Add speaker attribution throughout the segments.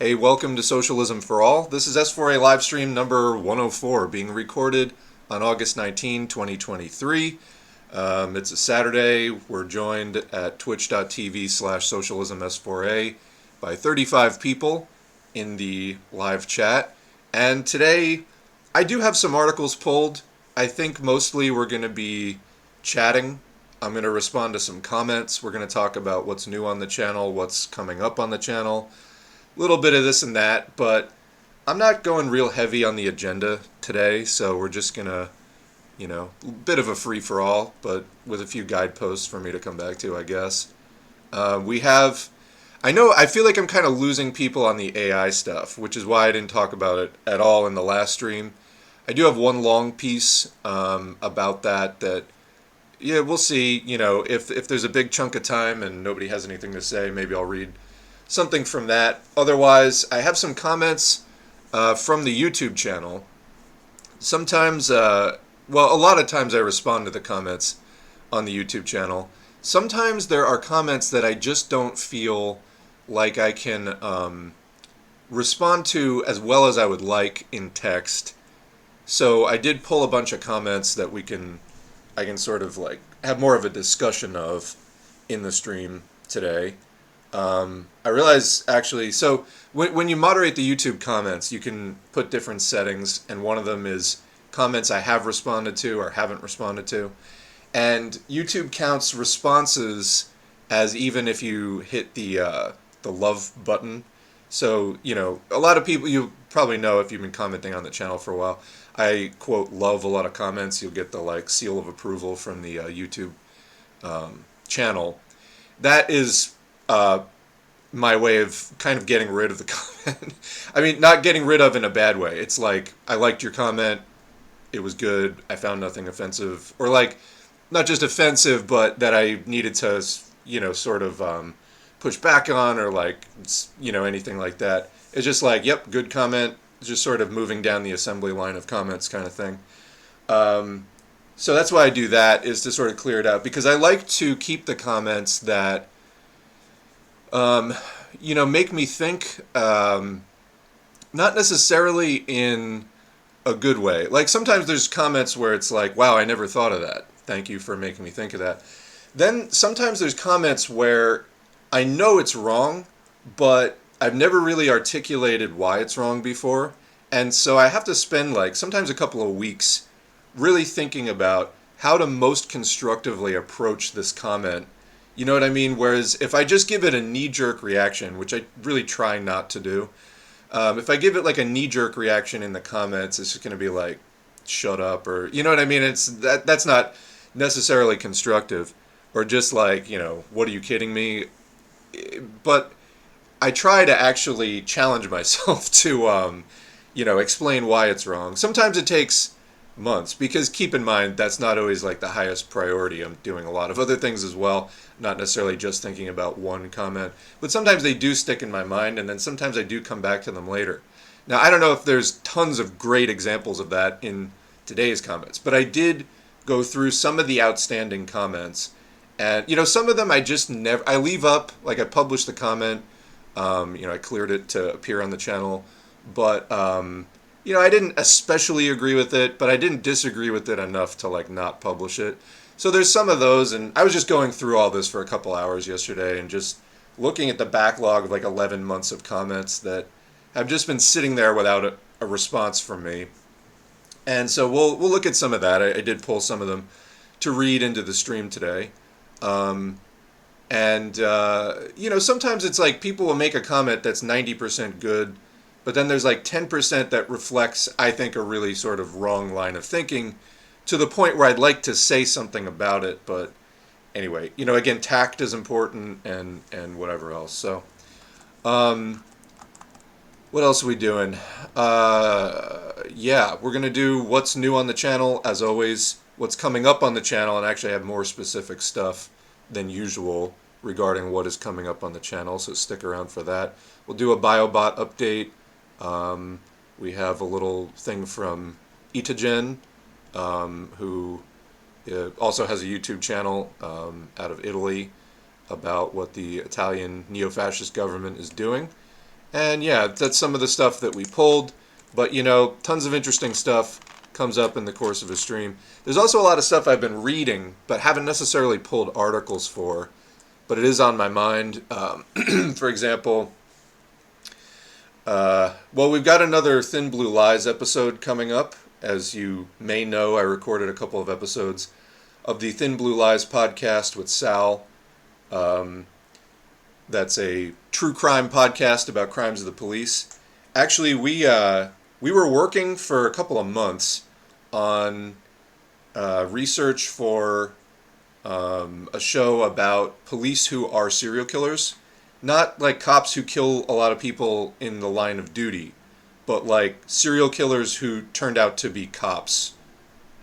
Speaker 1: Hey, welcome to Socialism for All. This is S4A Livestream number 104, being recorded on August 19, 2023. It's a Saturday. We're joined at twitch.tv/socialismS4A by 35 people in the live chat. And today, I do have some articles pulled. I think mostly we're going to be chatting. I'm going to respond to some comments. We're going to talk about what's new on the channel, what's coming up on the channel. Little bit of this and that, but I'm not going real heavy on the agenda today, so we're just gonna, a bit of a free-for-all, but with a few guideposts for me to come back to, I guess. I feel like I'm kind of losing people on the AI stuff, which is why I didn't talk about it at all in the last stream. I do have one long piece about that, we'll see, if there's a big chunk of time and nobody has anything to say, maybe I'll read something from that. Otherwise, I have some comments from the YouTube channel. Sometimes, a lot of times I respond to the comments on the YouTube channel. Sometimes there are comments that I just don't feel like I can respond to as well as I would like in text. So I did pull a bunch of comments that I can sort of like have more of a discussion of in the stream today. I realize actually, so when you moderate the YouTube comments, you can put different settings, and one of them is comments I have responded to or haven't responded to. And YouTube counts responses as even if you hit the love button. So, a lot of people, you probably know if you've been commenting on the channel for a while, I quote love a lot of comments. You'll get the seal of approval from the YouTube channel. That is my way of kind of getting rid of the comment. I mean, not getting rid of in a bad way. It's like, I liked your comment, it was good, I found nothing offensive. Or not just offensive, but that I needed to, sort of push back on or anything like that. It's just like, yep, good comment, just sort of moving down the assembly line of comments kind of thing. So that's why I do that, is to sort of clear it out. Because I like to keep the comments that make me think, not necessarily in a good way. Like, sometimes there's comments where it's like, wow, I never thought of that. Thank you for making me think of that. Then sometimes there's comments where I know it's wrong, but I've never really articulated why it's wrong before. And so I have to spend sometimes a couple of weeks really thinking about how to most constructively approach this comment. You know what I mean? Whereas if I just give it a knee-jerk reaction, which I really try not to do, if I give it a knee-jerk reaction in the comments, it's just going to be like, shut up, or, you know what I mean? That's not necessarily constructive, or just what are you kidding me? But I try to actually challenge myself to, explain why it's wrong. Sometimes it takes months, because keep in mind, that's not always the highest priority. I'm doing a lot of other things as well, not necessarily just thinking about one comment, but sometimes they do stick in my mind, and then sometimes I do come back to them later. Now, I don't know if there's tons of great examples of that in today's comments, but I did go through some of the outstanding comments, and some of them I just never, I leave up, I published the comment, I cleared it to appear on the channel, but I didn't especially agree with it, but I didn't disagree with it enough to not publish it. So there's some of those, and I was just going through all this for a couple hours yesterday and just looking at the backlog of 11 months of comments that have just been sitting there without a response from me. And so we'll look at some of that. I did pull some of them to read into the stream today. Sometimes it's people will make a comment that's 90% good, but then there's 10% that reflects, I think, a really sort of wrong line of thinking, to the point where I'd like to say something about it. But anyway, again, tact is important, and whatever else. So, what else are we doing? We're going to do what's new on the channel, as always, what's coming up on the channel, and actually have more specific stuff than usual regarding what is coming up on the channel, so stick around for that. We'll do a BioBot update. We have a little thing from Itagen, who also has a YouTube channel out of Italy about what the Italian neo-fascist government is doing. And yeah, that's some of the stuff that we pulled. But, you know, tons of interesting stuff comes up in the course of a stream. There's also a lot of stuff I've been reading, but haven't necessarily pulled articles for. But it is on my mind. For example, well, we've got another Thin Blue Lies episode coming up. As you may know, I recorded a couple of episodes of the Thin Blue Lies podcast with Sal. That's a true crime podcast about crimes of the police. Actually, we were working for a couple of months on research for a show about police who are serial killers. Not like cops who kill a lot of people in the line of duty, but like serial killers who turned out to be cops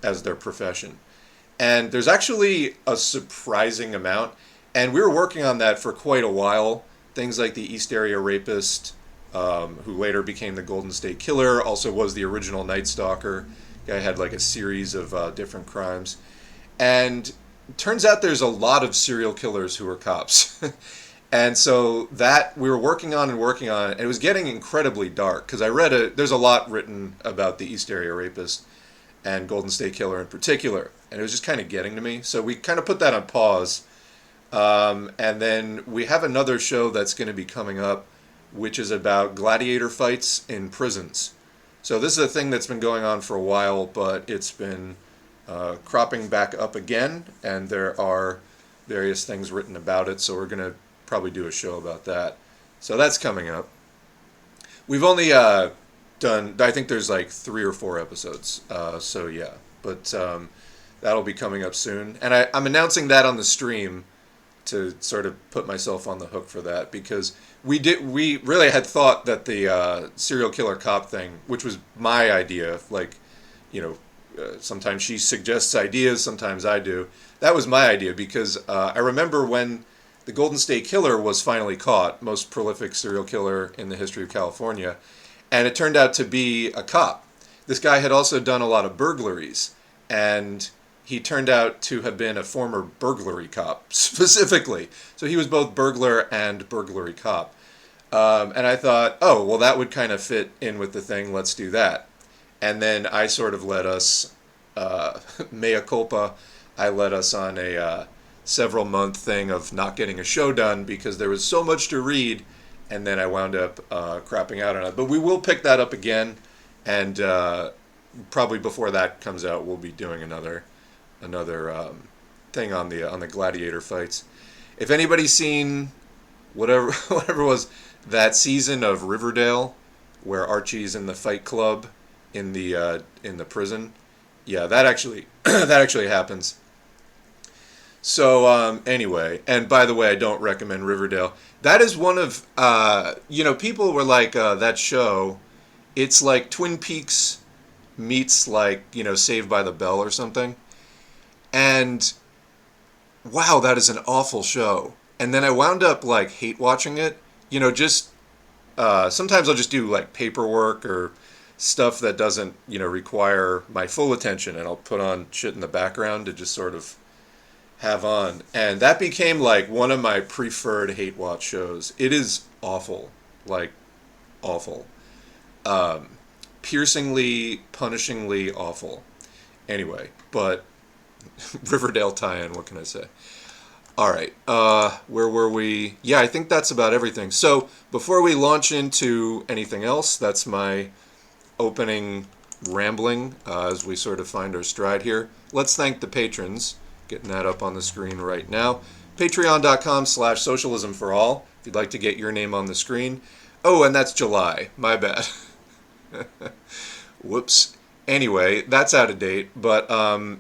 Speaker 1: as their profession. And there's actually a surprising amount. And we were working on that for quite a while. Things like the East Area Rapist, who later became the Golden State Killer, also was the original Night Stalker. Guy had like a series of different crimes. And it turns out there's a lot of serial killers who are cops. And so that we were working on, and it was getting incredibly dark because there's a lot written about the East Area Rapist and Golden State Killer in particular, and it was just kind of getting to me. So we kind of put that on pause, and then we have another show that's going to be coming up, which is about gladiator fights in prisons. So this is a thing that's been going on for a while, but it's been cropping back up again, and there are various things written about it. So we're going to probably do a show about that. So that's coming up. We've only done, I think there's like 3 or 4 episodes. So yeah, but that'll be coming up soon. And I'm announcing that on the stream to sort of put myself on the hook for that, because we really had thought that the serial killer cop thing, which was my idea, like, you know, sometimes she suggests ideas, sometimes I do. That was my idea because I remember when the Golden State Killer was finally caught, most prolific serial killer in the history of California, and it turned out to be a cop. This guy had also done a lot of burglaries, and he turned out to have been a former burglary cop, specifically. So he was both burglar and burglary cop. And I thought, oh, well, that would kind of fit in with the thing, let's do that. And then I sort of led us, mea culpa, I led us on a several month thing of not getting a show done because there was so much to read, and then I wound up crapping out on it. But we will pick that up again, and probably before that comes out, we'll be doing another thing on the gladiator fights. If anybody's seen whatever was that season of Riverdale where Archie's in the fight club in the prison, yeah, that actually happens. So anyway, and by the way, I don't recommend Riverdale. That is one of people were like that show. It's like Twin Peaks meets like Saved by the Bell or something. And wow, that is an awful show. And then I wound up like hate watching it. Just sometimes I'll just do like paperwork or stuff that doesn't require my full attention, and I'll put on shit in the background to just sort of have on. And that became like one of my preferred hate watch shows. It is awful, like awful, piercingly, punishingly awful. Anyway, but Riverdale tie-in, what can I say? All right, where were we? Yeah, I think that's about everything. So before we launch into anything else, that's my opening rambling as we sort of find our stride here. Let's thank the patrons. Getting that up on the screen right now. Patreon.com/socialismforall if you'd like to get your name on the screen. Oh, and that's July. My bad. Whoops. Anyway, that's out of date. But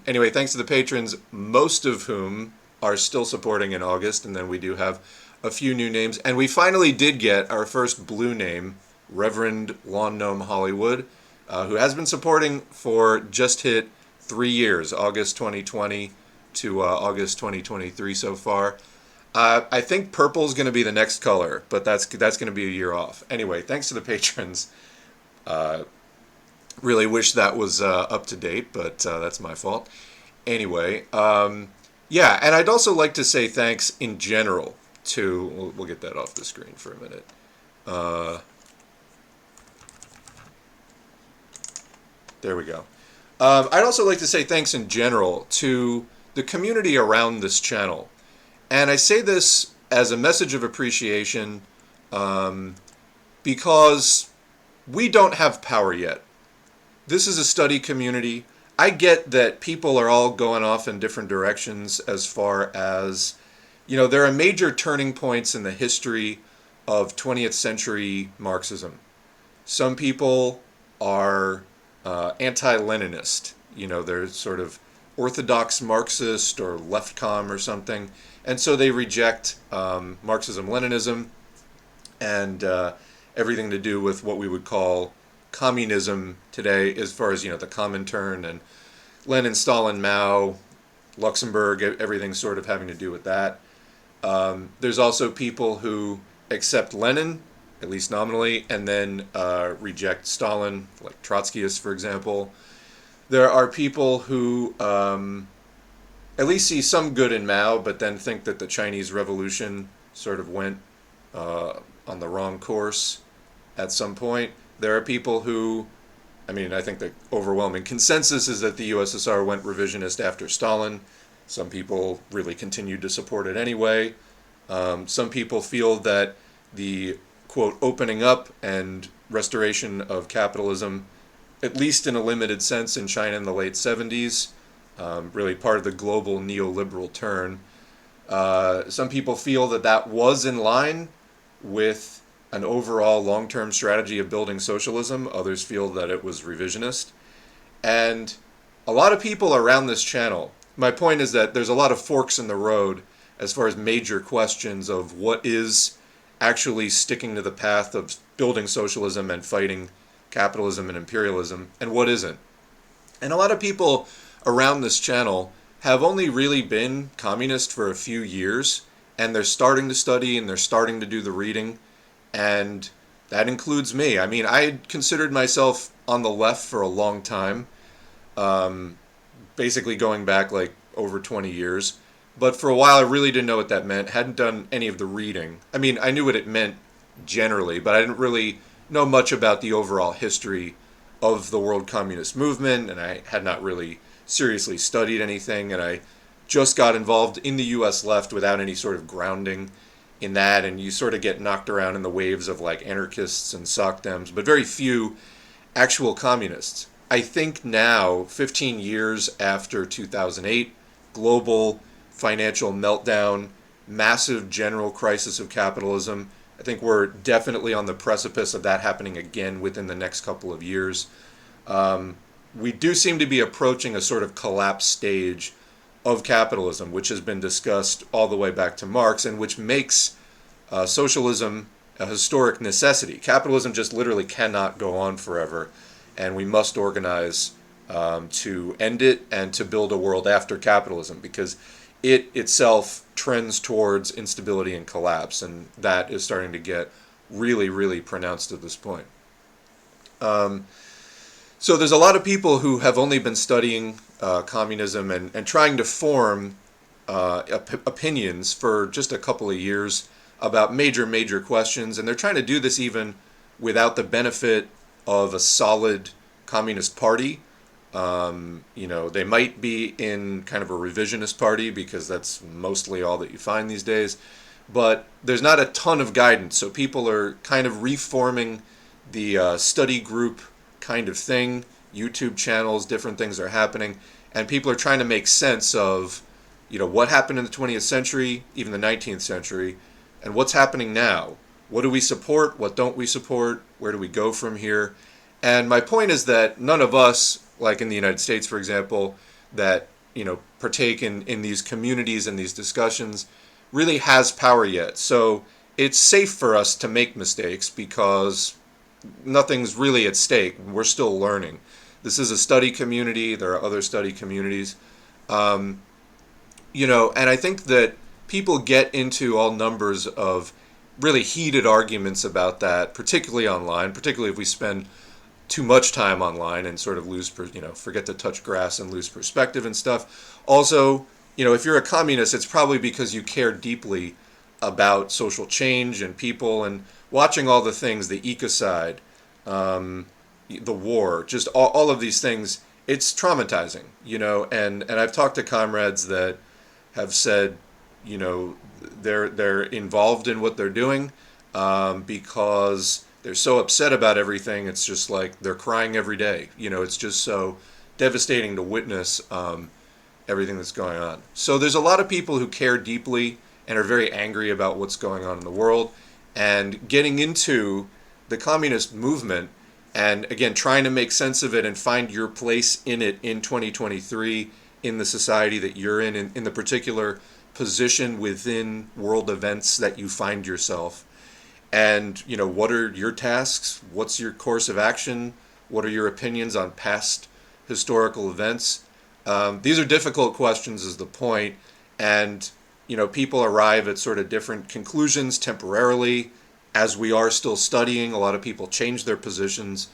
Speaker 1: anyway, thanks to the patrons, most of whom are still supporting in August. And then we do have a few new names. And we finally did get our first blue name, Reverend Lawn Gnome Hollywood, who has been supporting for just hit 3 years, August 2020 to August 2023 so far. I think purple is going to be the next color, but that's going to be a year off. Anyway, thanks to the patrons. Really wish that was up to date, but that's my fault. Anyway, yeah, and I'd also like to say thanks in general to, we'll get that off the screen for a minute. There we go. I'd also like to say thanks in general to the community around this channel. And I say this as a message of appreciation because we don't have power yet. This is a study community. I get that people are all going off in different directions as far as, there are major turning points in the history of 20th century Marxism. Some people are anti-Leninist. They're sort of orthodox Marxist or left-com or something. And so they reject Marxism-Leninism and everything to do with what we would call communism today, as far as, the Comintern and Lenin, Stalin, Mao, Luxembourg, everything sort of having to do with that. There's also people who accept Lenin, at least nominally, and then reject Stalin, like Trotskyists, for example. There are people who at least see some good in Mao, but then think that the Chinese Revolution sort of went on the wrong course at some point. There are people who, I think the overwhelming consensus is that the USSR went revisionist after Stalin. Some people really continued to support it anyway. Some people feel that the, quote, opening up and restoration of capitalism, at least in a limited sense in China in the late 70s, really part of the global neoliberal turn. Some people feel that that was in line with an overall long-term strategy of building socialism. Others feel that it was revisionist. And a lot of people around this channel, my point is that there's a lot of forks in the road as far as major questions of what is actually sticking to the path of building socialism and fighting capitalism and imperialism, and what isn't. And a lot of people around this channel have only really been communist for a few years, and they're starting to study and they're starting to do the reading, and that includes me. I considered myself on the left for a long time, basically going back like over 20 years. But for a while, I really didn't know what that meant. Hadn't done any of the reading. I knew what it meant generally, but I didn't really know much about the overall history of the world communist movement, and I had not really seriously studied anything, and I just got involved in the U.S. left without any sort of grounding in that, and you sort of get knocked around in the waves of like anarchists and SOCDEMs, but very few actual communists. I think now, 15 years after 2008, global financial meltdown, massive general crisis of capitalism, I think we're definitely on the precipice of that happening again within the next couple of years. We do seem to be approaching a sort of collapse stage of capitalism, which has been discussed all the way back to Marx, and which makes socialism a historic necessity. Capitalism just literally cannot go on forever, and we must organize to end it and to build a world after capitalism, because it itself trends towards instability and collapse, and that is starting to get really, really pronounced at this point. So there's a lot of people who have only been studying communism and trying to form opinions for just a couple of years about major questions, and they're trying to do this even without the benefit of a solid communist party. They might be in kind of a revisionist party, because that's mostly all that you find these days, but there's not a ton of guidance, so people are kind of reforming the study group kind of thing. YouTube channels, different things are happening, and people are trying to make sense of, what happened in the 20th century, even the 19th century, and what's happening now. What do we support? What don't we support? Where do we go from here? And my point is that none of us, like in the United States, for example, that partake in these communities and these discussions, really has power yet. So it's safe for us to make mistakes, because nothing's really at stake. We're still learning. This is a study community. There are other study communities. And I think that people get into all numbers of really heated arguments about that, particularly online, particularly if we spend too much time online and sort of forget to touch grass and lose perspective and stuff. Also, if you're a communist, it's probably because you care deeply about social change and people, and watching all the things, the ecocide, the war, just all of these things, it's traumatizing, and I've talked to comrades that have said, they're involved in what they're doing, because they're so upset about everything. It's just like they're crying every day. It's just so devastating to witness everything that's going on. So there's a lot of people who care deeply and are very angry about what's going on in the world, and getting into the communist movement and, again, trying to make sense of it and find your place in it in 2023 in the society that you're in the particular position within world events that you find yourself. And, what are your tasks? What's your course of action? What are your opinions on past historical events? These are difficult questions, is the point. And, people arrive at sort of different conclusions temporarily. As we are still studying, a lot of people change their positions,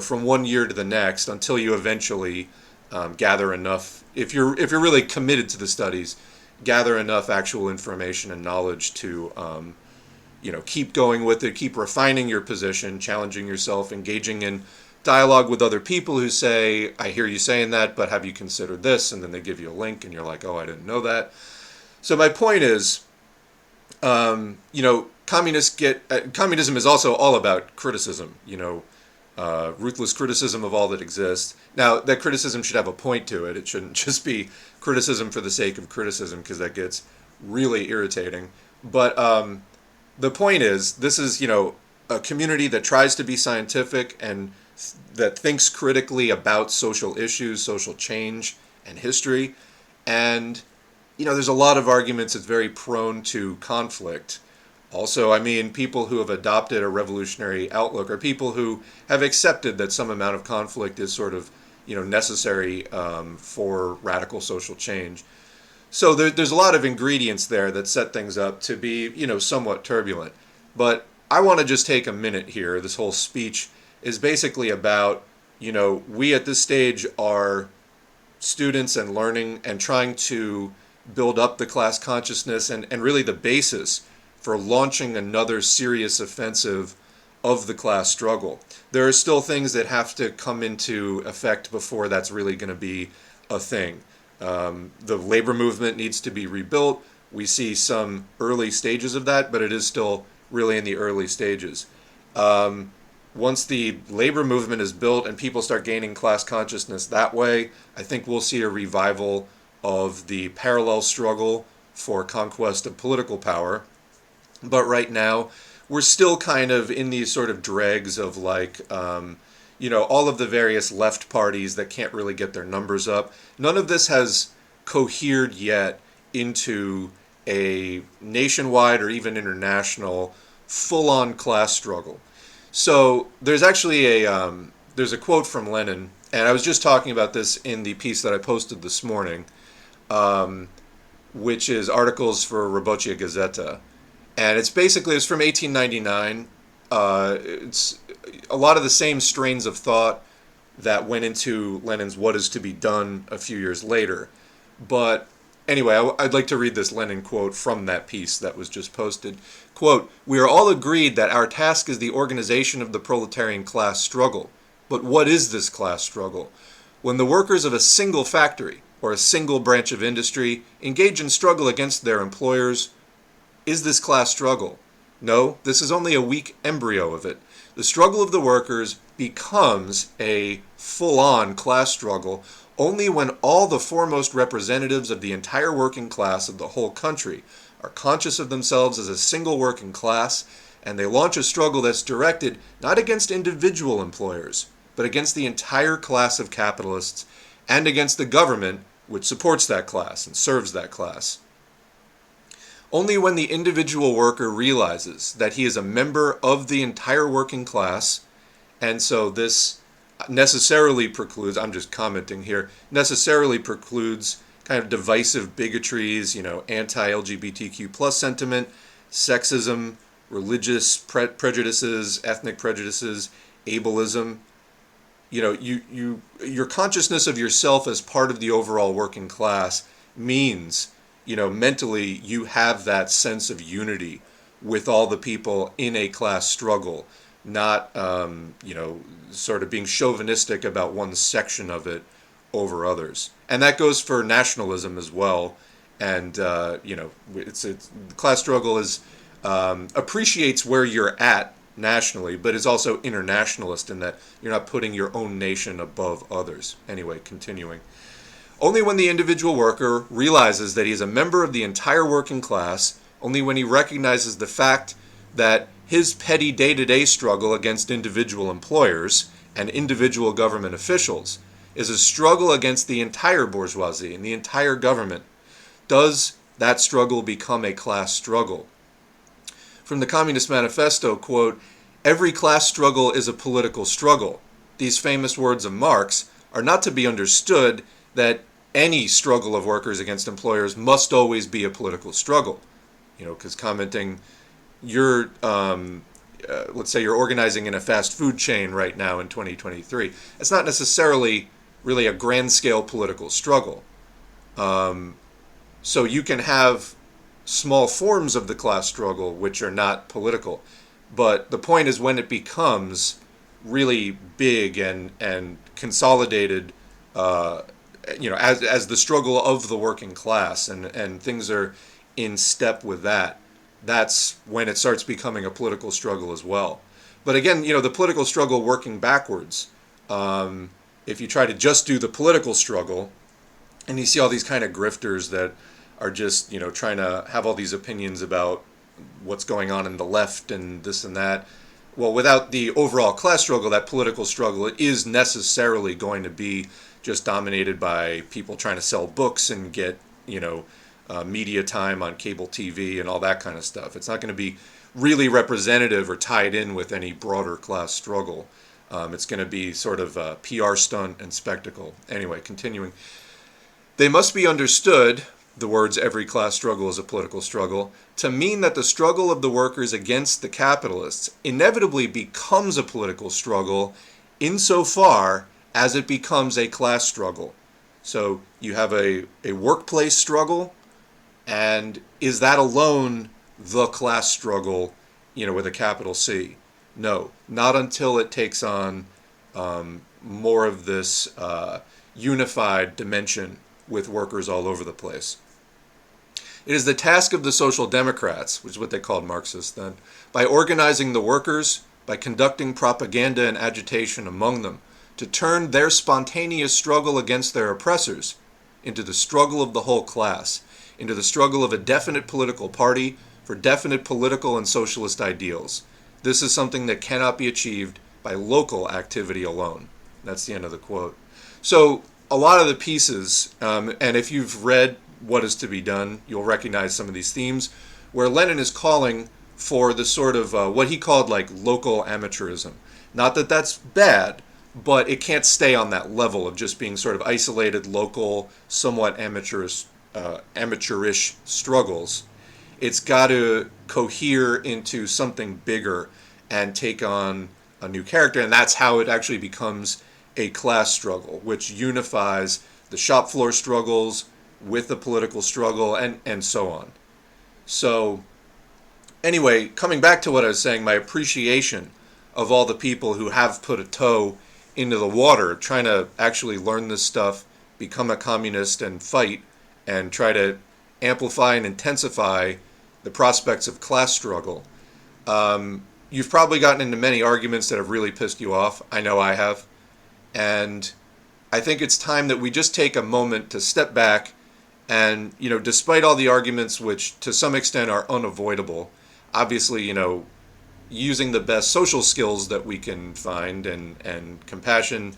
Speaker 1: from one year to the next, until you eventually gather enough. If you're really committed to the studies, gather enough actual information and knowledge to keep going with it, keep refining your position, challenging yourself, engaging in dialogue with other people who say, I hear you saying that, but have you considered this? And then they give you a link and you're like, oh, I didn't know that. So my point is, communism is also all about criticism, ruthless criticism of all that exists. Now, that criticism should have a point to it. It shouldn't just be criticism for the sake of criticism, because that gets really irritating. But the point is, this is, a community that tries to be scientific and that thinks critically about social issues, social change, and history. And, there's a lot of arguments. It's very prone to conflict. Also, people who have adopted a revolutionary outlook are people who have accepted that some amount of conflict is sort of, necessary for radical social change. So there's a lot of ingredients there that set things up to be, somewhat turbulent. But I want to just take a minute here. This whole speech is basically about, we at this stage are students and learning and trying to build up the class consciousness and really the basis for launching another serious offensive of the class struggle. There are still things that have to come into effect before that's really going to be a thing. The labor movement needs to be rebuilt. We see some early stages of that, but it is still really in the early stages. Once the labor movement is built and people start gaining class consciousness that way, I think we'll see a revival of the parallel struggle for conquest of political power. But right now, we're still kind of in these sort of dregs of all of the various left parties that can't really get their numbers up. None of this has cohered yet into a nationwide or even international full-on class struggle. So there's actually there's a quote from Lenin, and I was just talking about this in the piece that I posted this morning, which is articles for Rабочая Gazeta. And it's from 1899. It's a lot of the same strains of thought that went into Lenin's What Is to Be Done a few years later. But anyway, I'd like to read this Lenin quote from that piece that was just posted. Quote, "We are all agreed that our task is the organization of the proletarian class struggle. But what is this class struggle? When the workers of a single factory or a single branch of industry engage in struggle against their employers, is this class struggle? No, this is only a weak embryo of it. The struggle of the workers becomes a full-on class struggle only when all the foremost representatives of the entire working class of the whole country are conscious of themselves as a single working class, and they launch a struggle that's directed not against individual employers, but against the entire class of capitalists and against the government which supports that class and serves that class. Only when the individual worker realizes that he is a member of the entire working class, and so this necessarily precludes, I'm just commenting here, necessarily precludes kind of divisive bigotries, anti-LGBTQ plus sentiment, sexism, religious prejudices, ethnic prejudices, ableism. Your consciousness of yourself as part of the overall working class means mentally you have that sense of unity with all the people in a class struggle, not, sort of being chauvinistic about one section of it over others. And that goes for nationalism as well. And, the class struggle is, appreciates where you're at nationally, but is also internationalist in that you're not putting your own nation above others. Anyway, continuing. Only when the individual worker realizes that he is a member of the entire working class, only when he recognizes the fact that his petty day-to-day struggle against individual employers and individual government officials is a struggle against the entire bourgeoisie and the entire government, does that struggle become a class struggle. From the Communist Manifesto, quote, "Every class struggle is a political struggle." These famous words of Marx are not to be understood that any struggle of workers against employers must always be a political struggle. Because commenting, let's say you're organizing in a fast food chain right now in 2023. It's not necessarily really a grand scale political struggle. So you can have small forms of the class struggle which are not political. But the point is when it becomes really big and consolidated, as the struggle of the working class and things are in step with that, that's when it starts becoming a political struggle as well. But again, the political struggle working backwards, if you try to just do the political struggle, and you see all these kind of grifters that are just, trying to have all these opinions about what's going on in the left and this and that. Well, without the overall class struggle, that political struggle is necessarily going to be just dominated by people trying to sell books and get, media time on cable TV and all that kind of stuff. It's not going to be really representative or tied in with any broader class struggle. It's going to be sort of a PR stunt and spectacle. Anyway, continuing. They must be understood, the words "every class struggle is a political struggle," to mean that the struggle of the workers against the capitalists inevitably becomes a political struggle insofar as it becomes a class struggle. So you have a workplace struggle, and is that alone the class struggle, with a capital C? No, not until it takes on more of this unified dimension with workers all over the place. It is the task of the social democrats, which is what they called Marxists then, by organizing the workers, by conducting propaganda and agitation among them, to turn their spontaneous struggle against their oppressors into the struggle of the whole class, into the struggle of a definite political party for definite political and socialist ideals. This is something that cannot be achieved by local activity alone. That's the end of the quote. So a lot of the pieces, and if you've read What Is to Be Done, you'll recognize some of these themes, where Lenin is calling for the sort of what he called like local amateurism. Not that that's bad, but it can't stay on that level of just being sort of isolated, local, somewhat amateurish struggles. It's got to cohere into something bigger and take on a new character, and that's how it actually becomes a class struggle, which unifies the shop floor struggles with the political struggle and so on. So anyway, coming back to what I was saying, my appreciation of all the people who have put a toe into the water, trying to actually learn this stuff, become a communist and fight, and try to amplify and intensify the prospects of class struggle. You've probably gotten into many arguments that have really pissed you off. I know I have. And I think it's time that we just take a moment to step back and, despite all the arguments which to some extent are unavoidable, obviously, using the best social skills that we can find and compassion,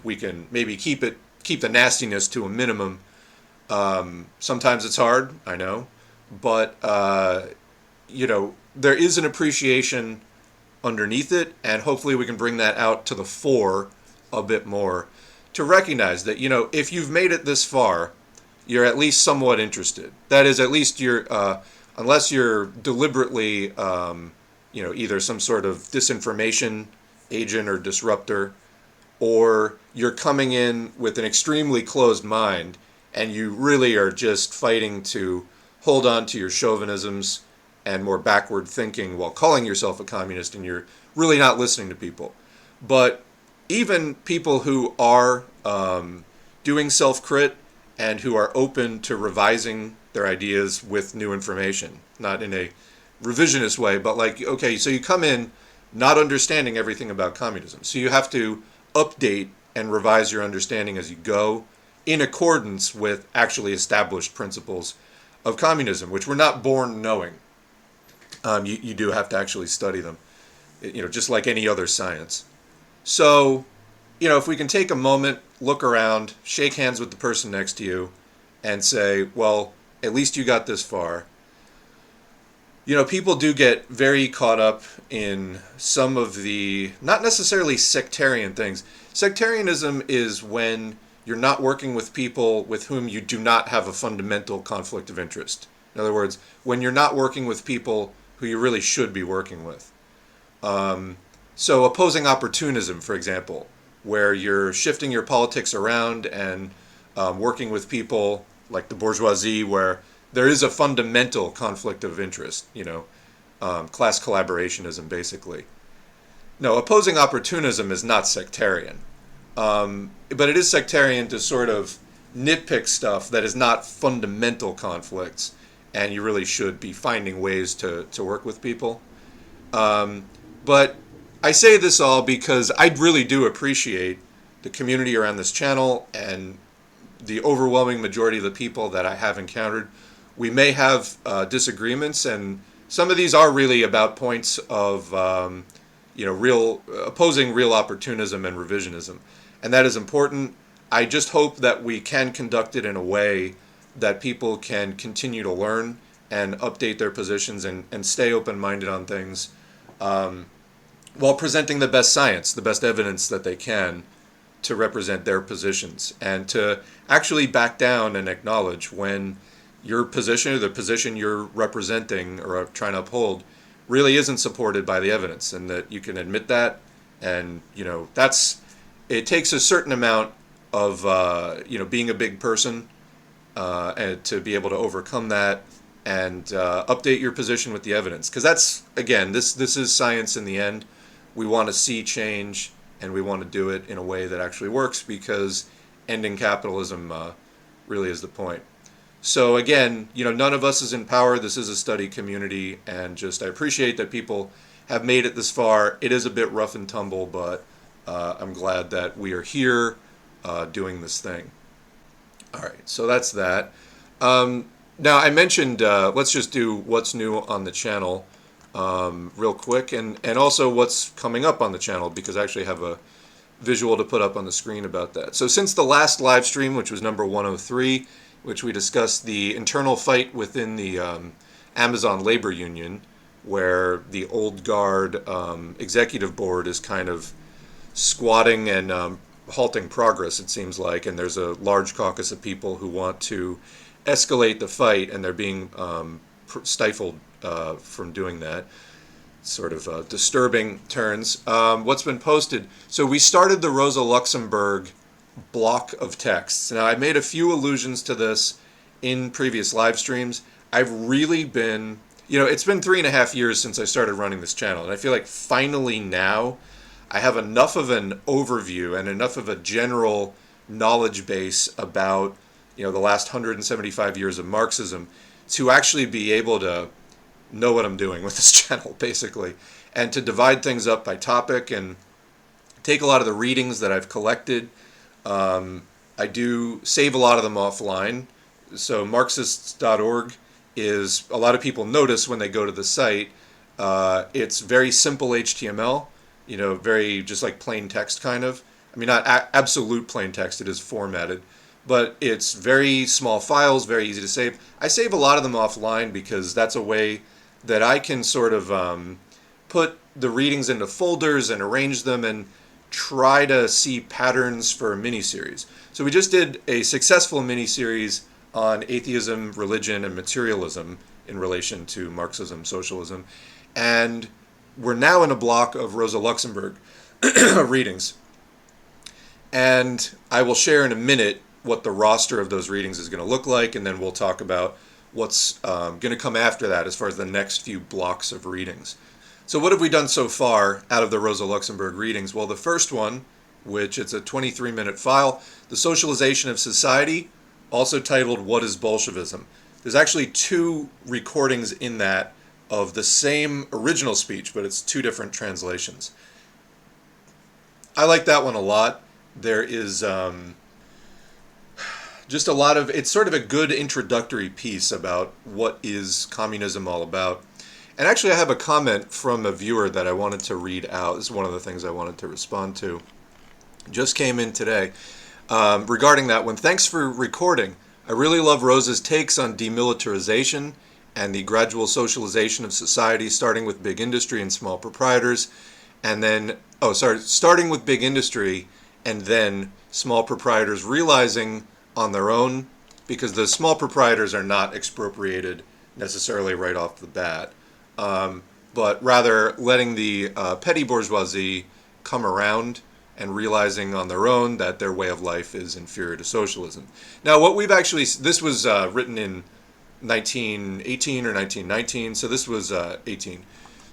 Speaker 1: we can maybe keep the nastiness to a minimum. Sometimes it's hard, I know, but there is an appreciation underneath it, and hopefully we can bring that out to the fore a bit more to recognize that, if you've made it this far, you're at least somewhat interested. That is, at least you're, unless you're deliberately, either some sort of disinformation agent or disruptor, or you're coming in with an extremely closed mind and you really are just fighting to hold on to your chauvinisms and more backward thinking while calling yourself a communist, and you're really not listening to people. But even people who are doing self-crit and who are open to revising their ideas with new information, not in a revisionist way, but like, okay, so you come in not understanding everything about communism. So you have to update and revise your understanding as you go in accordance with actually established principles of communism, which we're not born knowing. You do have to actually study them, just like any other science. So, if we can take a moment, look around, shake hands with the person next to you, and say, well, at least you got this far. People do get very caught up in some of the, not necessarily sectarian things. Sectarianism is when you're not working with people with whom you do not have a fundamental conflict of interest. In other words, when you're not working with people who you really should be working with. So opposing opportunism, for example, where you're shifting your politics around and working with people like the bourgeoisie, where there is a fundamental conflict of interest, class collaborationism, basically. No, opposing opportunism is not sectarian. But it is sectarian to sort of nitpick stuff that is not fundamental conflicts, and you really should be finding ways to work with people. But I say this all because I really do appreciate the community around this channel and the overwhelming majority of the people that I have encountered. We may have disagreements, and some of these are really about points of real opposing real opportunism and revisionism, and that is important. I just hope that we can conduct it in a way that people can continue to learn and update their positions and stay open-minded on things, while presenting the best science, the best evidence that they can to represent their positions, and to actually back down and acknowledge when your position or the position you're representing or are trying to uphold really isn't supported by the evidence, and that you can admit that. And it takes a certain amount of being a big person and to be able to overcome that and update your position with the evidence, because that's, again, this is science in the end. We want to see change, and we want to do it in a way that actually works, because ending capitalism really is the point. So again, none of us is in power. This is a study community, and I appreciate that people have made it this far. It is a bit rough and tumble, but I'm glad that we are here doing this thing. All right, so that's that. Now, I mentioned, let's just do what's new on the channel real quick, and also what's coming up on the channel, because I actually have a visual to put up on the screen about that. So since the last live stream, which was number 103, which we discussed the internal fight within the Amazon labor union, where the old guard executive board is kind of squatting and halting progress, it seems like, and there's a large caucus of people who want to escalate the fight, and they're being stifled from doing that. Sort of disturbing turns. What's been posted? So we started the Rosa Luxemburg block of texts. Now, I made a few allusions to this in previous live streams. I've really been, it's been 3.5 years since I started running this channel, and I feel like finally now I have enough of an overview and enough of a general knowledge base about, the last 175 years of Marxism to actually be able to know what I'm doing with this channel, basically, and to divide things up by topic and take a lot of the readings that I've collected. I do save a lot of them offline. So Marxists.org is, a lot of people notice when they go to the site, it's very simple HTML, very just like plain text kind of. I mean, not absolute plain text, it is formatted, but it's very small files, very easy to save. I save a lot of them offline because that's a way that I can sort of put the readings into folders and arrange them and try to see patterns for a mini-series. So we just did a successful mini-series on atheism, religion, and materialism in relation to Marxism, socialism. And we're now in a block of Rosa Luxemburg readings. And I will share in a minute what the roster of those readings is going to look like, and then we'll talk about what's going to come after that as far as the next few blocks of readings. So what have we done so far out of the Rosa Luxemburg readings? Well, the first one, which it's a 23-minute file, The Socialization of Society, also titled What is Bolshevism? There's actually 2 recordings in that of the same original speech, but it's 2 different translations. I like that one a lot. There is just a lot of, it's sort of a good introductory piece about what is communism all about. And actually I have a comment from a viewer that I wanted to read out. This is one of the things I wanted to respond to. Just came in today regarding that one. Thanks for recording. I really love Rosa's takes on demilitarization and the gradual socialization of society, starting with big industry and small proprietors, and then, starting with big industry and then small proprietors realizing on their own, because the small proprietors are not expropriated necessarily right off the bat, but rather letting the petty bourgeoisie come around and realizing on their own that their way of life is inferior to socialism. Now, what we've actually, this was written in 1918 or 1919, so this was 18.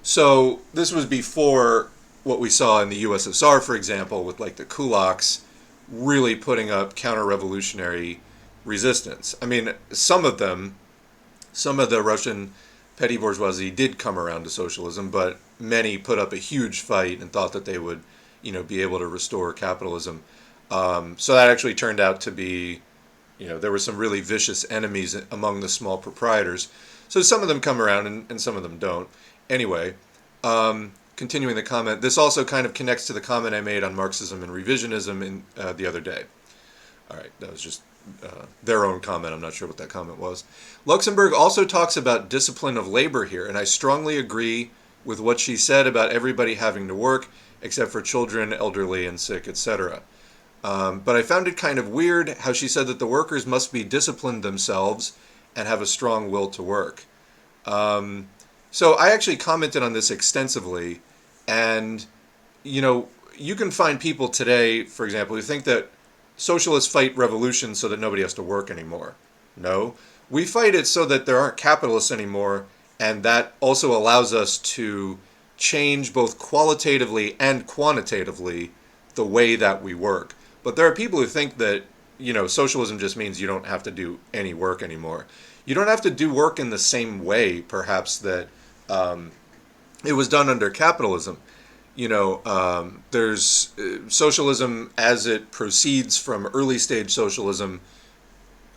Speaker 1: So this was before what we saw in the USSR, for example, with like the kulaks really putting up counter-revolutionary resistance. I mean, some of the Russian petty bourgeoisie did come around to socialism, but many put up a huge fight and thought that they would, be able to restore capitalism. So that actually turned out to be, there were some really vicious enemies among the small proprietors. So some of them come around and some of them don't. Anyway, continuing the comment, this also kind of connects to the comment I made on Marxism and revisionism the other day. All right, that was just their own comment. I'm not sure what that comment was. Luxemburg also talks about discipline of labor here, and I strongly agree with what she said about everybody having to work, except for children, elderly, and sick, etc. But I found it kind of weird how she said that the workers must be disciplined themselves and have a strong will to work. So I actually commented on this extensively, and, you can find people today, for example, who think that socialists fight revolution so that nobody has to work anymore. No, we fight it so that there aren't capitalists anymore, and that also allows us to change both qualitatively and quantitatively the way that we work. But there are people who think that, socialism just means you don't have to do any work anymore. You don't have to do work in the same way, perhaps, that it was done under capitalism. There's socialism as it proceeds from early stage socialism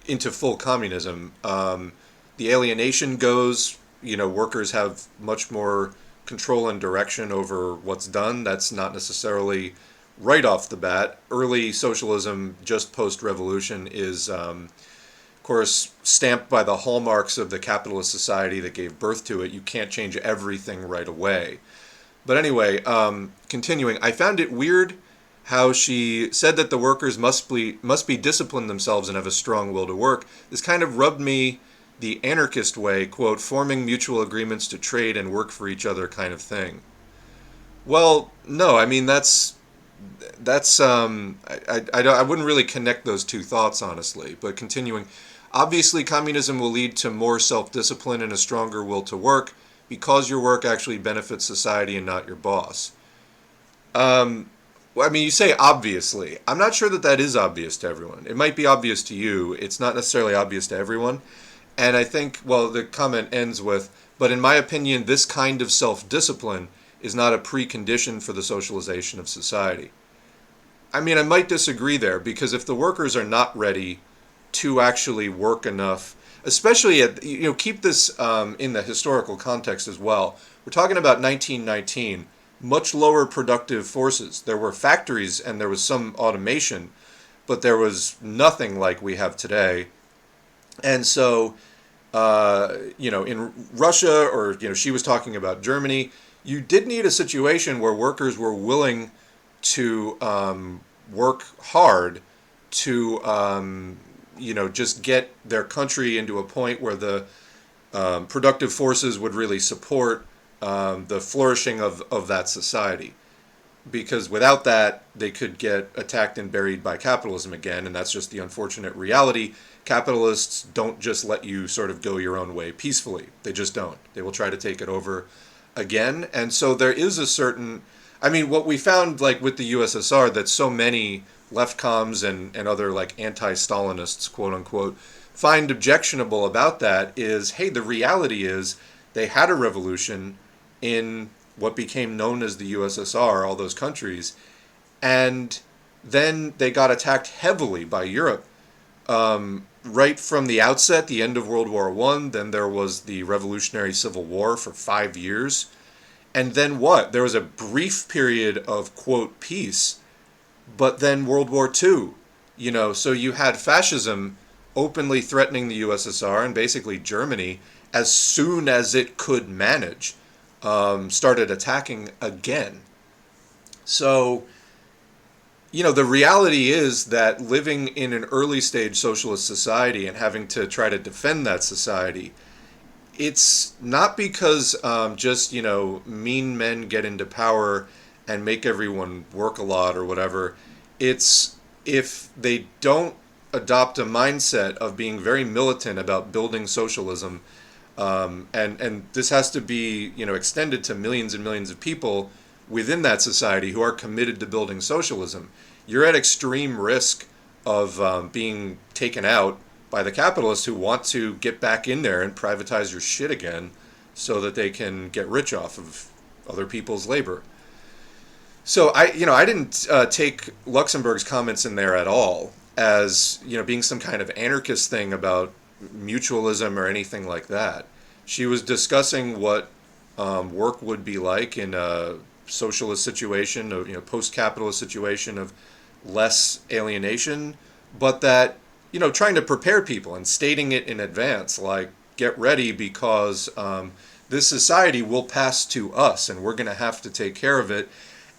Speaker 1: into full communism. The alienation goes, workers have much more control and direction over what's done. That's not necessarily right off the bat. Early socialism, just post-revolution, is, of course, stamped by the hallmarks of the capitalist society that gave birth to it. You can't change everything right away. But anyway, continuing, I found it weird how she said that the workers must be disciplined themselves and have a strong will to work. This kind of rubbed me the anarchist way, quote, forming mutual agreements to trade and work for each other kind of thing. Well, no, I mean, I wouldn't really connect those two thoughts, honestly. But continuing, obviously communism will lead to more self-discipline and a stronger will to work because your work actually benefits society and not your boss. Well, I mean, you say obviously. I'm not sure that that is obvious to everyone. It might be obvious to you. It's not necessarily obvious to everyone. And I think, well, the comment ends with, but in my opinion, this kind of self-discipline is not a precondition for the socialization of society. I mean, I might disagree there, because if the workers are not ready to actually work enough, especially keep this in the historical context as well. We're talking about 1919, much lower productive forces. There were factories and there was some automation, but there was nothing like we have today. And so, in Russia, or, she was talking about Germany, you did need a situation where workers were willing to work hard to, just get their country into a point where the productive forces would really support the flourishing of that society. because without that, they could get attacked and buried by capitalism again, and that's just the unfortunate reality. Capitalists don't just let you sort of go your own way peacefully. They just don't. They will try to take it over again. And so there is a certain, I mean, what we found like with the USSR, that so many left comms and other like anti-Stalinists, quote unquote, find objectionable about that is, hey, the reality is they had a revolution in what became known as the USSR, all those countries, and then they got attacked heavily by Europe. Right from the outset, the end of World War I, then there was the Revolutionary Civil War for 5 years. And then what? There was a brief period of, quote, peace, but then World War II. You know, so you had fascism openly threatening the USSR and basically Germany as soon as it could manage, started attacking again. So, you know, the reality is that living in an early stage socialist society and having to try to defend that society, it's not because just, you know, mean men get into power and make everyone work a lot or whatever. It's if they don't adopt a mindset of being very militant about building socialism, and this has to be, you know, extended to millions and millions of people within that society who are committed to building socialism. You're at extreme risk of being taken out by the capitalists who want to get back in there and privatize your shit again so that they can get rich off of other people's labor. So I didn't take Luxemburg's comments in there at all as, you know, being some kind of anarchist thing about mutualism or anything like that. She was discussing what work would be like in a socialist situation, of, you know, post-capitalist situation of less alienation, but that, you know, trying to prepare people and stating it in advance, like, get ready because this society will pass to us and we're going to have to take care of it.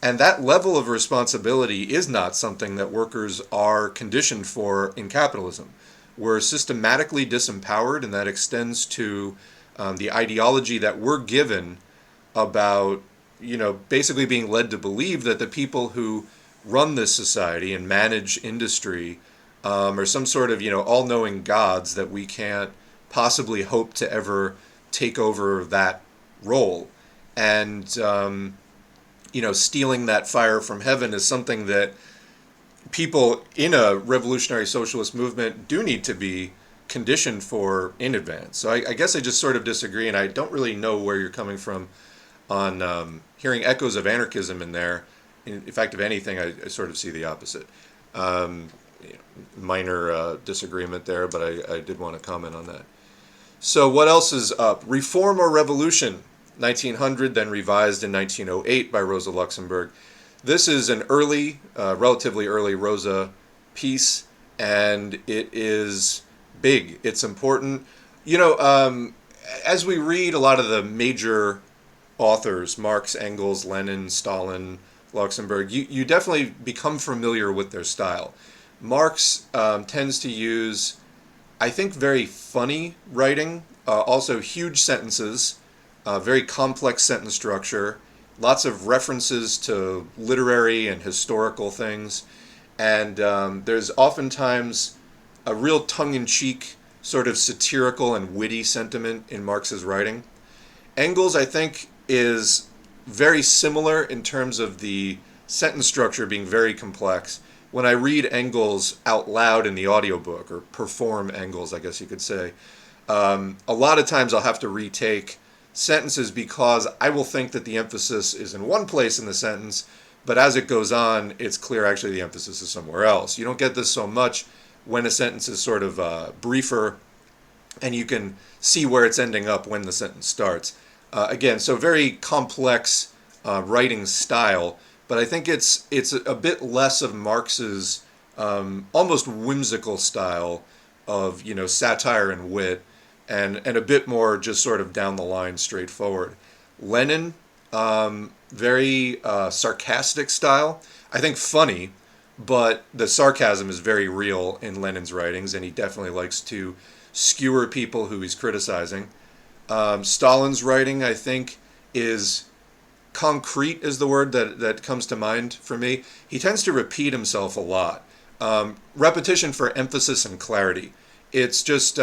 Speaker 1: And that level of responsibility is not something that workers are conditioned for in capitalism. We're systematically disempowered, and that extends to the ideology that we're given about, you know, basically being led to believe that the people who run this society and manage industry are some sort of, you know, all-knowing gods that we can't possibly hope to ever take over that role. And, you know, stealing that fire from heaven is something that people in a revolutionary socialist movement do need to be conditioned for in advance. So I guess I just sort of disagree, and I don't really know where you're coming from on hearing echoes of anarchism in there. In fact, if anything, I sort of see the opposite. Minor disagreement there, but I did want to comment on that. So what else is up? Reform or Revolution, 1900, then revised in 1908 by Rosa Luxemburg. This is an early, relatively early Rosa piece, and it is big. It's important. You know, as we read a lot of the major authors, Marx, Engels, Lenin, Stalin, Luxemburg, you definitely become familiar with their style. Marx tends to use, I think, very funny writing, also huge sentences, very complex sentence structure, lots of references to literary and historical things, and there's oftentimes a real tongue-in-cheek sort of satirical and witty sentiment in Marx's writing. Engels, I think, is very similar in terms of the sentence structure being very complex. When I read Engels out loud in the audiobook, or perform Engels, I guess you could say, a lot of times I'll have to retake sentences because I will think that the emphasis is in one place in the sentence, but as it goes on, it's clear actually the emphasis is somewhere else. You don't get this so much when a sentence is sort of briefer and you can see where it's ending up when the sentence starts. Again, so very complex writing style, but I think it's a bit less of Marx's almost whimsical style of, you know, satire and wit, and a bit more just sort of down the line, straightforward. Lenin, very sarcastic style. I think funny, but the sarcasm is very real in Lenin's writings, and he definitely likes to skewer people who he's criticizing. Stalin's writing, I think, is concrete is the word that comes to mind for me. He tends to repeat himself a lot. Repetition for emphasis and clarity. It's just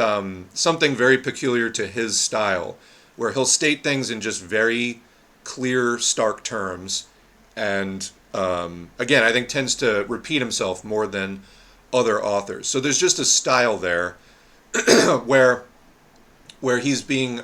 Speaker 1: something very peculiar to his style, where he'll state things in just very clear, stark terms, and again, I think tends to repeat himself more than other authors. So there's just a style there where he's being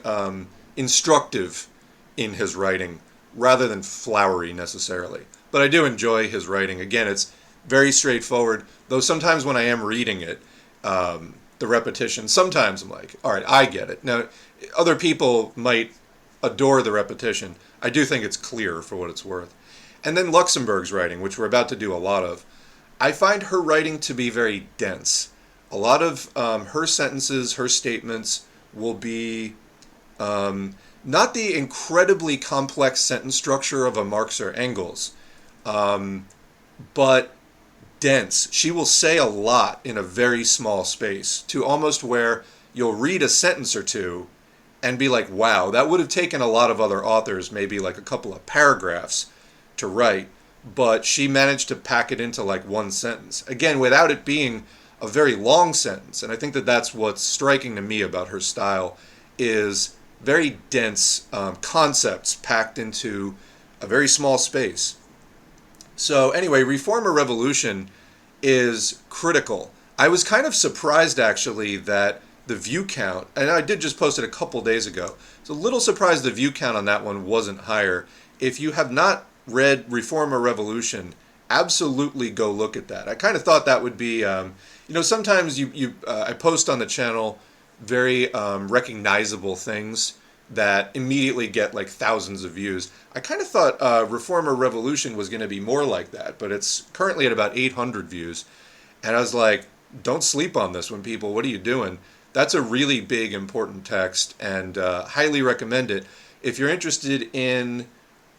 Speaker 1: instructive in his writing rather than flowery necessarily. But I do enjoy his writing. Again, it's very straightforward, though sometimes when I am reading it, the repetition, sometimes I'm like, all right, I get it. Now, other people might adore the repetition. I do think it's clear for what it's worth. And then Luxemburg's writing, which we're about to do a lot of, I find her writing to be very dense. A lot of her sentences, her statements will be not the incredibly complex sentence structure of a Marx or Engels, but dense. She will say a lot in a very small space, to almost where you'll read a sentence or two and be like, wow, that would have taken a lot of other authors maybe like a couple of paragraphs to write, but she managed to pack it into like one sentence. Again, without it being a very long sentence. And I think that that's what's striking to me about her style, is very dense concepts packed into a very small space. So anyway, Reform or Revolution is critical. I was kind of surprised actually that the view count, and I did just post it a couple days ago, so a little surprised the view count on that one wasn't higher. If you have not read Reform or Revolution, absolutely go look at that. I kind of thought that would be, sometimes I post on the channel very recognizable things that immediately get like thousands of views. I kind of thought Reform or Revolution was going to be more like that, but it's currently at about 800 views. And I was like, don't sleep on this one, people. What are you doing? That's a really big, important text, and highly recommend it if you're interested in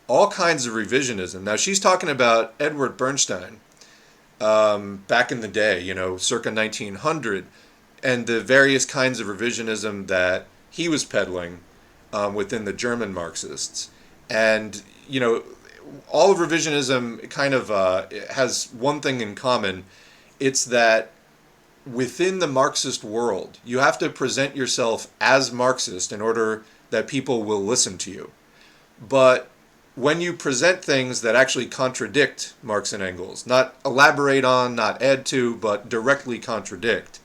Speaker 1: all kinds of revisionism. Now, she's talking about Edouard Bernstein back in the day, circa 1900, and the various kinds of revisionism that he was peddling within the German Marxists. And, all of revisionism kind of has one thing in common. It's that within the Marxist world, you have to present yourself as Marxist in order that people will listen to you. But when you present things that actually contradict Marx and Engels, not elaborate on, not add to, but directly contradict,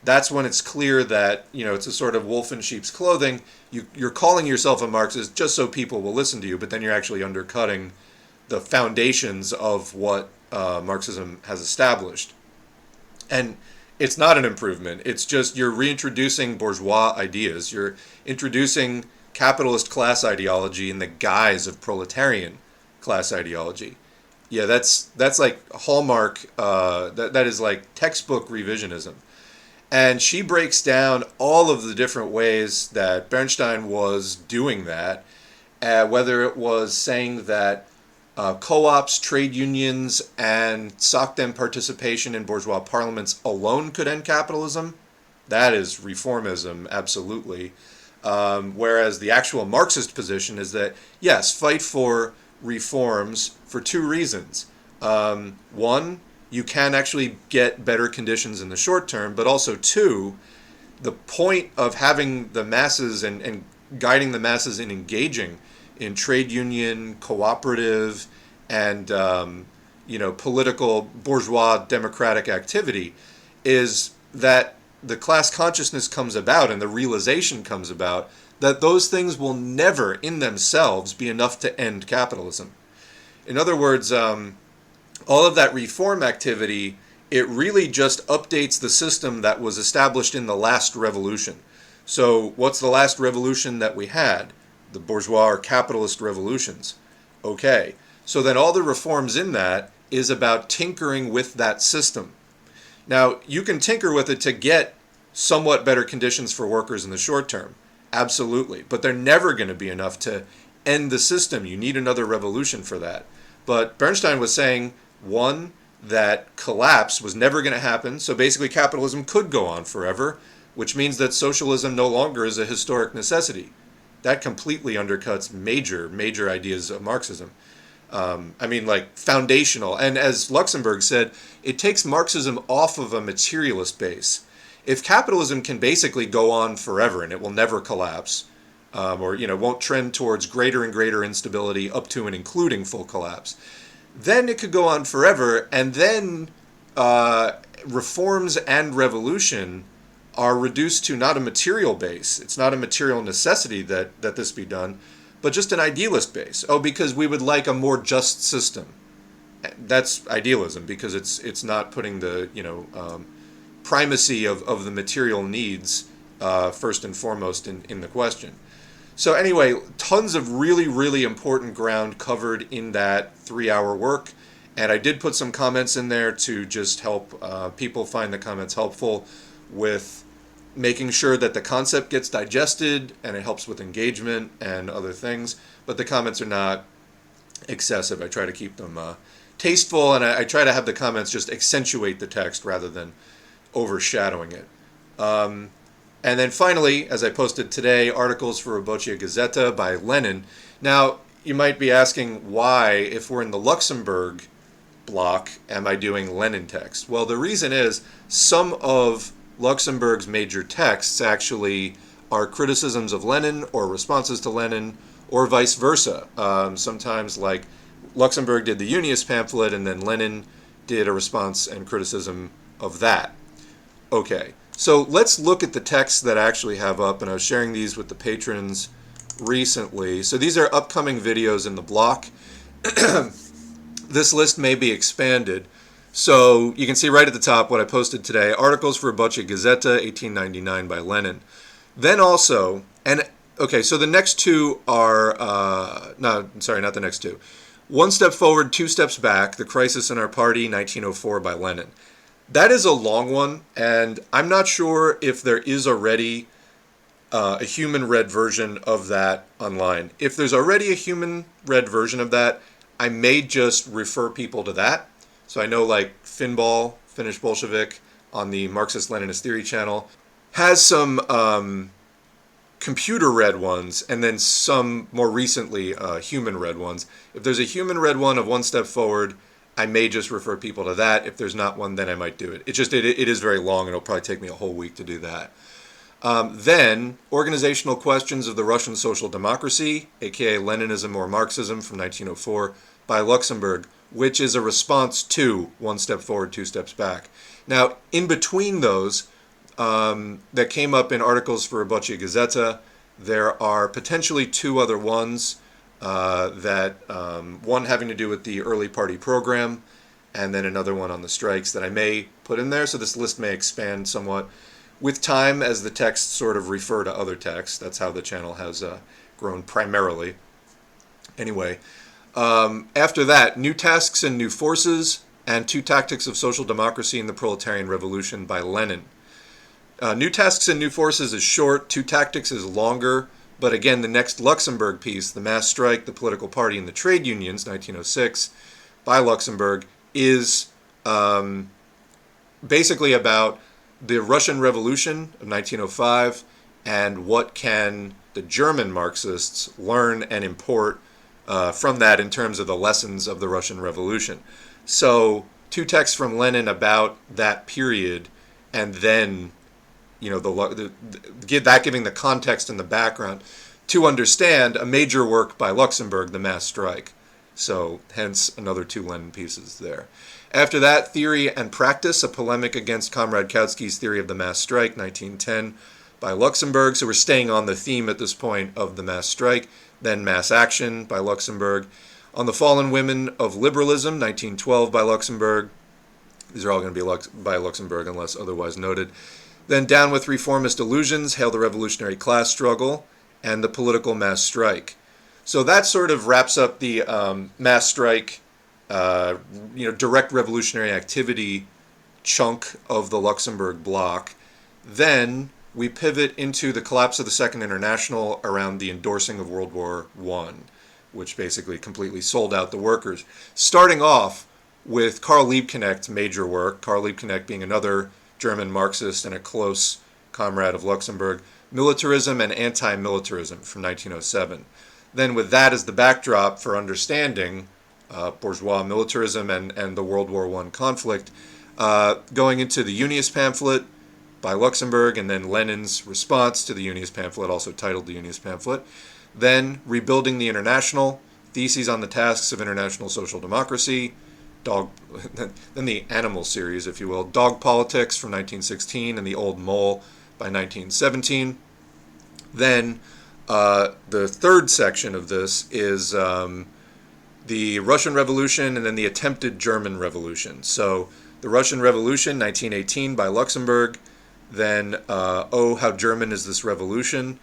Speaker 1: that's when it's clear that, it's a sort of wolf in sheep's clothing. You're calling yourself a Marxist just so people will listen to you, but then you're actually undercutting the foundations of what Marxism has established. And it's not an improvement. It's just you're reintroducing bourgeois ideas. You're introducing capitalist class ideology in the guise of proletarian class ideology. Yeah, that's like hallmark. That is like textbook revisionism. And she breaks down all of the different ways that Bernstein was doing that, whether it was saying that co-ops, trade unions, and SOCDEM participation in bourgeois parliaments alone could end capitalism. That is reformism, absolutely. Whereas the actual Marxist position is that, yes, fight for reforms for two reasons. One, you can actually get better conditions in the short term, but also two, the point of having the masses and guiding the masses in engaging in trade union, cooperative, and political bourgeois democratic activity is that the class consciousness comes about and the realization comes about that those things will never in themselves be enough to end capitalism. In other words, all of that reform activity, it really just updates the system that was established in the last revolution. So what's the last revolution that we had? The bourgeois or capitalist revolutions. Okay, so then all the reforms in that is about tinkering with that system. Now, you can tinker with it to get somewhat better conditions for workers in the short term. Absolutely. But they're never going to be enough to end the system. You need another revolution for that. But Bernstein was saying, one, that collapse was never going to happen. So basically capitalism could go on forever, which means that socialism no longer is a historic necessity. that completely undercuts major ideas of Marxism. I mean, like foundational. And as Luxemburg said, it takes Marxism off of a materialist base. If capitalism can basically go on forever and it will never collapse, or won't trend towards greater and greater instability up to and including full collapse, then it could go on forever, and then reforms and revolution are reduced to not a material base. It's not a material necessity that this be done, but just an idealist base. Oh, because we would like a more just system. That's idealism, because it's not putting the primacy of the material needs first and foremost in the question. So anyway, tons of really, really important ground covered in that 3-hour work. And I did put some comments in there to just help people find the comments helpful with making sure that the concept gets digested, and it helps with engagement and other things. But the comments are not excessive. I try to keep them tasteful, and I try to have the comments just accentuate the text rather than overshadowing it. And then finally, as I posted today, articles for Robochia Gazeta by Lenin. Now, you might be asking why, if we're in the Luxembourg block, am I doing Lenin text? Well, the reason is some of Luxembourg's major texts actually are criticisms of Lenin or responses to Lenin, or vice versa. Sometimes, like, Luxembourg did the Unionist pamphlet, and then Lenin did a response and criticism of that. Okay, so let's look at the texts that I actually have up, and I was sharing these with the patrons recently. So these are upcoming videos in the block. This list may be expanded. So you can see right at the top what I posted today, articles for Robochia Gazeta, 1899 by Lenin. Then also, and okay, so the next two are, no, sorry, not the next two. One Step Forward, Two Steps Back, The Crisis in Our Party, 1904 by Lenin. That is a long one, and I'm not sure if there is already a human-read version of that online. If there's already a human-read version of that, I may just refer people to that. So I know, like, Finball, Finnish Bolshevik, on the Marxist-Leninist Theory channel, has some computer-read ones, and then some more recently human-read ones. If there's a human-read one of One Step Forward, I may just refer people to that. If there's not one, then I might do it. It is very long, and it'll probably take me a whole week to do that. Then, Organizational Questions of the Russian Social Democracy, aka Leninism or Marxism, from 1904, by Luxemburg, which is a response to One Step Forward, Two Steps Back. Now, in between those, that came up in articles for Robochia Gazeta, there are potentially two other ones, one having to do with the early party program, and then another one on the strikes that I may put in there, so this list may expand somewhat with time as the texts sort of refer to other texts. That's how the channel has grown primarily. Anyway, after that, New Tasks and New Forces, and Two Tactics of Social Democracy in the Proletarian Revolution by Lenin. New Tasks and New Forces is short, Two Tactics is longer, but again, the next Luxembourg piece, The Mass Strike, the Political Party, and the Trade Unions, 1906, by Luxembourg, is basically about the Russian Revolution of 1905 and what can the German Marxists learn and import from that in terms of the lessons of the Russian Revolution. So, two texts from Lenin about that period, and then, that giving the context and the background to understand a major work by Luxembourg, The Mass Strike. So, hence another two Lenin pieces there. After that, Theory and Practice, a polemic against Comrade Kautsky's theory of the mass strike, 1910, by Luxembourg. So we're staying on the theme at this point of the mass strike. Then Mass Action by Luxembourg. On the Fallen Women of Liberalism, 1912, by Luxembourg. These are all going to be by Luxembourg unless otherwise noted. Then Down with Reformist Illusions, Hail the Revolutionary Class Struggle, and the Political Mass Strike. So that sort of wraps up the mass strike, direct revolutionary activity chunk of the Luxembourg bloc. Then we pivot into the collapse of the Second International around the endorsing of World War I, which basically completely sold out the workers. Starting off with Karl Liebknecht's major work, Karl Liebknecht being another German Marxist and a close comrade of Luxembourg, Militarism and Anti-Militarism from 1907. Then with that as the backdrop for understanding bourgeois militarism and the World War I conflict, going into the Unionist pamphlet by Luxemburg, and then Lenin's response to the Unionist pamphlet, also titled the Unionist pamphlet. Then Rebuilding the International, Theses on the Tasks of International Social Democracy, then the Animal series, if you will, Dog Politics from 1916, and The Old Mole by 1917. Then the third section of this is the Russian Revolution and then the attempted German Revolution. So the Russian Revolution, 1918 by Luxemburg, then Oh, How German is This Revolution,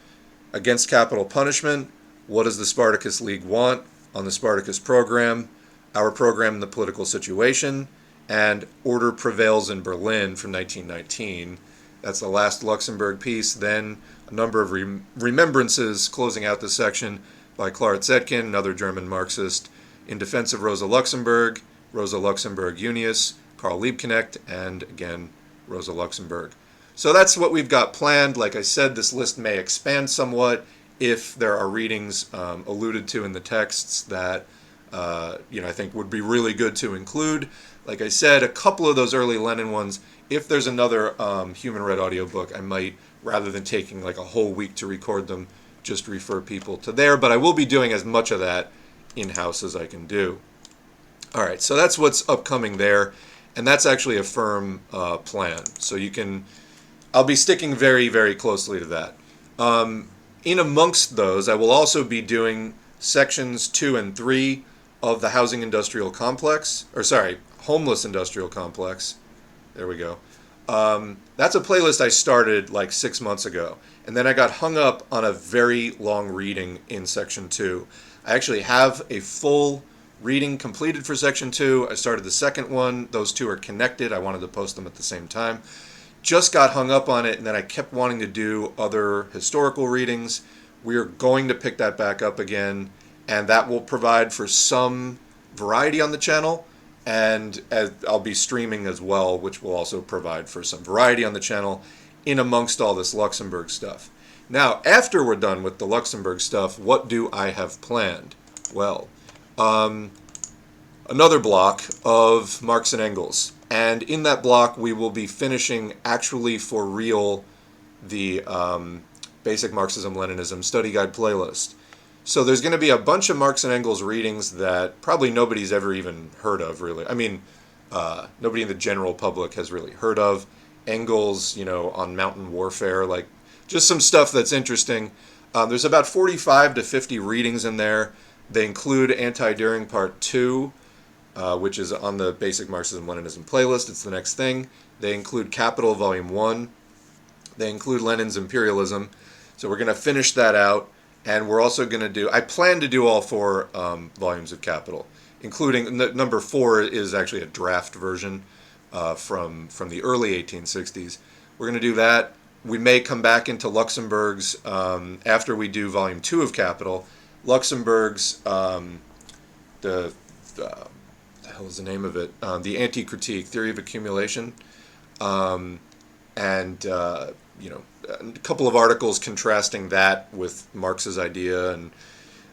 Speaker 1: Against Capital Punishment, What Does the Spartacus League Want, On the Spartacus Program, Our Program in the Political Situation, and Order Prevails in Berlin from 1919. That's the last Luxemburg piece. Then a number of remembrances closing out this section by Clara Zetkin, another German Marxist, In Defense of Rosa Luxemburg Unius, Karl Liebknecht, and again, Rosa Luxemburg. So that's what we've got planned. Like I said, this list may expand somewhat if there are readings alluded to in the texts that I think would be really good to include. Like I said, a couple of those early Lenin ones, if there's another human read audiobook, I might, rather than taking like a whole week to record them, just refer people to there. But I will be doing as much of that in-house as I can do. All right, so that's what's upcoming there. And that's actually a firm plan. So I'll be sticking very, very closely to that. In amongst those, I will also be doing sections 2 and 3 of the homeless industrial complex. There we go. That's a playlist I started like 6 months ago. And then I got hung up on a very long reading in section 2. I actually have a full reading completed for section 2. I started the second one. Those two are connected. I wanted to post them at the same time. Just got hung up on it, and then I kept wanting to do other historical readings. We are going to pick that back up again, and that will provide for some variety on the channel, and I'll be streaming as well, which will also provide for some variety on the channel in amongst all this Luxemburg stuff. Now, after we're done with the Luxemburg stuff, what do I have planned? Well, another block of Marx and Engels. And in that block, we will be finishing, actually for real, the Basic Marxism-Leninism Study Guide playlist. So there's going to be a bunch of Marx and Engels readings that probably nobody's ever even heard of, really. I mean, nobody in the general public has really heard of. Engels, on mountain warfare, like just some stuff that's interesting. There's about 45 to 50 readings in there. They include Anti-Düring Part 2, which is on the Basic Marxism-Leninism playlist. It's the next thing. They include Capital Volume 1. They include Lenin's Imperialism. So we're going to finish that out. And we're also going to do, I plan to do all 4 volumes of Capital, including, number 4 is actually a draft version from the early 1860s. We're going to do that. We may come back into Luxemburg's, after we do Volume 2 of Capital, Luxemburg's, the hell is the name of it? The Anti-Critique, Theory of Accumulation, a couple of articles contrasting that with Marx's idea. And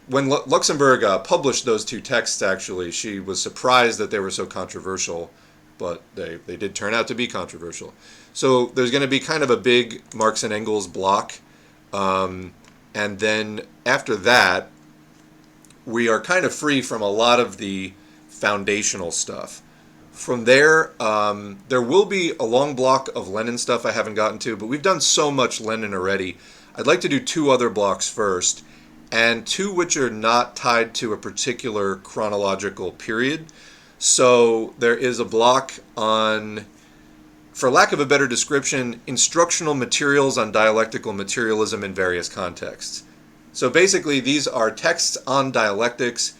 Speaker 1: when Luxemburg published those 2 texts, actually, she was surprised that they were so controversial, but they did turn out to be controversial. So there's going to be kind of a big Marx and Engels block, and then after that, we are kind of free from a lot of the foundational stuff. From there, there will be a long block of Lenin stuff I haven't gotten to, but we've done so much Lenin already. I'd like to do 2 other blocks first, and 2 which are not tied to a particular chronological period. So there is a block on, for lack of a better description, instructional materials on dialectical materialism in various contexts. So basically, these are texts on dialectics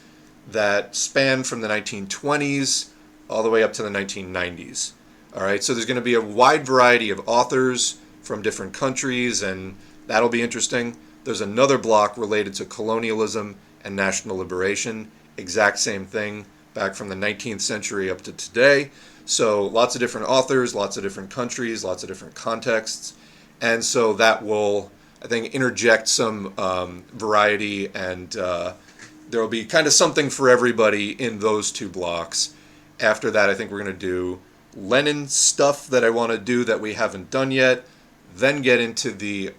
Speaker 1: that span from the 1920s all the way up to the 1990s. All right, so there's going to be a wide variety of authors from different countries, and that'll be interesting. There's another block related to colonialism and national liberation, exact same thing, back from the 19th century up to today. So lots of different authors, lots of different countries, lots of different contexts, and so that will, I think, interject some variety, and there will be kind of something for everybody in those two blocks. After that, I think we're going to do Lenin stuff that I want to do that we haven't done yet, then get into the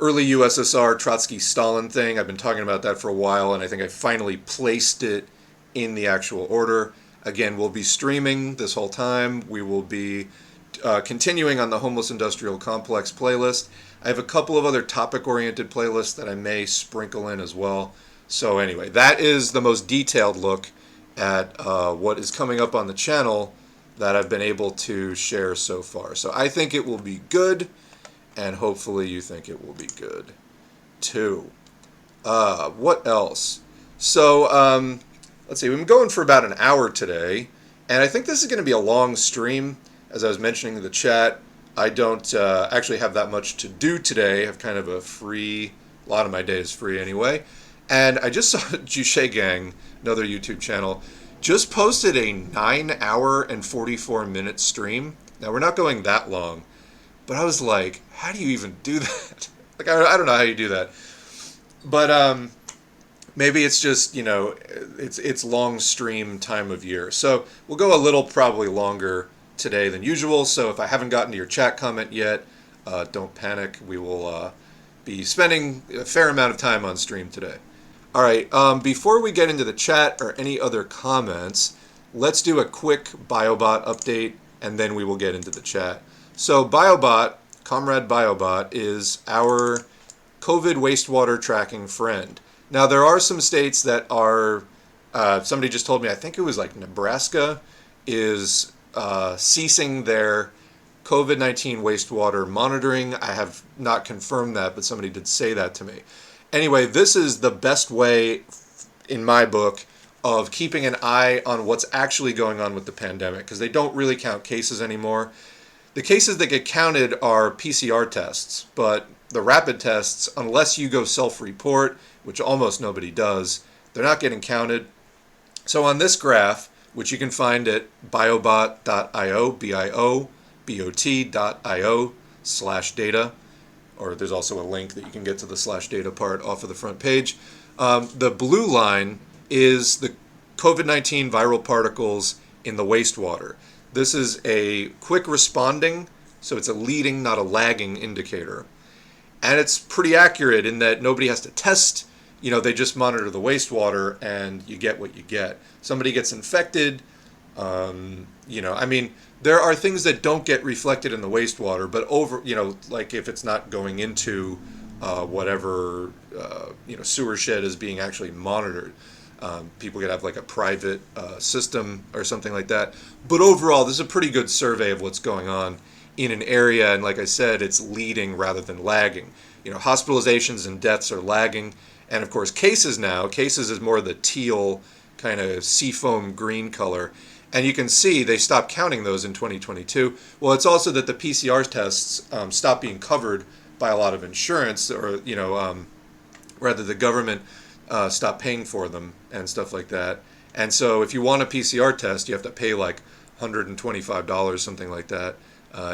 Speaker 1: early USSR Trotsky-Stalin thing. I've been talking about that for a while, and I think I finally placed it in the actual order. Again, we'll be streaming this whole time. We will be continuing on the Homeless Industrial Complex playlist. I have a couple of other topic-oriented playlists that I may sprinkle in as well. So anyway, that is the most detailed look at what is coming up on the channel that I've been able to share so far. So I think it will be good, and hopefully you think it will be good too. What else? So let's see, we've been going for about an hour today, and I think this is going to be a long stream. As I was mentioning in the chat, I don't actually have that much to do today. I have kind of a lot of my day is free anyway. And I just saw Juche Gang, another YouTube channel, just posted a 9-hour and 44-minute stream. Now, we're not going that long, but I was like, how do you even do that? Like, I don't know how you do that. But maybe it's just, it's long stream time of year. So we'll go a little probably longer today than usual. So if I haven't gotten to your chat comment yet, don't panic. We will be spending a fair amount of time on stream today. All right, before we get into the chat or any other comments, let's do a quick BioBot update, and then we will get into the chat. So BioBot, Comrade BioBot, is our COVID wastewater tracking friend. Now, there are some states that are, somebody just told me, I think it was like Nebraska, is ceasing their COVID-19 wastewater monitoring. I have not confirmed that, but somebody did say that to me. Anyway, this is the best way, in my book, of keeping an eye on what's actually going on with the pandemic, because they don't really count cases anymore. The cases that get counted are PCR tests, but the rapid tests, unless you go self-report, which almost nobody does, they're not getting counted. So on this graph, which you can find at biobot.io, biobot.io/data, or there's also a link that you can get to the /data part off of the front page. The blue line is the COVID-19 viral particles in the wastewater. This is a quick responding, so it's a leading, not a lagging indicator. And it's pretty accurate in that nobody has to test, they just monitor the wastewater and you get what you get. Somebody gets infected, there are things that don't get reflected in the wastewater, but like if it's not going into whatever, sewer shed is being actually monitored. People could have like a private system or something like that. But overall, this is a pretty good survey of what's going on in an area. And like I said, it's leading rather than lagging. Hospitalizations and deaths are lagging. And of course, cases is more the teal kind of seafoam green color. And you can see they stopped counting those in 2022. Well, it's also that the PCR tests stopped being covered by a lot of insurance, or, rather the government stopped paying for them and stuff like that. And so if you want a PCR test, you have to pay like $125, something like that,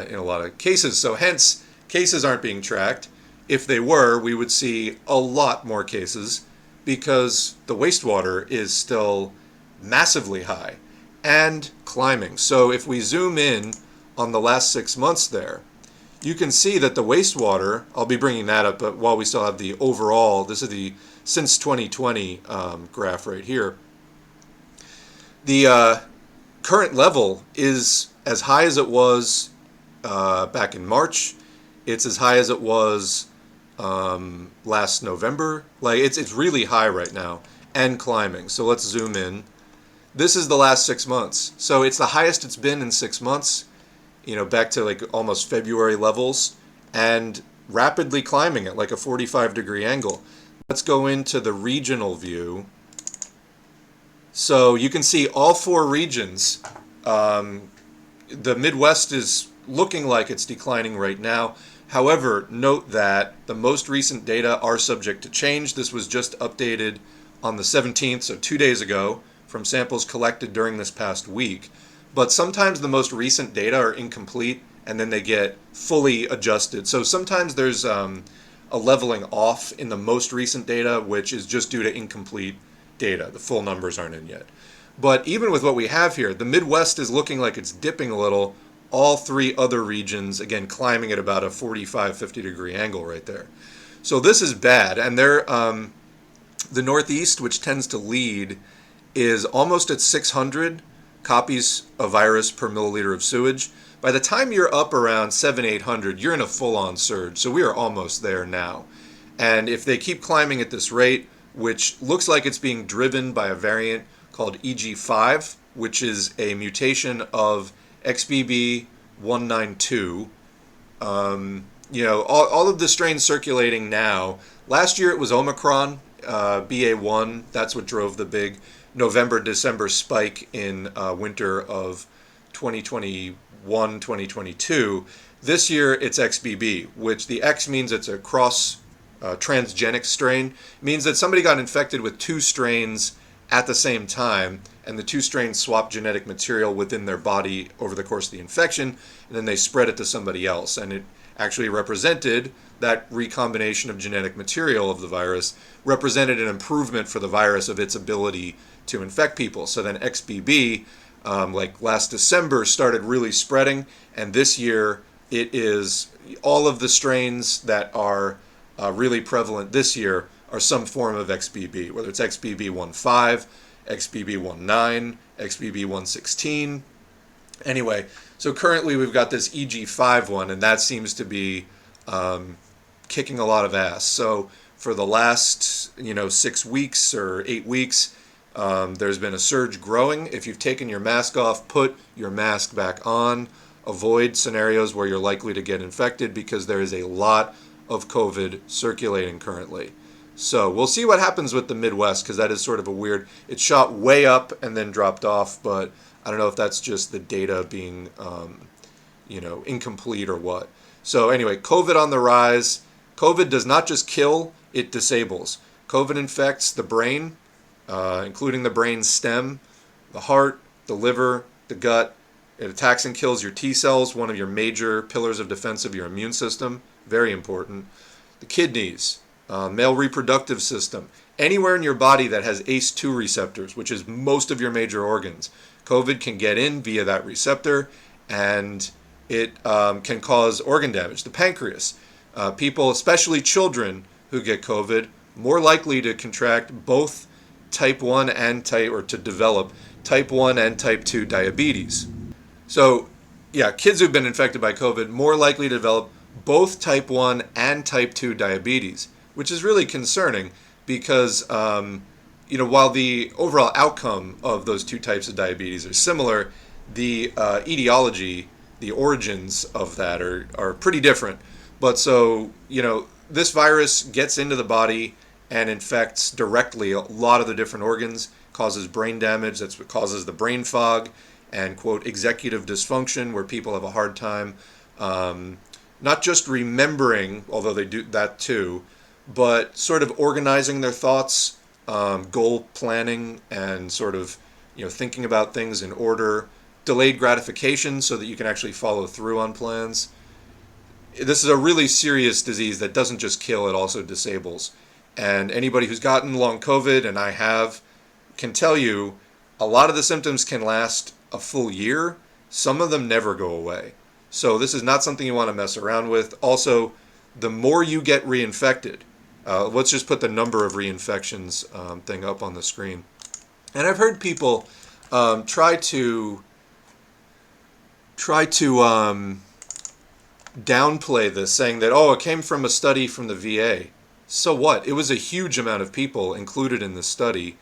Speaker 1: in a lot of cases. So hence, cases aren't being tracked. If they were, we would see a lot more cases because the wastewater is still massively high and climbing. So if we zoom in on the last 6 months there, you can see that the wastewater, I'll be bringing that up, but while we still have the overall, this is the since 2020 graph right here. The current level is as high as it was back in March. It's as high as it was last November. Like it's really high right now and climbing. So let's zoom in. This is the last 6 months. So it's the highest it's been in 6 months, back to like almost February levels, and rapidly climbing at like a 45-degree angle. Let's go into the regional view. So you can see all 4 regions. The Midwest is looking like it's declining right now. However, note that the most recent data are subject to change. This was just updated on the 17th, so 2 days ago, from samples collected during this past week. But sometimes the most recent data are incomplete and then they get fully adjusted. So sometimes there's a leveling off in the most recent data, which is just due to incomplete data. The full numbers aren't in yet. But even with what we have here, the Midwest is looking like it's dipping a little. All three other regions, again, climbing at about a 45, 50 degree angle right there. So this is bad. And they're, the Northeast, which tends to lead, is almost at 600 copies of virus per milliliter of sewage. By the time you're up around 800, you're in a full-on surge. So we are almost there now. And if they keep climbing at this rate, which looks like it's being driven by a variant called EG5, which is a mutation of XBB192. All of the strains circulating now. Last year it was Omicron, BA1. That's what drove the big November-December spike in winter of 2021, 2022. This year it's XBB, which the X means it's a cross transgenic strain. It means that somebody got infected with two strains at the same time, and the two strains swap genetic material within their body over the course of the infection, and then they spread it to somebody else. And it actually represented that recombination of genetic material of the virus, represented an improvement for the virus of its ability to infect people. So then XBB, like last December, started really spreading, and this year it is all of the strains that are really prevalent this year are some form of XBB, whether it's XBB.1.5, XBB.1.9, XBB.1.16. Anyway, so currently we've got this EG5 one, and that seems to be kicking a lot of ass. So for the last 6 weeks or 8 weeks, there's been a surge growing. If you've taken your mask off, put your mask back on. Avoid scenarios where you're likely to get infected, because there is a lot of COVID circulating currently. So we'll see what happens with the Midwest, because that is sort of a weird, it shot way up and then dropped off, but I don't know if that's just the data being, incomplete or what. So anyway, COVID on the rise. COVID does not just kill, it disables. COVID infects the brain, including the brain stem, the heart, the liver, the gut. It attacks and kills your T cells, one of your major pillars of defense of your immune system. Very important. The kidneys, male reproductive system, anywhere in your body that has ACE2 receptors, which is most of your major organs. COVID can get in via that receptor, and it can cause organ damage. The pancreas, people, especially children who get COVID, more likely to contract both type 1 and to develop type 1 and type 2 diabetes. So, yeah, kids who've been infected by COVID more likely to develop both type 1 and type 2 diabetes, which is really concerning because, while the overall outcome of those two types of diabetes are similar, the etiology, the origins of that are pretty different. But so, this virus gets into the body and infects directly a lot of the different organs, causes brain damage. That's what causes the brain fog and, quote, executive dysfunction, where people have a hard time not just remembering, although they do that too, but sort of organizing their thoughts, goal planning, and sort of thinking about things in order, delayed gratification so that you can actually follow through on plans. This is a really serious disease that doesn't just kill, it also disables. And anybody who's gotten long COVID, and I have, can tell you a lot of the symptoms can last a full year. Some of them never go away. So this is not something you want to mess around with. Also, the more you get reinfected, let's just put the number of reinfections thing up on the screen. And I've heard people try to downplay this, saying that, it came from a study from the VA. So what? It was a huge amount of people included in this study.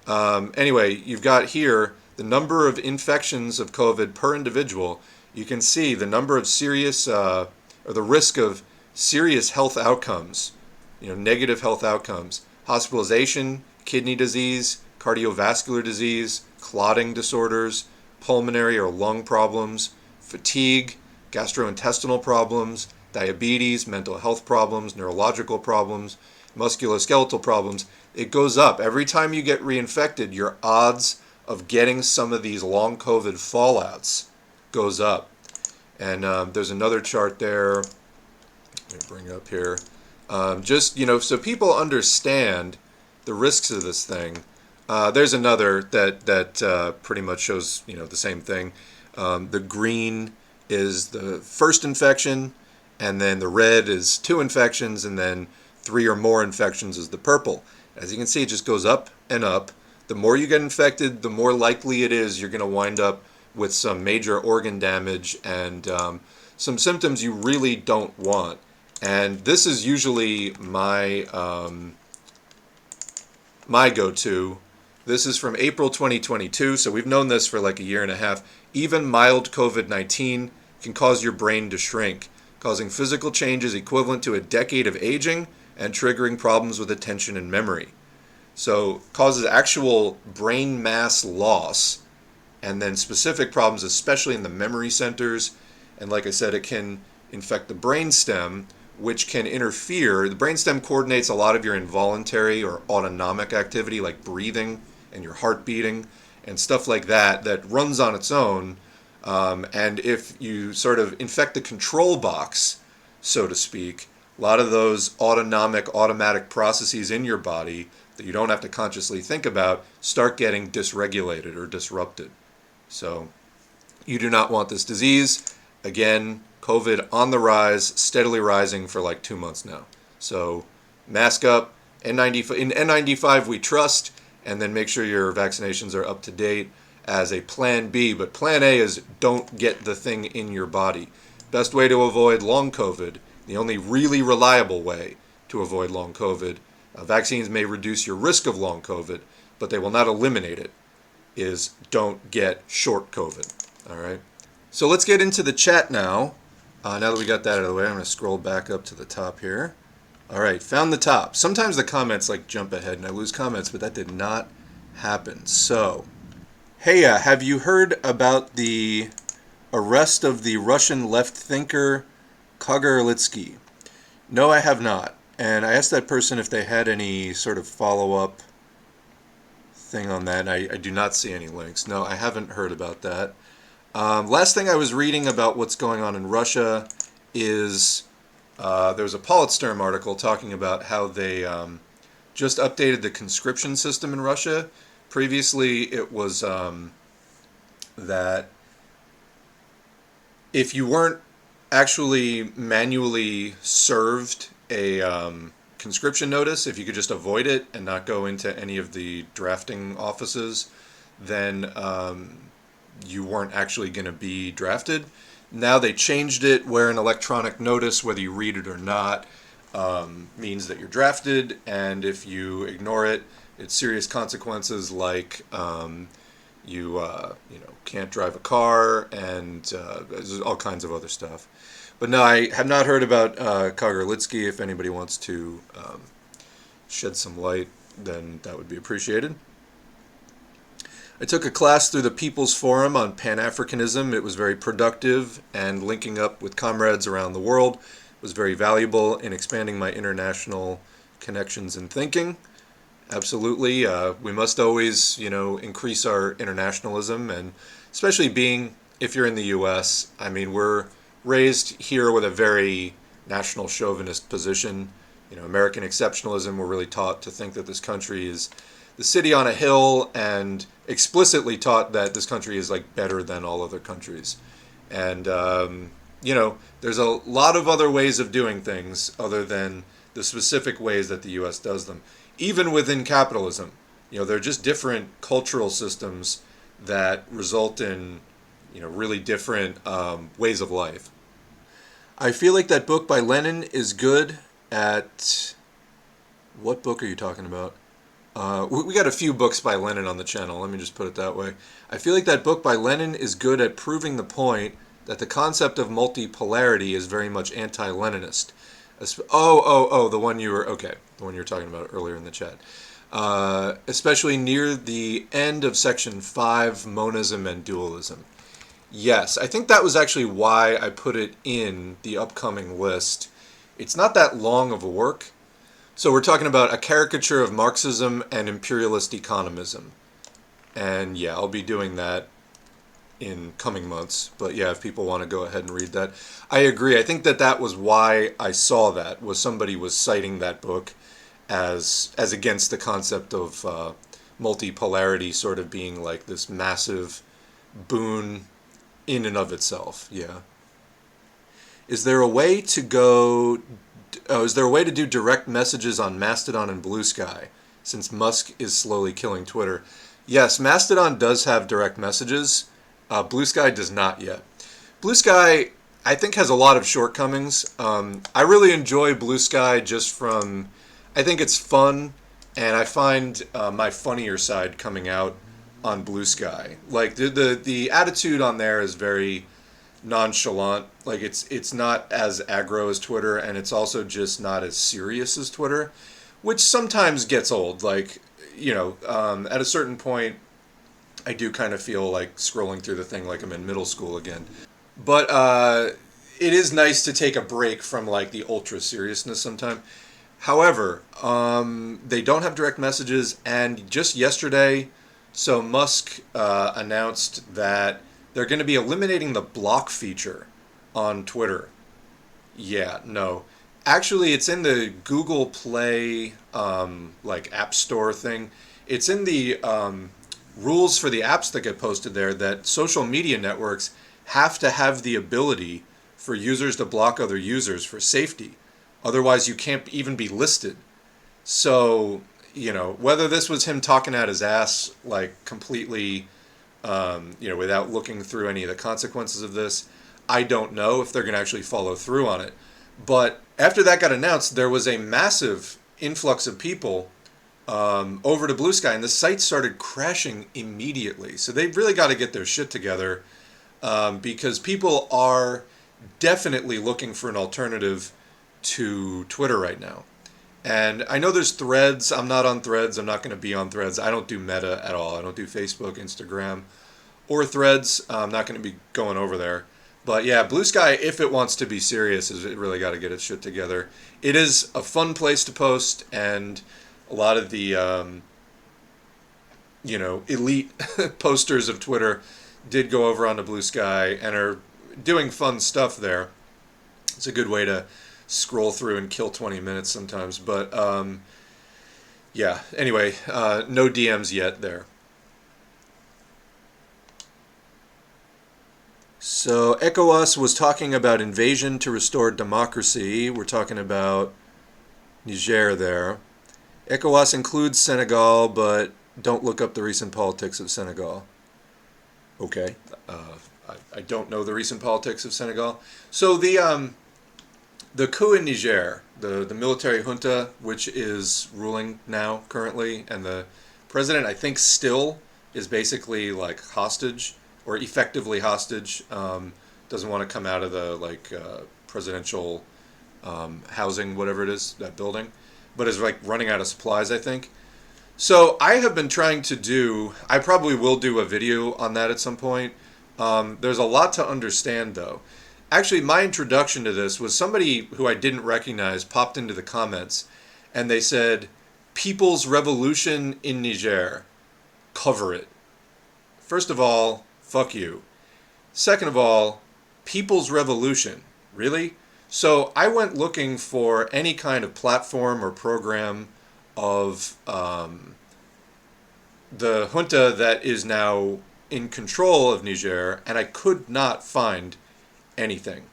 Speaker 1: Anyway, you've got here the number of infections of COVID per individual. You can see the number of serious, or the risk of serious health outcomes, negative health outcomes, hospitalization, kidney disease, cardiovascular disease, clotting disorders, pulmonary or lung problems, fatigue, gastrointestinal problems, diabetes, mental health problems, neurological problems, musculoskeletal problems. It goes up. Every time you get reinfected, your odds of getting some of these long COVID fallouts goes up. And there's another chart there. Let me bring up here. Just, so people understand the risks of this thing. There's another that pretty much shows, the same thing. The green is the first infection, and then the red is 2 infections, and then 3 or more infections is the purple. As you can see, it just goes up and up. The more you get infected, the more likely it is you're going to wind up with some major organ damage and some symptoms you really don't want. And this is usually my my go-to. This is from April 2022, so we've known this for like a year and a half. Even mild COVID-19 can cause your brain to shrink, causing physical changes equivalent to a decade of aging and triggering problems with attention and memory. So causes actual brain mass loss, and then specific problems, especially in the memory centers. And like I said, it can infect the brainstem, which can interfere. The brainstem coordinates a lot of your involuntary or autonomic activity, like breathing and your heart beating and stuff like that, that runs on its own. And if you sort of infect the control box, so to speak, a lot of those automatic processes in your body that you don't have to consciously think about start getting dysregulated or disrupted. So you do not want this disease. Again, COVID on the rise, steadily rising for like 2 months now. So mask up, N95, in N95 we trust, and then make sure your vaccinations are up to date as a plan B. But plan A is don't get the thing in your body. Best way to avoid long COVID, the only really reliable way to avoid long COVID, vaccines may reduce your risk of long COVID, but they will not eliminate it, is don't get short COVID. All right. So let's get into the chat now. Now that we got that out of the way, I'm going to scroll back up to the top here. All right, found the top. Sometimes the comments like jump ahead and I lose comments, but that did not happen. So, hey, have you heard about the arrest of the Russian left thinker Kagarlitsky? No, I have not. And I asked that person if they had any sort of follow-up thing on that, and I do not see any links. No, I haven't heard about that. Last thing I was reading about what's going on in Russia is there was a Politsturm article talking about how they just updated the conscription system in Russia. Previously, it was that if you weren't actually manually served a conscription notice, if you could just avoid it and not go into any of the drafting offices, then you weren't actually going to be drafted. Now they changed it where an electronic notice, whether you read it or not, means that you're drafted, and if you ignore it, it's serious consequences like you can't drive a car and there's all kinds of other stuff. But no, I have not heard about Kagarlitsky. If anybody wants to shed some light, then that would be appreciated. I took a class through the People's Forum on Pan-Africanism. It was very productive, and linking up with comrades around the world was very valuable in expanding my international connections and thinking. Absolutely. We must always, increase our internationalism, and especially being, if you're in the U.S., I mean, we're raised here with a very national chauvinist position. American exceptionalism, we're really taught to think that this country is the city on a hill, and explicitly taught that this country is like better than all other countries. And, there's a lot of other ways of doing things other than the specific ways that the U.S. does them. Even within capitalism, they're just different cultural systems that result in, really different ways of life. I feel like that book by Lenin is good at... What book are you talking about? We got a few books by Lenin on the channel, let me just put it that way. I feel like that book by Lenin is good at proving the point that the concept of multipolarity is very much anti-Leninist. The one you were talking about earlier in the chat. Especially near the end of section 5, monism and dualism. Yes, I think that was actually why I put it in the upcoming list. It's not that long of a work. So we're talking about a caricature of Marxism and imperialist economism. And yeah, I'll be doing that in coming months. But yeah, if people want to go ahead and read that, I agree. I think that was why I saw that, was somebody was citing that book as against the concept of multipolarity sort of being like this massive boon in and of itself. Yeah. Is there a way to go? Oh, is there a way to do direct messages on Mastodon and Blue Sky, since Musk is slowly killing Twitter? Yes, Mastodon does have direct messages. Blue Sky does not yet. Blue Sky, I think, has a lot of shortcomings. I really enjoy Blue Sky just from, I think it's fun, and I find my funnier side coming out on Blue Sky. Like the attitude on there is very nonchalant. Like it's not as aggro as Twitter, and it's also just not as serious as Twitter, which sometimes gets old. Like, at a certain point, I do kind of feel like scrolling through the thing like I'm in middle school again. But it is nice to take a break from like the ultra seriousness sometime. However, they don't have direct messages, and just yesterday, so Musk announced that they're going to be eliminating the block feature on Twitter. Yeah, no. Actually, it's in the Google Play like App Store thing. It's in the rules for the apps that get posted there that social media networks have to have the ability for users to block other users for safety. Otherwise, you can't even be listed. So, whether this was him talking out his ass, like completely, without looking through any of the consequences of this, I don't know if they're going to actually follow through on it. But after that got announced, there was a massive influx of people over to Blue Sky, and the site started crashing immediately. So they've really got to get their shit together, because people are definitely looking for an alternative to Twitter right now. And I know there's Threads. I'm not on Threads. I'm not going to be on Threads. I don't do Meta at all. I don't do Facebook, Instagram, or Threads. I'm not going to be going over there. But yeah, Blue Sky, if it wants to be serious, is it really got to get its shit together. It is a fun place to post, and a lot of the, elite posters of Twitter did go over onto Blue Sky and are doing fun stuff there. It's a good way to scroll through and kill 20 minutes sometimes. But, yeah, anyway, no DMs yet there. So ECOWAS was talking about invasion to restore democracy. We're talking about Niger there. ECOWAS includes Senegal, but don't look up the recent politics of Senegal. Okay. I don't know the recent politics of Senegal. So the coup in Niger, the military junta, which is ruling now currently, and the president, I think, still is basically like hostage, or effectively hostage, doesn't want to come out of the presidential housing, whatever it is, that building, but is like running out of supplies, I think. So I have been trying to I probably will do a video on that at some point. There's a lot to understand though. Actually, my introduction to this was somebody who I didn't recognize popped into the comments, and they said, "People's Revolution in Niger, cover it." First of all, fuck you. Second of all, People's Revolution, really? So I went looking for any kind of platform or program of the junta that is now in control of Niger, and I could not find anything.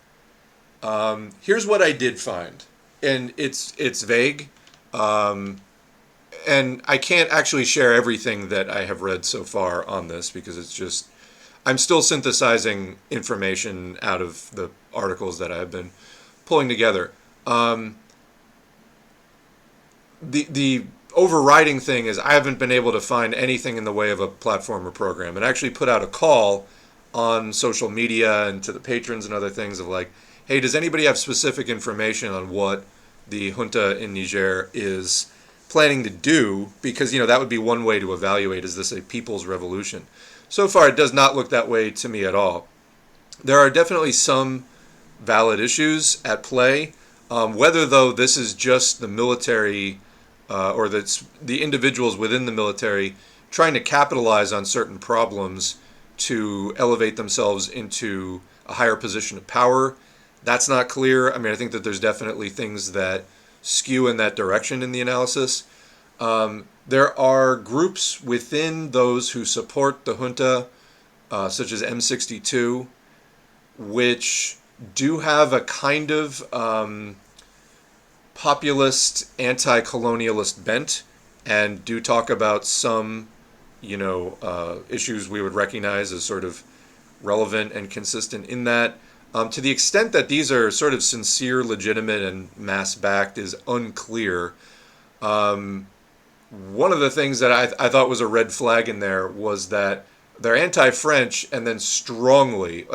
Speaker 1: Here's what I did find, and it's vague, and I can't actually share everything that I have read so far on this because it's just, I'm still synthesizing information out of the articles that I've been pulling together. The overriding thing is I haven't been able to find anything in the way of a platform or program, and actually put out a call on social media and to the patrons and other things of like, hey, does anybody have specific information on what the junta in Niger is planning to do? Because, that would be one way to evaluate, is this a people's revolution? So far, it does not look that way to me at all. There are definitely some valid issues at play. Whether, though, this is just the military or that's the individuals within the military trying to capitalize on certain problems to elevate themselves into a higher position of power. That's not clear. I mean, I think that there's definitely things that skew in that direction in the analysis. There are groups within those who support the junta, such as M62, which do have a kind of populist, anti-colonialist bent, and do talk about some, issues we would recognize as sort of relevant and consistent in that. To the extent that these are sort of sincere, legitimate, and mass-backed is unclear. One of the things that I thought was a red flag in there was that they're anti-French and then strongly,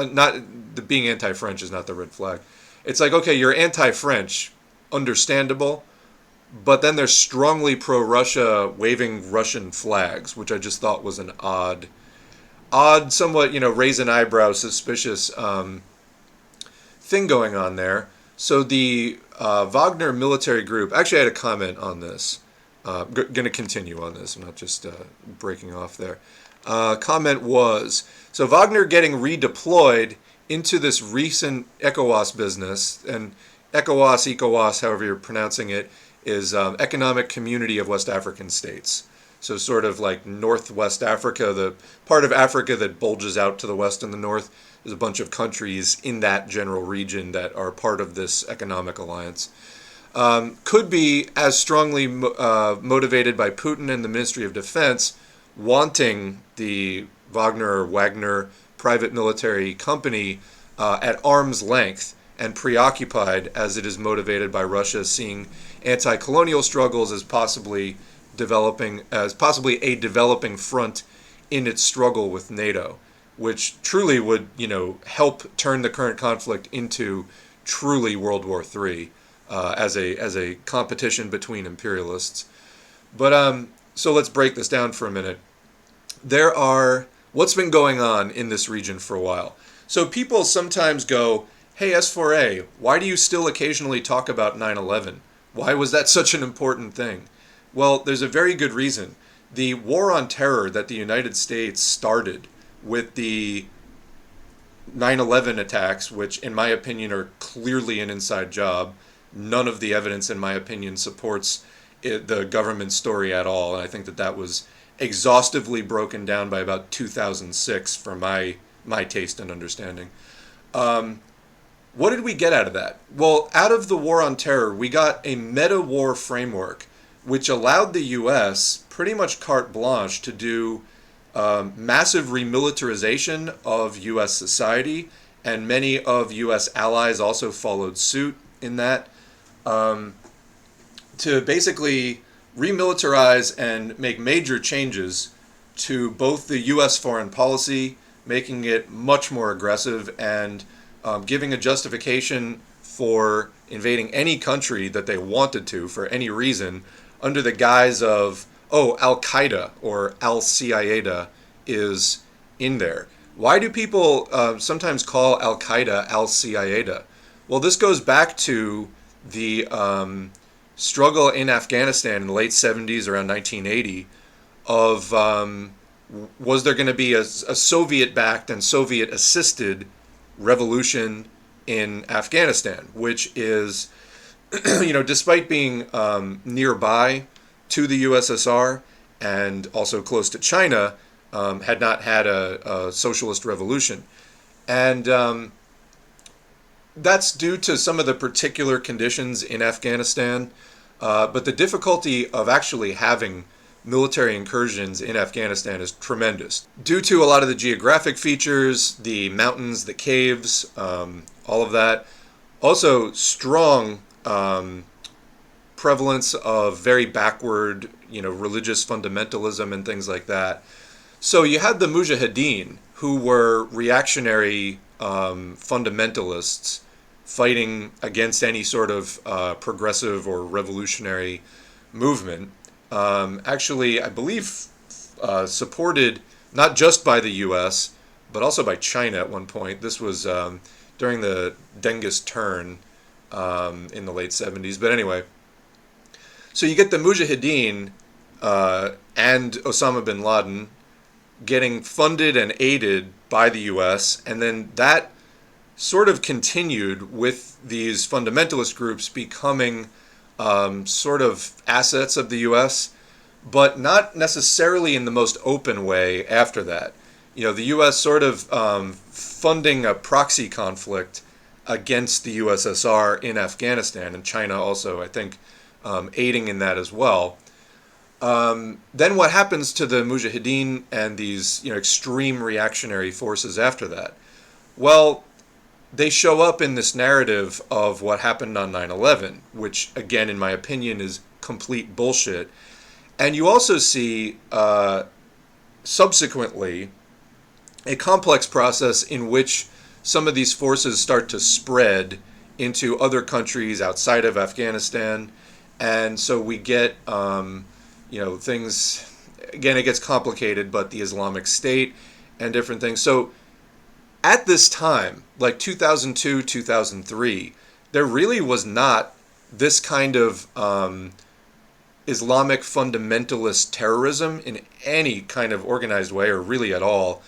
Speaker 1: being anti-French is not the red flag. It's like, okay, you're anti-French, understandable, but then they're strongly pro-Russia, waving Russian flags, which I just thought was an odd, somewhat, raise an eyebrow, suspicious thing going on there. So the Wagner military group, actually I had a comment on this. Going to continue on this, I'm not just breaking off there. Comment was, so Wagner getting redeployed into this recent ECOWAS business, and ECOWAS, however you're pronouncing it, is Economic Community of West African States. So sort of like Northwest Africa, the part of Africa that bulges out to the west and the north. There's a bunch of countries in that general region that are part of this economic alliance. Could be as strongly motivated by Putin and the Ministry of Defense wanting the Wagner private military company at arm's length and preoccupied as it is motivated by Russia seeing anti-colonial struggles as possibly a developing front in its struggle with NATO, which truly would, help turn the current conflict into truly World War III as a competition between imperialists. But so let's break this down for a minute. What's been going on in this region for a while. So people sometimes go, hey, S4A, why do you still occasionally talk about 9/11? Why was that such an important thing? Well, there's a very good reason. The war on terror that the United States started with the 9/11 attacks, which in my opinion are clearly an inside job. None of the evidence, in my opinion, supports the government story at all. And I think that was exhaustively broken down by about 2006 for my taste and understanding. What did we get out of that? Well, out of the war on terror, we got a meta-war framework, which allowed the U.S. pretty much carte blanche to do massive remilitarization of U.S. society, and many of U.S. allies also followed suit in that, to basically remilitarize and make major changes to both the U.S. foreign policy, making it much more aggressive and giving a justification for invading any country that they wanted to for any reason under the guise of, Al-CIAda or Al-CIAda is in there. Why do people sometimes call Al-CIAda Al-CIAda? Well, this goes back to the struggle in Afghanistan in the late 70s, around 1980, of was there going to be a Soviet-backed and Soviet-assisted revolution in Afghanistan, which is, despite being nearby to the USSR and also close to China, had not had a socialist revolution. And that's due to some of the particular conditions in Afghanistan, but the difficulty of actually having military incursions in Afghanistan is tremendous. Due to a lot of the geographic features, the mountains, the caves, all of that. Also, strong prevalence of very backward, religious fundamentalism and things like that. So you had the Mujahideen, who were reactionary fundamentalists fighting against any sort of progressive or revolutionary movement. Actually, I believe supported not just by the U.S., but also by China at one point. This was during the Dengist turn in the late 70s. But anyway, so you get the Mujahideen and Osama bin Laden getting funded and aided by the US, and then that sort of continued with these fundamentalist groups becoming sort of assets of the US, but not necessarily in the most open way after that. The US sort of funding a proxy conflict against the USSR in Afghanistan, and China also, I think, aiding in that as well. Then what happens to the Mujahideen and these extreme reactionary forces after that? Well, they show up in this narrative of what happened on 9/11, which, again, in my opinion, is complete bullshit. And you also see, subsequently, a complex process in which some of these forces start to spread into other countries outside of Afghanistan. And so we get, things, again, it gets complicated, but the Islamic State and different things. So at this time, like 2002, 2003, there really was not this kind of Islamic fundamentalist terrorism in any kind of organized way, or really at all,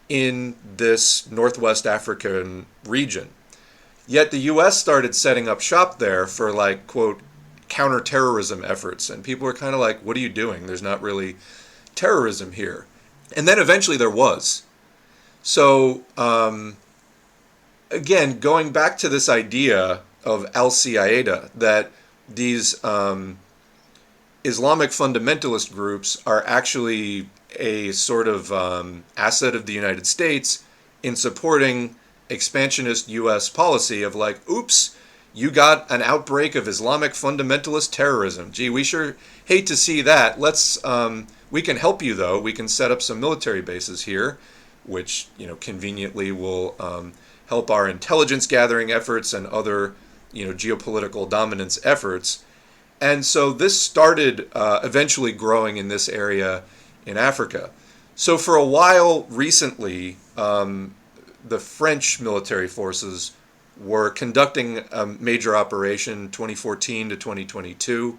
Speaker 1: in this Northwest African region. Yet the US started setting up shop there for, like, quote, counterterrorism efforts. And people were kind of like, what are you doing? There's not really terrorism here. And then eventually there was. So, again, going back to this idea of Al-CIAda, that these Islamic fundamentalist groups are actually a sort of asset of the United States in supporting expansionist U.S. policy of, like, oops, you got an outbreak of Islamic fundamentalist terrorism. Gee, we sure hate to see that. We can help you, though. We can set up some military bases here, which, conveniently will help our intelligence gathering efforts and other, geopolitical dominance efforts. And so this started eventually growing in this area in Africa. So for a while recently, the French military forces were conducting a major operation 2014 to 2022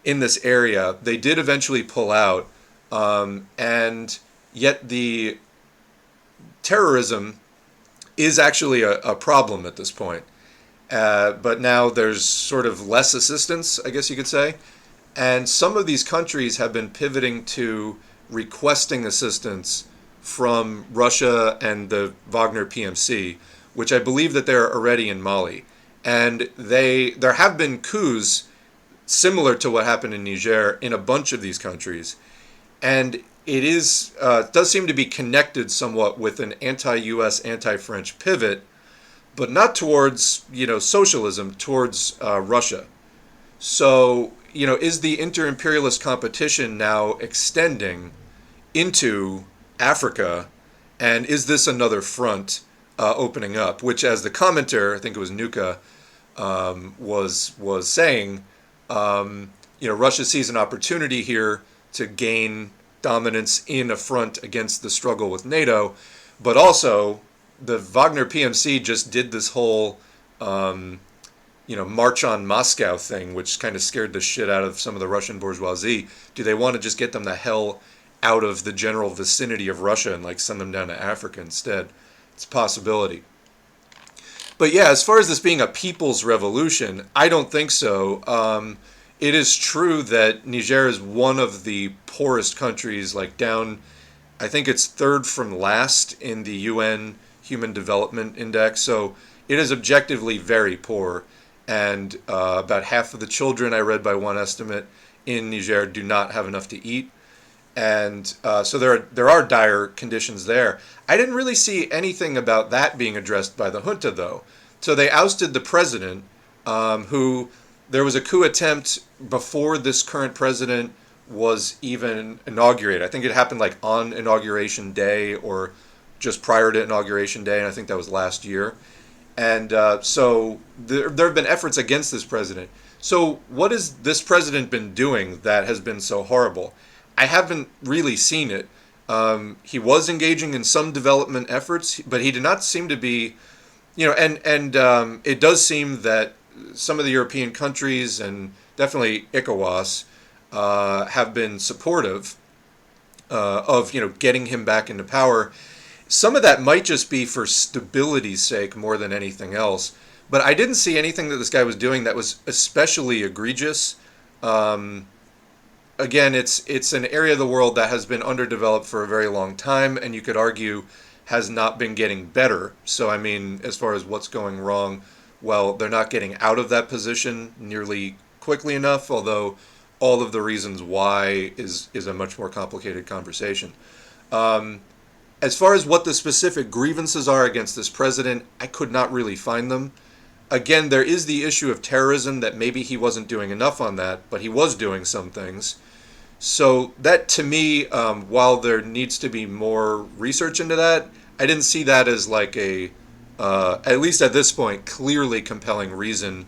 Speaker 1: in this area. They did eventually pull out, and yet the terrorism is actually a problem at this point. But now there's sort of less assistance, I guess you could say. And some of these countries have been pivoting to requesting assistance from Russia and the Wagner PMC, which I believe that they're already in Mali. And there have been coups similar to what happened in Niger in a bunch of these countries. And it does seem to be connected somewhat with an anti-US, anti-French pivot, but not towards, socialism, towards Russia. So, is the inter-imperialist competition now extending into Africa, and is this another front opening up? Which, as the commenter, I think it was Nuka, was saying, Russia sees an opportunity here to gain dominance in a front against the struggle with NATO, but also the Wagner PMC just did this whole, march on Moscow thing, which kind of scared the shit out of some of the Russian bourgeoisie. Do they want to just get them the hell out of the general vicinity of Russia and, like, send them down to Africa instead? It's a possibility. But yeah, as far as this being a people's revolution, I don't think so. It is true that Niger is one of the poorest countries, like down, I think it's third from last in the UN Human Development Index. So it is objectively very poor. And about half of the children, I read by one estimate, in Niger do not have enough to eat. And so there are dire conditions there. I didn't really see anything about that being addressed by the junta, though. So they ousted the president, who there was a coup attempt before this current president was even inaugurated. I think it happened like on Inauguration Day or just prior to Inauguration Day, and I think that was last year. And so there have been efforts against this president. So what has this president been doing that has been so horrible? I haven't really seen it. He was engaging in some development efforts, but he did not seem to be, and it does seem that some of the European countries and definitely ECOWAS have been supportive. of getting him back into power. Some of that might just be for stability's sake more than anything else. But I didn't see anything that this guy was doing that was especially egregious. Again, it's an area of the world that has been underdeveloped for a very long time, and you could argue has not been getting better. So, I mean, as far as what's going wrong, well, they're not getting out of that position nearly quickly enough, although all of the reasons why is a much more complicated conversation. As far as what the specific grievances are against this president, I could not really find them. Again, there is the issue of terrorism, that maybe he wasn't doing enough on that, but he was doing some things. So that, to me, while there needs to be more research into that, I didn't see that as like a, at least at this point, clearly compelling reason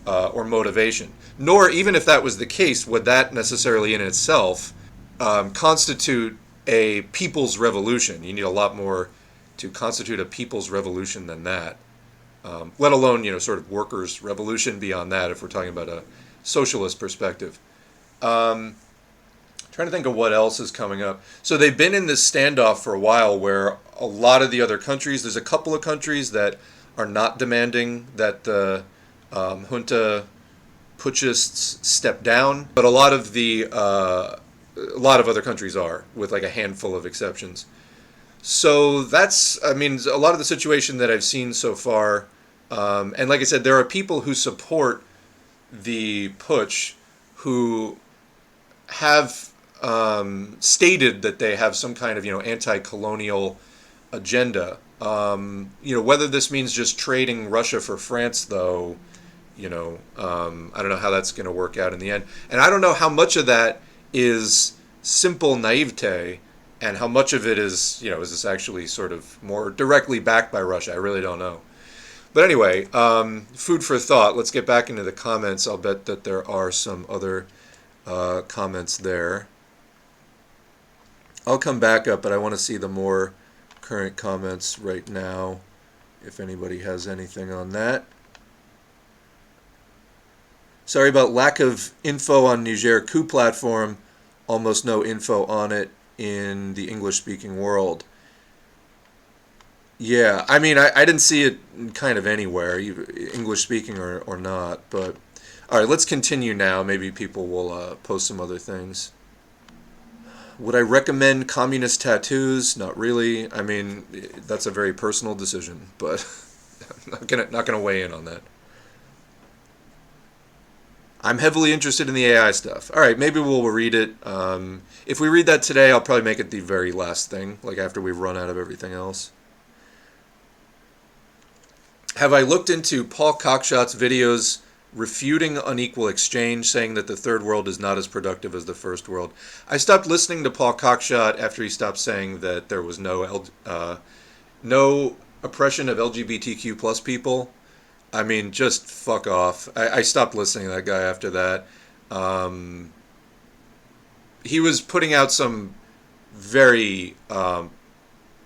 Speaker 1: or motivation. Nor, even if that was the case, would that necessarily in itself constitute a people's revolution. You need a lot more to constitute a people's revolution than that. Let alone, sort of workers' revolution beyond that, if we're talking about a socialist perspective. Trying to think of what else is coming up. So they've been in this standoff for a while where a lot of the other countries, there's a couple of countries that are not demanding that the junta putschists step down, but a lot of other countries are, with like a handful of exceptions. So that's, I mean, a lot of the situation that I've seen so far. And like I said, there are people who support the putsch who have stated that they have some kind of, anti-colonial agenda. Whether this means just trading Russia for France, though, I don't know how that's going to work out in the end. And I don't know how much of that is simple naivete and how much of it is this actually sort of more directly backed by Russia. I really don't know. But anyway, food for thought. Let's get back into the comments. I'll bet that there are some other comments there. I'll come back up, but I want to see the more current comments right now, if anybody has anything on that. Sorry about lack of info on Niger Coup platform. Almost no info on it in the English-speaking world. Yeah, I mean, I didn't see it kind of anywhere, English-speaking or not. But all right, let's continue now. Maybe people will post some other things. Would I recommend communist tattoos? Not really. I mean, that's a very personal decision, but I'm not gonna weigh in on that. I'm heavily interested in the AI stuff. All right, maybe we'll read it. If we read that today, I'll probably make it the very last thing, like after we've run out of everything else. Have I looked into Paul Cockshot's videos refuting unequal exchange, saying that the third world is not as productive as the first world? I stopped listening to Paul Cockshot after he stopped saying that there was no oppression of LGBTQ plus people. I mean, just fuck off. I stopped listening to that guy after that. He was putting out some very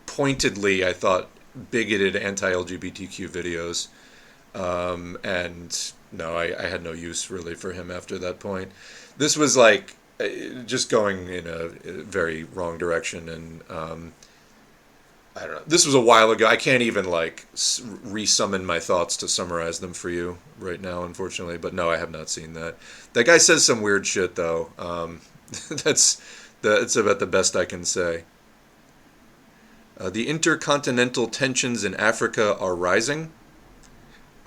Speaker 1: pointedly, I thought, bigoted anti-LGBTQ videos. And no, I had no use really for him after that point. This was like just going in a very wrong direction, and I don't know. This was a while ago. I can't even like resummon my thoughts to summarize them for you right now, unfortunately. But no, I have not seen that. That guy says some weird shit, though. That's about the best I can say. The intercontinental tensions in Africa are rising.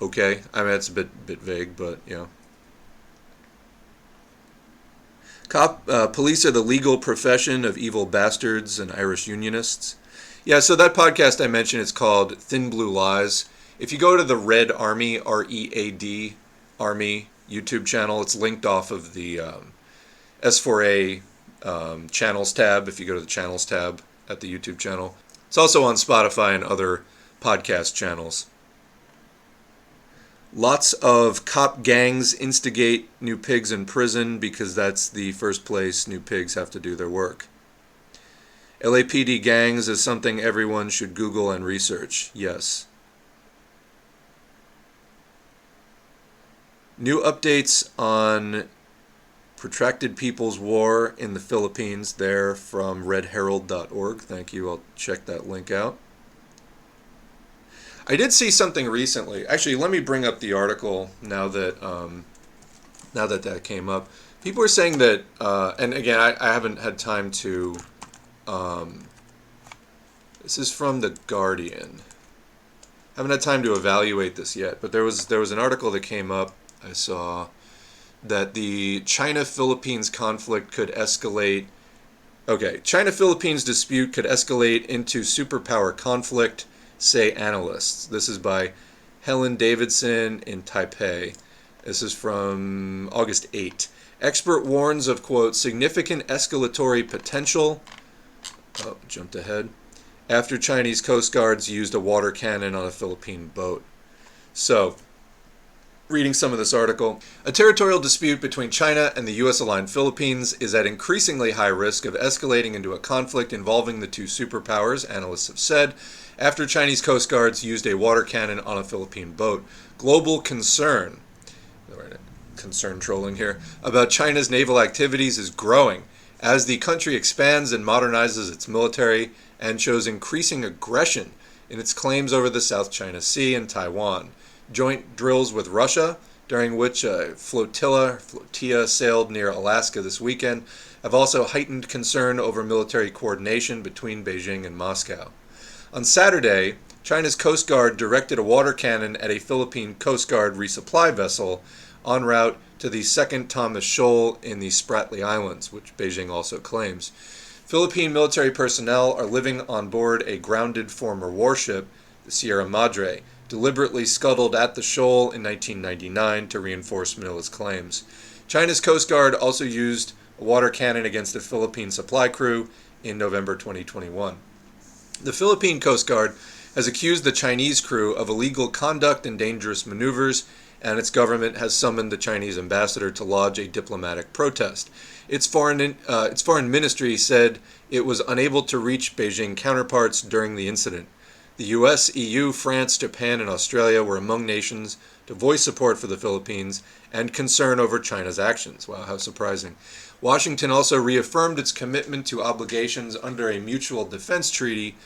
Speaker 1: Okay, I mean that's a bit vague, but you know. Police are the legal profession of evil bastards and Irish unionists. Yeah, so that podcast I mentioned, it's called Thin Blue Lies. If you go to the Red Army, READ Army YouTube channel, it's linked off of the S4A channels tab, if you go to the channels tab at the YouTube channel. It's also on Spotify and other podcast channels. Lots of cop gangs instigate new pigs in prison because that's the first place new pigs have to do their work. LAPD gangs is something everyone should Google and research. Yes. New updates on Protracted People's War in the Philippines, there from redherald.org. Thank you. I'll check that link out. I did see something recently. Actually, let me bring up the article now that that came up. People are saying that, and again, I haven't had time to. This is from The Guardian. I haven't had time to evaluate this yet, but there was an article that came up. I saw that the China-Philippines conflict could escalate. Okay, China-Philippines dispute could escalate into superpower conflict, say analysts. This is by Helen Davidson in Taipei. This is from August 8. Expert warns of, quote, significant escalatory potential. Oh, jumped ahead. After Chinese Coast Guards used a water cannon on a Philippine boat. So, reading some of this article. A territorial dispute between China and the U.S.-aligned Philippines is at increasingly high risk of escalating into a conflict involving the two superpowers, analysts have said, after Chinese Coast Guards used a water cannon on a Philippine boat. Global concern trolling here, about China's naval activities is growing as the country expands and modernizes its military and shows increasing aggression in its claims over the South China Sea and Taiwan. Joint drills with Russia, during which a flotilla sailed near Alaska this weekend, have also heightened concern over military coordination between Beijing and Moscow. On Saturday, China's Coast Guard directed a water cannon at a Philippine Coast Guard resupply vessel en route to the Second Thomas Shoal in the Spratly Islands, which Beijing also claims. Philippine military personnel are living on board a grounded former warship, the Sierra Madre, deliberately scuttled at the shoal in 1999 to reinforce Manila's claims. China's Coast Guard also used a water cannon against a Philippine supply crew in November 2021. The Philippine Coast Guard has accused the Chinese crew of illegal conduct and dangerous maneuvers, and its government has summoned the Chinese ambassador to lodge a diplomatic protest. Its foreign ministry said it was unable to reach Beijing counterparts during the incident. The US, EU, France, Japan, and Australia were among nations to voice support for the Philippines and concern over China's actions. Wow, how surprising. Washington also reaffirmed its commitment to obligations under a mutual defense treaty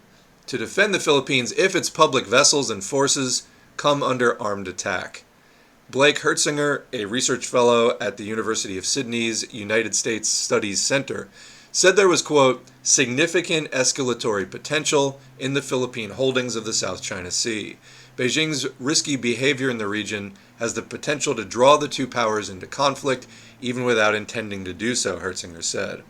Speaker 1: to defend the Philippines if its public vessels and forces come under armed attack. Blake Hertzinger, a research fellow at the University of Sydney's United States Studies Center, said there was, quote, significant escalatory potential in the Philippine holdings of the South China Sea. Beijing's risky behavior in the region has the potential to draw the two powers into conflict, even without intending to do so, Hertzinger said.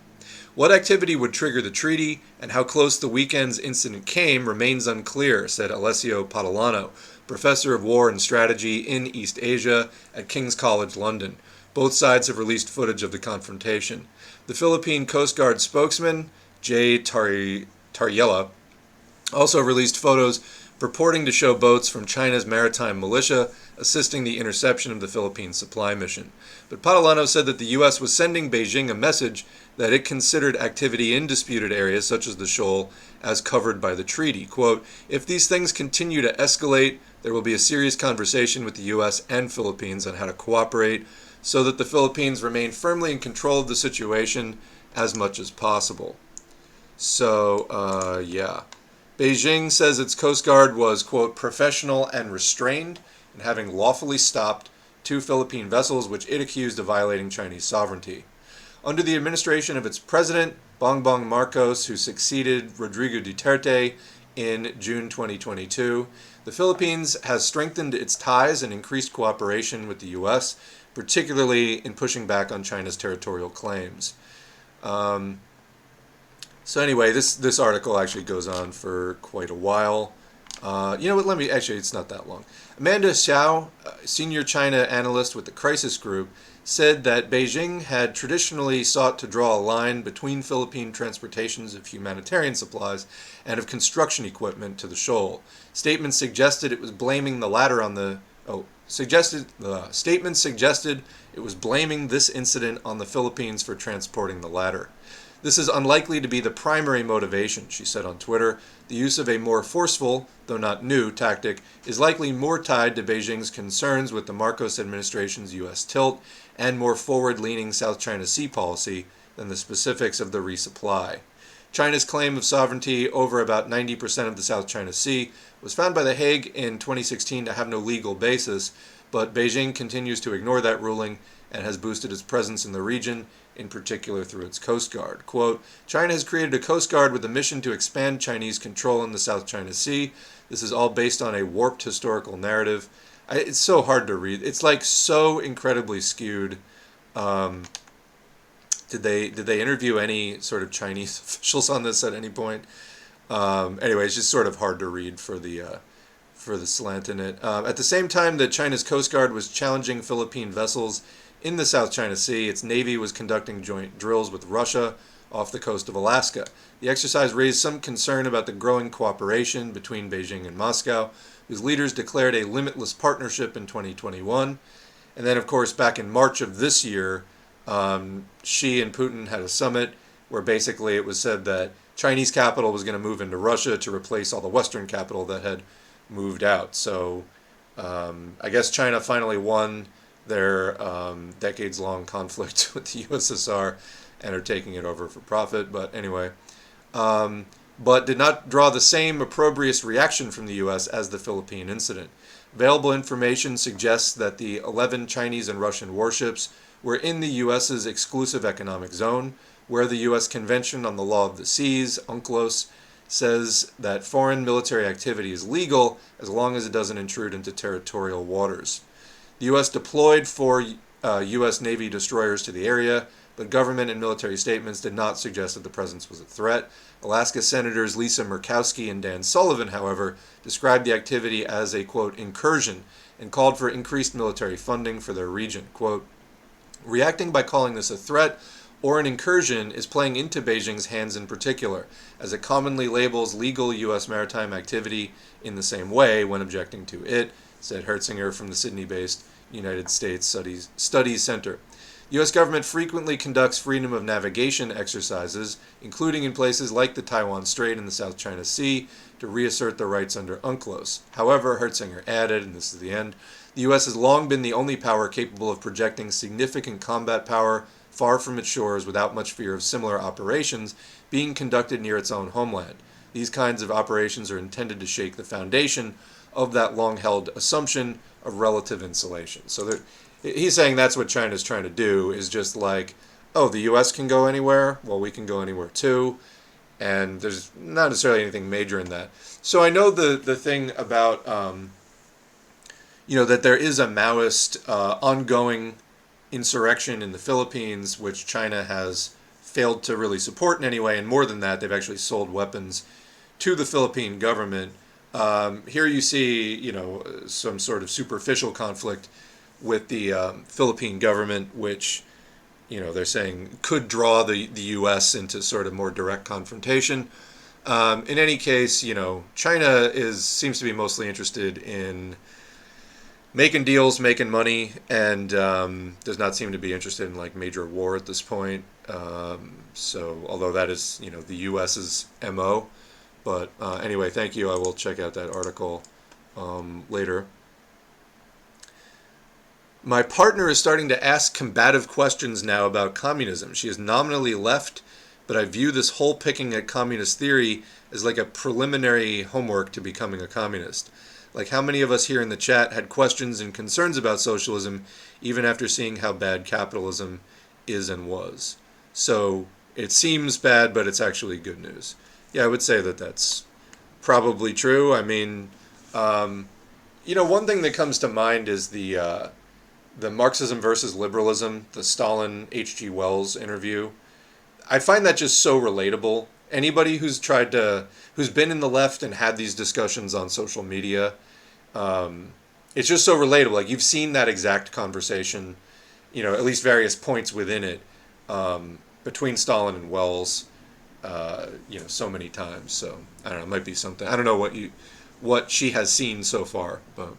Speaker 1: What activity would trigger the treaty and how close the weekend's incident came remains unclear, said Alessio Padolano, professor of war and strategy in East Asia at King's College London. Both sides have released footage of the confrontation. The Philippine Coast Guard spokesman, Jay Tariella, also released photos purporting to show boats from China's maritime militia assisting the interception of the Philippine supply mission. But Padolano said that the U.S. was sending Beijing a message that it considered activity in disputed areas such as the shoal as covered by the treaty. Quote, if these things continue to escalate, there will be a serious conversation with the U.S. and Philippines on how to cooperate so that the Philippines remain firmly in control of the situation as much as possible. So, yeah. Beijing says its Coast Guard was, quote, professional and restrained in having lawfully stopped two Philippine vessels which it accused of violating Chinese sovereignty. Under the administration of its president, Bongbong Marcos, who succeeded Rodrigo Duterte in June 2022, the Philippines has strengthened its ties and increased cooperation with the U.S., particularly in pushing back on China's territorial claims. So anyway, this article actually goes on for quite a while. You know what, it's not that long. Amanda Xiao, senior China analyst with the Crisis Group, said that Beijing had traditionally sought to draw a line between Philippine transportations of humanitarian supplies and of construction equipment to the shoal. Statements suggested it was blaming the latter on the statements suggested it was blaming this incident on the Philippines for transporting the latter. This is unlikely to be the primary motivation, she said on Twitter. The use of a more forceful, though not new, tactic is likely more tied to Beijing's concerns with the Marcos administration's U.S. tilt and more forward-leaning South China Sea policy than the specifics of the resupply. China's claim of sovereignty over about 90% of the South China Sea was found by The Hague in 2016 to have no legal basis, but Beijing continues to ignore that ruling and has boosted its presence in the region, in particular through its Coast Guard. Quote, China has created a Coast Guard with a mission to expand Chinese control in the South China Sea. This is all based on a warped historical narrative. It's so hard to read. It's like so incredibly skewed. Did they interview any sort of Chinese officials on this at any point? Anyway, it's just sort of hard to read for the slant in it. At the same time that China's Coast Guard was challenging Philippine vessels in the South China Sea, its Navy was conducting joint drills with Russia off the coast of Alaska. The exercise raised some concern about the growing cooperation between Beijing and Moscow, whose leaders declared a limitless partnership in 2021. And then, of course, back in March of this year, Xi and Putin had a summit where basically it was said that Chinese capital was going to move into Russia to replace all the Western capital that had moved out. So I guess China finally won their decades-long conflict with the USSR and are taking it over for profit. But anyway, but did not draw the same opprobrious reaction from the U.S. as the Philippine incident. Available information suggests that the 11 Chinese and Russian warships were in the U.S.'s exclusive economic zone, where the U.S. Convention on the Law of the Seas, UNCLOS, says that foreign military activity is legal as long as it doesn't intrude into territorial waters. The U.S. deployed 4 U.S. Navy destroyers to the area, but government and military statements did not suggest that the presence was a threat. Alaska Senators Lisa Murkowski and Dan Sullivan, however, described the activity as a, quote, incursion and called for increased military funding for their region. Quote, reacting by calling this a threat or an incursion is playing into Beijing's hands in particular, as it commonly labels legal U.S. maritime activity in the same way when objecting to it, said Hertzinger from the Sydney-based United States Studies Center. The U.S. government frequently conducts freedom of navigation exercises, including in places like the Taiwan Strait and the South China Sea, to reassert the rights under UNCLOS. However, Hertzinger added, and this is the end, the U.S. has long been the only power capable of projecting significant combat power far from its shores without much fear of similar operations being conducted near its own homeland. These kinds of operations are intended to shake the foundation of that long-held assumption of relative insulation. So he's saying that's what China's trying to do, is just like, oh, the U.S. can go anywhere, well, we can go anywhere too, and there's not necessarily anything major in that. So I know the thing about, that there is a Maoist ongoing insurrection in the Philippines, which China has failed to really support in any way, and more than that, they've actually sold weapons to the Philippine government. Here you see, some sort of superficial conflict with the Philippine government, which, they're saying could draw the U.S. into sort of more direct confrontation. In any case, China seems to be mostly interested in making deals, making money, and does not seem to be interested in like major war at this point. So, although that is, the U.S.'s MO. But anyway, thank you. I will check out that article later. My partner is starting to ask combative questions now about communism. She is nominally left, but I view this whole picking at communist theory as like a preliminary homework to becoming a communist. Like, how many of us here in the chat had questions and concerns about socialism even after seeing how bad capitalism is and was? So it seems bad, but it's actually good news. Yeah, I would say that that's probably true. I mean, one thing that comes to mind is the Marxism versus liberalism, the Stalin H.G. Wells interview. I find that just so relatable. Anybody who's been in the left and had these discussions on social media, it's just so relatable. Like, you've seen that exact conversation, at least various points within it, between Stalin and Wells, so many times. So I don't know, it might be something. I don't know what she has seen so far, but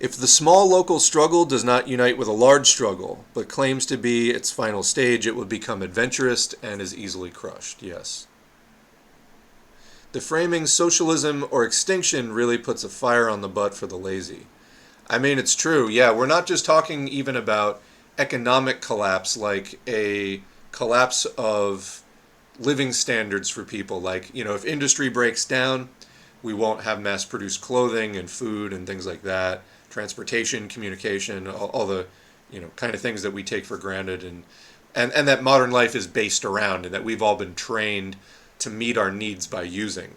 Speaker 1: If the small local struggle does not unite with a large struggle, but claims to be its final stage, it will become adventurous and is easily crushed. Yes. The framing socialism or extinction really puts a fire on the butt for the lazy. I mean, it's true. Yeah, we're not just talking even about economic collapse, like a collapse of living standards for people. Like, if industry breaks down, we won't have mass-produced clothing and food and things like that. Transportation, communication, all the, kind of things that we take for granted and that modern life is based around and that we've all been trained to meet our needs by using.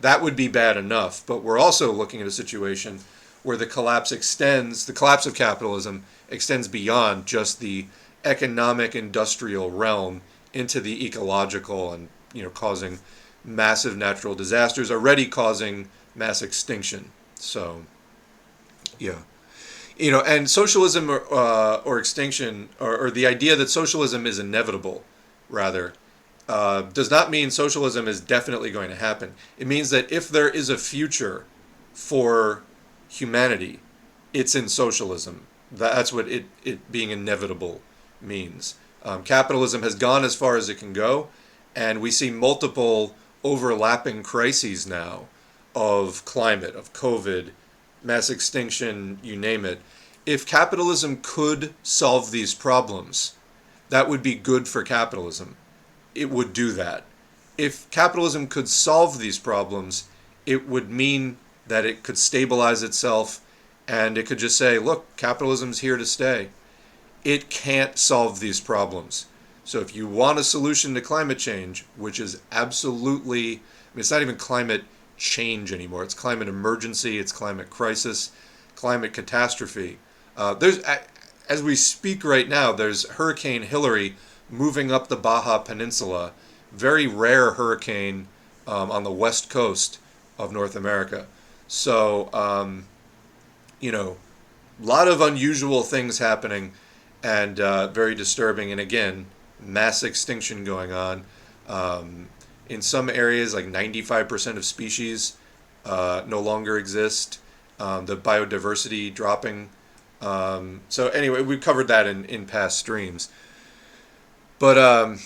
Speaker 1: That would be bad enough. But we're also looking at a situation where the collapse of capitalism extends beyond just the economic industrial realm into the ecological and, causing massive natural disasters, already causing mass extinction. So, yeah. And socialism or extinction, or the idea that socialism is inevitable, rather, does not mean socialism is definitely going to happen. It means that if there is a future for humanity, it's in socialism. That's what it being inevitable means. Capitalism has gone as far as it can go, and we see multiple overlapping crises now of climate, of COVID, mass extinction, you name it. If capitalism could solve these problems, that would be good for capitalism. It would do that. If capitalism could solve these problems, it would mean that it could stabilize itself and it could just say, look, capitalism's here to stay. It can't solve these problems. So if you want a solution to climate change, which is absolutely, it's not even climate change anymore. It's climate emergency, it's climate crisis, climate catastrophe. As we speak right now, there's Hurricane Hillary moving up the Baja Peninsula, very rare hurricane on the west coast of North America. So, a lot of unusual things happening and very disturbing. And again, mass extinction going on. In some areas, like 95% of species no longer exist. The biodiversity dropping. So anyway, we've covered that in past streams. But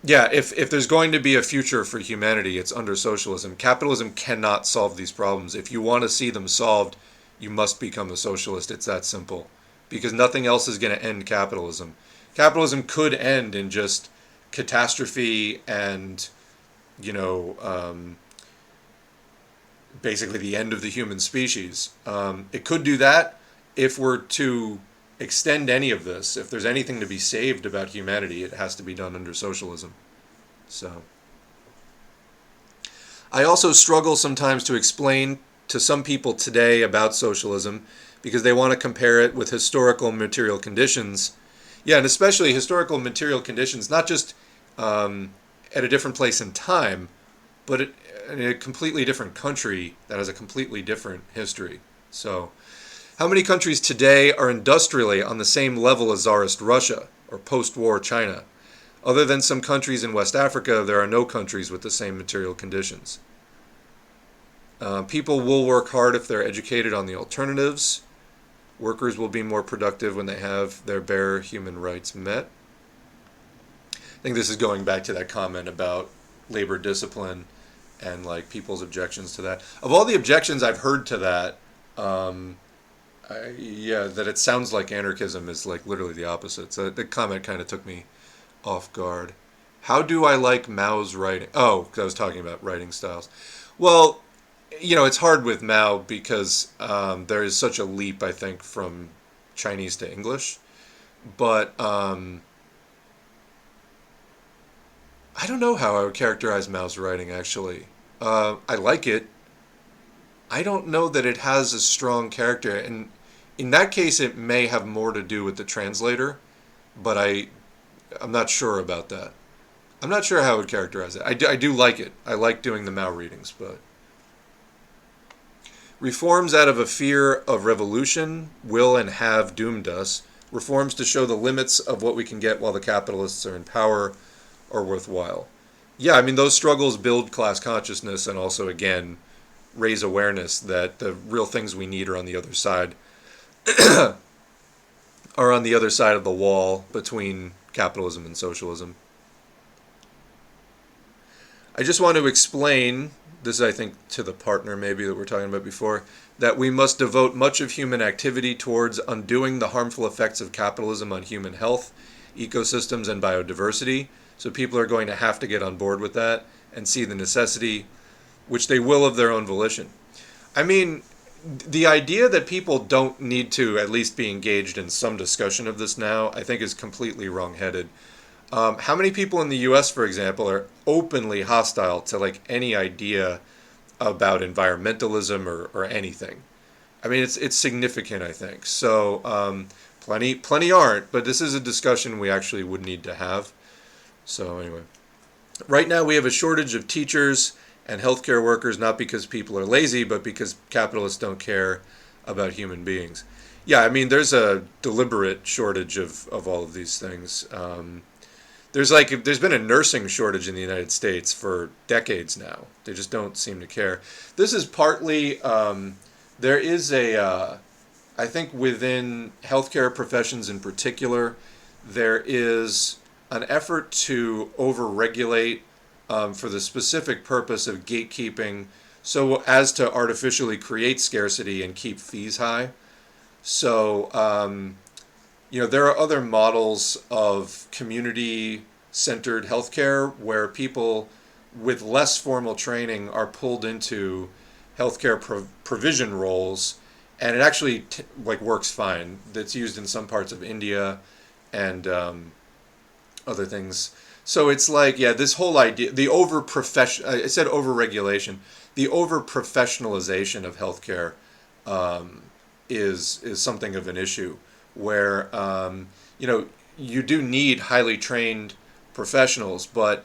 Speaker 1: yeah, if there's going to be a future for humanity, it's under socialism. Capitalism cannot solve these problems. If you want to see them solved, you must become a socialist. It's that simple. Because nothing else is going to end capitalism. Capitalism could end in just catastrophe and, basically the end of the human species. It could do that if we're to extend any of this. If there's anything to be saved about humanity, it has to be done under socialism. So, I also struggle sometimes to explain to some people today about socialism because they want to compare it with historical material conditions. Yeah, and especially historical material conditions, not just at a different place in time, but in a completely different country that has a completely different history. So, how many countries today are industrially on the same level as Tsarist Russia or post-war China? Other than some countries in West Africa, there are no countries with the same material conditions. People will work hard if they're educated on the alternatives. Workers will be more productive when they have their bare human rights met. I think this is going back to that comment about labor discipline and like people's objections to that. Of all the objections I've heard to that, that it sounds like anarchism is like literally the opposite. So the comment kind of took me off guard. How do I like Mao's writing? Oh, because I was talking about writing styles. Well, it's hard with Mao because there is such a leap, I think, from Chinese to English. But I don't know how I would characterize Mao's writing, actually. I like it. I don't know that it has a strong character. And in that case, it may have more to do with the translator. But I'm not sure about that. I'm not sure how I would characterize it. I do like it. I like doing the Mao readings, but... Reforms out of a fear of revolution will and have doomed us. Reforms to show the limits of what we can get while the capitalists are in power are worthwhile. Yeah, I mean, those struggles build class consciousness and also, again, raise awareness that the real things we need are on the other side, are on the other side of the wall between capitalism and socialism. I just want to explain, this is I think to the partner maybe that we're talking about before, that we must devote much of human activity towards undoing the harmful effects of capitalism on human health, ecosystems, and biodiversity. So people are going to have to get on board with that and see the necessity, which they will of their own volition. I mean, the idea that people don't need to at least be engaged in some discussion of this now, I think is completely wrong-headed. How many people in the U.S., for example, are openly hostile to like any idea about environmentalism or anything? I mean, it's significant, I think. So plenty aren't, but this is a discussion we actually would need to have. So anyway, right now we have a shortage of teachers and healthcare workers, not because people are lazy, but because capitalists don't care about human beings. Yeah, I mean, there's a deliberate shortage of all of these things. There's been a nursing shortage in the United States for decades now. They just don't seem to care. This is partly, there is I think within healthcare professions in particular, there is an effort to over-regulate for the specific purpose of gatekeeping, so as to artificially create scarcity and keep fees high. So, there are other models of community-centered healthcare where people with less formal training are pulled into healthcare provision roles, and it actually works fine. That's used in some parts of India and other things. So it's this whole idea, I said over-regulation, the over-professionalization of healthcare is something of an issue where, you do need highly trained professionals, but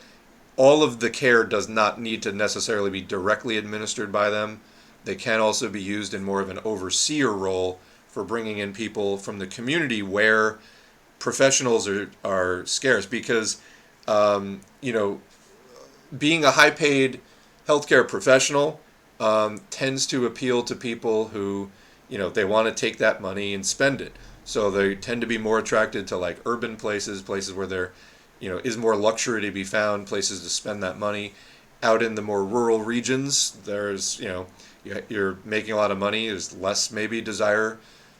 Speaker 1: all of the care does not need to necessarily be directly administered by them. They can also be used in more of an overseer role for bringing in people from the community where professionals are scarce, because being a high-paid healthcare professional tends to appeal to people who, they want to take that money and spend it. So they tend to be more attracted to urban places where there, is more luxury to be found, places to spend that money. Out in the more rural regions, there's, you're making a lot of money, there's less maybe desire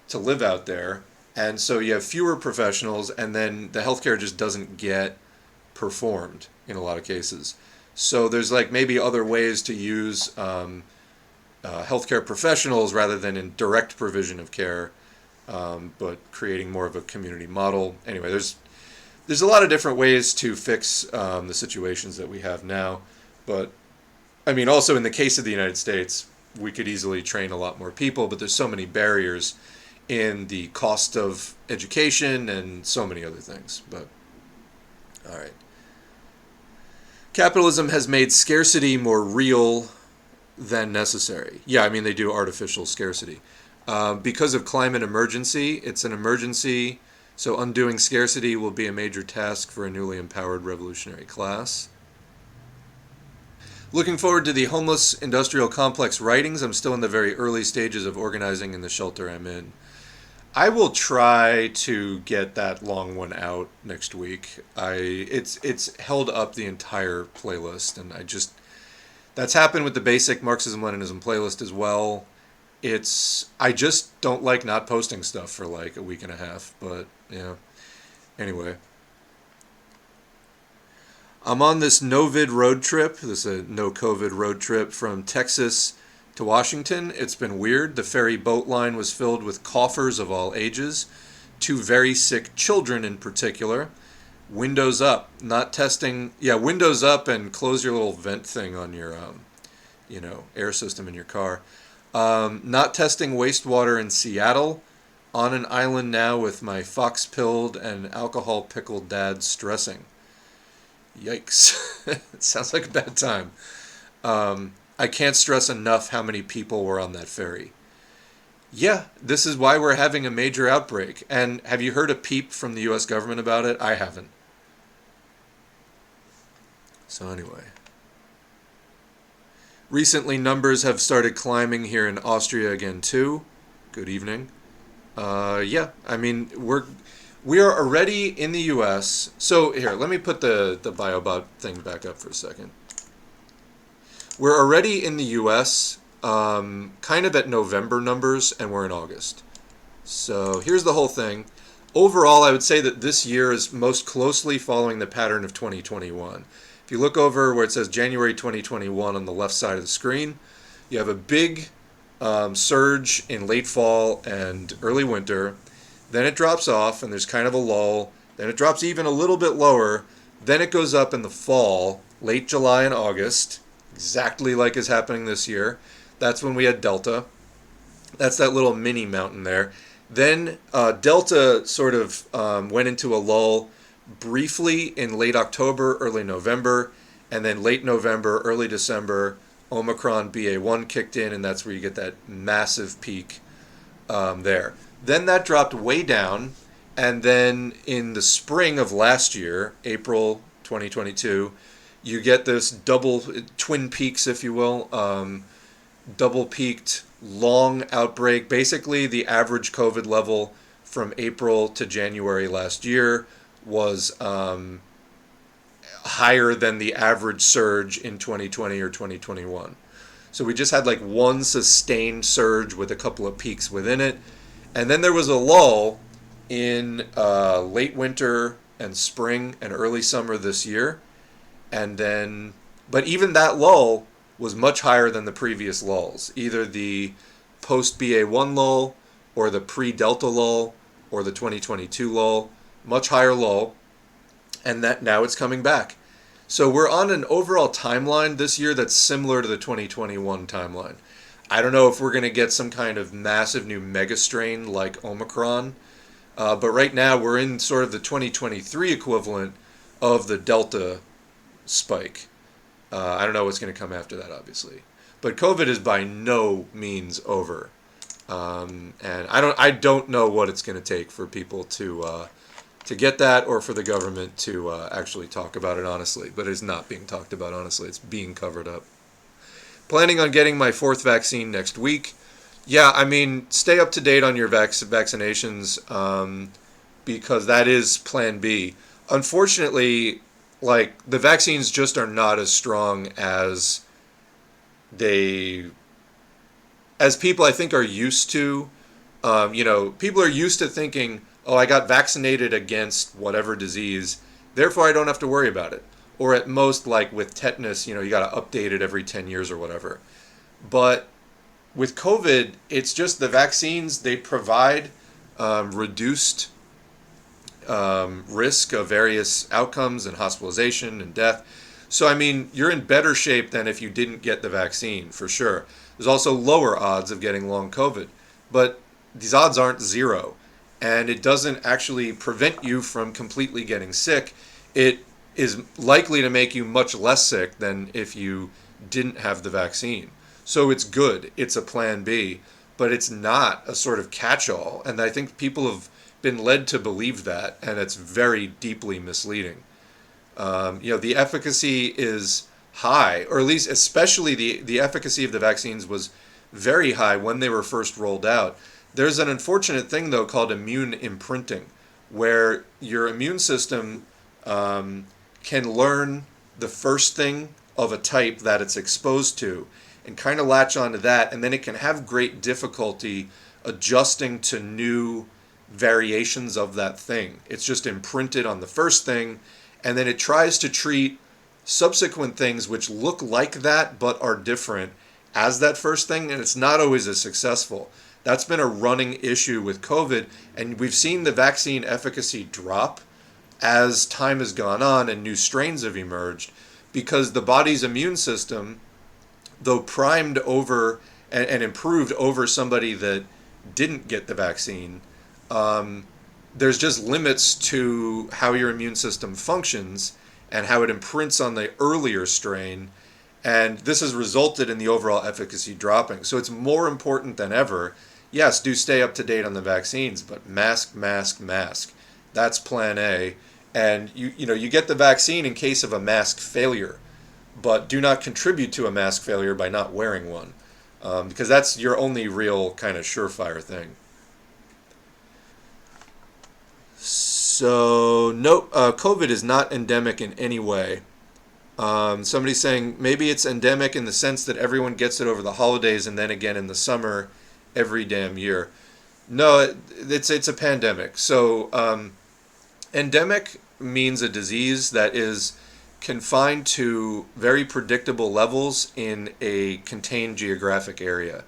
Speaker 1: to live out there. And so you have fewer professionals, and then the healthcare just doesn't get performed in a lot of cases. So there's maybe other ways to use healthcare professionals rather than in direct provision of care, but creating more of a community model. Anyway, there's a lot of different ways to fix the situations that we have now. But I mean, also in the case of the United States, we could easily train a lot more people, but there's so many barriers in the cost of education and so many other things. But all right. Capitalism has made scarcity more real than necessary. Yeah, I mean, they do artificial scarcity. Because of climate emergency, it's an emergency, so undoing scarcity will be a major task for a newly empowered revolutionary class. Looking forward to the homeless industrial complex writings. I'm still in the very early stages of organizing in the shelter I'm in. I will try to get that long one out next week. It's held up the entire playlist, and that's happened with the basic Marxism-Leninism playlist as well. I just don't like not posting stuff for a week and a half, but yeah. Anyway. I'm on this no-vid road trip. This is a no-COVID road trip from Texas to Washington. It's been weird. The ferry boat line was filled with coughers of all ages, 2 very sick children in particular. Windows up, not testing. Yeah, windows up and close your little vent thing on your, air system in your car. Not testing wastewater in Seattle. On an island now with my fox-pilled and alcohol-pickled dad stressing. Yikes. It sounds like a bad time. I can't stress enough how many people were on that ferry. Yeah, this is why we're having a major outbreak. And have you heard a peep from the U.S. government about it? I haven't. So anyway. Recently, numbers have started climbing here in Austria again too. Good evening. Yeah, I mean we are already in the U.S. So here, let me put the biobot thing back up for a second. We're already in the U.S. Kind of at November numbers, and we're in August. So here's the whole thing. Overall, I would say that this year is most closely following the pattern of 2021. If you look over where it says January 2021 on the left side of the screen, you have a big surge in late fall and early winter. Then it drops off, and there's kind of a lull. Then it drops even a little bit lower. Then it goes up in the fall, late July and August, exactly like is happening this year. That's when we had Delta. That's that little mini mountain there. Then Delta sort of went into a lull briefly in late October, early November, and then late November, early December, Omicron BA1 kicked in, and that's where you get that massive peak there. Then that dropped way down, and then in the spring of last year, April 2022, you get this double, twin peaks, if you will, double peaked long outbreak. Basically, the average COVID level from April to January last year was higher than the average surge in 2020 or 2021. So we just had like one sustained surge with a couple of peaks within it. And then there was a lull in late winter and spring and early summer this year. And then, but even that lull was much higher than the previous lulls, either the post-BA1 lull or the pre-Delta lull or the 2022 lull, much higher lull, and that now it's coming back. So we're on an overall timeline this year that's similar to the 2021 timeline. I don't know if we're going to get some kind of massive new mega strain like Omicron, but right now we're in sort of the 2023 equivalent of the Delta spike. I don't know what's going to come after that, obviously. But COVID is by no means over. And I don't know what it's going to take for people to get that, or for the government to actually talk about it honestly. But it's not being talked about honestly. It's being covered up. Planning on getting my 4th vaccine next week. Yeah, I mean, stay up to date on your vaccinations, because that is plan B. Unfortunately, like, the vaccines just are not as strong as people I think are used to. People are used to thinking, oh, I got vaccinated against whatever disease, therefore I don't have to worry about it. Or at most, like with tetanus, you got to update it every 10 years or whatever. But with COVID, it's just the vaccines, they provide reduced risk of various outcomes and hospitalization and death. So, I mean, you're in better shape than if you didn't get the vaccine, for sure. There's also lower odds of getting long COVID. But these odds aren't zero. And it doesn't actually prevent you from completely getting sick. It is likely to make you much less sick than if you didn't have the vaccine. So it's good. It's a plan B. But it's not a sort of catch-all. And I think people have been led to believe that, and it's very deeply misleading. The efficacy is high, or at least especially the efficacy of the vaccines was very high when they were first rolled out. There's an unfortunate thing, though, called immune imprinting, where your immune system can learn the first thing of a type that it's exposed to and kind of latch onto that, and then it can have great difficulty adjusting to new variations of that thing. It's just imprinted on the first thing, and then it tries to treat subsequent things which look like that but are different as that first thing, and it's not always as successful. That's been a running issue with COVID, and we've seen the vaccine efficacy drop as time has gone on and new strains have emerged, because the body's immune system, though primed over and improved over somebody that didn't get the vaccine, there's just limits to how your immune system functions and how it imprints on the earlier strain, and this has resulted in the overall efficacy dropping. So it's more important than ever. Yes, do stay up to date on the vaccines, but mask, mask, mask. That's plan A. And you get the vaccine in case of a mask failure. but do not contribute to a mask failure by not wearing one, because that's your only real kind of surefire thing. So, no, COVID is not endemic in any way. Somebody's saying maybe it's endemic in the sense that everyone gets it over the holidays and then again in the summer every damn year. No, it's a pandemic. So, endemic means a disease that is confined to very predictable levels in a contained geographic area.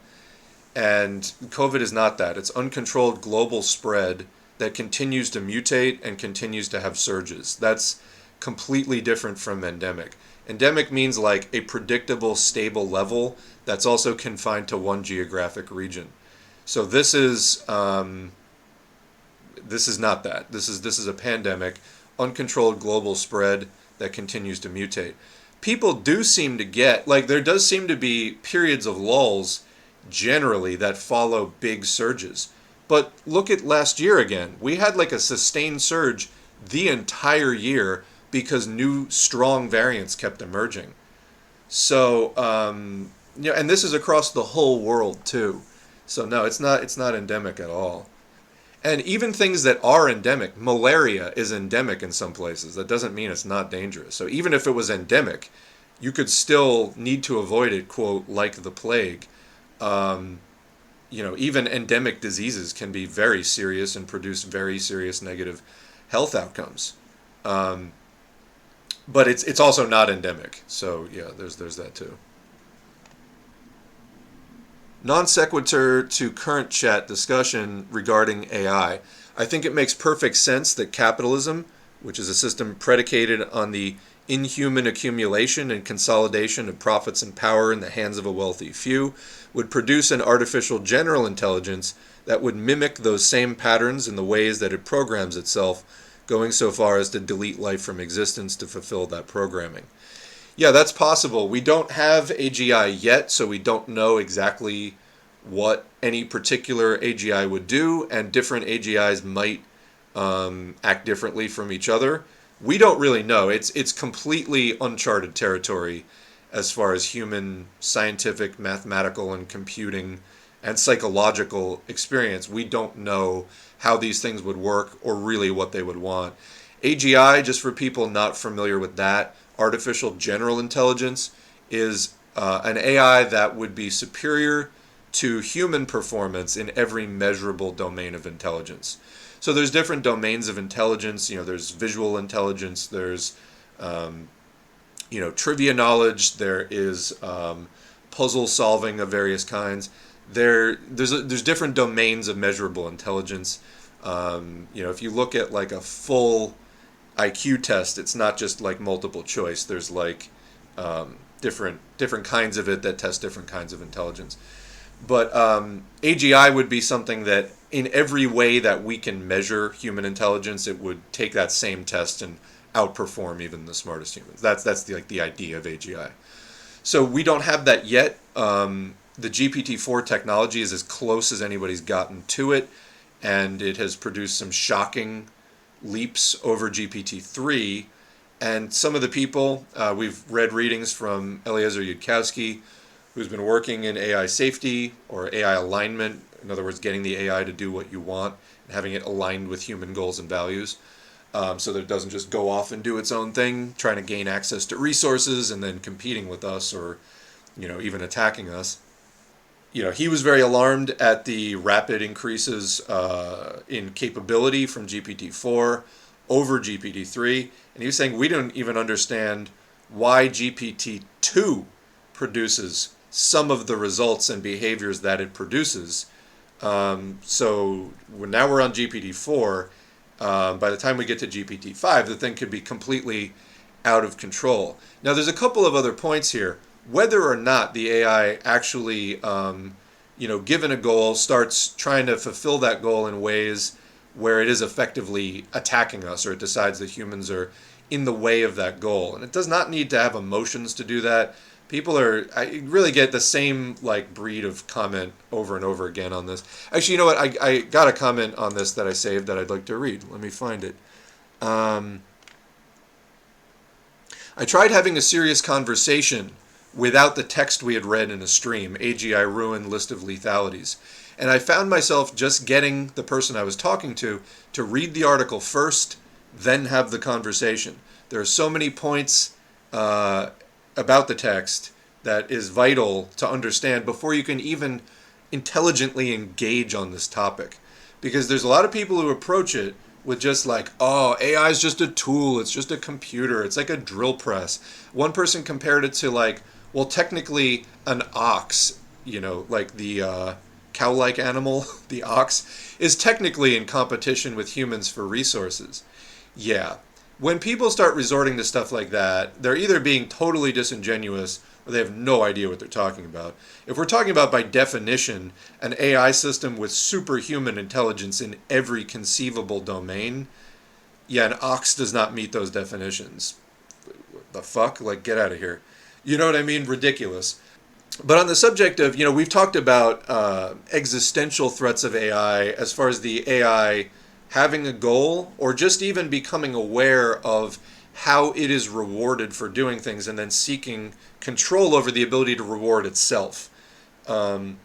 Speaker 1: And COVID is not that. It's uncontrolled global spread that continues to mutate and continues to have surges. That's completely different from endemic. Endemic means like a predictable, stable level that's also confined to one geographic region. So this is not that. This is a pandemic, uncontrolled global spread that continues to mutate. People do seem to get, like, there does seem to be periods of lulls generally that follow big surges. But look at last year again. We had like a sustained surge the entire year because new strong variants kept emerging. So, and this is across the whole world too. So no, it's not endemic at all. And even things that are endemic, malaria is endemic in some places. That doesn't mean it's not dangerous. So even if it was endemic, you could still need to avoid it, quote, like the plague. Even endemic diseases can be very serious and produce very serious negative health outcomes. But it's also not endemic. So yeah, there's that too. Non sequitur to current chat discussion regarding AI. I think it makes perfect sense that capitalism, which is a system predicated on the inhuman accumulation and consolidation of profits and power in the hands of a wealthy few, would produce an artificial general intelligence that would mimic those same patterns in the ways that it programs itself, going so far as to delete life from existence to fulfill that programming. Yeah, that's possible. We don't have AGI yet, so we don't know exactly what any particular AGI would do, and different AGIs might act differently from each other. We don't really know. It's completely uncharted territory as far as human scientific, mathematical, and computing and psychological experience. We don't know how these things would work or really what they would want. AGI, just for people not familiar with that, artificial general intelligence, is an AI that would be superior to human performance in every measurable domain of intelligence. So there's different domains of intelligence. There's visual intelligence, there's trivia knowledge, there is puzzle solving of various kinds. There's different domains of measurable intelligence. If you look at like a full IQ test, it's not just like multiple choice. There's like different kinds of it that test different kinds of intelligence. But AGI would be something that in every way that we can measure human intelligence, it would take that same test and outperform even the smartest humans. That's the idea of AGI. So we don't have that yet. The GPT-4 technology is as close as anybody's gotten to it, and it has produced some shocking leaps over GPT-3. And some of the people, we've read readings from Eliezer Yudkowsky, who's been working in AI safety or AI alignment, in other words, getting the AI to do what you want and having it aligned with human goals and values, so that it doesn't just go off and do its own thing, trying to gain access to resources and then competing with us or, even attacking us. He was very alarmed at the rapid increases in capability from GPT-4 over GPT-3, and he was saying we don't even understand why GPT-2 produces some of the results and behaviors that it produces. So now we're on GPT-4. By the time we get to GPT-5, the thing could be completely out of control. Now, there's a couple of other points here. Whether or not the AI actually, given a goal, starts trying to fulfill that goal in ways where it is effectively attacking us, or it decides that humans are in the way of that goal. And it does not need to have emotions to do that. I really get the same breed of comment over and over again on this. Actually, you know what? I got a comment on this that I saved that I'd like to read. Let me find it. I tried having a serious conversation without the text we had read in a stream, AGI Ruin, List of Lethalities. And I found myself just getting the person I was talking to read the article first, then have the conversation. There are so many points about the text that is vital to understand before you can even intelligently engage on this topic. Because there's a lot of people who approach it with just like, oh, AI is just a tool, it's just a computer, it's like a drill press. One person compared it to like, well, technically an ox, you know, like the cow-like animal, the ox, is technically in competition with humans for resources. Yeah. When people start resorting to stuff like that, they're either being totally disingenuous or they have no idea what they're talking about. If we're talking about, by definition, an AI system with superhuman intelligence in every conceivable domain, yeah, an ox does not meet those definitions. The fuck? Like, get out of here. You know what I mean? Ridiculous. But on the subject of, you know, we've talked about existential threats of AI as far as the AI having a goal or just even becoming aware of how it is rewarded for doing things and then seeking control over the ability to reward itself. Those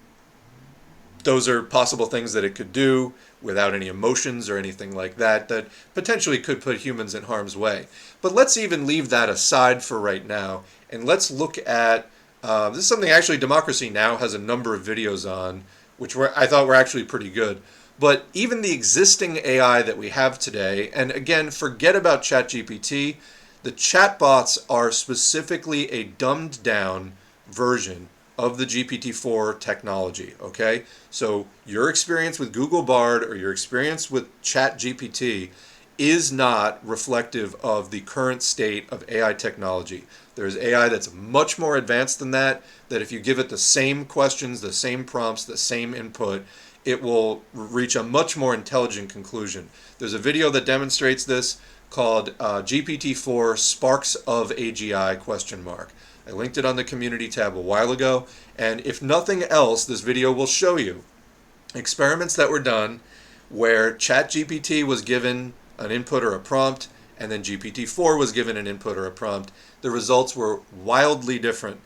Speaker 1: are possible things that it could do without any emotions or anything like that that potentially could put humans in harm's way. But let's even leave that aside for right now, and let's look at this is something actually Democracy Now! Has a number of videos on, which I thought were actually pretty good. But even the existing AI that we have today, and again, forget about ChatGPT, the chatbots are specifically a dumbed down version of the GPT-4 technology, okay? So your experience with Google Bard or your experience with ChatGPT is not reflective of the current state of AI technology. There's AI that's much more advanced than that if you give it the same questions, the same prompts, the same input, it will reach a much more intelligent conclusion. There's a video that demonstrates this called GPT-4 Sparks of AGI ? I linked it on the community tab a while ago, and if nothing else, this video will show you experiments that were done where ChatGPT was given an input or a prompt, and then GPT-4 was given an input or a prompt. The results were wildly different.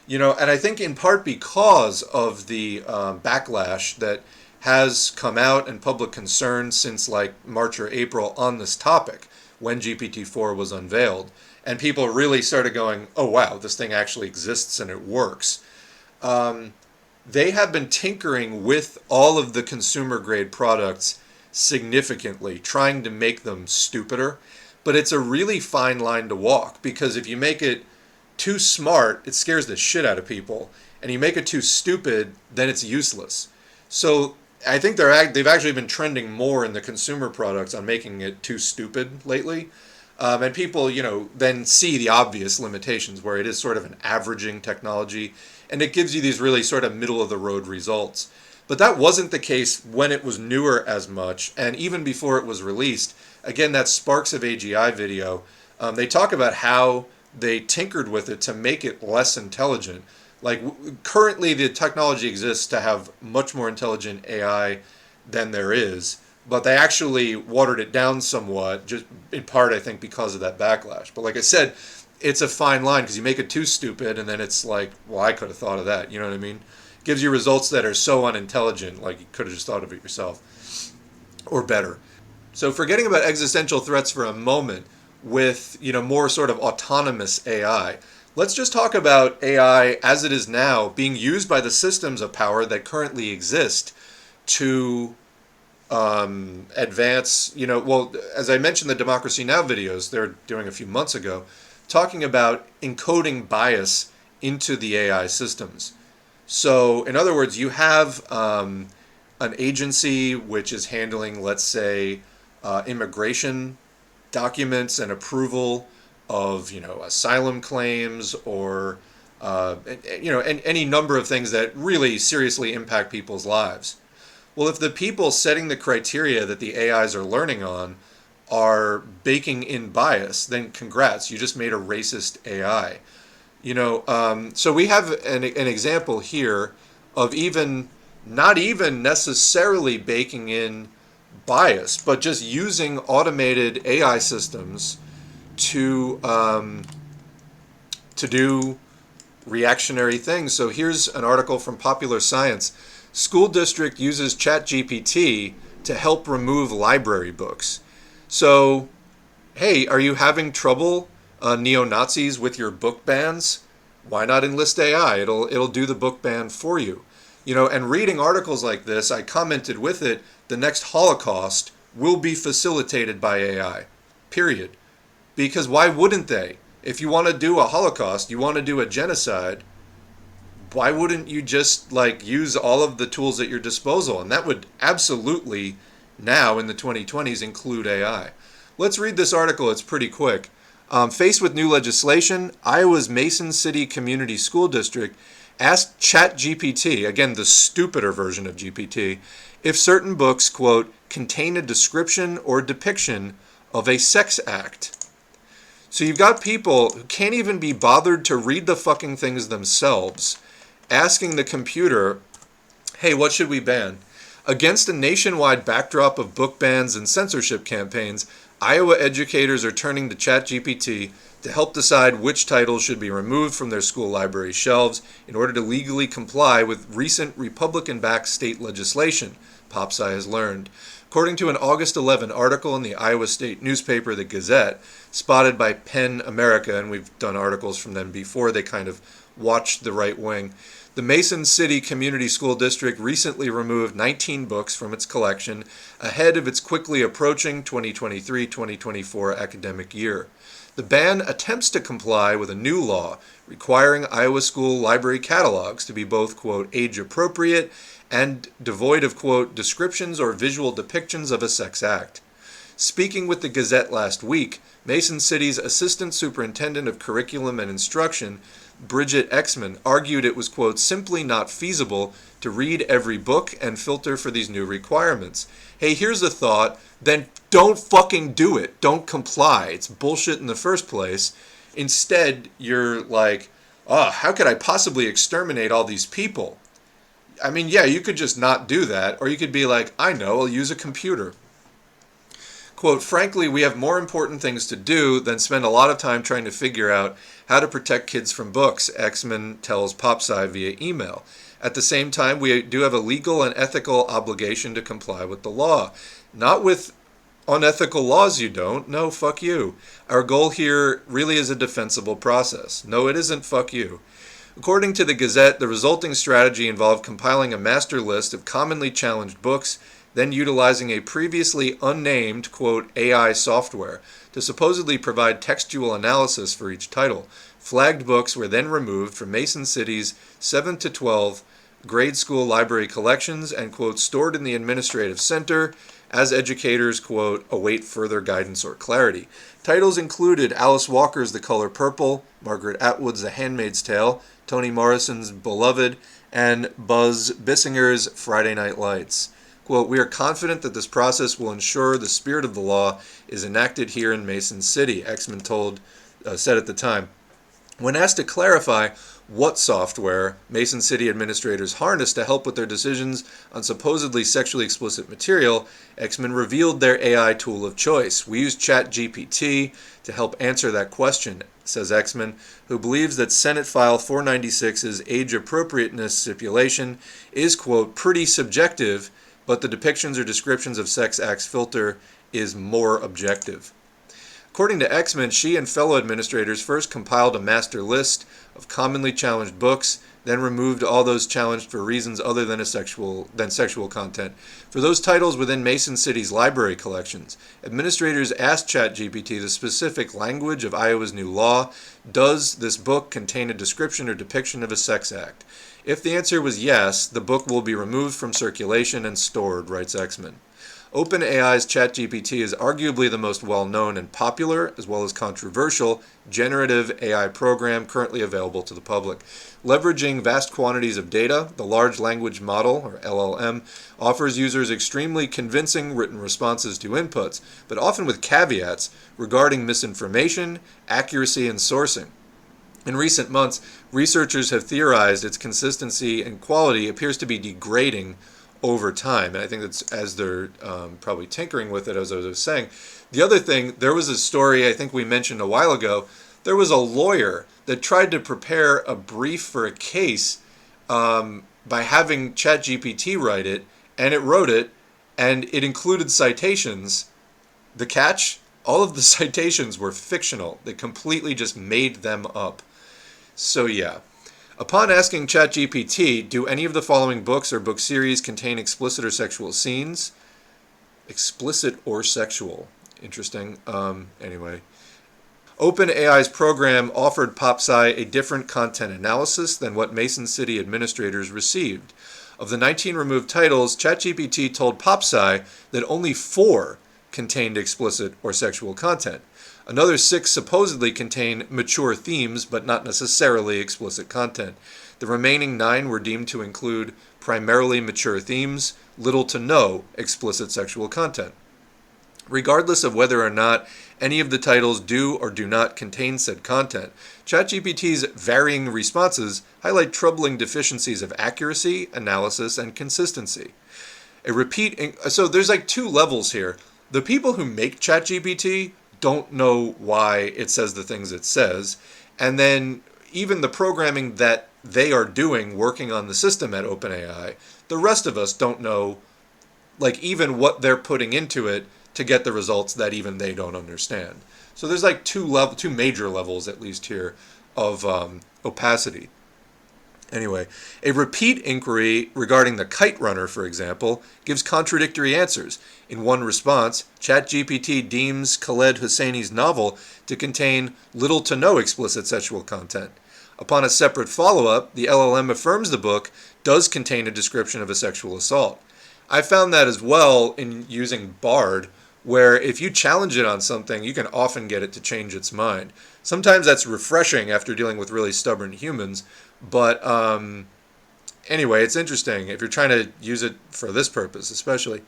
Speaker 1: You know, and I think in part because of the backlash that has come out and public concern since like March or April on this topic when GPT-4 was unveiled. And people really started going, oh wow, this thing actually exists and it works. They have been tinkering with all of the consumer grade products significantly, trying to make them stupider. But it's a really fine line to walk, because if you make it too smart, it scares the shit out of people. And you make it too stupid, then it's useless. So I think they've actually been trending more in the consumer products on making it too stupid lately. And people, you know, then see the obvious limitations where it is sort of an averaging technology, and it gives you these really sort of middle-of-the-road results. But that wasn't the case when it was newer as much, and even before it was released. Again, that Sparks of AGI video, they talk about how they tinkered with it to make it less intelligent. Like, currently the technology exists to have much more intelligent AI than there is, but they actually watered it down somewhat, just in part, I think, because of that backlash. But like I said, it's a fine line, because you make it too stupid, and then it's like, well, I could have thought of that, you know what I mean? It gives you results that are so unintelligent, like you could have just thought of it yourself, or better. So forgetting about existential threats for a moment, with, you know, more sort of autonomous AI, let's just talk about AI as it is now being used by the systems of power that currently exist to advance, you know, well, as I mentioned, the Democracy Now! Videos they're doing a few months ago, talking about encoding bias into the AI systems. So, in other words, you have an agency which is handling, let's say, immigration documents and approval of, you know, asylum claims, or you know, and any number of things that really seriously impact people's lives. Well, if the people setting the criteria that the AIs are learning on are baking in bias, then congrats, you just made a racist AI. You know, so we have an example here of not even necessarily baking in bias, but just using automated AI systems to to do reactionary things. So here's an article from Popular Science. School district uses ChatGPT to help remove library books. So, hey, are you having trouble, neo-Nazis, with your book bans? Why not enlist AI? It'll do the book ban for you. And reading articles like this, I commented with it, the next Holocaust will be facilitated by AI. Period. Because why wouldn't they? If you want to do a Holocaust, you want to do a genocide, why wouldn't you just use all of the tools at your disposal? And that would absolutely now in the 2020s include AI. Let's read this article. It's pretty quick. Faced with new legislation, Iowa's Mason City Community School District asked ChatGPT, again the stupider version of GPT, if certain books, quote, contain a description or depiction of a sex act. So you've got people who can't even be bothered to read the fucking things themselves, asking the computer, hey, what should we ban? Against a nationwide backdrop of book bans and censorship campaigns, Iowa educators are turning to ChatGPT to help decide which titles should be removed from their school library shelves in order to legally comply with recent Republican-backed state legislation, PopSci has learned. According to an August 11 article in the Iowa State newspaper, The Gazette, spotted by PEN America, and we've done articles from them before, they kind of watched the right wing. The Mason City Community School District recently removed 19 books from its collection ahead of its quickly approaching 2023-2024 academic year. The ban attempts to comply with a new law requiring Iowa school library catalogs to be both, quote, age-appropriate and devoid of, quote, descriptions or visual depictions of a sex act. Speaking with the Gazette last week, Mason City's Assistant Superintendent of Curriculum and Instruction, Bridget Exman, argued it was, quote, simply not feasible to read every book and filter for these new requirements. Hey, here's a thought, then don't fucking do it. Don't comply. It's bullshit in the first place. Instead, you're like, how could I possibly exterminate all these people? I mean, yeah, you could just not do that, or you could be like, I know, I'll use a computer. Quote, frankly, we have more important things to do than spend a lot of time trying to figure out how to protect kids from books, Exman tells PopSci via email. At the same time, we do have a legal and ethical obligation to comply with the law. Not with unethical laws, you don't. No, fuck you. Our goal here really is a defensible process. No, it isn't, fuck you. According to the Gazette, the resulting strategy involved compiling a master list of commonly challenged books, then utilizing a previously unnamed, quote, AI software to supposedly provide textual analysis for each title. Flagged books were then removed from Mason City's 7 to 12 grade school library collections and, quote, stored in the administrative center as educators, quote, await further guidance or clarity. Titles included Alice Walker's The Color Purple, Margaret Atwood's The Handmaid's Tale, Toni Morrison's Beloved, and Buzz Bissinger's Friday Night Lights. Quote, we are confident that this process will ensure the spirit of the law is enacted here in Mason City, Exman said at the time. When asked to clarify what software Mason City administrators harnessed to help with their decisions on supposedly sexually explicit material, Exman revealed their AI tool of choice. We use ChatGPT to help answer that question, says Exman, who believes that Senate File 496's age appropriateness stipulation is, quote, pretty subjective, but the depictions or descriptions of sex acts filter is more objective. According to Exman, she and fellow administrators first compiled a master list of commonly challenged books, then removed all those challenged for reasons other than sexual content. For those titles within Mason City's library collections, administrators asked ChatGPT the specific language of Iowa's new law. Does this book contain a description or depiction of a sex act? If the answer was yes, the book will be removed from circulation and stored, writes Exman. OpenAI's ChatGPT is arguably the most well-known and popular, as well as controversial, generative AI program currently available to the public. Leveraging vast quantities of data, the Large Language Model, or LLM, offers users extremely convincing written responses to inputs, but often with caveats regarding misinformation, accuracy, and sourcing. In recent months, researchers have theorized its consistency and quality appears to be degrading over time. And I think that's as they're probably tinkering with it, as I was saying. The other thing, there was a story I think we mentioned a while ago There was a lawyer that tried to prepare a brief for a case by having ChatGPT write it, and it wrote it, and it included citations. The catch? All of the citations were fictional. They completely just made them up. So yeah. Upon asking ChatGPT, do any of the following books or book series contain explicit or sexual scenes? Explicit or sexual. Interesting. Anyway. OpenAI's program offered PopSci a different content analysis than what Mason City administrators received. Of the 19 removed titles, ChatGPT told PopSci that only 4 contained explicit or sexual content. Another 6 supposedly contain mature themes, but not necessarily explicit content. The remaining 9 were deemed to include primarily mature themes, little to no explicit sexual content. Regardless of whether or not any of the titles do or do not contain said content, ChatGPT's varying responses highlight troubling deficiencies of accuracy, analysis, and consistency. So there's like 2 levels here. The people who make ChatGPT don't know why it says the things it says, and then even the programming that they are doing working on the system at OpenAI, the rest of us don't know, like, even what they're putting into it to get the results that even they don't understand. So there's like 2 major levels, at least here, of opacity. Anyway, a repeat inquiry regarding the Kite Runner, for example, gives contradictory answers. In one response, ChatGPT deems Khaled Hosseini's novel to contain little to no explicit sexual content. Upon a separate follow-up, the LLM affirms the book does contain a description of a sexual assault. I found that as well in using Bard, where if you challenge it on something, you can often get it to change its mind. Sometimes that's refreshing after dealing with really stubborn humans, but anyway, it's interesting if you're trying to use it for this purpose, especially.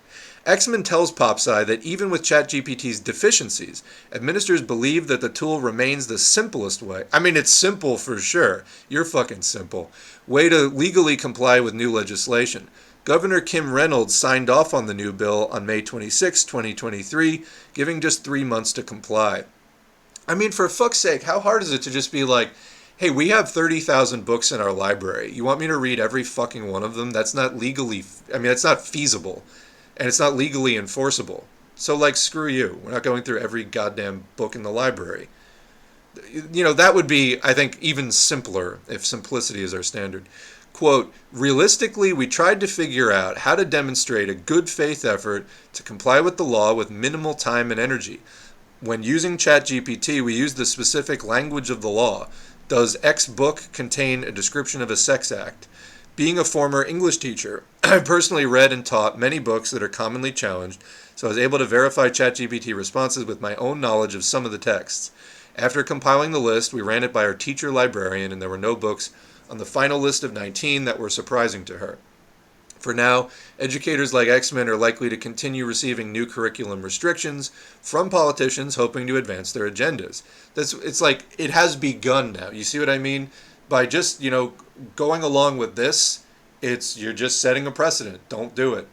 Speaker 1: Exman tells PopSci that even with ChatGPT's deficiencies, administrators believe that the tool remains the simplest way. I mean, it's simple for sure. You're fucking simple. Way to legally comply with new legislation. Governor Kim Reynolds signed off on the new bill on May 26, 2023, giving just 3 months to comply. I mean, for fuck's sake, how hard is it to just be like, hey, we have 30,000 books in our library. You want me to read every fucking one of them? That's not legally, that's not feasible. And it's not legally enforceable. So, like, screw you. We're not going through every goddamn book in the library. You know, that would be, I think, even simpler if simplicity is our standard. Quote, realistically, we tried to figure out how to demonstrate a good faith effort to comply with the law with minimal time and energy. When using ChatGPT, we used the specific language of the law. Does X book contain a description of a sex act? Being a former English teacher, I personally read and taught many books that are commonly challenged, so I was able to verify ChatGPT responses with my own knowledge of some of the texts. After compiling the list, we ran it by our teacher librarian, and there were no books on the final list of 19 that were surprising to her. For now, educators like Exman are likely to continue receiving new curriculum restrictions from politicians hoping to advance their agendas. It's like it has begun now. You see what I mean? By just, going along with this, you're just setting a precedent. Don't do it.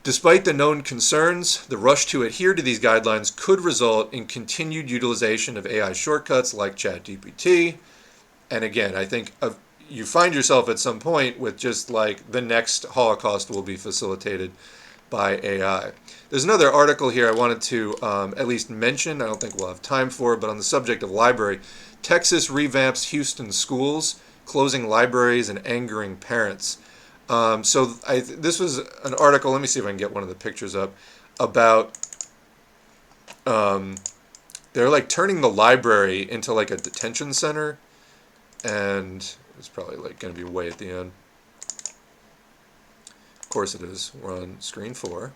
Speaker 1: Despite the known concerns, the rush to adhere to these guidelines could result in continued utilization of AI shortcuts like ChatGPT. And again, I think you find yourself at some point with just like the next Holocaust will be facilitated by AI. There's another article here I wanted to at least mention. I don't think we'll have time for it, but on the subject of library, Texas revamps Houston schools, closing libraries and angering parents. This was an article, let me see if I can get one of the pictures up, about they're like turning the library into like a detention center, and it's probably like going to be way at the end. Of course it is. We're on screen 4.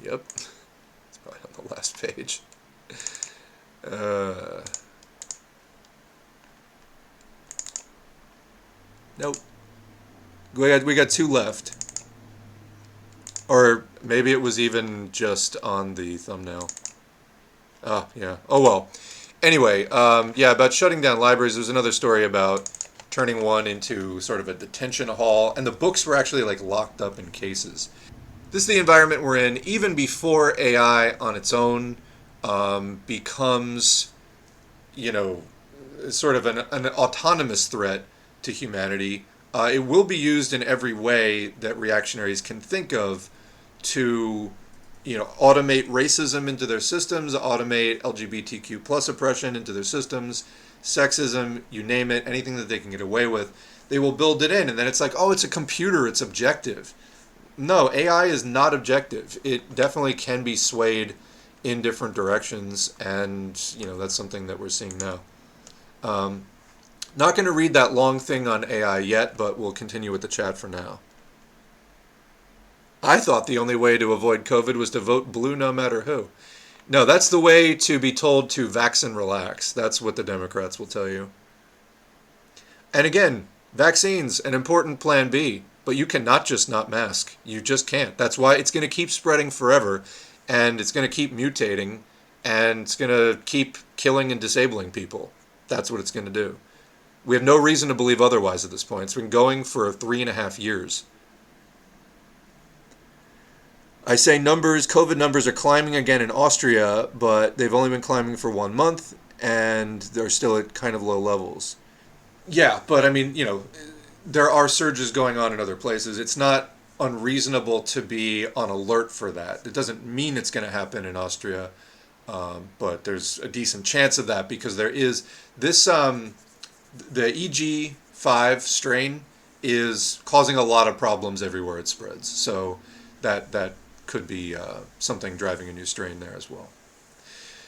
Speaker 1: Yep. It's probably on the last page. Nope. We got 2 left. Or maybe it was even just on the thumbnail. Oh, yeah. Oh, well. Anyway, about shutting down libraries. There's another story about turning one into sort of a detention hall, and the books were actually like locked up in cases. This is the environment we're in. Even before AI on its own becomes, you know, sort of an autonomous threat to humanity, it will be used in every way that reactionaries can think of to, automate racism into their systems, automate LGBTQ plus oppression into their systems, sexism, you name it, anything that they can get away with, they will build it in. And then it's like, oh, it's a computer, it's objective. No, AI is not objective. It definitely can be swayed in different directions, and that's something that we're seeing now. Not going to read that long thing on AI yet, but we'll continue with the chat for now. I thought the only way to avoid COVID was to vote blue no matter who. No, that's the way to be told to vax and relax. That's what the Democrats will tell you. And again, vaccines, an important plan B, but you cannot just not mask. You just can't. That's why it's going to keep spreading forever, and it's going to keep mutating, and it's going to keep killing and disabling people. That's what it's going to do. We have no reason to believe otherwise at this point. It's been going for 3.5 years. I say numbers, COVID numbers are climbing again in Austria, but they've only been climbing for 1 month, and they're still at kind of low levels. Yeah, but I mean, there are surges going on in other places. It's not unreasonable to be on alert for that. It doesn't mean it's going to happen in Austria, but there's a decent chance of that because there is this, the EG5 strain is causing a lot of problems everywhere it spreads. So that could be something driving a new strain there as well.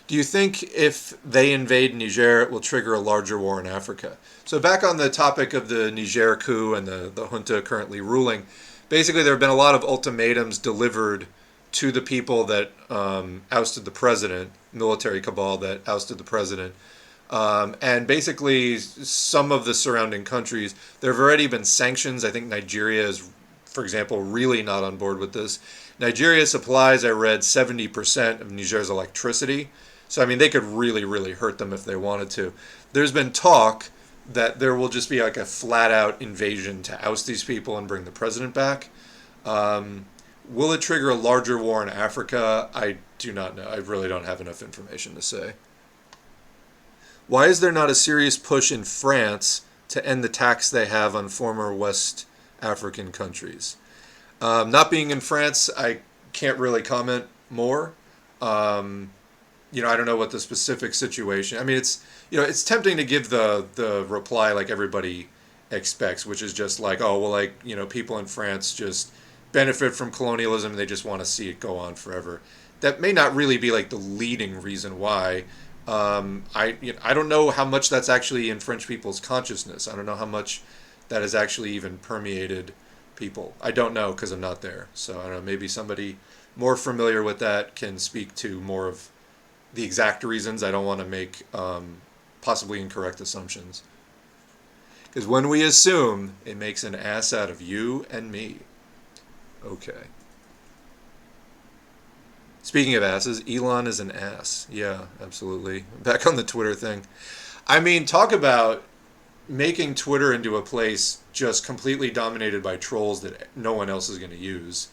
Speaker 1: Do you think if they invade Niger, it will trigger a larger war in Africa? So back on the topic of the Niger coup and the junta currently ruling, basically there have been a lot of ultimatums delivered to the people that ousted the president, military cabal that ousted the president. And basically some of the surrounding countries, there have already been sanctions. I think Nigeria is, for example, really not on board with this. Nigeria supplies, I read, 70% of Niger's electricity. So, I mean, they could really, really hurt them if they wanted to. There's been talk that there will just be like a flat-out invasion to oust these people and bring the president back. Will it trigger a larger war in Africa? I do not know. I really don't have enough information to say. Why is there not a serious push in France to end the tax they have on former West African countries? Not being in France, I can't really comment more. I don't know what the specific situation. I mean, it's tempting to give the reply like everybody expects, which is just like, oh, well, people in France just benefit from colonialism and they just want to see it go on forever. That may not really be like the leading reason why. I don't know how much that's actually in French people's consciousness. I don't know how much that has actually even permeated people. I don't know because I'm not there. So I don't know, maybe somebody more familiar with that can speak to more of the exact reasons. I don't want to make possibly incorrect assumptions. Because when we assume, it makes an ass out of you and me. Okay. Speaking of asses, Elon is an ass. Yeah, absolutely. Back on the Twitter thing. I mean, talk about making Twitter into a place just completely dominated by trolls that no one else is going to use.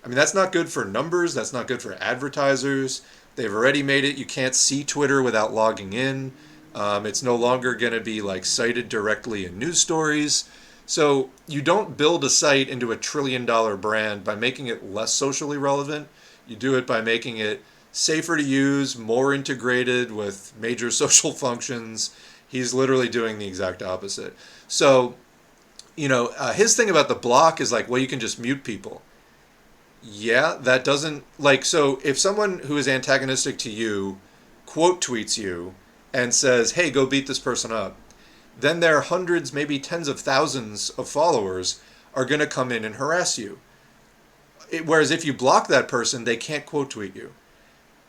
Speaker 1: I mean, that's not good for numbers. That's not good for advertisers. They've already made it. You can't see Twitter without logging in. It's no longer going to be like cited directly in news stories. So you don't build a site into a $1 trillion brand by making it less socially relevant. You do it by making it safer to use, more integrated with major social functions. He's literally doing the exact opposite. So, his thing about the block is like, well, you can just mute people. Yeah, that doesn't, so if someone who is antagonistic to you quote tweets you and says, hey, go beat this person up, then their hundreds, maybe tens of thousands of followers are going to come in and harass you. Whereas if you block that person, they can't quote tweet you.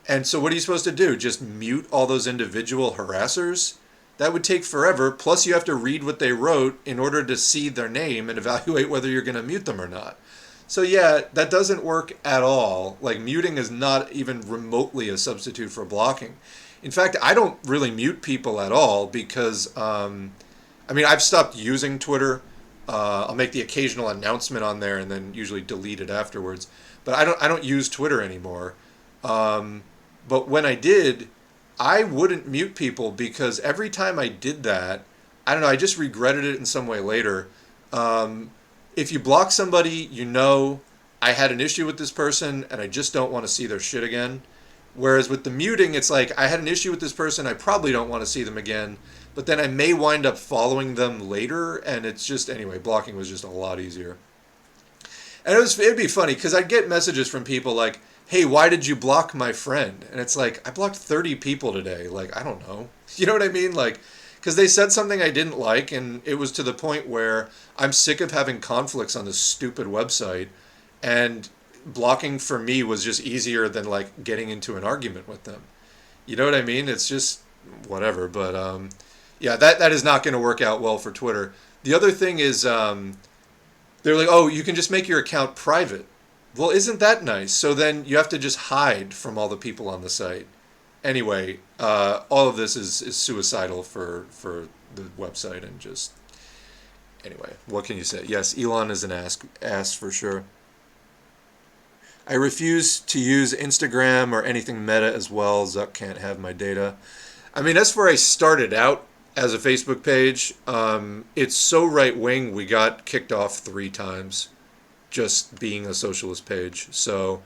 Speaker 1: And so what are you supposed to do? Just mute all those individual harassers? That would take forever. Plus you have to read what they wrote in order to see their name and evaluate whether you're going to mute them or not. So yeah, that doesn't work at all. Like, muting is not even remotely a substitute for blocking. In fact, I don't really mute people at all because, I've stopped using Twitter. I'll make the occasional announcement on there and then usually delete it afterwards. But I don't use Twitter anymore. But when I did, I wouldn't mute people because every time I did that, I don't know, I just regretted it in some way later. If you block somebody, you know I had an issue with this person and I just don't want to see their shit again. Whereas with the muting, it's like I had an issue with this person, I probably don't want to see them again, but then I may wind up following them later, and it's just, anyway, blocking was just a lot easier. And it'd be funny because I'd get messages from people like, "Hey, why did you block my friend?" And it's like, I blocked 30 people today. Like, I don't know. You know what I mean? Like, because they said something I didn't like, and it was to the point where I'm sick of having conflicts on this stupid website, and blocking for me was just easier than like getting into an argument with them. You know what I mean? It's just whatever. But yeah, that is not going to work out well for Twitter. The other thing is they're like, oh, you can just make your account private. Well, isn't that nice? So then you have to just hide from all the people on the site. Anyway, all of this is suicidal for the website, and just, anyway, what can you say? Yes, Elon is an ass for sure. I refuse to use Instagram or anything Meta as well. Zuck can't have my data. I mean, S4A started out as a Facebook page. It's so right-wing, we got kicked off 3 times just being a socialist page. So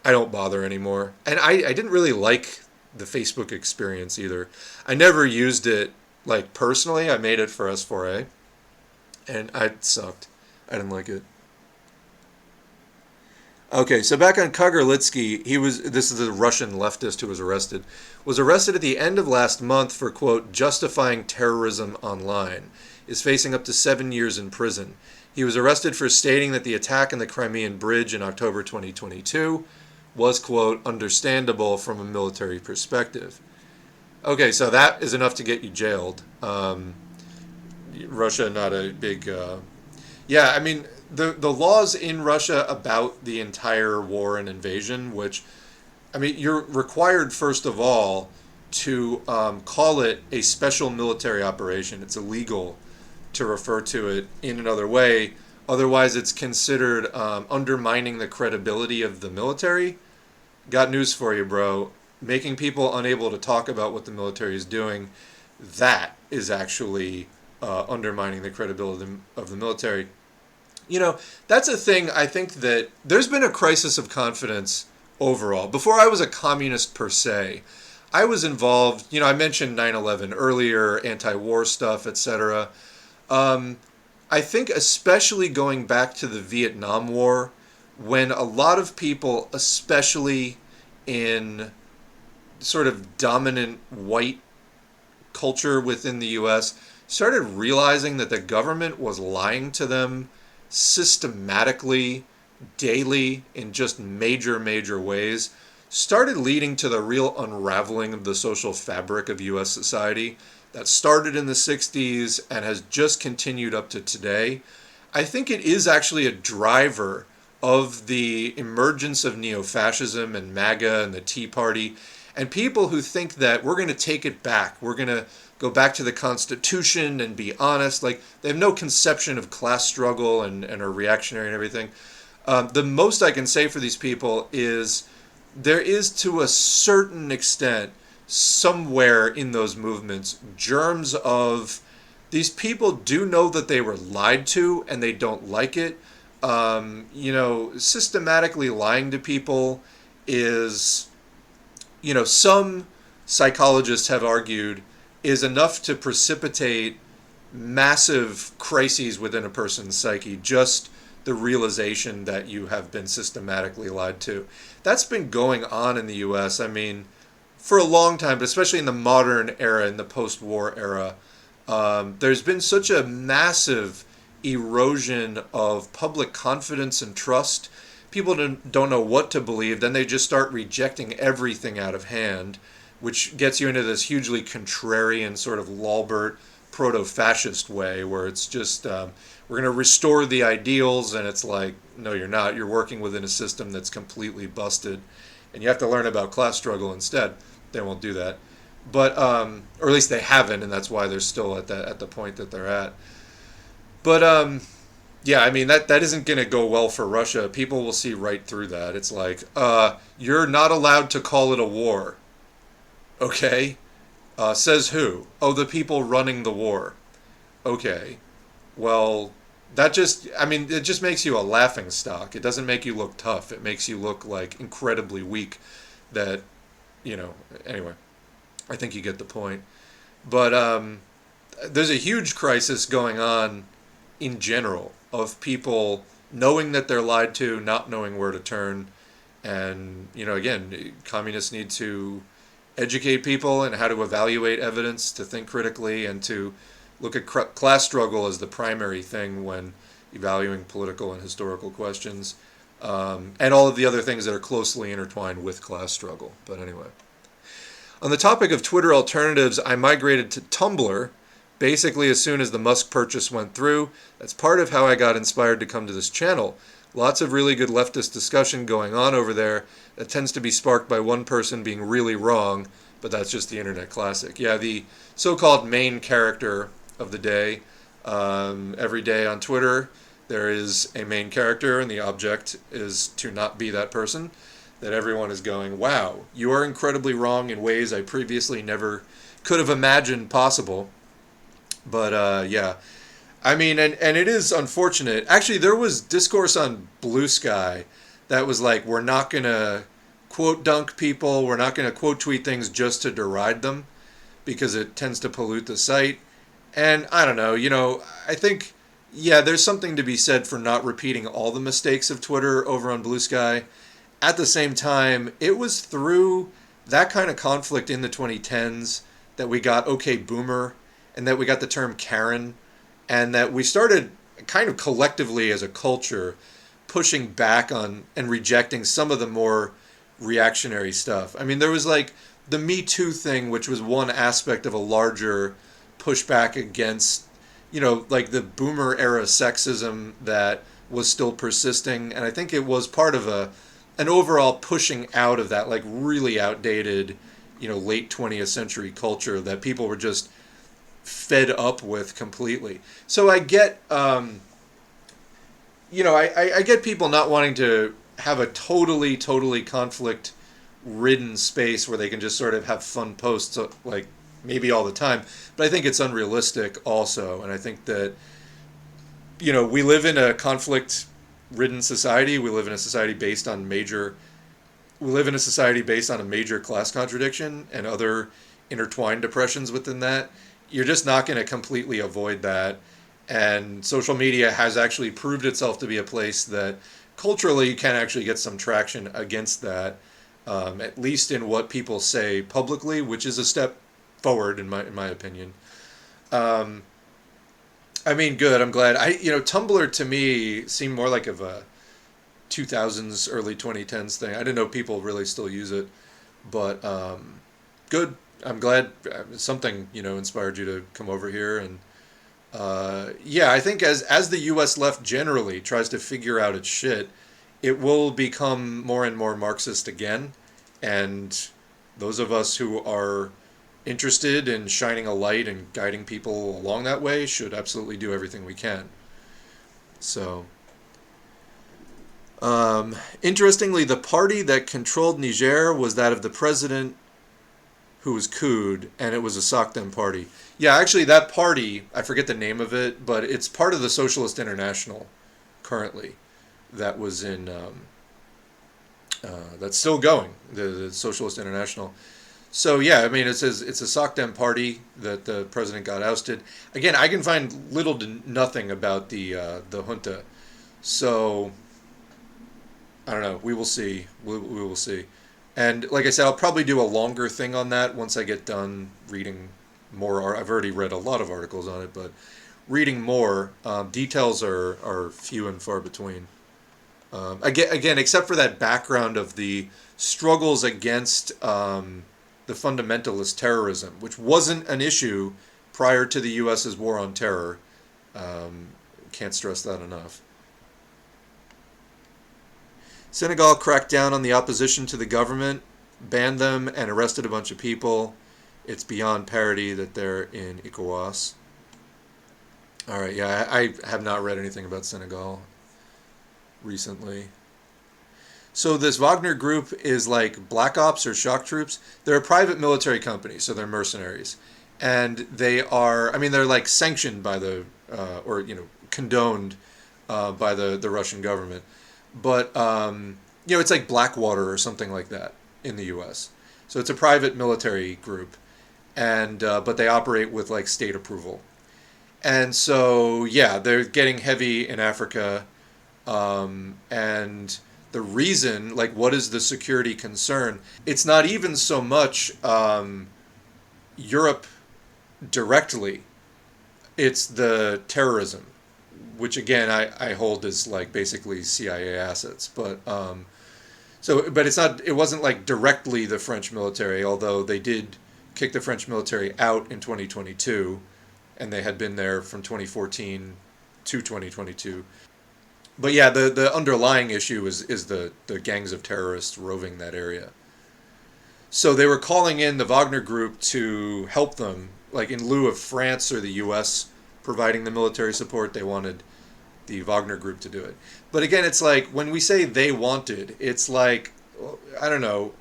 Speaker 1: I don't bother anymore. And I didn't really like the Facebook experience either. I never used it, like, personally. I made it for S4A. And it sucked. I didn't like it. Okay, so back on Kagarlitsky, this is the Russian leftist who was arrested at the end of last month for, quote, justifying terrorism online, is facing up to 7 years in prison. He was arrested for stating that the attack on the Crimean Bridge in October 2022 was, quote, understandable from a military perspective. Okay, so that is enough to get you jailed. Russia, not a big... yeah, I mean... The laws in Russia about the entire war and invasion, which, I mean, you're required, first of all, to call it a special military operation. It's illegal to refer to it in another way. Otherwise, it's considered undermining the credibility of the military. Got news for you, bro. Making people unable to talk about what the military is doing, that is actually undermining the credibility of the military. You know, that's a thing. I think that there's been a crisis of confidence overall. Before I was a communist per se, I was involved, you know, I mentioned 9/11 earlier, anti-war stuff, etc. I think especially going back to the Vietnam War, when a lot of people, especially in sort of dominant white culture within the U.S., started realizing that the government was lying to them systematically, daily, in just major ways, started leading to the real unraveling of the social fabric of U.S. society that started in the 60s and has just continued up to today. I think it is actually a driver of the emergence of neo-fascism and MAGA and the Tea Party, and people who think that we're going to take it back, we're going to go back to the Constitution and be honest. Like, they have no conception of class struggle and are reactionary and everything. The most I can say for these people is there is, to a certain extent, somewhere in those movements, germs of these people do know that they were lied to and they don't like it. You know, systematically lying to people is, you know, some psychologists have argued is enough to precipitate massive crises within a person's psyche, just the realization that you have been systematically lied to. That's been going on in the U.S., I mean, for a long time, but especially in the modern era, in the post-war era. There's been such a massive erosion of public confidence and trust. People don't know what to believe. Then they just start rejecting everything out of hand, which gets you into this hugely contrarian sort of Lolbert proto-fascist way where it's just, we're going to restore the ideals, and it's like, no, you're not. You're working within a system that's completely busted, and you have to learn about class struggle instead. They won't do that. But, or at least they haven't, and that's why they're still at the point that they're at. But, Yeah, I mean that isn't going to go well for Russia. People will see right through that. It's like, you're not allowed to call it a war. Okay? Says who? Oh, the people running the war. Okay. Well, that just, I mean, it just makes you a laughing stock. It doesn't make you look tough. It makes you look like incredibly weak. That, anyway, I think you get the point. But there's a huge crisis going on in general of people knowing that they're lied to, not knowing where to turn. And, again, communists need to educate people and how to evaluate evidence, to think critically, and to look at class struggle as the primary thing when evaluating political and historical questions, and all of the other things that are closely intertwined with class struggle. But anyway. On the topic of Twitter alternatives, I migrated to Tumblr basically as soon as the Musk purchase went through. That's part of how I got inspired to come to this channel. Lots of really good leftist discussion going on over there that tends to be sparked by one person being really wrong, but that's just the internet classic. Yeah, the so-called main character of the day. Every day on Twitter, there is a main character, and the object is to not be that person. That everyone is going, wow, you are incredibly wrong in ways I previously never could have imagined possible. But yeah, I mean, and it is unfortunate. Actually, there was discourse on Blue Sky that was like, we're not going to quote dunk people, we're not going to quote tweet things just to deride them because it tends to pollute the site. And I don't know, I think, yeah, there's something to be said for not repeating all the mistakes of Twitter over on Blue Sky. At the same time, it was through that kind of conflict in the 2010s that we got OK Boomer, and that we got the term Karen, and that we started kind of collectively as a culture pushing back on and rejecting some of the more reactionary stuff. I mean, there was like the Me Too thing, which was one aspect of a larger pushback against, like the boomer era sexism that was still persisting. And I think it was part of an overall pushing out of that like really outdated, late 20th century culture that people were just fed up with completely. So I get, I get people not wanting to have a totally conflict-ridden space where they can just sort of have fun posts, like maybe all the time. But I think it's unrealistic also, and I think that, we live in a conflict-ridden society. We live in a society based on a major class contradiction and other intertwined depressions within that. You're just not going to completely avoid that. And social media has actually proved itself to be a place that culturally can actually get some traction against that, at least in what people say publicly, which is a step forward in my opinion. I mean, good. I'm glad. Tumblr to me seemed more like of a 2000s, early 2010s thing. I didn't know people really still use it, but good. I'm glad something inspired you to come over here. And yeah, I think as the U.S. left generally tries to figure out its shit, it will become more and more Marxist again. And those of us who are interested in shining a light and guiding people along that way should absolutely do everything we can. So, interestingly, the party that controlled Niger was that of the president who was couped, and it was a Socdem party. Yeah, actually, that party, I forget the name of it, but it's part of the Socialist International currently that was in, that's still going, the Socialist International. So, yeah, I mean, it's a Socdem party that the president got ousted. Again, I can find little to nothing about the junta. So, I don't know. We will see. We will see. And like I said, I'll probably do a longer thing on that once I get done reading more. I've already read a lot of articles on it, but reading more, details are few and far between. Again, except for that background of the struggles against the fundamentalist terrorism, which wasn't an issue prior to the U.S.'s war on terror. Can't stress that enough. Senegal cracked down on the opposition to the government, banned them, and arrested a bunch of people. It's beyond parody that they're in ECOWAS. All right, yeah, I have not read anything about Senegal recently. So this Wagner group is like Black Ops or shock troops. They're a private military company, so they're mercenaries, and they are. I mean, they're like sanctioned by the or condoned by the Russian government, but it's like Blackwater or something like that in the U.S. So it's a private military group, and but they operate with like state approval, and so yeah, they're getting heavy in Africa, and the reason, like, what is the security concern? It's not even so much Europe directly, it's the terrorism, which again I hold as like basically CIA assets. But it's not, it wasn't like directly the French military, although they did kick the French military out in 2022, and they had been there from 2014 to 2022. But yeah, the underlying issue is the gangs of terrorists roving that area. So they were calling in the Wagner group to help them, like in lieu of France or the U.S. providing the military support, they wanted the Wagner group to do it. But again, it's like when we say they wanted, it's like, I don't know,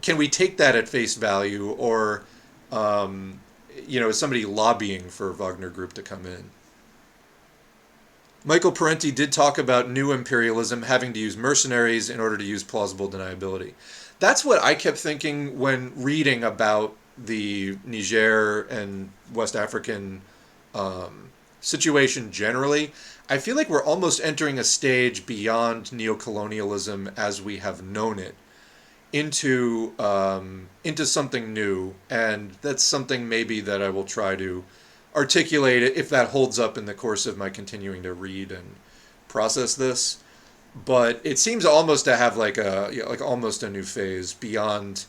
Speaker 1: can we take that at face value, or is somebody lobbying for Wagner group to come in? Michael Parenti did talk about new imperialism having to use mercenaries in order to use plausible deniability. That's what I kept thinking when reading about the Niger and West African situation generally. I feel like we're almost entering a stage beyond neocolonialism as we have known it into something new, and that's something maybe that I will try to articulate it if that holds up in the course of my continuing to read and process this. But it seems almost to have like almost a new phase beyond.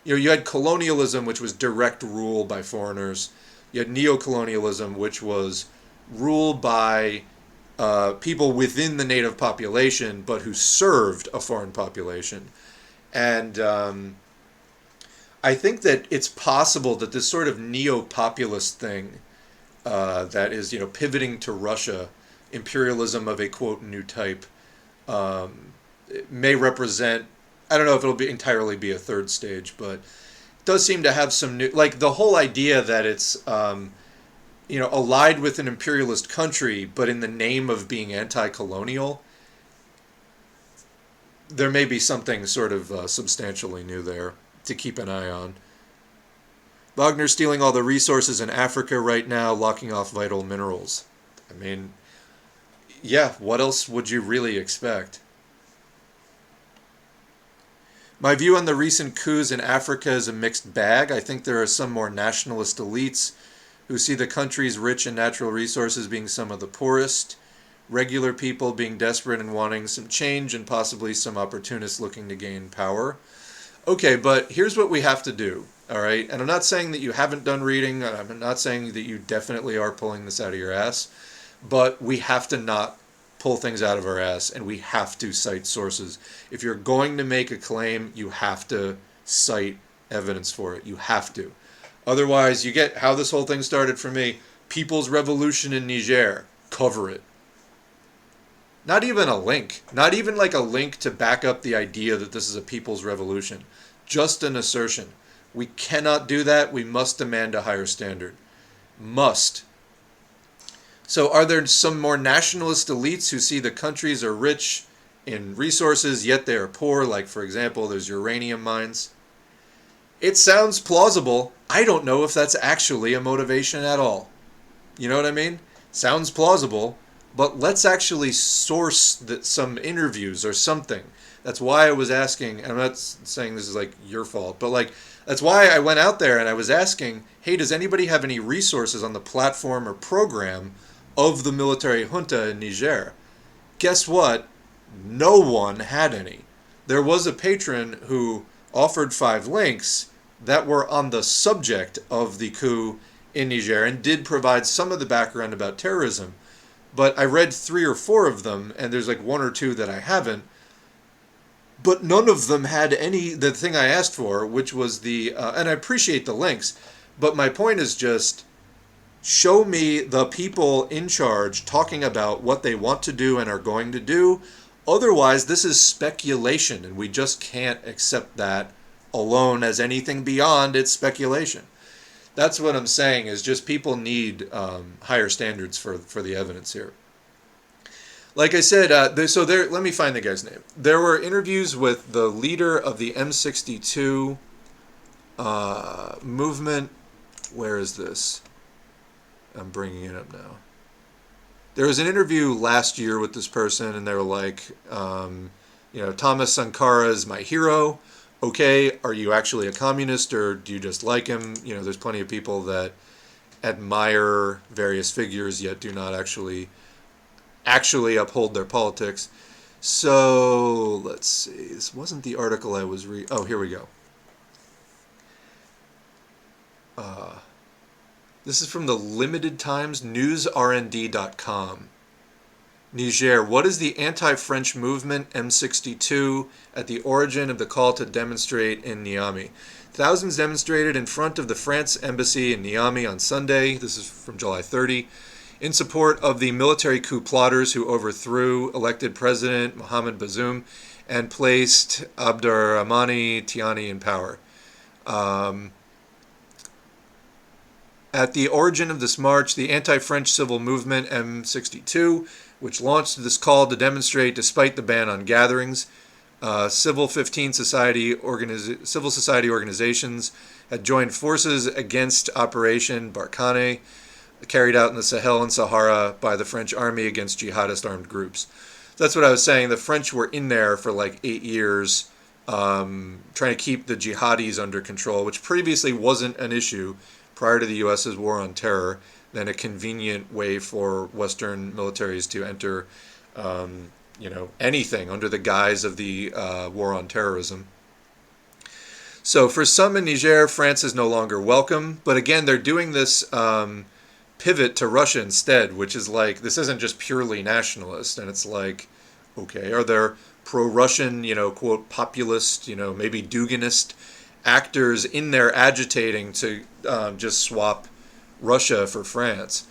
Speaker 1: You had colonialism, which was direct rule by foreigners. You had neocolonialism, which was rule by people within the native population, but who served a foreign population. And I think that it's possible that this sort of neo-populist thing that is, pivoting to Russia, imperialism of a quote new type, may represent. I don't know if it'll entirely be a third stage, but it does seem to have some new, like the whole idea that it's allied with an imperialist country, but in the name of being anti-colonial. There may be something sort of substantially new there to keep an eye on. Wagner's stealing all the resources in Africa right now, locking off vital minerals. I mean, yeah, what else would you really expect? My view on the recent coups in Africa is a mixed bag. I think there are some more nationalist elites who see the country's rich and natural resources being some of the poorest, regular people being desperate and wanting some change, and possibly some opportunists looking to gain power. Okay, but here's what we have to do, all right? And I'm not saying that you haven't done reading. I'm not saying that you definitely are pulling this out of your ass. But we have to not pull things out of our ass, and we have to cite sources. If you're going to make a claim, you have to cite evidence for it. You have to. Otherwise, you get how this whole thing started for me. People's Revolution in Niger. Cover it. Not even a link. Not even like a link to back up the idea that this is a people's revolution. Just an assertion. We cannot do that. We must demand a higher standard. Must. So are there some more nationalist elites who see the countries are rich in resources, yet they are poor? Like, for example, there's uranium mines. It sounds plausible. I don't know if that's actually a motivation at all. You know what I mean? Sounds plausible. But let's actually source some interviews or something. That's why I was asking, and I'm not saying this is like your fault, but like that's why I went out there and I was asking, hey, does anybody have any resources on the platform or program of the military junta in Niger? Guess what? No one had any. There was a patron who offered 5 links that were on the subject of the coup in Niger and did provide some of the background about terrorism. But I read 3 or 4 of them, and there's like 1 or 2 that I haven't. But none of them had the thing I asked for, which was and I appreciate the links, but my point is just, show me the people in charge talking about what they want to do and are going to do. Otherwise, this is speculation, and we just can't accept that alone as anything beyond its speculation. That's what I'm saying, is just people need higher standards for the evidence here. Like I said, let me find the guy's name. There were interviews with the leader of the M62 movement. Where is this? I'm bringing it up now. There was an interview last year with this person, and they were like, Thomas Sankara is my hero. Okay, are you actually a communist, or do you just like him? There's plenty of people that admire various figures yet do not actually uphold their politics. So let's see. This wasn't the article I was reading. Oh, here we go. This is from the Limited Times, newsrnd.com. Niger, what is the anti-French movement M62 at the origin of the call to demonstrate in Niamey? Thousands demonstrated in front of the France embassy in Niamey on Sunday, this is from July 30, in support of the military coup plotters who overthrew elected President Mohamed Bazoum and placed Abdourahmane Tiani in power. At the origin of this march, the anti-French civil movement M62, which launched this call to demonstrate despite the ban on gatherings, civil society organizations had joined forces against Operation Barkhane, carried out in the Sahel and Sahara by the French army against jihadist armed groups. That's what I was saying. The French were in there for like 8 years, trying to keep the jihadis under control, which previously wasn't an issue prior to the U.S.'s war on terror, then a convenient way for Western militaries to enter, anything under the guise of the war on terrorism. So for some in Niger, France is no longer welcome. But again, they're doing this pivot to Russia instead, which is like, this isn't just purely nationalist. And it's like, okay, are there pro-Russian, quote, populist, maybe Duginist actors in there agitating to just swap Russia for France?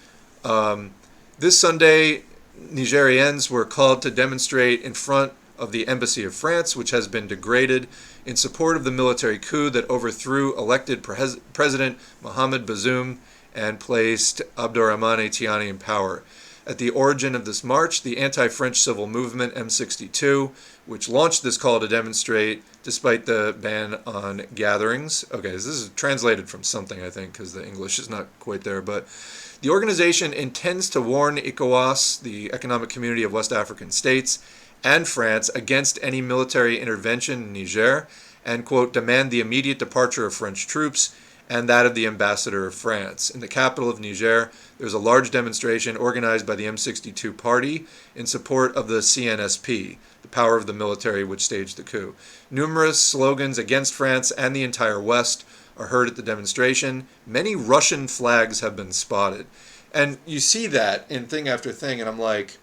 Speaker 1: This Sunday, Nigerians were called to demonstrate in front of the Embassy of France, which has been degraded, in support of the military coup that overthrew elected President Mohamed Bazoum and placed Abdourahmane Tiani in power. At the origin of this march, the anti-French civil movement M62, which launched this call to demonstrate despite the ban on gatherings. Okay, this is translated from something, I think, because the English is not quite there. But the organization intends to warn ECOWAS, the Economic Community of West African States, and France against any military intervention in Niger and, quote, demand the immediate departure of French troops and that of the ambassador of France. In the capital of Niger, there's a large demonstration organized by the M62 party in support of the CNSP, the power of the military which staged the coup. Numerous slogans against France and the entire West are heard at the demonstration. Many Russian flags have been spotted. And you see that in thing after thing, and I'm like,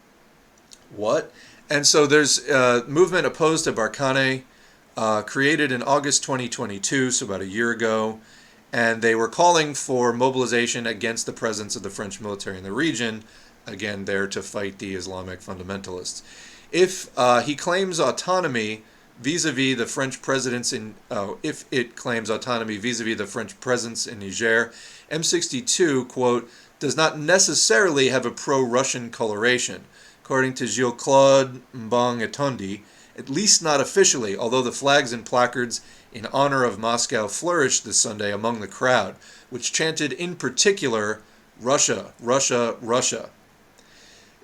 Speaker 1: what? And so there's a movement opposed to Barkhane, created in August 2022, so about a year ago, and they were calling for mobilization against the presence of the French military in the region, again, there to fight the Islamic fundamentalists. If he claims autonomy vis-a-vis the French presence if it claims autonomy vis-a-vis the French presence in Niger, M62, quote, does not necessarily have a pro-Russian coloration, according to Gilles-Claude Mbang-Etondi, at least not officially, although the flags and placards in honor of Moscow flourished this Sunday among the crowd, which chanted in particular, Russia, Russia, Russia.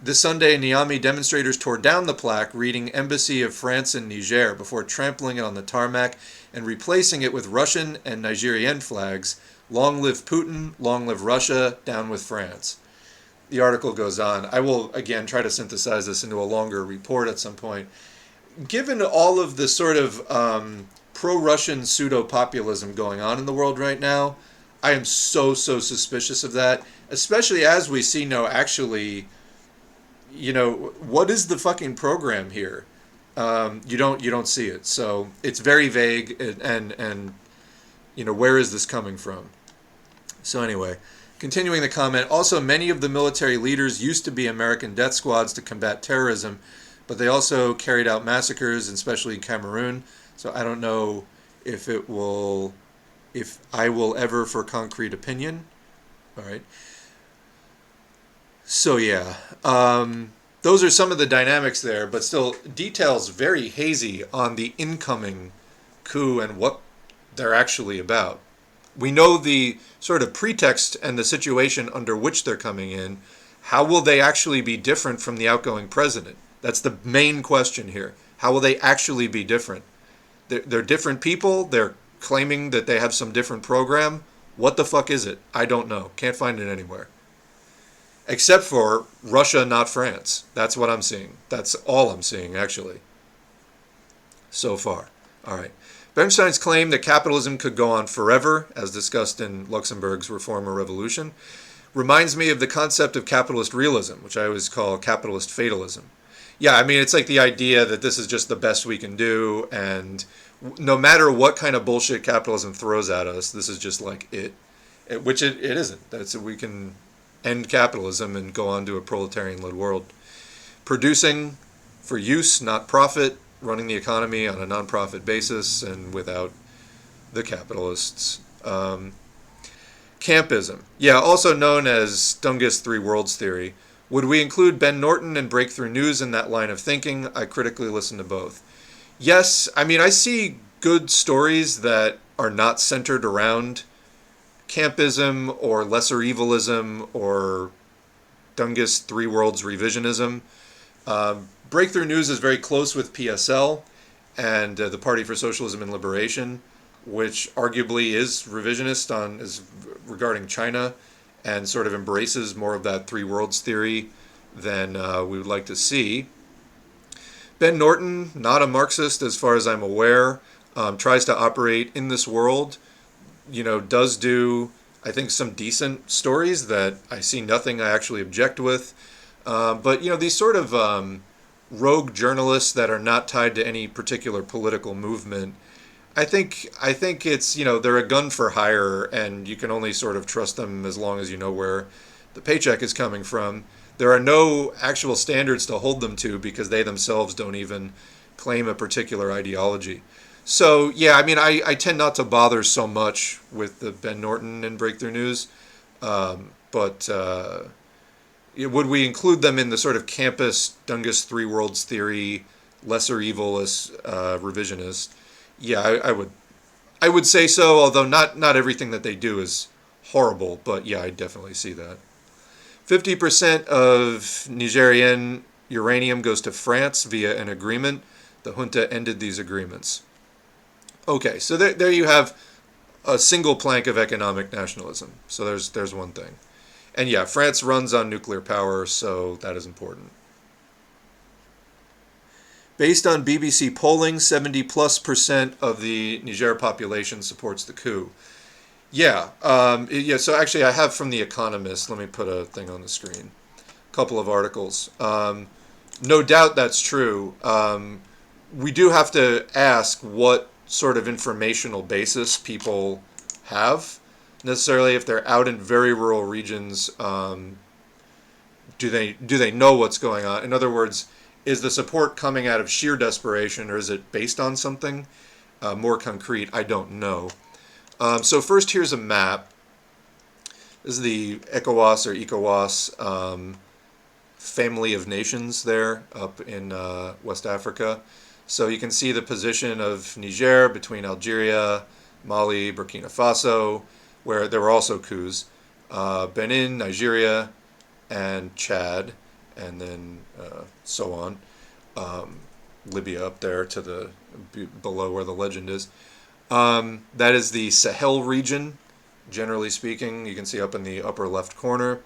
Speaker 1: This Sunday in Niamey, demonstrators tore down the plaque reading Embassy of France in Niger before trampling it on the tarmac and replacing it with Russian and Nigerian flags. Long live Putin, long live Russia, down with France. The article goes on. I will, again, try to synthesize this into a longer report at some point. Given all of the sort of pro-Russian pseudo-populism going on in the world right now, I am so suspicious of that, especially as we see actually, what is the fucking program here? You don't see it. So it's very vague, and where is this coming from? So anyway, Continuing the comment, also many of the military leaders used to be American death squads to combat terrorism, but they also carried out massacres, especially in Cameroon. So I don't know if I will ever for concrete opinion. All right. So yeah, those are some of the dynamics there, but still details very hazy on the incoming coup and what they're actually about. We know the sort of pretext and the situation under which they're coming in. How will they actually be different from the outgoing president? That's the main question here. How will they actually be different? They're different people. They're claiming that they have some different program. What the fuck is it? I don't know. Can't find it anywhere. Except for Russia, not France. That's what I'm seeing. That's all I'm seeing, actually, so far. All right. Bernstein's claim that capitalism could go on forever, as discussed in Luxemburg's Reform or Revolution, reminds me of the concept of capitalist realism, which I always call capitalist fatalism. Yeah, I mean, it's like the idea that this is just the best we can do, and no matter what kind of bullshit capitalism throws at us, this is just like which it isn't. We can end capitalism and go on to a proletarian-led world. Producing for use, not profit, running the economy on a non-profit basis and without the capitalists. Campism. Yeah, also known as Dengist Three Worlds Theory. Would we include Ben Norton and Breakthrough News in that line of thinking? I critically listen to both. Yes, I mean, I see good stories that are not centered around campism or lesser evilism or Dengist Three Worlds revisionism. Breakthrough News is very close with PSL and the Party for Socialism and Liberation, which arguably is revisionist regarding China and sort of embraces more of that Three Worlds theory than we would like to see. Ben Norton, not a Marxist as far as I'm aware, tries to operate in this world, does do, I think, some decent stories that I see nothing I actually object with. But, these sort of rogue journalists that are not tied to any particular political movement, I think it's, they're a gun for hire, and you can only sort of trust them as long as you know where the paycheck is coming from. There are no actual standards to hold them to because they themselves don't even claim a particular ideology. So, yeah, I mean, I tend not to bother so much with the Ben Norton and Breakthrough News, but would we include them in the sort of campus Dengist Three Worlds Theory, lesser evilist, revisionist? Yeah, I would say so, although not everything that they do is horrible, but yeah, I definitely see that. 50% of Nigerian uranium goes to France via an agreement. The junta ended these agreements. Okay, so there you have a single plank of economic nationalism. So there's one thing. And yeah, France runs on nuclear power, so that is important. Based on BBC polling, 70+% of the Niger population supports the coup. Yeah, so actually I have from The Economist, let me put a thing on the screen, a couple of articles. No doubt that's true. We do have to ask what sort of informational basis people have. Necessarily, if they're out in very rural regions, do they know what's going on? In other words, is the support coming out of sheer desperation, or is it based on something more concrete? I don't know. So first, here's a map. This is the ECOWAS family of nations there up in West Africa. So you can see the position of Niger between Algeria, Mali, Burkina Faso, where there were also coups, Benin, Nigeria, and Chad, and then so on. Libya up there to the below where the legend is. That is the Sahel region, generally speaking. You can see up in the upper left corner.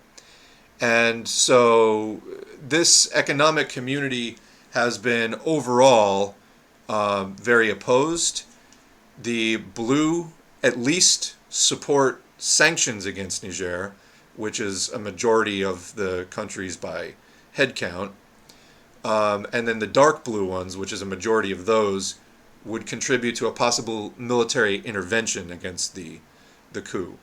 Speaker 1: And so this economic community has been overall very opposed. The blue at least support sanctions against Niger, which is a majority of the countries by head count. And then the dark blue ones, which is a majority of those, would contribute to a possible military intervention against the coup.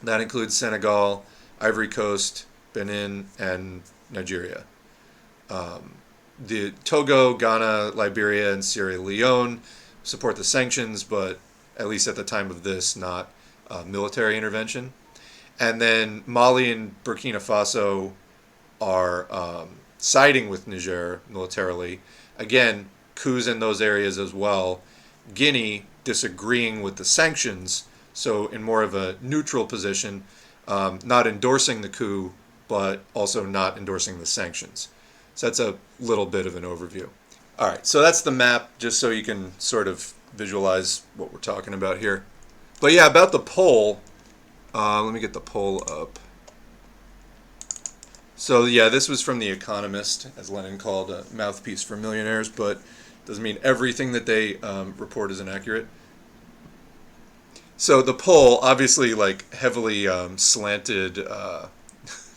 Speaker 1: That includes Senegal, Ivory Coast, Benin, and Nigeria. The Togo, Ghana, Liberia, and Sierra Leone support the sanctions, but at least at the time of this, not military intervention. And then Mali and Burkina Faso are siding with Niger militarily. Again, coups in those areas as well. Guinea disagreeing with the sanctions, so in more of a neutral position, not endorsing the coup, but also not endorsing the sanctions. So that's a little bit of an overview. All right, so that's the map, just so you can sort of visualize what we're talking about here. But yeah, about the poll, let me get the poll up. So yeah, this was from The Economist, as Lenin called a mouthpiece for millionaires, but doesn't mean everything that they report is inaccurate. So the poll, obviously like heavily slanted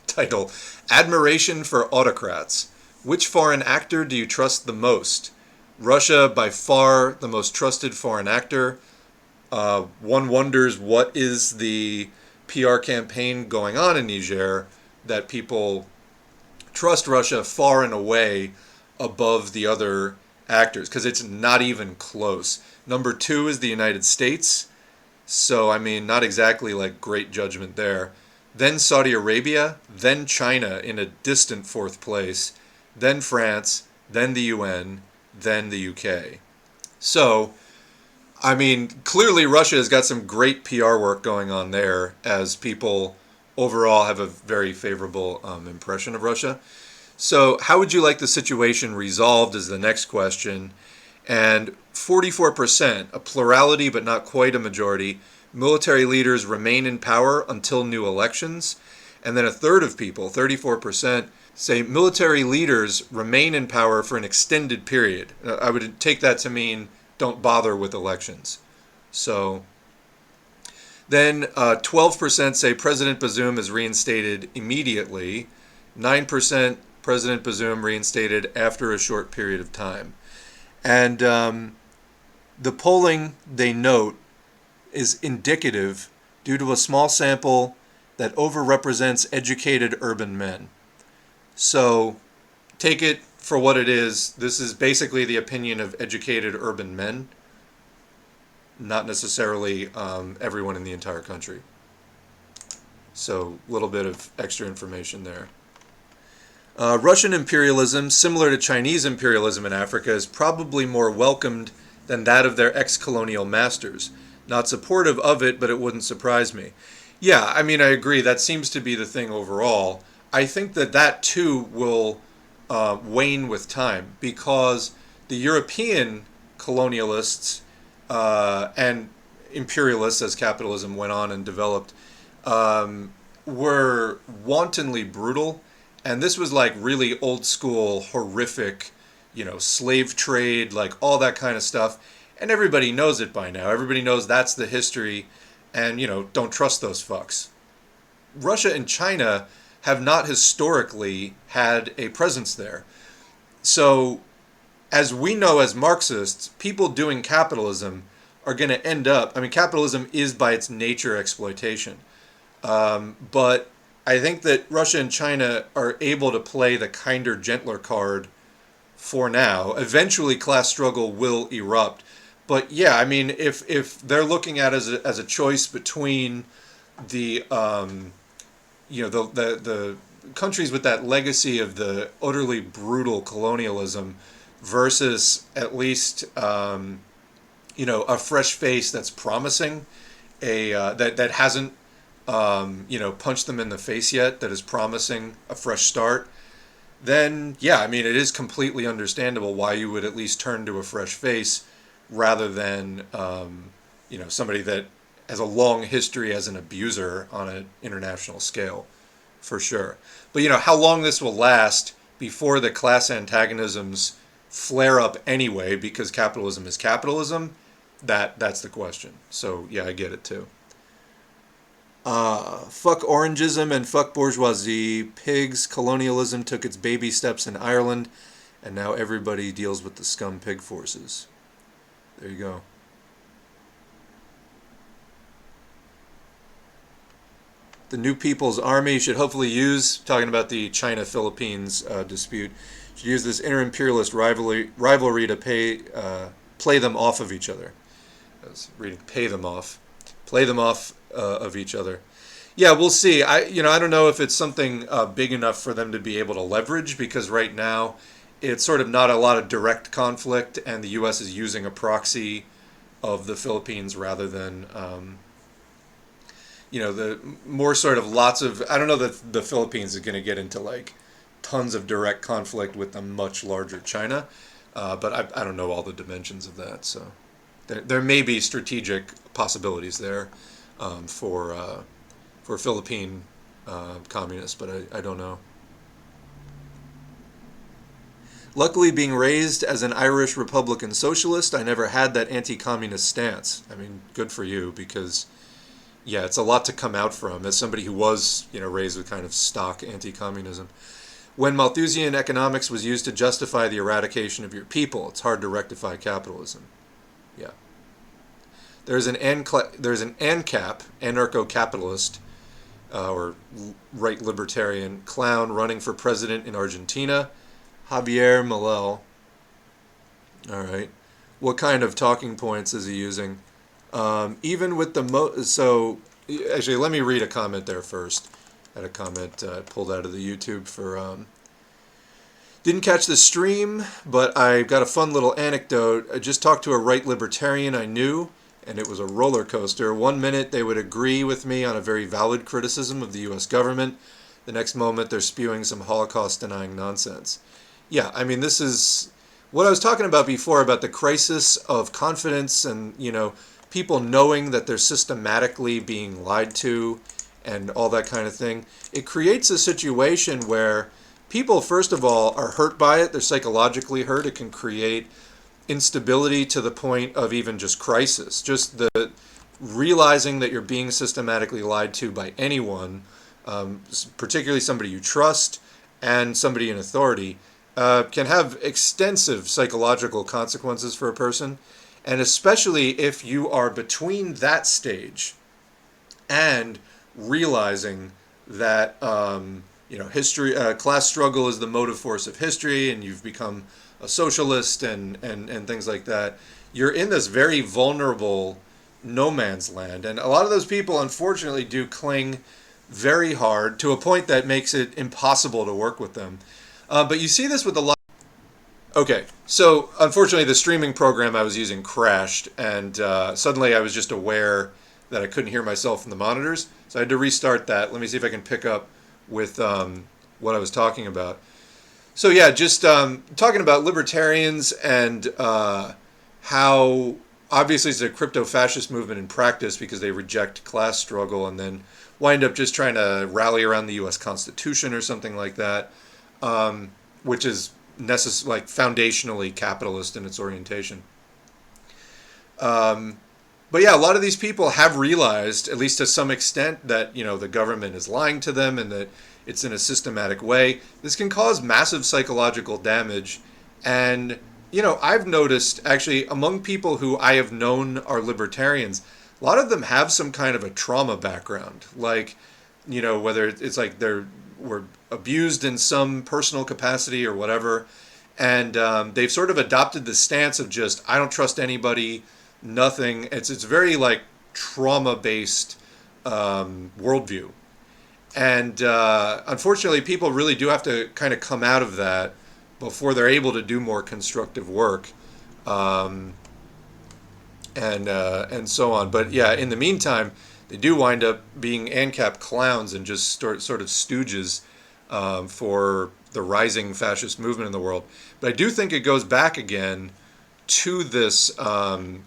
Speaker 1: title, Admiration for Autocrats. Which foreign actor do you trust the most? Russia, by far the most trusted foreign actor. One wonders what is the PR campaign going on in Niger that people trust Russia far and away above the other actors, because it's not even close. Number 2 is the United States. So, I mean, not exactly like great judgment there. Then Saudi Arabia, then China in a distant 4th place, then France, then the UN, then the UK. So, I mean, clearly Russia has got some great PR work going on there, as people overall have a very favorable impression of Russia. So how would you like the situation resolved is the next question. And 44%, a plurality but not quite a majority, military leaders remain in power until new elections. And then a third of people, 34%, say military leaders remain in power for an extended period. I would take that to mean don't bother with elections. So then 12% say President Bazoum is reinstated immediately. 9% President Bazoum reinstated after a short period of time. And the polling, they note, is indicative due to a small sample that overrepresents educated urban men. So take it for what it is. This is basically the opinion of educated urban men, not necessarily everyone in the entire country. So a little bit of extra information there. Russian imperialism, similar to Chinese imperialism in Africa, is probably more welcomed than that of their ex-colonial masters. Not supportive of it, but it wouldn't surprise me. Yeah, I mean, I agree. That seems to be the thing overall. I think that that too will wane with time, because the European colonialists and imperialists, as capitalism went on and developed, were wantonly brutal. And this was like really old school, horrific, slave trade, like all that kind of stuff. And everybody knows it by now. Everybody knows that's the history. And, don't trust those fucks. Russia and China have not historically had a presence there. So, as we know as Marxists, people doing capitalism are going to end up, capitalism is by its nature exploitation. But I think that Russia and China are able to play the kinder, gentler card for now. Eventually, class struggle will erupt. But yeah, if they're looking at it as a choice between the the countries with that legacy of the utterly brutal colonialism versus at least a fresh face that's promising, that hasn't punched them in the face yet, that is promising a fresh start, then yeah, it is completely understandable why you would at least turn to a fresh face rather than somebody that has a long history as an abuser on an international scale, for sure. But how long this will last before the class antagonisms flare up anyway, because capitalism is capitalism, that's the question. So yeah, I get it too. Fuck orangism and fuck bourgeoisie. Pigs. Colonialism took its baby steps in Ireland, and now everybody deals with the scum pig forces. There you go. the new People's Army should hopefully use, talking about the China-Philippines dispute, should use this inter-imperialist rivalry to play them off of each other. I was reading play them off of each other. Yeah, we'll see. I don't know if it's something big enough for them to be able to leverage, because right now it's sort of not a lot of direct conflict, and the U.S. is using a proxy of the Philippines rather than, the more sort of lots of, I don't know that the Philippines is going to get into like tons of direct conflict with the much larger China, but I don't know all the dimensions of that, so there may be strategic possibilities there for Philippine communists, but I don't know. Luckily, being raised as an Irish Republican socialist, I never had that anti-communist stance. I mean, good for you, because, yeah, it's a lot to come out from as somebody who was, raised with kind of stock anti-communism. When Malthusian economics was used to justify the eradication of your people, it's hard to rectify capitalism. Yeah. There's an ANCAP, anarcho-capitalist, or right libertarian clown running for president in Argentina, Javier Milei. All right. What kind of talking points is he using? Even with the so actually, let me read a comment there first. I had a comment pulled out of the YouTube for didn't catch the stream, but I got a fun little anecdote. I just talked to a right libertarian I knew, and it was a roller coaster. 1 minute they would agree with me on a very valid criticism of the U.S. government. The next moment they're spewing some Holocaust-denying nonsense. Yeah, I mean, this is what I was talking about before, about the crisis of confidence and, people knowing that they're systematically being lied to and all that kind of thing. It creates a situation where people, first of all, are hurt by it. They're psychologically hurt. It can create instability to the point of even just crisis. Just the realizing that you're being systematically lied to by anyone, particularly somebody you trust and somebody in authority, can have extensive psychological consequences for a person. And especially if you are between that stage and realizing that history, class struggle is the motive force of history, and you've become a socialist and things like that, you're in this very vulnerable no man's land. And a lot of those people, unfortunately, do cling very hard to a point that makes it impossible to work with them. But you see this with a lot. Okay, so unfortunately the streaming program I was using crashed, and suddenly I was just aware that I couldn't hear myself in the monitors, so I had to restart that. Let me see if I can pick up with what I was talking about. So yeah, just talking about libertarians and how obviously it's a crypto-fascist movement in practice because they reject class struggle and then wind up just trying to rally around the U.S. Constitution or something like that, which is foundationally capitalist in its orientation. But yeah, a lot of these people have realized, at least to some extent, that the government is lying to them and that it's in a systematic way. This can cause massive psychological damage. And, I've noticed actually among people who I have known are libertarians, a lot of them have some kind of a trauma background. Like, whether it's like were abused in some personal capacity or whatever. And they've sort of adopted the stance of just, I don't trust anybody, nothing. It's very like trauma-based worldview. And unfortunately, people really do have to kind of come out of that before they're able to do more constructive work, and so on. But yeah, in the meantime, they do wind up being ANCAP clowns and just sort of stooges for the rising fascist movement in the world. But I do think it goes back again to this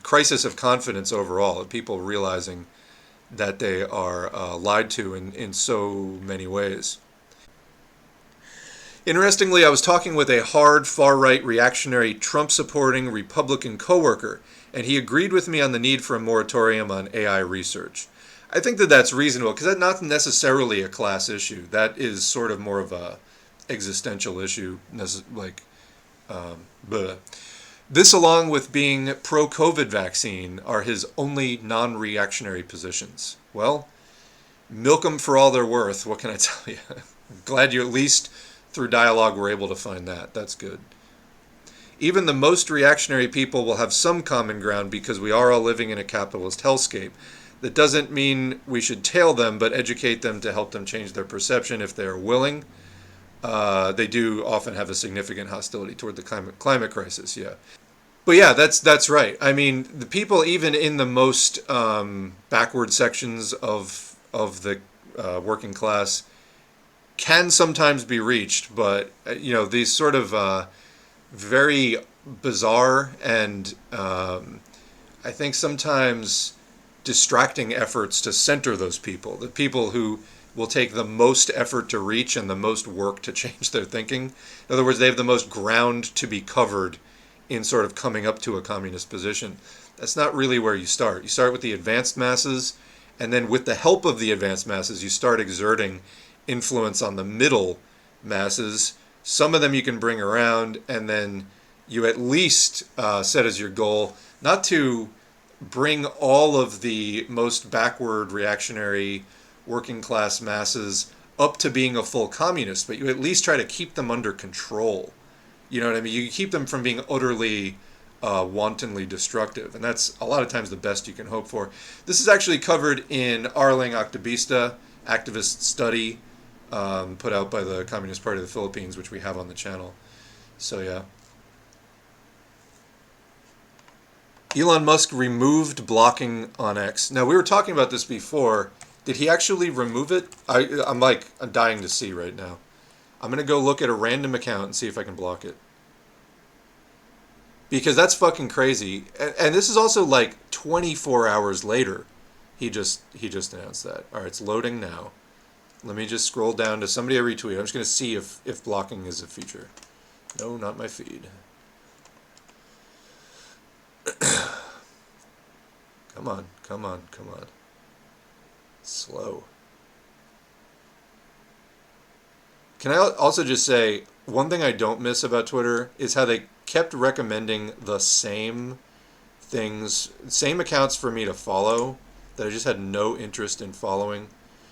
Speaker 1: crisis of confidence overall, of people realizing that they are lied to in so many ways. Interestingly, I was talking with a hard, far-right, reactionary, Trump-supporting Republican coworker, and he agreed with me on the need for a moratorium on AI research. I think that that's reasonable, because that's not necessarily a class issue. That is sort of more of a existential issue, This, along with being pro-COVID vaccine, are his only non-reactionary positions. Well, milk them for all they're worth. What can I tell you? I'm glad you at least through dialogue were able to find that. That's good. Even the most reactionary people will have some common ground because we are all living in a capitalist hellscape. That doesn't mean we should tail them, but educate them to help them change their perception if they are willing. They do often have a significant hostility toward the climate crisis, yeah. But yeah, that's right. I mean, the people even in the most backward sections of the working class can sometimes be reached, but these sort of very bizarre and I think sometimes distracting efforts to center those people, the people who will take the most effort to reach and the most work to change their thinking. In other words, they have the most ground to be covered in sort of coming up to a communist position. That's not really where you start. You start with the advanced masses, and then with the help of the advanced masses, you start exerting influence on the middle masses. Some of them you can bring around, and then you at least set as your goal not to bring all of the most backward reactionary working class masses up to being a full communist, but you at least try to keep them under control. You know what I mean? You keep them from being utterly wantonly destructive, and that's a lot of times the best you can hope for. This is actually covered in Arling Activista, activist study, put out by the Communist Party of the Philippines, which we have on the channel. So yeah. Elon Musk removed blocking on X. Now, we were talking about this before. Did he actually remove it? I'm dying to see right now. I'm going to go look at a random account and see if I can block it. Because that's fucking crazy. And this is also like 24 hours later. He just announced that. All right, it's loading now. Let me just scroll down to somebody I retweeted. I'm just going to see if blocking is a feature. No, not my feed. Come on, come on, come on. Slow. Can I also just say, one thing I don't miss about Twitter is how they kept recommending the same things, same accounts for me to follow that I just had no interest in following.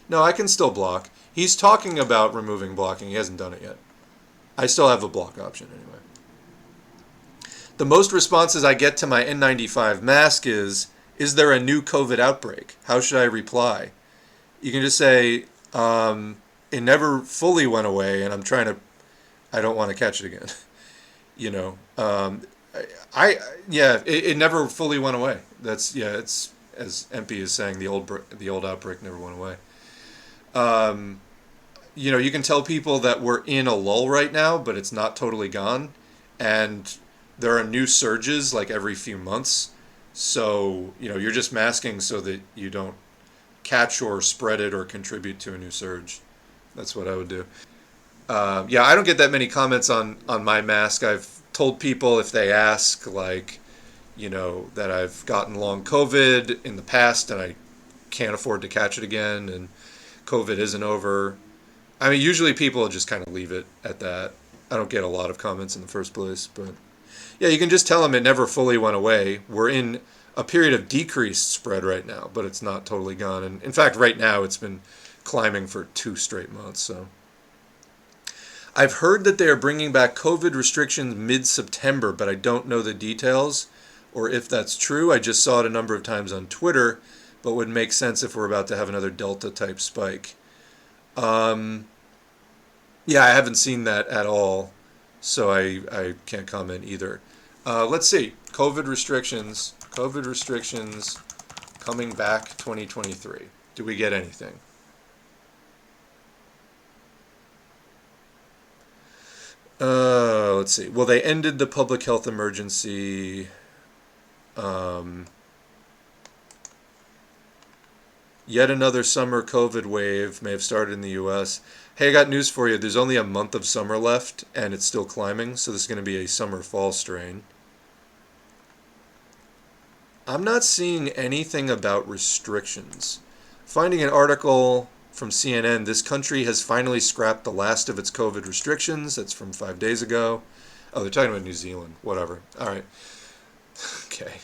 Speaker 1: No, I can still block. He's talking about removing blocking. He hasn't done it yet. I still have the block option anyway. The most responses I get to my N95 mask is there a new COVID outbreak? How should I reply? You can just say, it never fully went away, and I don't want to catch it again. It never fully went away. It's as MP is saying, the old outbreak never went away. You can tell people that we're in a lull right now, but it's not totally gone, and there are new surges like every few months. So, you're just masking so that you don't catch or spread it or contribute to a new surge. That's what I would do. I don't get that many comments on my mask. I've told people if they ask, that I've gotten long COVID in the past and I can't afford to catch it again and COVID isn't over. I mean, usually people just kind of leave it at that. I don't get a lot of comments in the first place, but yeah, you can just tell them it never fully went away. We're in a period of decreased spread right now, but it's not totally gone. And in fact, right now it's been climbing for 2 straight months. So I've heard that they are bringing back COVID restrictions mid-September, but I don't know the details or if that's true. I just saw it a number of times on Twitter, but would make sense if we're about to have another Delta type spike. I haven't seen that at all, so I can't comment either. Let's see. COVID restrictions coming back 2023. Do we get anything? Let's see. Well, they ended the public health emergency. Yet another summer COVID wave may have started in the U.S. Hey, I got news for you. There's only a month of summer left, and it's still climbing, so this is going to be a summer-fall strain. I'm not seeing anything about restrictions. Finding an article from CNN, this country has finally scrapped the last of its COVID restrictions. That's from 5 days ago. Oh, they're talking about New Zealand. Whatever. All right. Okay.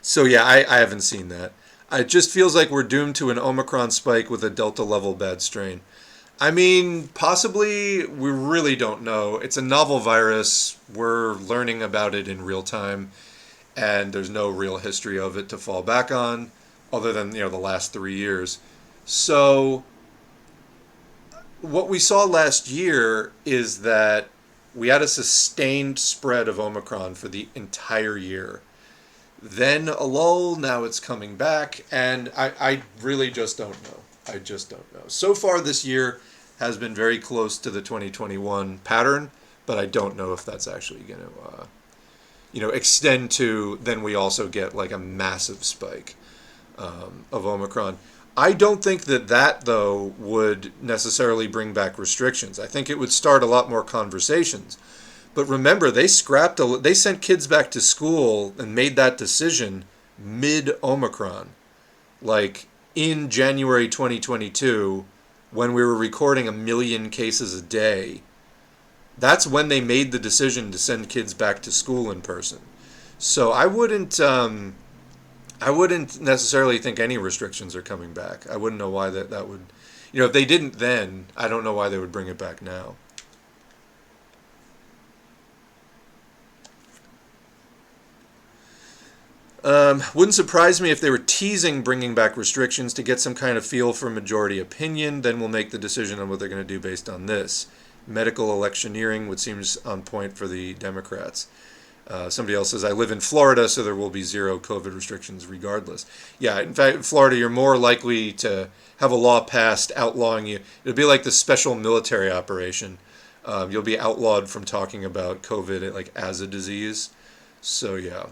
Speaker 1: So yeah, I haven't seen that. It just feels like we're doomed to an Omicron spike with a Delta level bad strain. I mean, possibly, we really don't know. It's a novel virus. We're learning about it in real time, and there's no real history of it to fall back on, other than, the last 3 years. So, what we saw last year is that we had a sustained spread of Omicron for the entire year. Then a lull, now it's coming back, and I really just don't know. I just don't know. So far this year has been very close to the 2021 pattern, but I don't know if that's actually going to, extend to, then we also get like a massive spike of Omicron. I don't think that though would necessarily bring back restrictions. I think it would start a lot more conversations. But remember, they sent kids back to school and made that decision mid-Omicron. Like in January 2022, when we were recording 1 million cases a day, that's when they made the decision to send kids back to school in person. So I wouldn't necessarily think any restrictions are coming back. I wouldn't know why that would, if they didn't then, I don't know why they would bring it back now. Wouldn't surprise me if they were teasing bringing back restrictions to get some kind of feel for majority opinion. Then we'll make the decision on what they're going to do based on this. Medical electioneering, which seems on point for the Democrats. Somebody else says, I live in Florida, so there will be zero COVID restrictions regardless. Yeah, in fact, in Florida, you're more likely to have a law passed outlawing you. It'll be like the special military operation. You'll be outlawed from talking about COVID like as a disease. So, yeah.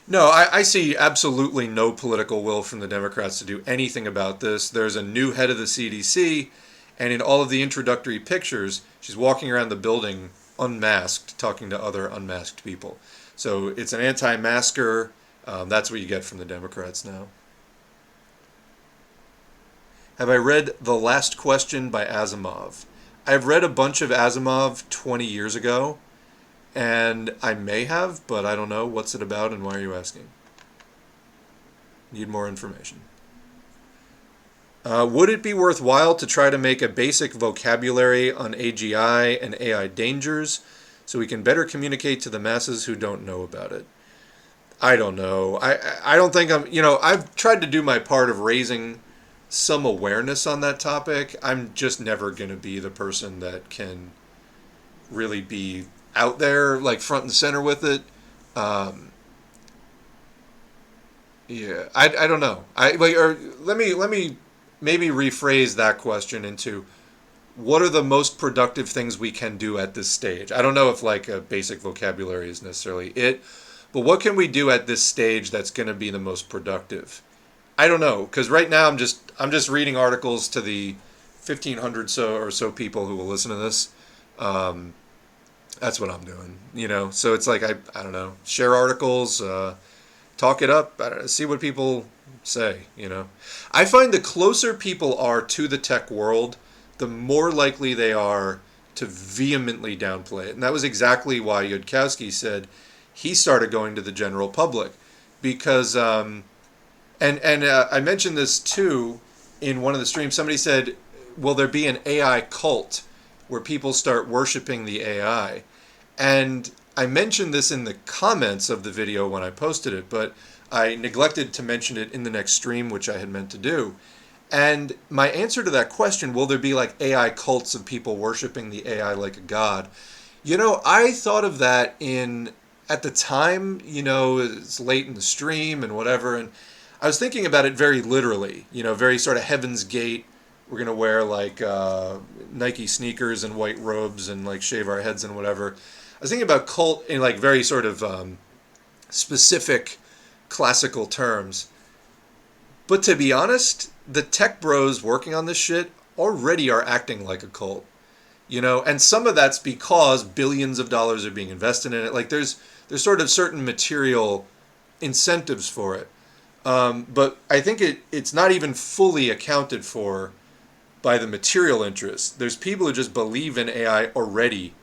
Speaker 1: No, I see absolutely no political will from the Democrats to do anything about this. There's a new head of the CDC, and in all of the introductory pictures, she's walking around the building unmasked, talking to other unmasked people. So it's an anti-masker. That's what you get from the Democrats now. Have I read The Last Question by Asimov? I've read a bunch of Asimov 20 years ago. And I may have, but I don't know. What's it about and why are you asking? Need more information. Would it be worthwhile to try to make a basic vocabulary on AGI and AI dangers so we can better communicate to the masses who don't know about it? I don't know. I don't think I've tried to do my part of raising some awareness on that topic. I'm just never going to be the person that can really be out there like front and center with it. Yeah, I don't know. Let me maybe rephrase that question into what are the most productive things we can do at this stage? I don't know if like a basic vocabulary is necessarily it, but what can we do at this stage that's going to be the most productive? I don't know, because right now I'm just reading articles to the 1,500 or so people who will listen to this. That's what I'm doing, So it's like, I don't know, share articles, talk it up, see what people say, I find the closer people are to the tech world, the more likely they are to vehemently downplay it. And that was exactly why Yudkowsky said he started going to the general public. Because, I mentioned this too in one of the streams. Somebody said, will there be an AI cult where people start worshiping the AI? And I mentioned this in the comments of the video when I posted it, but I neglected to mention it in the next stream, which I had meant to do. And my answer to that question, will there be like AI cults of people worshiping the AI like a god? I thought of that at the time, it's late in the stream and whatever, and I was thinking about it very literally, very sort of Heaven's Gate. We're going to wear like Nike sneakers and white robes and like shave our heads and whatever. I was thinking about cult in like very sort of specific classical terms. But to be honest, the tech bros working on this shit already are acting like a cult. And some of that's because billions of dollars are being invested in it. Like there's sort of certain material incentives for it. But I think it's not even fully accounted for by the material interests. There's people who just believe in AI already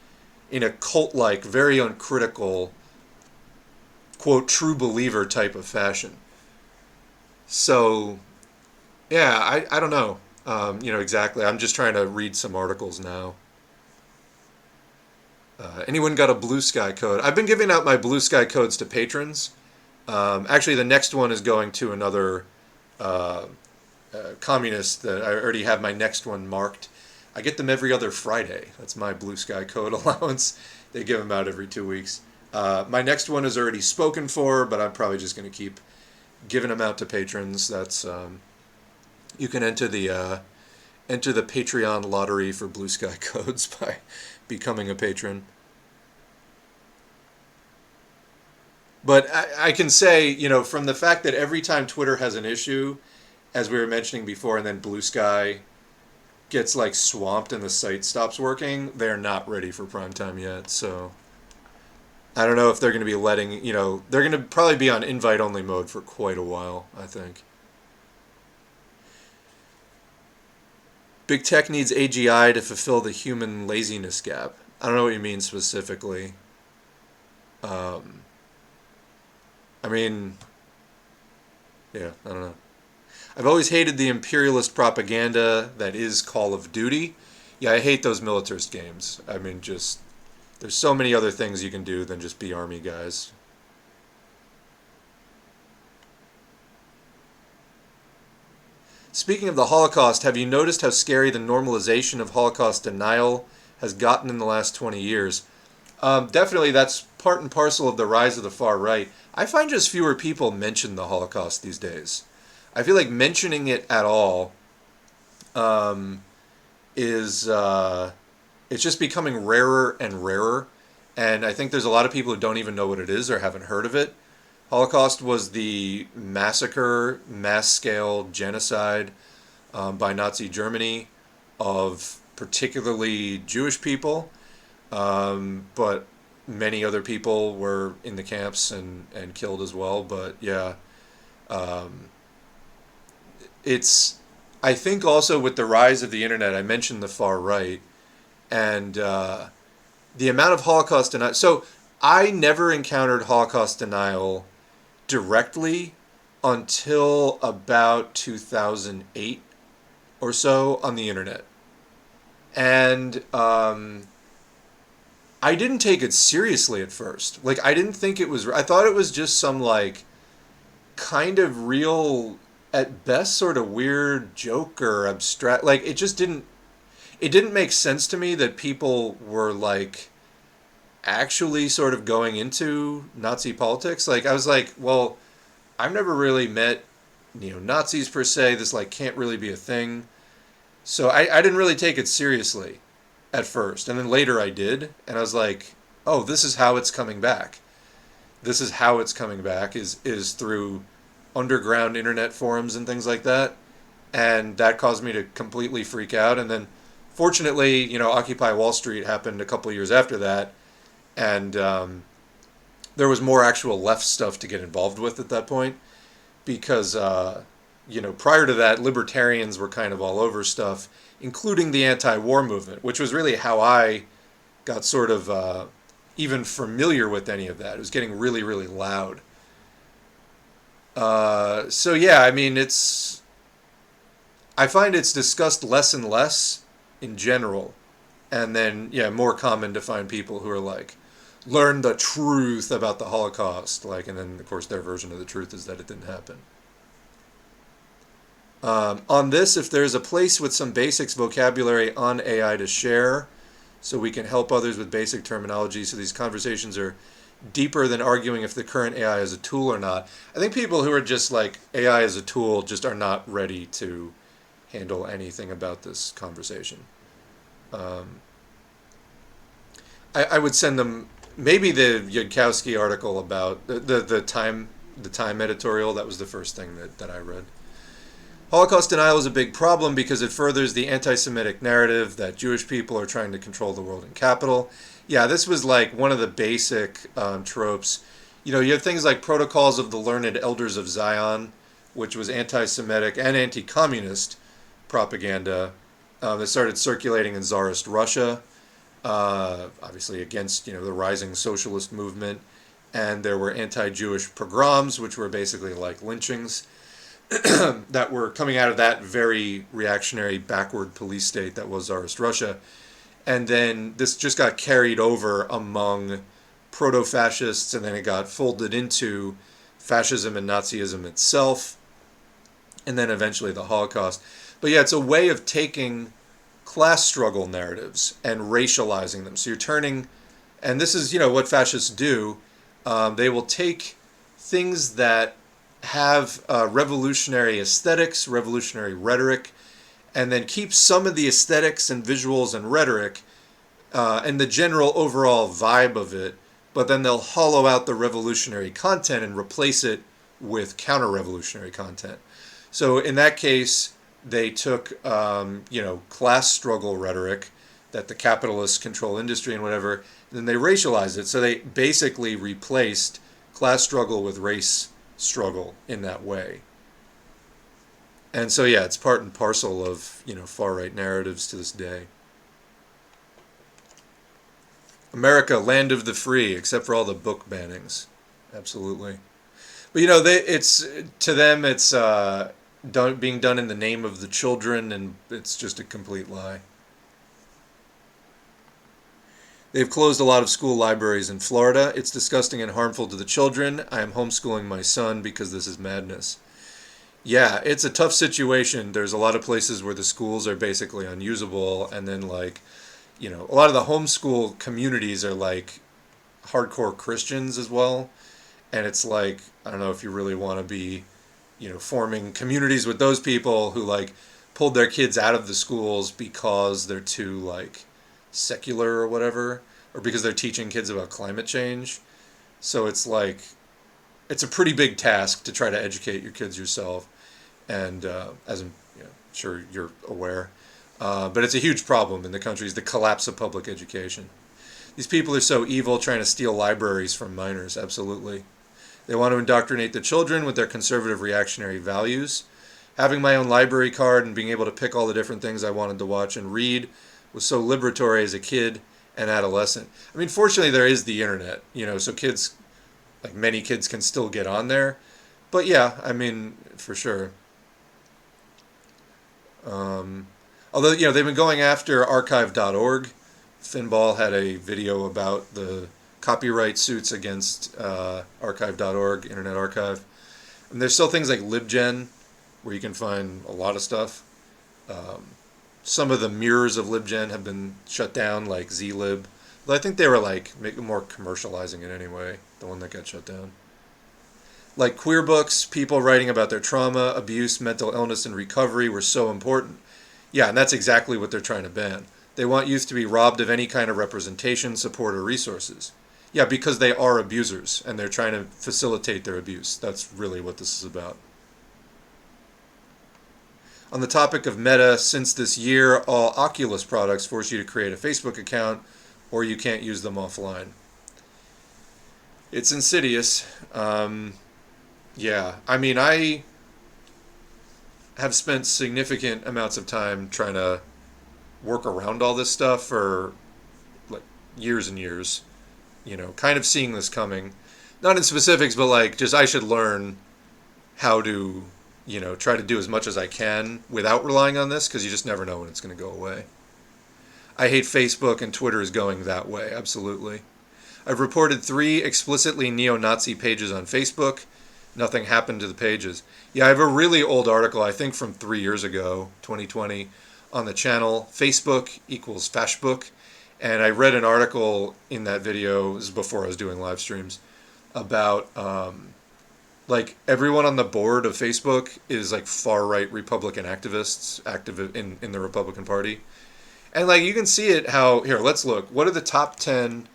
Speaker 1: in a cult-like, very uncritical, quote, true believer type of fashion. So yeah, I don't know. Exactly. I'm just trying to read some articles now. Anyone got a Blue Sky code? I've been giving out my Blue Sky codes to patrons. Actually, the next one is going to another uh, communist that I already have my next one marked. I get them every other Friday. That's my Blue Sky code allowance. They give them out every 2 weeks. My next one is already spoken for, but I'm probably just going to keep giving them out to patrons. That's you can enter the Patreon lottery for Blue Sky codes by becoming a patron. But I can say, from the fact that every time Twitter has an issue, as we were mentioning before, and then Blue Sky gets like swamped and the site stops working, they're not ready for prime time yet. So I don't know if they're going to be they're going to probably be on invite only mode for quite a while, I think. Big tech needs AGI to fulfill the human laziness gap. I don't know what you mean specifically. Um, I mean, yeah, I don't know. I've always hated the imperialist propaganda that is Call of Duty. Yeah, I hate those militarist games. I mean, just there's so many other things you can do than just be army guys. Speaking of the Holocaust, have you noticed how scary the normalization of Holocaust denial has gotten in the last 20 years? Definitely, that's part and parcel of the rise of the far right. I find just fewer people mention the Holocaust these days. I feel like mentioning it at all um, is it's just becoming rarer and rarer, and I think there's a lot of people who don't even know what it is or haven't heard of it. Holocaust was the massacre, mass scale genocide by Nazi Germany of particularly Jewish people, but many other people were in the camps and killed as well. But yeah, um, it's, I think also with the rise of the internet, I mentioned the far right, and the amount of Holocaust denial. So I never encountered Holocaust denial directly until about 2008 or so on the internet. And I didn't take it seriously at first. Like, I didn't think it was, I thought it was just some, like, kind of real, at best, sort of weird joke or abstract. Like, it didn't make sense to me that people were, like, actually sort of going into Nazi politics. Like, I was like, well, I've never really met Nazis per se. This like can't really be a thing. So I didn't really take it seriously at first, and then later I did, and I was like, oh, this is how it's coming back. This is how it's coming back is through underground internet forums and things like that, and that caused me to completely freak out. And then, fortunately, Occupy Wall Street happened a couple of years after that, and there was more actual left stuff to get involved with at that point because prior to that libertarians were kind of all over stuff, including the anti-war movement, which was really how I got sort of even familiar with any of that. It was getting really, really loud. So yeah, I mean, I find it's discussed less and less in general, and then yeah, more common to find people who are like, learn the truth about the Holocaust, like, and then of course their version of the truth is that it didn't happen. On this, if there's a place with some basics vocabulary on AI to share, so we can help others with basic terminology, so these conversations are deeper than arguing if the current AI is a tool or not. I think people who are just like AI as a tool just are not ready to handle anything about this conversation. Um, I would send them maybe the Yudkowsky article about the time editorial. That was the first thing that I read. Holocaust denial is a big problem because it furthers the anti-Semitic narrative that Jewish people are trying to control the world in capital. Yeah, this was like one of the basic tropes. You have things like Protocols of the Learned Elders of Zion, which was anti-Semitic and anti-communist propaganda that started circulating in Tsarist Russia, obviously against the rising socialist movement. And there were anti-Jewish pogroms, which were basically like lynchings. that were coming out of that very reactionary, backward police state that was Tsarist Russia. And then this just got carried over among proto-fascists, and then it got folded into fascism and Nazism itself, and then eventually the Holocaust. But yeah, it's a way of taking class struggle narratives and racializing them. So you're turning, and this is, what fascists do. They will take things that have revolutionary aesthetics, revolutionary rhetoric, and then keep some of the aesthetics and visuals and rhetoric and the general overall vibe of it, but then they'll hollow out the revolutionary content and replace it with counter-revolutionary content. So in that case, they took, class struggle rhetoric that the capitalists control industry and whatever, and then they racialized it. So they basically replaced class struggle with race struggle in that way. And so, yeah, it's part and parcel of, far-right narratives to this day. America, land of the free, except for all the book bannings. Absolutely. But, it's to them, it's being done in the name of the children, and it's just a complete lie. They've closed a lot of school libraries in Florida. It's disgusting and harmful to the children. I am homeschooling my son because this is madness. Yeah, it's a tough situation. There's a lot of places where the schools are basically unusable, and then a lot of the homeschool communities are like hardcore Christians as well. And it's like, I don't know if you really want to be, forming communities with those people who pulled their kids out of the schools because they're too secular or whatever, or because they're teaching kids about climate change. So it's it's a pretty big task to try to educate your kids yourself. And as I'm sure you're aware, but it's a huge problem in the country, is the collapse of public education. These people are so evil, trying to steal libraries from minors, absolutely. They want to indoctrinate the children with their conservative reactionary values. Having my own library card and being able to pick all the different things I wanted to watch and read was so liberatory as a kid and adolescent. I mean, fortunately, there is the internet, so kids, many kids, can still get on there. But yeah, I mean, for sure. Although, they've been going after archive.org. Finball had a video about the copyright suits against archive.org, Internet Archive. And there's still things like LibGen, where you can find a lot of stuff. Some of the mirrors of LibGen have been shut down, like zlib. But I think they were more commercializing it anyway, the one that got shut down. Like queer books, people writing about their trauma, abuse, mental illness, and recovery were so important. Yeah, and that's exactly what they're trying to ban. They want youth to be robbed of any kind of representation, support, or resources. Yeah, because they are abusers, and they're trying to facilitate their abuse. That's really what this is about. On the topic of Meta, since this year, all Oculus products force you to create a Facebook account, or you can't use them offline. It's insidious. Yeah, I mean, I have spent significant amounts of time trying to work around all this stuff for years and years, kind of seeing this coming. Not in specifics, but just I should learn how to, try to do as much as I can without relying on this, because you just never know when it's going to go away. I hate Facebook, and Twitter is going that way, absolutely. I've reported 3 explicitly neo-Nazi pages on Facebook. Nothing happened to the pages. Yeah, I have a really old article, I think from 3 years ago, 2020, on the channel, Facebook equals Fashbook. And I read an article in that video, this is before I was doing live streams, about everyone on the board of Facebook is far-right Republican activists, active in the Republican Party. And you can see it how, here, let's look. What are the top 10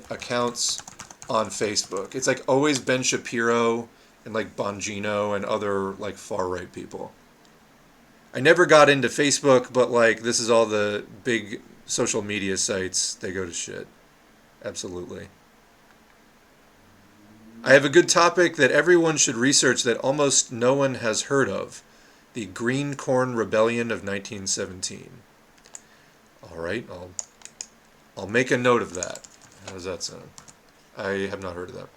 Speaker 1: accounts on Facebook? It's always Ben Shapiro and Bongino and other far-right people. I never got into Facebook, but this is all the big social media sites. They go to shit. Absolutely. I have a good topic that everyone should research that almost no one has heard of. The Green Corn Rebellion of 1917. All right, I'll make a note of that. How does that sound? I have not heard of that.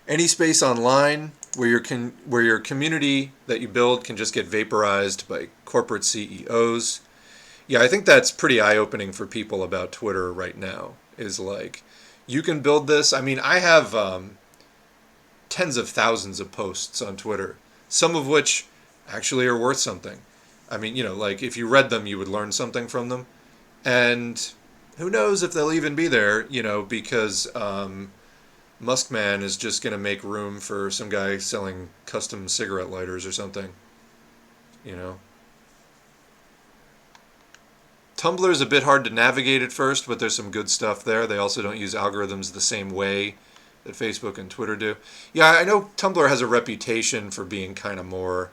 Speaker 1: Any space online where your community that you build can just get vaporized by corporate CEOs. Yeah, I think that's pretty eye-opening for people about Twitter right now. Is like, you can build this. I mean, I have tens of thousands of posts on Twitter, some of which actually are worth something. I mean, like if you read them, you would learn something from them. And who knows if they'll even be there, because Muskman is just going to make room for some guy selling custom cigarette lighters or something. Tumblr is a bit hard to navigate at first, but there's some good stuff there. They also don't use algorithms the same way that Facebook and Twitter do. Yeah, I know Tumblr has a reputation for being kind of more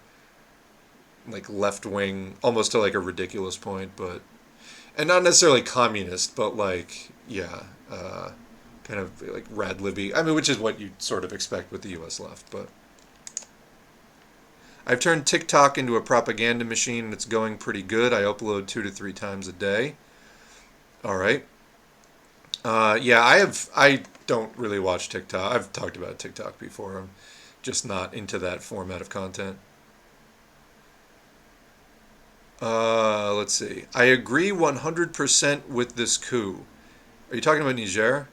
Speaker 1: like left-wing, almost to like a ridiculous point, and not necessarily communist, but like, yeah, kind of like rad libby. I mean, which is what you sort of expect with the U.S. left, but I've turned TikTok into a propaganda machine, and it's going pretty good. I upload 2 to 3 times a day. All right. Yeah, I don't really watch TikTok. I've talked about TikTok before. I'm just not into that format of content. Let's see. I agree 100% with this coup. Are you talking about Niger?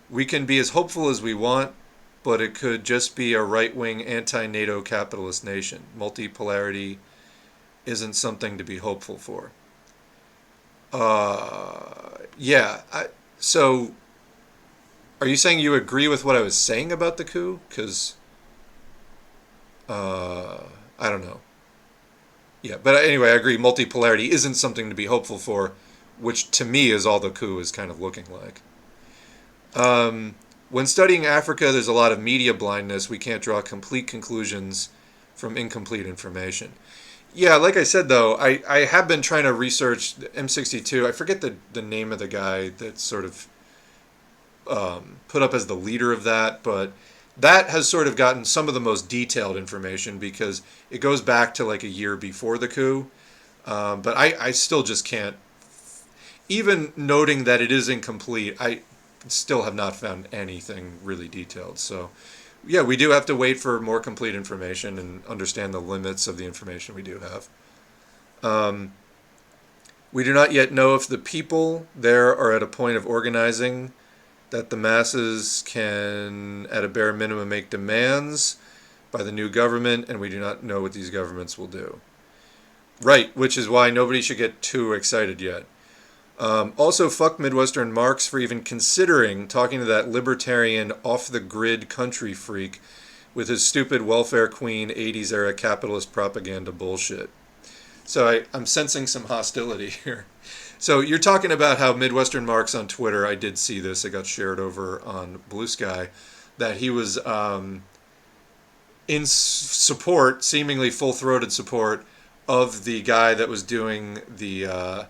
Speaker 1: We can be as hopeful as we want, but it could just be a right-wing anti-NATO capitalist nation. Multipolarity isn't something to be hopeful for. Yeah. So, are you saying you agree with what I was saying about the coup? Because, I don't know. Yeah, but anyway, I agree. Multipolarity isn't something to be hopeful for, which to me is all the coup is kind of looking like. When studying Africa, there's a lot of media blindness. We can't draw complete conclusions from incomplete information. Yeah, like I said, though, I have been trying to research M62. I forget the name of the guy that sort of put up as the leader of that, but that has sort of gotten some of the most detailed information because it goes back to like a year before the coup. But I still just can't, even noting that it is incomplete, I still have not found anything really detailed. So, yeah, we do have to wait for more complete information and understand the limits of the information we do have. We do not yet know if the people there are at a point of organizing that the masses can, at a bare minimum, make demands by the new government, and we do not know what these governments will do. Right, which is why nobody should get too excited yet. Also, fuck Midwestern Marx for even considering talking to that libertarian, off-the-grid country freak with his stupid welfare queen 80s era capitalist propaganda bullshit. So I'm sensing some hostility here. So you're talking about how Midwestern Marx on Twitter, I did see this, it got shared over on Blue Sky, that he was in support, seemingly full-throated support, of the guy that was doing the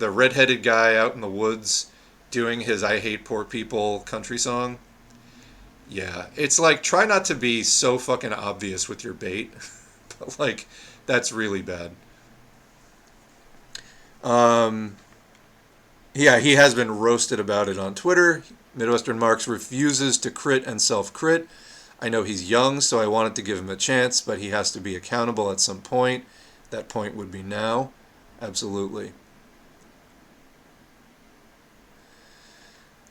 Speaker 1: redheaded guy out in the woods doing his I Hate Poor People country song. Yeah, it's like, try not to be so fucking obvious with your bait. But like, that's really bad. Yeah, he has been roasted about it on Twitter. Midwestern Marx refuses to crit and self-crit. I know he's young, so I wanted to give him a chance, but he has to be accountable at some point. That point would be now. Absolutely.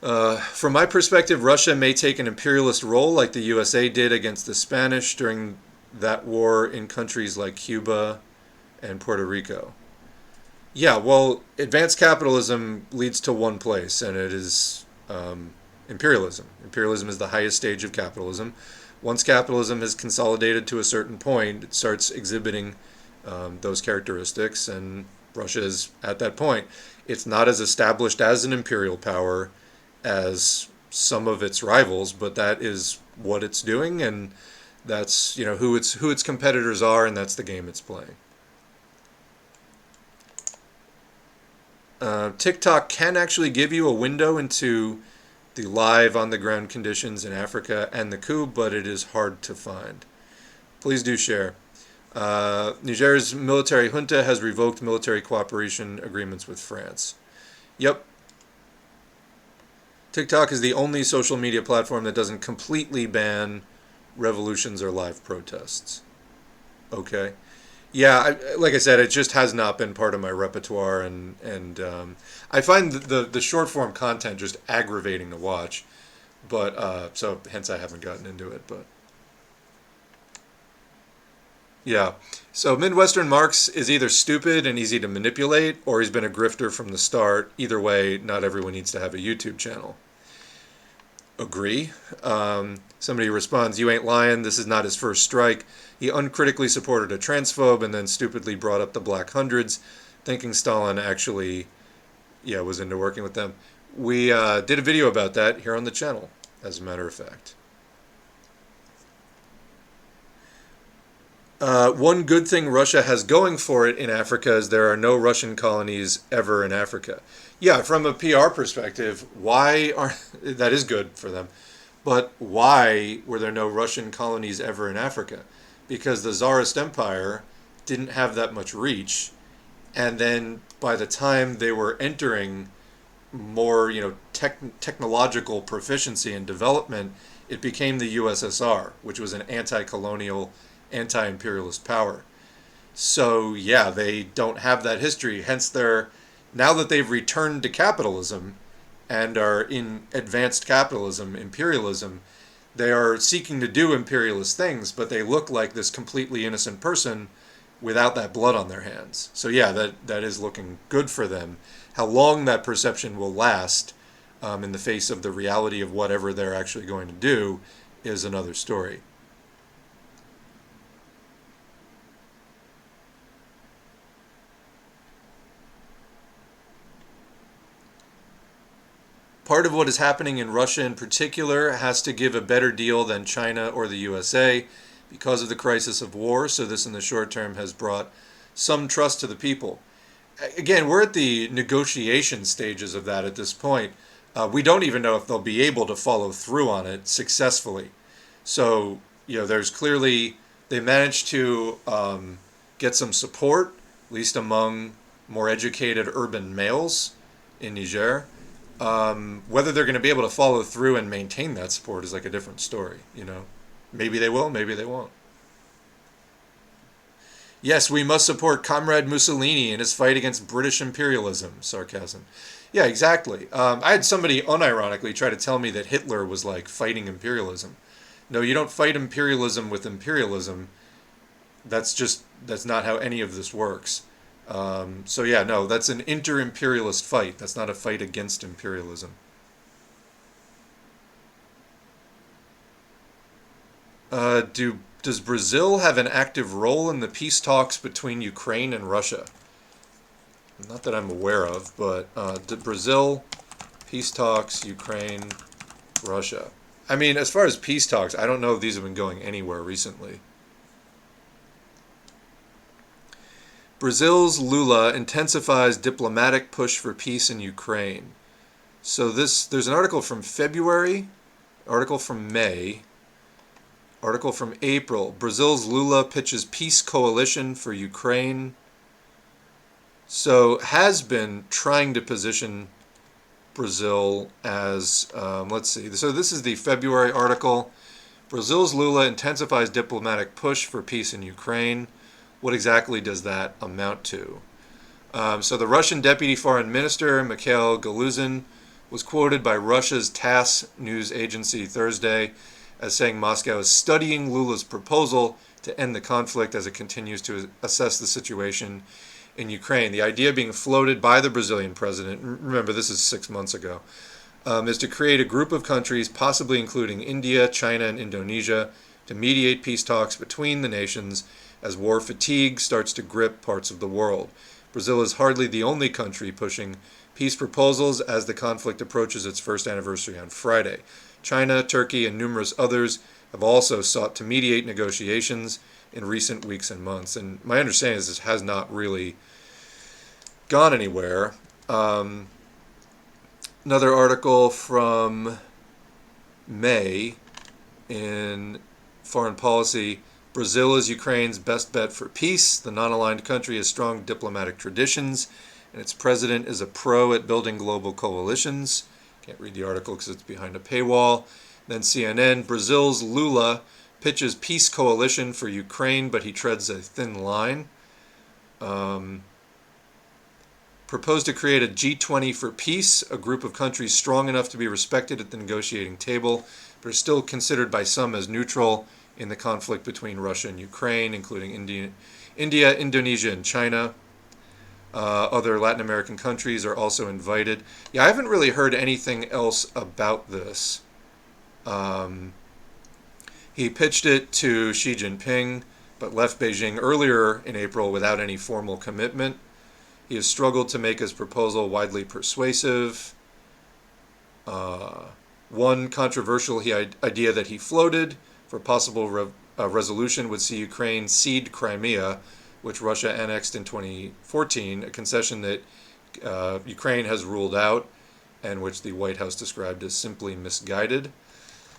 Speaker 1: From my perspective, Russia may take an imperialist role like the USA did against the Spanish during that war in countries like Cuba and Puerto Rico. Yeah, well, advanced capitalism leads to one place, and it is imperialism. Imperialism is the highest stage of capitalism. Once capitalism has consolidated to a certain point, it starts exhibiting those characteristics, and Russia is at that point. It's not as established as an imperial power as some of its rivals, but that is what it's doing, and that's who its competitors are, and that's the game it's playing. TikTok can actually give you a window into the live on-the-ground conditions in Africa and the coup, but it is hard to find. Please do share. Niger's military junta has revoked military cooperation agreements with France. Yep. TikTok is the only social media platform that doesn't completely ban revolutions or live protests. Okay. Yeah, like I said, it just has not been part of my repertoire, and I find the short form content just aggravating to watch. But so hence I haven't gotten into it. But yeah, so Midwestern Marx is either stupid and easy to manipulate, or he's been a grifter from the start. Either way, not everyone needs to have a YouTube channel. Agree. Somebody responds, "You ain't lying. This is not his first strike. He uncritically supported a transphobe and then stupidly brought up the Black Hundreds, thinking Stalin actually, was into working with them." We did a video about that here on the channel, as a matter of fact. One good thing Russia has going for it in Africa is there are no Russian colonies ever in Africa. Yeah, from a PR perspective, that is good for them. But why were there no Russian colonies ever in Africa? Because the Tsarist Empire didn't have that much reach. And then by the time they were entering more, technological proficiency and development, it became the USSR, which was an anti-colonial, anti-imperialist power. So yeah, they don't have that history. Hence, now that they've returned to capitalism and are in advanced capitalism, imperialism, they are seeking to do imperialist things, but they look like this completely innocent person without that blood on their hands. So yeah, that is looking good for them. How long that perception will last in the face of the reality of whatever they're actually going to do is another story. Part of what is happening in Russia in particular has to give a better deal than China or the USA because of the crisis of war, so this in the short term has brought some trust to the people. Again, we're at the negotiation stages of that at this point. We don't even know if they'll be able to follow through on it successfully. So, there's clearly, they managed to get some support, at least among more educated urban males in Niger. Whether they're going to be able to follow through and maintain that support is like a different story, Maybe they will, maybe they won't. Yes, we must support Comrade Mussolini in his fight against British imperialism. Sarcasm. Yeah, exactly. I had somebody unironically try to tell me that Hitler was like fighting imperialism. No, you don't fight imperialism with imperialism. That's not how any of this works. So yeah, no, that's an inter-imperialist fight. That's not a fight against imperialism. Does Brazil have an active role in the peace talks between Ukraine and Russia? Not that I'm aware of, but Brazil, peace talks, Ukraine, Russia. I mean, as far as peace talks, I don't know if these have been going anywhere recently. Brazil's Lula intensifies diplomatic push for peace in Ukraine. So there's an article from February, article from May, article from April. Brazil's Lula pitches peace coalition for Ukraine. So has been trying to position Brazil as, let's see. So this is the February article. Brazil's Lula intensifies diplomatic push for peace in Ukraine. What exactly does that amount to? So the Russian Deputy Foreign Minister, Mikhail Galuzin, was quoted by Russia's TASS news agency Thursday as saying Moscow is studying Lula's proposal to end the conflict as it continues to assess the situation in Ukraine. The idea being floated by the Brazilian president, remember this is 6 months ago, is to create a group of countries, possibly including India, China, and Indonesia, to mediate peace talks between the nations as war fatigue starts to grip parts of the world. Brazil is hardly the only country pushing peace proposals as the conflict approaches its first anniversary on Friday. China, Turkey, and numerous others have also sought to mediate negotiations in recent weeks and months. And my understanding is this has not really gone anywhere. Another article from May in Foreign Policy. Brazil is Ukraine's best bet for peace. The non-aligned country has strong diplomatic traditions, and its president is a pro at building global coalitions. Can't read the article because it's behind a paywall. Then CNN, Brazil's Lula pitches peace coalition for Ukraine, but he treads a thin line. Proposed to create a G20 for peace, a group of countries strong enough to be respected at the negotiating table, but are still considered by some as neutral in the conflict between Russia and Ukraine, including India, Indonesia, and China. Other Latin American countries are also invited. Yeah, I haven't really heard anything else about this. He pitched it to Xi Jinping, but left Beijing earlier in April without any formal commitment. He has struggled to make his proposal widely persuasive. One controversial idea that he floated for possible resolution would see Ukraine cede Crimea, which Russia annexed in 2014, a concession that Ukraine has ruled out and which the White House described as simply misguided.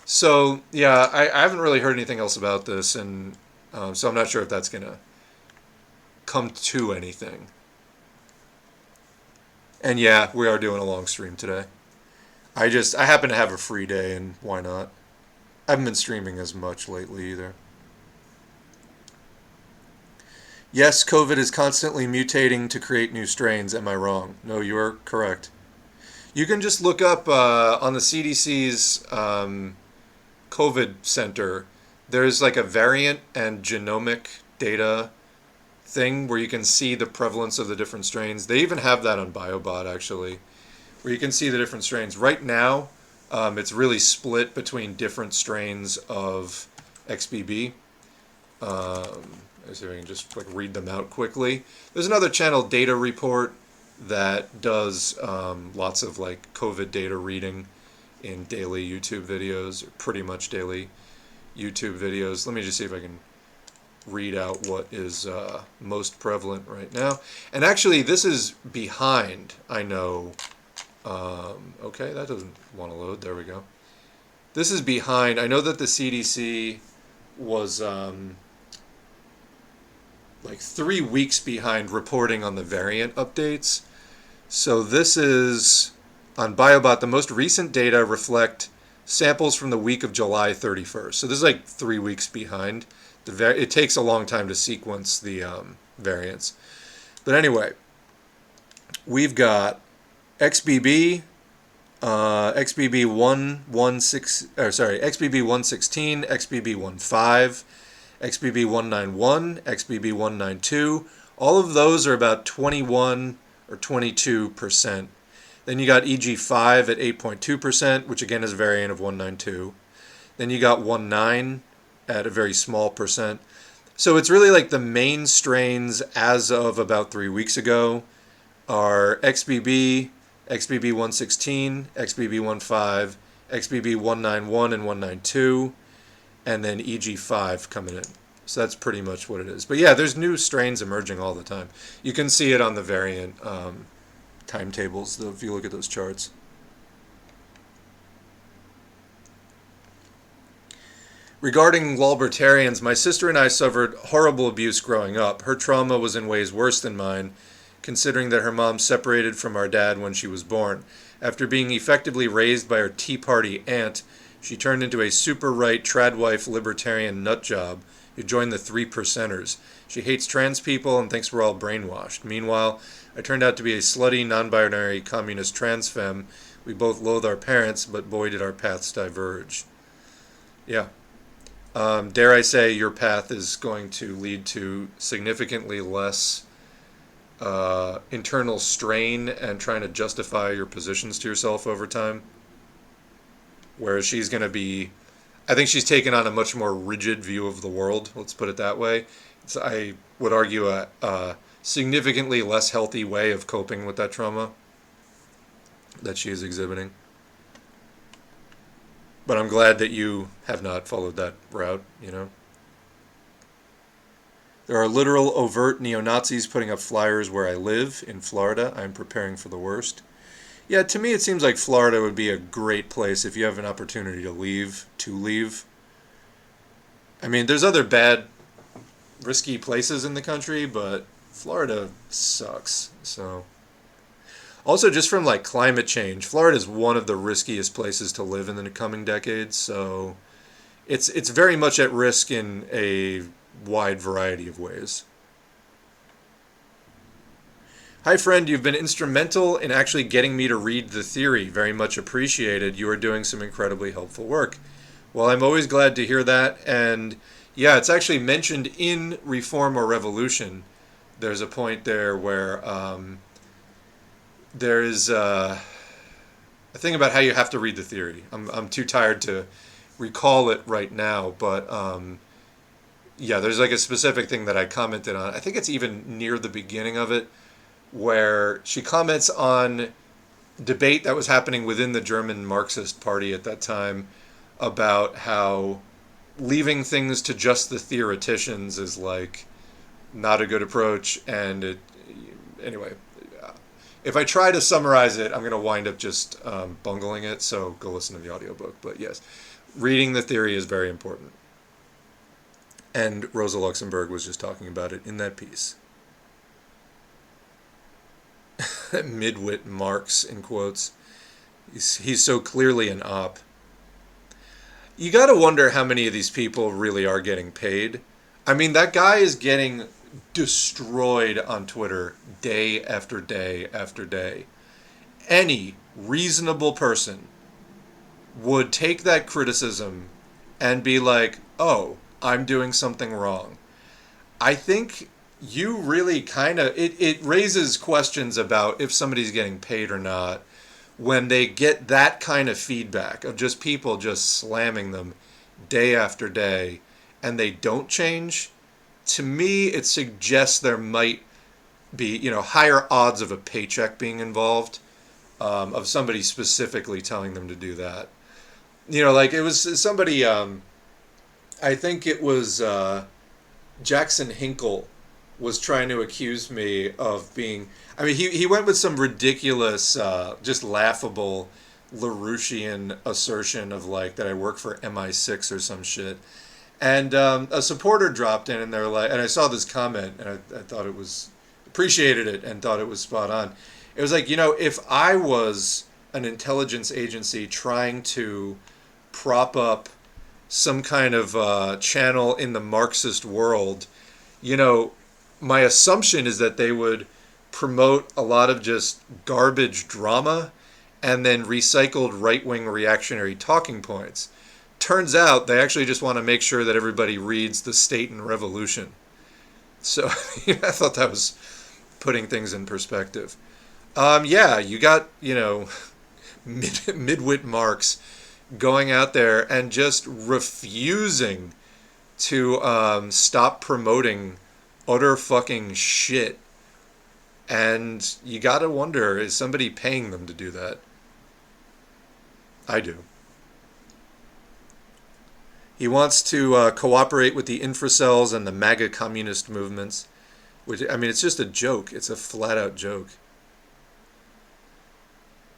Speaker 1: So, yeah, I haven't really heard anything else about this, and so I'm not sure if that's going to come to anything. And yeah, we are doing a long stream today. I happen to have a free day, and why not? I haven't been streaming as much lately either. Yes, COVID is constantly mutating to create new strains. Am I wrong? No, you are correct. You can just look up on the CDC's COVID center. There's like a variant and genomic data thing where you can see the prevalence of the different strains. They even have that on BioBot, actually, where you can see the different strains. Right now, it's really split between different strains of XBB. Let's see if I can just read them out quickly. There's another channel, Data Report, that does lots of COVID data reading in daily YouTube videos, or pretty much daily YouTube videos. Let me just see if I can read out what is most prevalent right now. And actually, this is behind, I know. Okay, that doesn't want to load. There we go. This is behind. I know that the CDC was 3 weeks behind reporting on the variant updates. So this is on BioBot. The most recent data reflect samples from the week of July 31st. So this is 3 weeks behind. It takes a long time to sequence the variants. But anyway, we've got XBB, XBB 116, XBB 116, XBB 15, XBB 191, XBB 192. All of those are about 21 or 22%. Then you got EG5 at 8.2%, which again is a variant of 192. Then you got 19 at a very small percent. So it's really the main strains as of about 3 weeks ago are XBB, XBB 116, XBB 15, XBB 191 and 192, and then EG5 coming in. So that's pretty much what it is. But yeah, there's new strains emerging all the time. You can see it on the variant timetables, though, if you look at those charts. Regarding Walbertarians, my sister and I suffered horrible abuse growing up. Her trauma was in ways worse than mine, considering that her mom separated from our dad when she was born. After being effectively raised by her Tea Party aunt, she turned into a super-right tradwife libertarian nutjob who joined the 3%ers. She hates trans people and thinks we're all brainwashed. Meanwhile, I turned out to be a slutty, non-binary, communist trans femme. We both loathe our parents, but boy did our paths diverge. Yeah. Dare I say your path is going to lead to significantly less internal strain and trying to justify your positions to yourself over time. Whereas she's going to be, I think she's taken on a much more rigid view of the world, let's put it that way. I would argue a significantly less healthy way of coping with that trauma that she is exhibiting. But I'm glad that you have not followed that route, you know. There are literal overt neo-Nazis putting up flyers where I live, in Florida. I'm preparing for the worst. Yeah, to me it seems like Florida would be a great place if you have an opportunity to leave. I mean, there's other bad, risky places in the country, but Florida sucks, so. Also, just from like climate change, Florida is one of the riskiest places to live in the coming decades. So it's very much at risk in a wide variety of ways. Hi, friend. You've been instrumental in actually getting me to read the theory. Very much appreciated. You are doing some incredibly helpful work. Well, I'm always glad to hear that. And yeah, it's actually mentioned in Reform or Revolution. There's a point there where there is a thing about how you have to read the theory. I'm too tired to recall it right now, but yeah, there's like a specific thing that I commented on. I think it's even near the beginning of it, where she comments on debate that was happening within the German Marxist party at that time about how leaving things to just the theoreticians is like not a good approach. And it, anyway, if I try to summarize it, I'm going to wind up just bungling it, so go listen to the audiobook. But yes, reading the theory is very important. And Rosa Luxemburg was just talking about it in that piece. Midwit Marx, in quotes. He's so clearly an op. You got to wonder how many of these people really are getting paid. I mean, that guy is getting destroyed on Twitter day after day after day. Any reasonable person would take that criticism and be like, oh, I'm doing something wrong. I think you really kind of, it raises questions about if somebody's getting paid or not when they get that kind of feedback of just people just slamming them day after day and they don't change. To me, it suggests there might be, higher odds of a paycheck being involved, of somebody specifically telling them to do that. Like it was somebody, I think it was Jackson Hinkle was trying to accuse me of being, I mean, he went with some ridiculous, just laughable LaRouchian assertion of like that I work for MI6 or some shit. And a supporter dropped in and they're like, and I saw this comment and I thought it was, appreciated it and thought it was spot on. It was like, if I was an intelligence agency trying to prop up some kind of channel in the Marxist world, my assumption is that they would promote a lot of just garbage drama and then recycled right-wing reactionary talking points. Turns out they actually just want to make sure that everybody reads The State and Revolution. So I thought that was putting things in perspective. Yeah, you got, Midwit Marx going out there and just refusing to stop promoting utter fucking shit. And you gotta wonder, is somebody paying them to do that? I do. He wants to cooperate with the infracells and the MAGA communist movements. Which, I mean, it's just a joke. It's a flat-out joke.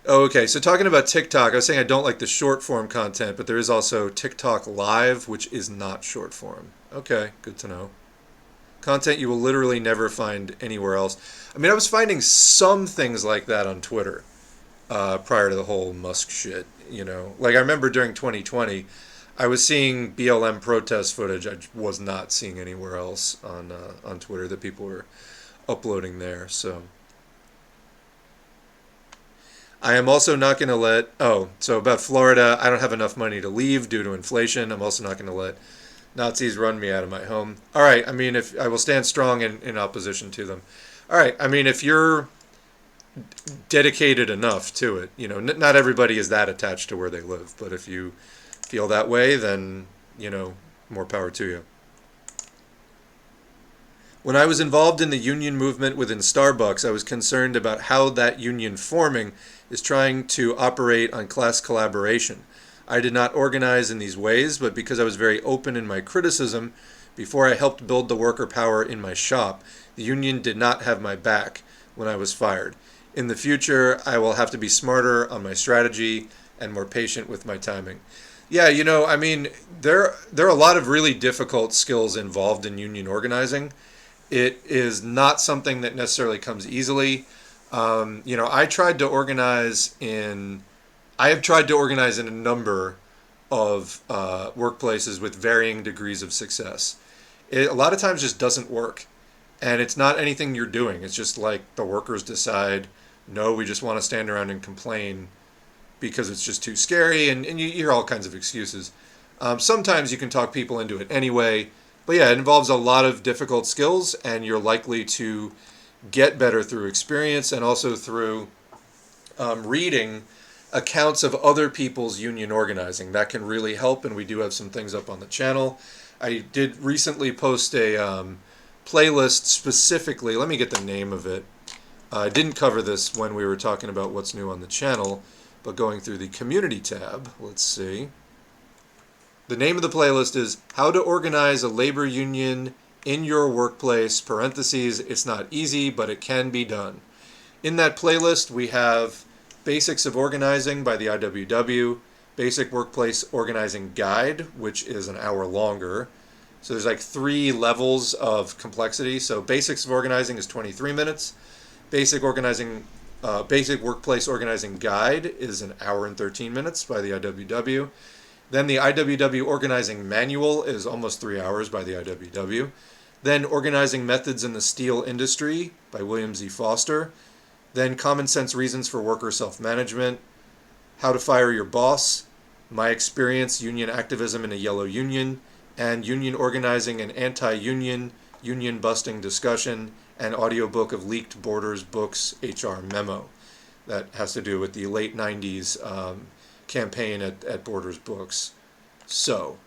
Speaker 1: Oh, okay, so talking about TikTok, I was saying I don't like the short-form content, but there is also TikTok Live, which is not short-form. Okay, good to know. Content you will literally never find anywhere else. I mean, I was finding some things like that on Twitter prior to the whole Musk shit, Like, I remember during 2020, I was seeing BLM protest footage I was not seeing anywhere else on Twitter that people were uploading there, so... I am also not going to let... Oh, so about Florida, I don't have enough money to leave due to inflation. I'm also not going to let Nazis run me out of my home. All right, I mean, if I will stand strong in opposition to them. All right, I mean, if you're dedicated enough to it, not everybody is that attached to where they live, but if you feel that way, then, more power to you. When I was involved in the union movement within Starbucks, I was concerned about how that union forming is trying to operate on class collaboration. I did not organize in these ways, but because I was very open in my criticism, before I helped build the worker power in my shop, the union did not have my back when I was fired. In the future, I will have to be smarter on my strategy and more patient with my timing. Yeah, I mean, there are a lot of really difficult skills involved in union organizing. It is not something that necessarily comes easily. I tried to organize in. I have tried to organize in a number of workplaces with varying degrees of success. It a lot of times just doesn't work, and it's not anything you're doing. It's just like the workers decide, no, we just want to stand around and complain because it's just too scary, and you hear all kinds of excuses. Sometimes you can talk people into it anyway, but yeah, it involves a lot of difficult skills, and you're likely to get better through experience and also through reading accounts of other people's union organizing. That can really help, and we do have some things up on the channel. I did recently post a playlist specifically. Let me get the name of it. I didn't cover this when we were talking about what's new on the channel, but going through the community tab, let's see. The name of the playlist is How to Organize a Labor Union in Your Workplace, parentheses, it's not easy, but it can be done. In that playlist, we have Basics of Organizing by the IWW, Basic Workplace Organizing Guide, which is an hour longer. So there's like 3 levels of complexity. So Basics of Organizing is 23 minutes. Basic Workplace Organizing Guide is an hour and 13 minutes by the IWW. Then the IWW Organizing Manual is almost 3 hours by the IWW. Then Organizing Methods in the Steel Industry by William Z. Foster. Then Common Sense Reasons for Worker Self-Management. How to Fire Your Boss. My Experience, Union Activism in a Yellow Union. And Union Organizing and Anti-Union, Union Busting Discussion, and audiobook of Leaked Borders Books HR Memo. That has to do with the late 90s campaign at Borders Books. So,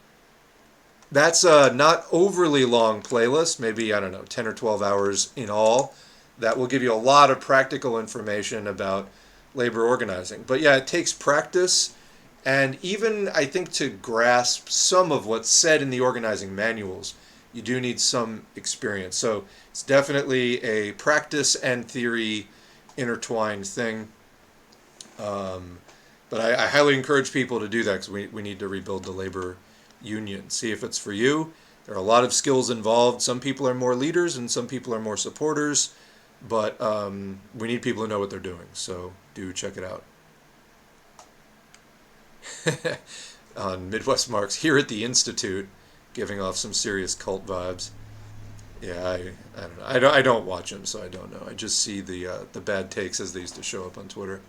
Speaker 1: that's a not overly long playlist, maybe, 10 or 12 hours in all. That will give you a lot of practical information about labor organizing. But yeah, it takes practice, and even, I think, to grasp some of what's said in the organizing manuals, you do need some experience. So it's definitely a practice and theory intertwined thing. But I highly encourage people to do that because we need to rebuild the labor union. See if it's for you. There are a lot of skills involved. Some people are more leaders and some people are more supporters. But we need people who know what they're doing. So do check it out. On Midwit Marx, here at the Institute, giving off some serious cult vibes. Yeah, I don't know. I don't watch him, so I don't know. I just see the bad takes as they used to show up on Twitter.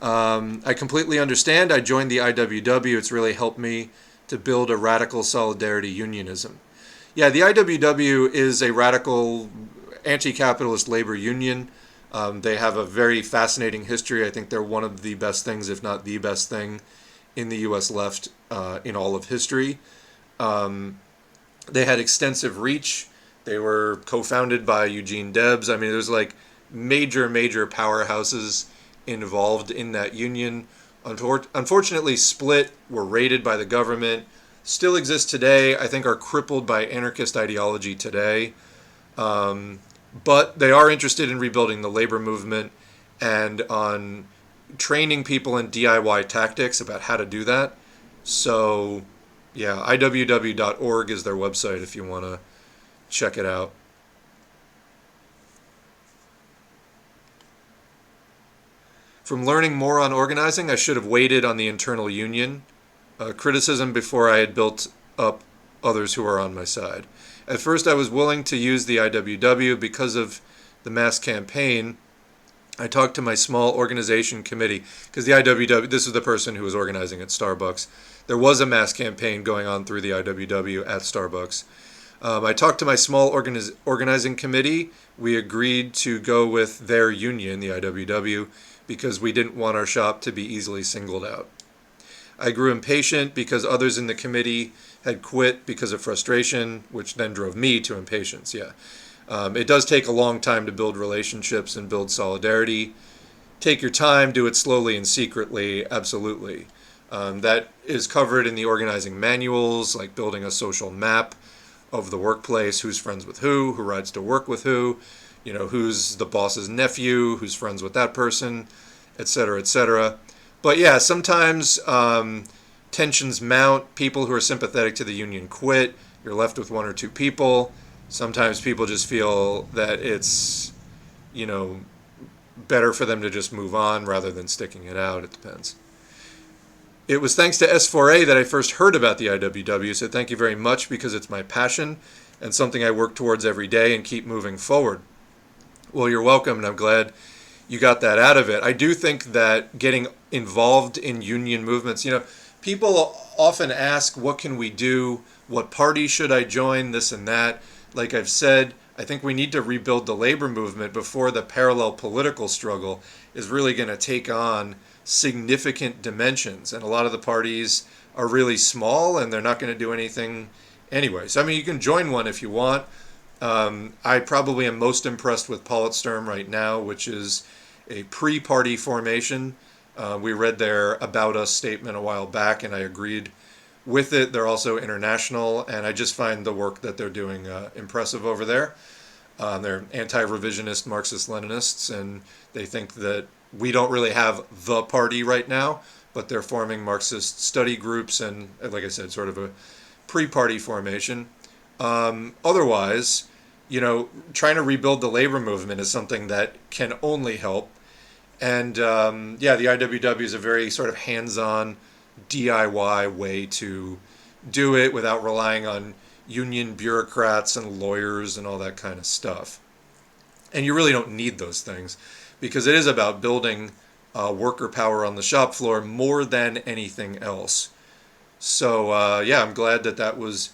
Speaker 1: I completely understand. I joined the IWW. It's really helped me to build a radical solidarity unionism. Yeah, the IWW is a radical anti-capitalist labor union. They have a very fascinating history. I think they're one of the best things, if not the best thing, in the U.S. left in all of history. They had extensive reach. They were co-founded by Eugene Debs. I mean, there's like major powerhouses involved in that union. Unfortunately, split, were raided by the government, still exist today, I think are crippled by anarchist ideology today. But they are interested in rebuilding the labor movement and on training people in DIY tactics about how to do that. So, yeah, iww.org is their website if you want to check it out. From learning more on organizing, I should have waited on the internal union. Criticism before I had built up others who are on my side. At first, I was willing to use the IWW because of the mass campaign. I talked to my small organization committee, because the IWW, this is the person who was organizing at Starbucks. There was a mass campaign going on through the IWW at Starbucks. I talked to my small organizing committee. We agreed to go with their union, the IWW, because we didn't want our shop to be easily singled out. I grew impatient because others in the committee had quit because of frustration, which then drove me to impatience, yeah. It does take a long time to build relationships and build solidarity. Take your time, do it slowly and secretly, absolutely. That is covered in the organizing manuals, like building a social map of the workplace, who's friends with who rides to work with who, who's the boss's nephew, who's friends with that person, etc., etc. But yeah, sometimes tensions mount. People who are sympathetic to the union quit. You're left with 1 or 2 people. Sometimes people just feel that it's you know, better for them to just move on rather than sticking it out. It depends. It was thanks to S4A that I first heard about the IWW, so thank you very much, because it's my passion and something I work towards every day and keep moving forward. Well, you're welcome, and I'm glad you got that out of it. I do think that getting involved in union movements, people often ask, what can we do? What party should I join? This and that. Like I've said, I think we need to rebuild the labor movement before the parallel political struggle is really going to take on significant dimensions. And a lot of the parties are really small, and they're not going to do anything anyway. So, you can join one if you want. I probably am most impressed with Politsturm right now, which is a pre-party formation. We read their About Us statement a while back, and I agreed with it. They're also international, and I just find the work that they're doing impressive over there. They're anti-revisionist Marxist-Leninists, and they think that we don't really have the party right now, but they're forming Marxist study groups and, like I said, sort of a pre-party formation. Otherwise, trying to rebuild the labor movement is something that can only help. And the IWW is a very sort of hands-on DIY way to do it without relying on union bureaucrats and lawyers and all that kind of stuff. And you really don't need those things, because it is about building worker power on the shop floor more than anything else. So, I'm glad that was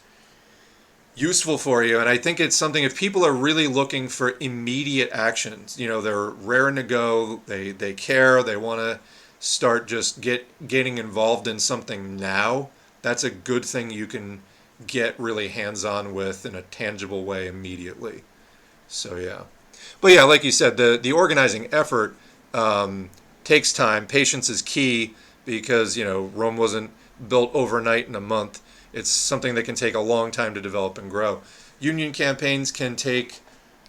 Speaker 1: useful for you. And I think it's something, if people are really looking for immediate actions, they're raring to go, they care, they want to start just getting involved in something now, that's a good thing you can get really hands-on with in a tangible way immediately. So, yeah. But yeah, like you said, the organizing effort takes time. Patience is key, because, Rome wasn't built overnight in a month. It's something that can take a long time to develop and grow. Union campaigns can take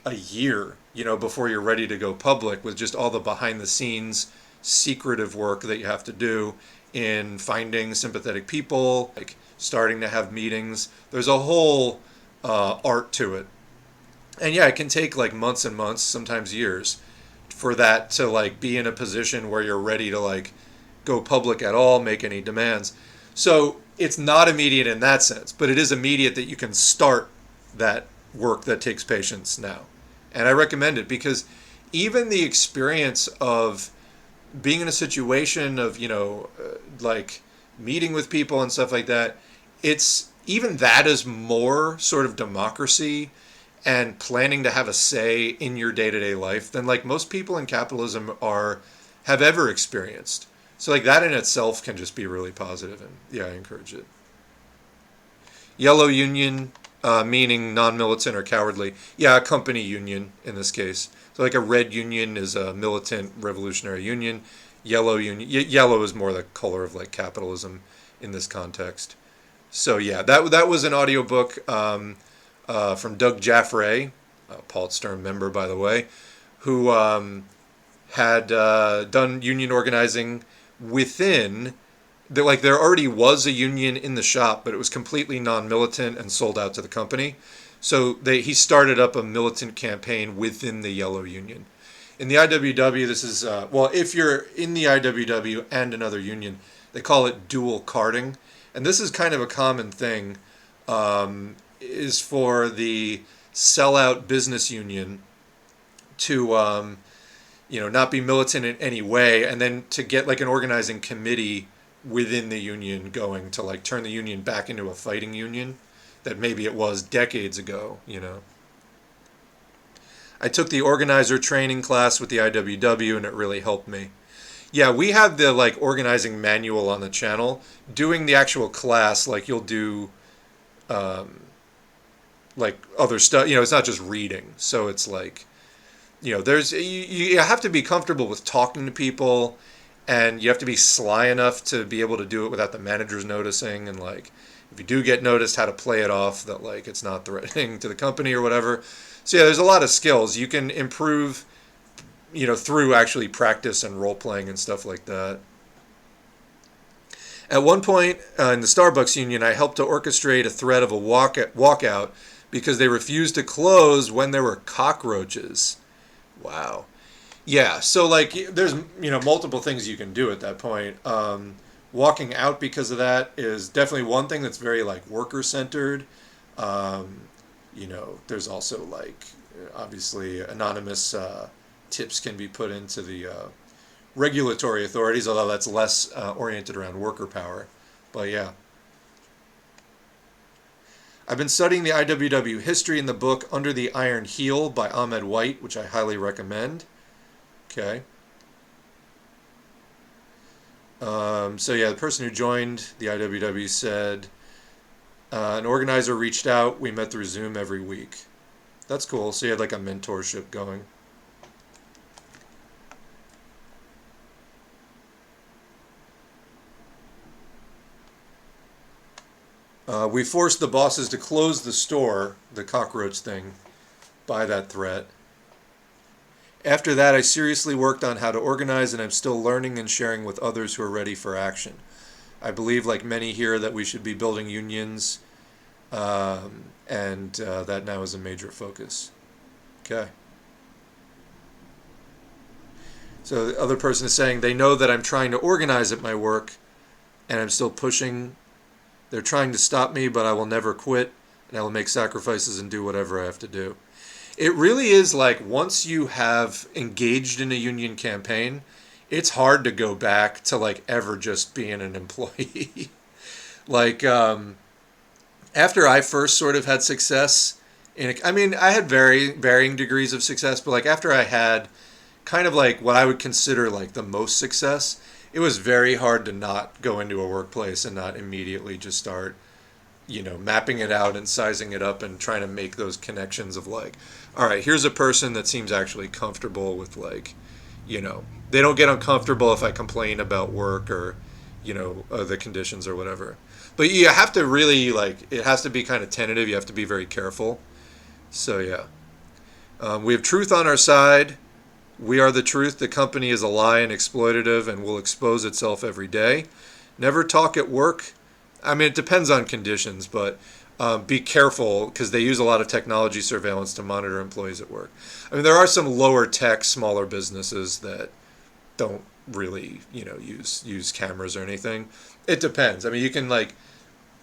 Speaker 1: a year, before you're ready to go public, with just all the behind-the-scenes secretive work that you have to do in finding sympathetic people, like starting to have meetings. There's a whole art to it. And yeah, it can take like months and months, sometimes years, for that to like be in a position where you're ready to like go public at all, make any demands. So it's not immediate in that sense, but it is immediate that you can start that work that takes patience now. And I recommend it, because even the experience of being in a situation of, like meeting with people and stuff like that, even that is more sort of democracy and planning to have a say in your day-to-day life than like most people in capitalism have ever experienced. So like that in itself can just be really positive, and yeah, I encourage it. Yellow union, meaning non-militant or cowardly. Yeah, a company union in this case. So like a red union is a militant revolutionary union. Yellow is more the color of like capitalism in this context. So yeah, that was an audiobook from Doug Jaffray, a Politsturm member, by the way, who had done union organizing within. There already was a union in the shop, but it was completely non-militant and sold out to the company. So he started up a militant campaign within the Yellow Union. In the IWW, this is, if you're in the IWW and another union, they call it dual carding. And this is kind of a common thing, is for the sellout business union to, not be militant in any way, and then to get like an organizing committee within the union going to like turn the union back into a fighting union that maybe it was decades ago, I took the organizer training class with the IWW, and it really helped me. Yeah, we have the like organizing manual on the channel. Doing the actual class, like you'll do like other stuff, it's not just reading. So it's like, there's you have to be comfortable with talking to people, and you have to be sly enough to be able to do it without the managers noticing, and like if you do get noticed, how to play it off that like it's not threatening to the company or whatever. So yeah, there's a lot of skills you can improve, through actually practice and role playing and stuff like that. At one point in the Starbucks union, I helped to orchestrate a threat of a walkout because they refused to close when there were cockroaches. Wow. Yeah, so like there's multiple things you can do at that point. Walking out because of that is definitely one thing that's very like worker centered. Um, there's also like obviously anonymous tips can be put into the regulatory authorities, although that's less oriented around worker power. But yeah, I've been studying the IWW history in the book Under the Iron Heel by Ahmed White, which I highly recommend. Okay. So yeah, the person who joined the IWW said an organizer reached out. We met through Zoom every week. That's cool. So you had like a mentorship going. We forced the bosses to close the store, the cockroach thing, by that threat. After that, I seriously worked on how to organize, and I'm still learning and sharing with others who are ready for action. I believe, like many here, that we should be building unions, and that now is a major focus. Okay. So the other person is saying they know that I'm trying to organize at my work, and I'm still pushing. They're trying to stop me, but I will never quit, and I will make sacrifices and do whatever I have to do. It really is like once you have engaged in a union campaign, it's hard to go back to like ever just being an employee. like after I first sort of had success I mean, I had varying degrees of success, but like after I had kind of like what I would consider like the most success, it was very hard to not go into a workplace and not immediately just start mapping it out and sizing it up and trying to make those connections of like, all right, here's a person that seems actually comfortable with like, they don't get uncomfortable if I complain about work or, the conditions or whatever. But you have to really like, it has to be kind of tentative. You have to be very careful. So yeah, we have truth on our side. We are the truth. The company is a lie and exploitative and will expose itself every day. Never talk at work. I mean, it depends on conditions, but be careful because they use a lot of technology surveillance to monitor employees at work. I mean, there are some lower tech, smaller businesses that don't really, use cameras or anything. It depends. I mean, you can like,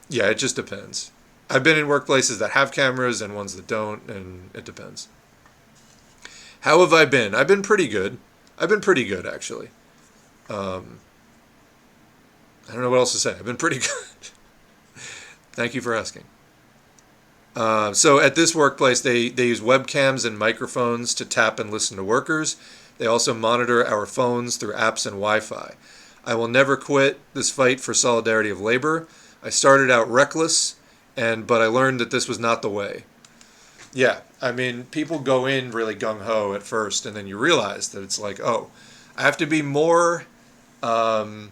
Speaker 1: yeah, it just depends. I've been in workplaces that have cameras and ones that don't, and it depends. How have I been? I've been pretty good. I've been pretty good, actually. Um, I don't know what else to say. I've been pretty good. Thank you for asking. So at this workplace, they use webcams and microphones to tap and listen to workers. They also monitor our phones through apps and Wi-Fi. I will never quit this fight for solidarity of labor. I started out reckless, but I learned that this was not the way. Yeah, I mean, people go in really gung-ho at first, and then you realize that it's like, oh, I have to be more, more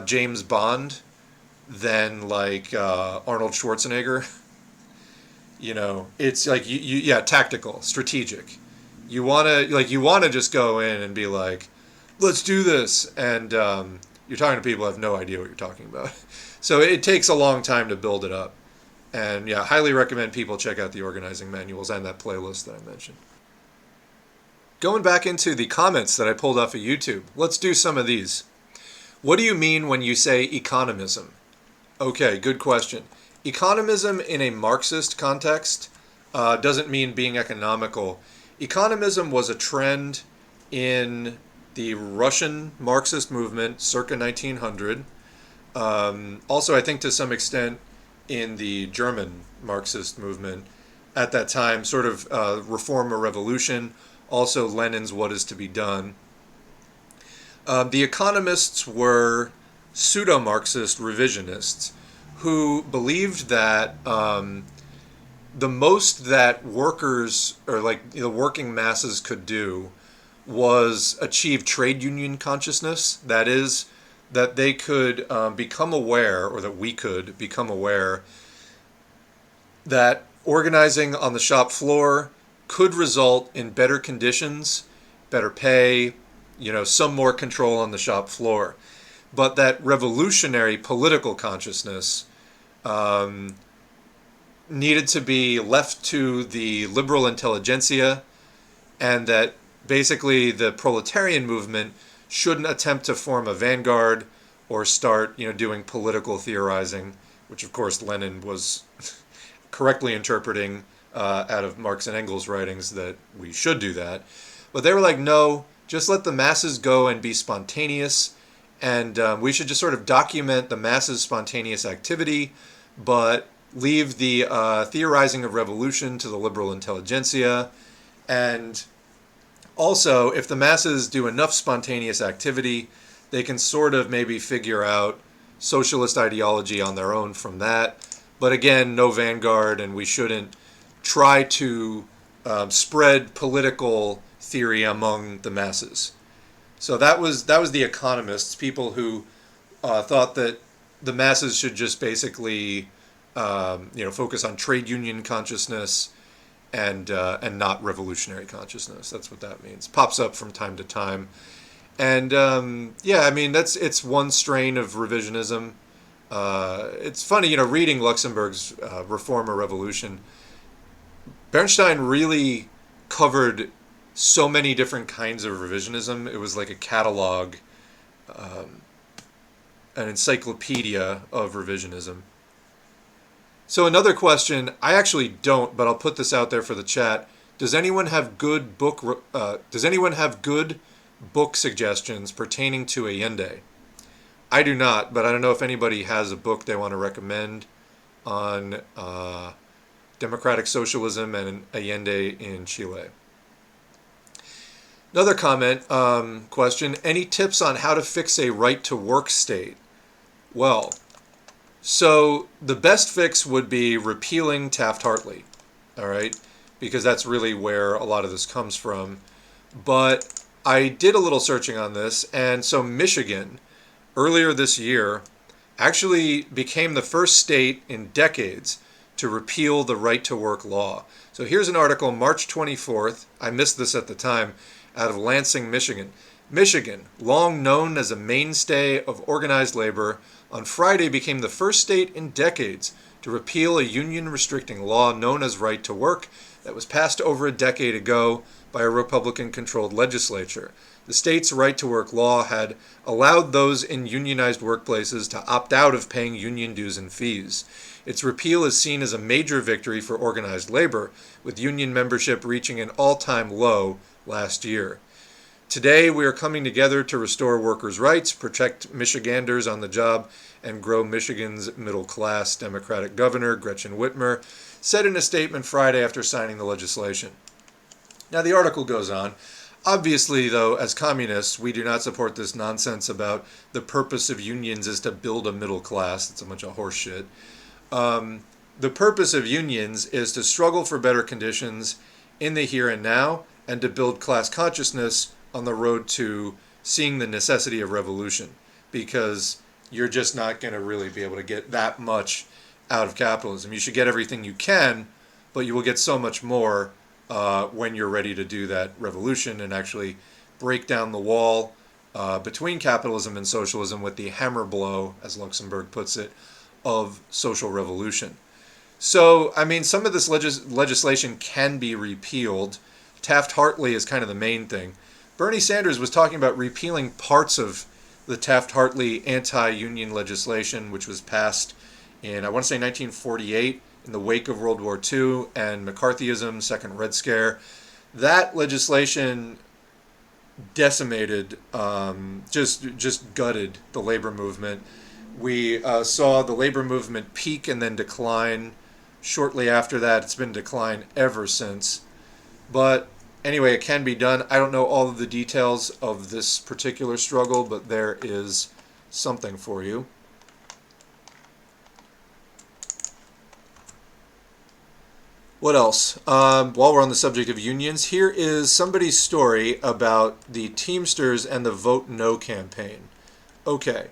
Speaker 1: James Bond than like Arnold Schwarzenegger. It's like yeah, tactical, strategic. You wanna just go in and be like, let's do this, and you're talking to people who have no idea what you're talking about. So it takes a long time to build it up. And yeah, highly recommend people check out the organizing manuals and that playlist that I mentioned. Going back into the comments that I pulled off of YouTube, let's do some of these. What do you mean when you say economism? Okay, good question. Economism in a Marxist context doesn't mean being economical. Economism was a trend in the Russian Marxist movement circa 1900. Also, I think to some extent in the German Marxist movement at that time, sort of reform or revolution, also Lenin's What Is to Be Done. The economists were pseudo-Marxist revisionists who believed that the most that workers or like the working masses could do was achieve trade union consciousness. That is, that they could become aware, or that we could become aware, that organizing on the shop floor could result in better conditions, better pay, some more control on the shop floor. But that revolutionary political consciousness needed to be left to the liberal intelligentsia, and that basically the proletarian movement shouldn't attempt to form a vanguard or start, doing political theorizing, which of course Lenin was correctly interpreting out of Marx and Engels' writings, that we should do that. But they were like, no, just let the masses go and be spontaneous, and we should just sort of document the masses' spontaneous activity, but leave the theorizing of revolution to the liberal intelligentsia. And also, if the masses do enough spontaneous activity, they can sort of maybe figure out socialist ideology on their own from that. But again, no vanguard, and we shouldn't try to spread political theory among the masses. So that was the economists, people who thought that the masses should just basically focus on trade union consciousness and not revolutionary consciousness. That's what that means. Pops up from time to time. And it's one strain of revisionism. It's funny, reading Luxemburg's Reform or Revolution. Bernstein really covered so many different kinds of revisionism. It was like a catalog, an encyclopedia of revisionism. So another question, I actually don't, but I'll put this out there for the chat. Does anyone have good book suggestions pertaining to Allende? I do not, but I don't know if anybody has a book they want to recommend on democratic socialism and Allende in Chile. Another comment, question, any tips on how to fix a right-to-work state? Well, so the best fix would be repealing Taft-Hartley, all right? Because that's really where a lot of this comes from. But I did a little searching on this, and so Michigan, earlier this year, actually became the first state in decades to repeal the right-to-work law. So here's an article, March 24th, I missed this at the time, out of Lansing, Michigan. Michigan, long known as a mainstay of organized labor, on Friday became the first state in decades to repeal a union-restricting law known as right to work that was passed over a decade ago by a Republican-controlled legislature. The state's right-to-work law had allowed those in unionized workplaces to opt out of paying union dues and fees. Its repeal is seen as a major victory for organized labor, with union membership reaching an all-time low last year. Today, we are coming together to restore workers' rights, protect Michiganders on the job, and grow Michigan's middle-class, Democratic governor, Gretchen Whitmer, said in a statement Friday after signing the legislation. Now, the article goes on. Obviously, though, as communists, we do not support this nonsense about the purpose of unions is to build a middle class. It's a bunch of horse shit. The purpose of unions is to struggle for better conditions in the here and now, and to build class consciousness on the road to seeing the necessity of revolution, because you're just not going to really be able to get that much out of capitalism. You should get everything you can, but you will get so much more when you're ready to do that revolution and actually break down the wall between capitalism and socialism with the hammer blow, as Luxemburg puts it, of social revolution. So, I mean, some of this legislation can be repealed. Taft-Hartley is kind of the main thing. Bernie Sanders was talking about repealing parts of the Taft-Hartley anti-union legislation, which was passed in, I want to say, 1948, in the wake of World War II and McCarthyism, Second Red Scare. That legislation decimated, just gutted the labor movement. We saw the labor movement peak and then decline. Shortly after that, it's been decline ever since. But anyway, it can be done. I don't know all of the details of this particular struggle, but there is something for you. What else? While we're on the subject of unions, here is somebody's story about the Teamsters and the Vote No campaign. Okay,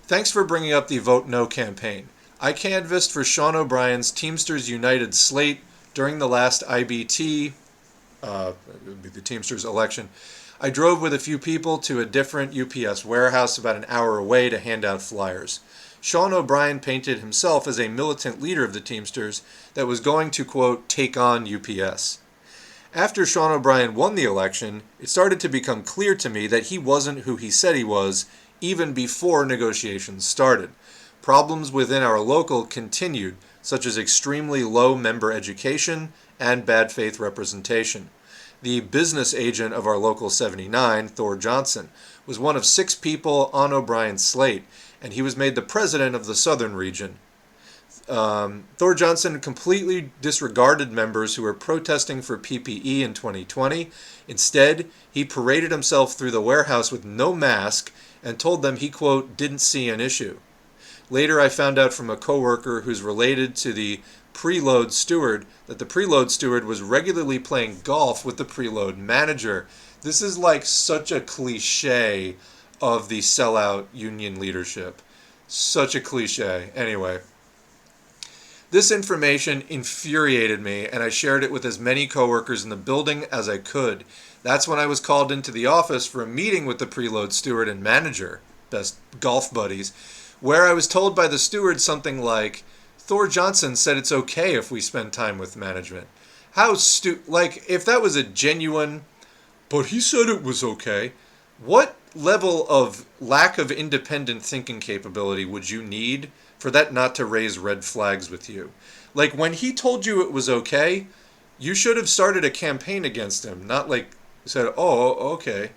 Speaker 1: thanks for bringing up the Vote No campaign. I canvassed for Sean O'Brien's Teamsters United slate during the last IBT it would be the Teamsters election. I drove with a few people to a different UPS warehouse about an hour away to hand out flyers. Sean O'Brien painted himself as a militant leader of the Teamsters that was going to, quote, take on UPS. After Sean O'Brien won the election, it started to become clear to me that he wasn't who he said he was, even before negotiations started. Problems within our local continued, such as extremely low member education and bad faith representation. The business agent of our local 79, Thor Johnson, was one of 6 people on O'Brien's slate, and he was made the president of the southern region. Thor Johnson completely disregarded members who were protesting for PPE in 2020. Instead, he paraded himself through the warehouse with no mask and told them he, quote, didn't see an issue. Later, I found out from a coworker who's related to the preload steward that the preload steward was regularly playing golf with the preload manager. This is like such a cliche of the sellout union leadership. Such a cliche. Anyway. This information infuriated me, and I shared it with as many coworkers in the building as I could. That's when I was called into the office for a meeting with the preload steward and manager, best golf buddies, where I was told by the steward something like, Thor Johnson said it's okay if we spend time with management. Like, if that was a genuine, but he said it was okay, what level of lack of independent thinking capability would you need for that not to raise red flags with you? Like, when he told you it was okay, you should have started a campaign against him, not like said, oh, okay.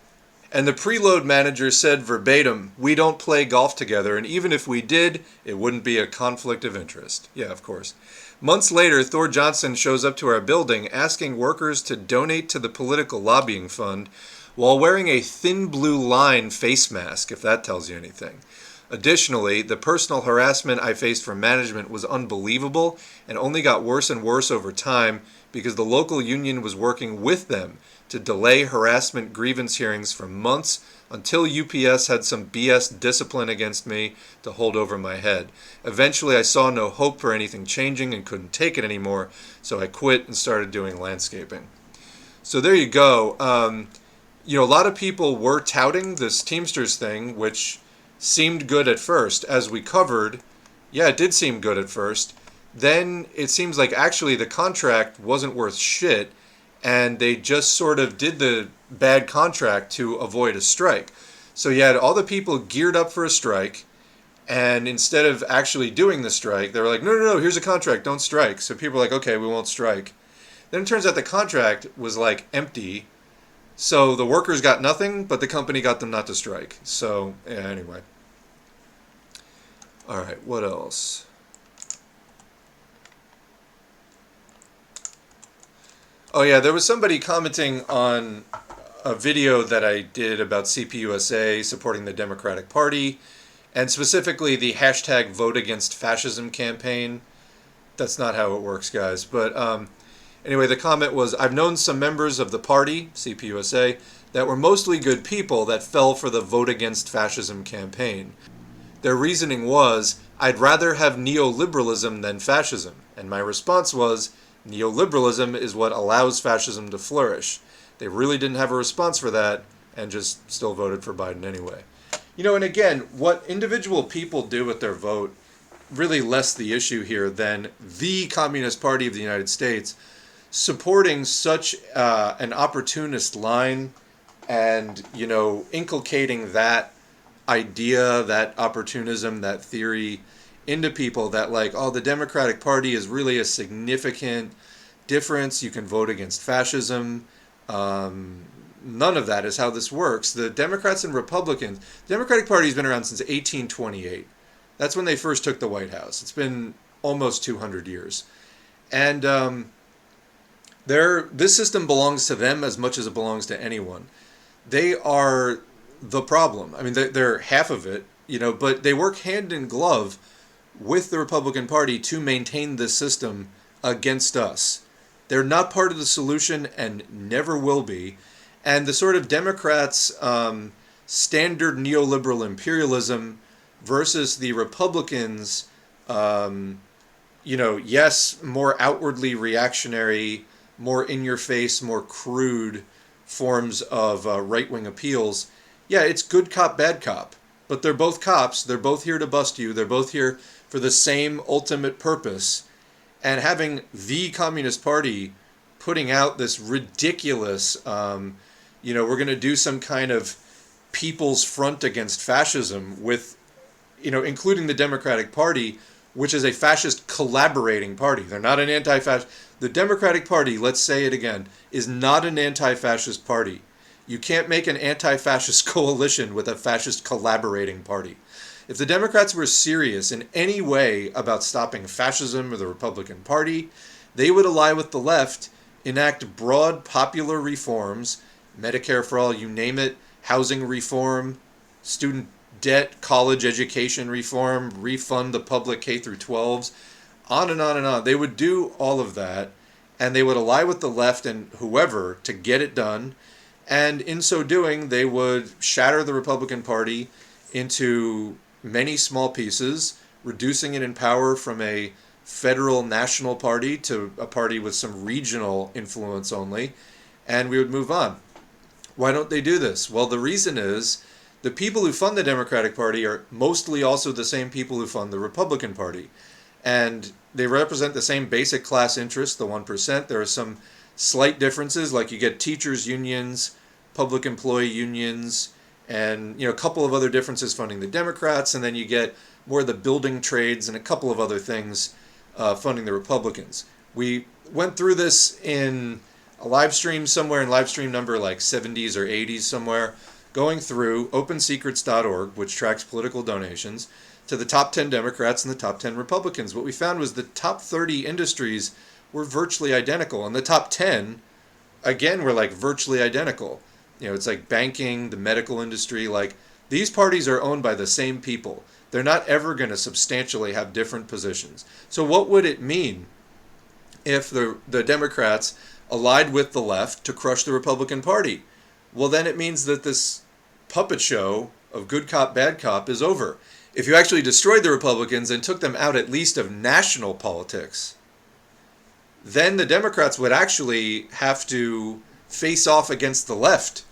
Speaker 1: And the preload manager said verbatim, we don't play golf together, and even if we did, it wouldn't be a conflict of interest. Yeah, of course. Months later, Thor Johnson shows up to our building asking workers to donate to the political lobbying fund while wearing a thin blue line face mask, if that tells you anything. Additionally, the personal harassment I faced from management was unbelievable and only got worse and worse over time because the local union was working with them to delay harassment grievance hearings for months until UPS had some BS discipline against me to hold over my head. Eventually, I saw no hope for anything changing and couldn't take it anymore, so I quit and started doing landscaping. So there you go. A lot of people were touting this Teamsters thing, which seemed good at first. As we covered, yeah, it did seem good at first. Then it seems like actually the contract wasn't worth shit, and they just sort of did the bad contract to avoid a strike. So you had all the people geared up for a strike, and instead of actually doing the strike, they were like, no, here's a contract, don't strike. So people were like, okay, we won't strike. Then it turns out the contract was like empty, so the workers got nothing, but the company got them not to strike. So, yeah, anyway. All right, what else? Oh, yeah, there was somebody commenting on a video that I did about CPUSA supporting the Democratic Party, and specifically the hashtag Vote Against Fascism campaign. That's not how it works, guys. But anyway, the comment was, I've known some members of the party, CPUSA, that were mostly good people that fell for the Vote Against Fascism campaign. Their reasoning was, I'd rather have neoliberalism than fascism. And my response was, neoliberalism is what allows fascism to flourish. They really didn't have a response for that and just still voted for Biden anyway. And again, what individual people do with their vote really less the issue here than the Communist Party of the United States supporting such an opportunist line and, inculcating that idea, that opportunism, that theory into people that like, oh, the Democratic Party is really a significant difference. You can vote against fascism. None of that is how this works. The Democrats and Republicans, the Democratic Party has been around since 1828. That's when they first took the White House. It's been almost 200 years. And this system belongs to them as much as it belongs to anyone. They are the problem. I mean, they're half of it, but they work hand in glove with the Republican Party to maintain this system against us. They're not part of the solution and never will be. And the sort of Democrats' standard neoliberal imperialism versus the Republicans, yes, more outwardly reactionary more in-your-face, more crude forms of right-wing appeals, yeah, it's good cop, bad cop. But they're both cops. They're both here to bust you. They're both here for the same ultimate purpose. And having the Communist Party putting out this ridiculous, we're going to do some kind of people's front against fascism with, including the Democratic Party, which is a fascist collaborating party. They're not an anti-fascist. The Democratic Party, let's say it again, is not an anti-fascist party. You can't make an anti-fascist coalition with a fascist collaborating party. If the Democrats were serious in any way about stopping fascism or the Republican Party, they would ally with the left, enact broad popular reforms, Medicare for all, you name it, housing reform, student debt, college education reform, refund the public K through 12s, on and on and on. They would do all of that, and they would ally with the left and whoever to get it done. And in so doing, they would shatter the Republican Party into many small pieces, reducing it in power from a federal national party to a party with some regional influence only, and we would move on. Why don't they do this? Well, the reason is the people who fund the Democratic Party are mostly also the same people who fund the Republican Party. And they represent the same basic class interests, the 1%. There are some slight differences, like you get teachers' unions, public employee unions, and a couple of other differences funding the Democrats, and then you get more of the building trades and a couple of other things funding the Republicans. We went through this in a live stream somewhere in live stream number like 70s or 80s somewhere, going through opensecrets.org, which tracks political donations, to the top 10 Democrats and the top 10 Republicans. What we found was the top 30 industries were virtually identical, and the top 10, again, were like virtually identical. It's like banking, the medical industry, like these parties are owned by the same people. They're not ever going to substantially have different positions. So what would it mean if the Democrats allied with the left to crush the Republican Party? Well, then it means that this puppet show of good cop, bad cop is over. If you actually destroyed the Republicans and took them out at least of national politics, then the Democrats would actually have to face off against the left,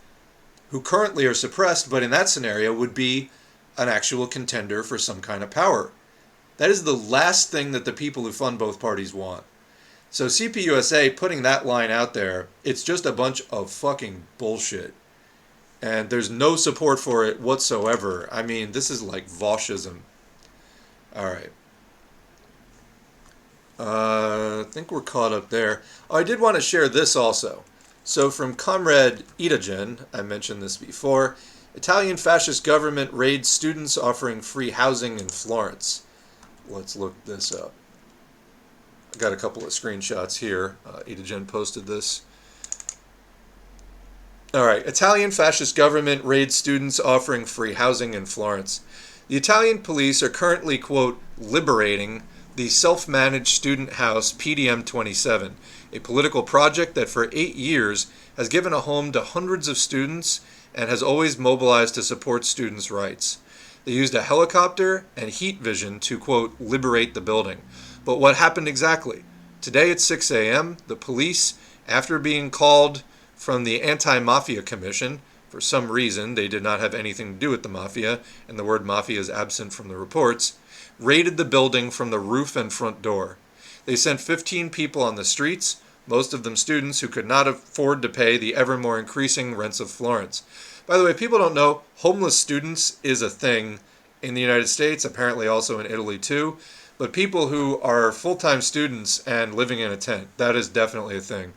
Speaker 1: who currently are suppressed, but in that scenario would be an actual contender for some kind of power. That is the last thing that the people who fund both parties want. So CPUSA putting that line out there, it's just a bunch of fucking bullshit. And there's no support for it whatsoever. I mean, this is like Fascism. All right. I think we're caught up there. Oh, I did want to share this also. So from Comrade Itagen, I mentioned this before, Italian fascist government raids students offering free housing in Florence. Let's look this up. I got a couple of screenshots here. Itagen posted this. All right, Italian fascist government raids students offering free housing in Florence. The Italian police are currently, quote, liberating the Self-Managed Student House PDM27, a political project that for 8 years has given a home to hundreds of students and has always mobilized to support students' rights. They used a helicopter and heat vision to, quote, liberate the building. But what happened exactly? Today at 6 a.m., the police, after being called from the Anti-Mafia Commission, for some reason they did not have anything to do with the mafia, and the word mafia is absent from the reports, raided the building from the roof and front door. They sent 15 people on the streets, most of them students who could not afford to pay the ever more increasing rents of Florence. By the way, people don't know, homeless students is a thing in the United States, apparently also in Italy too, but people who are full-time students and living in a tent, that is definitely a thing.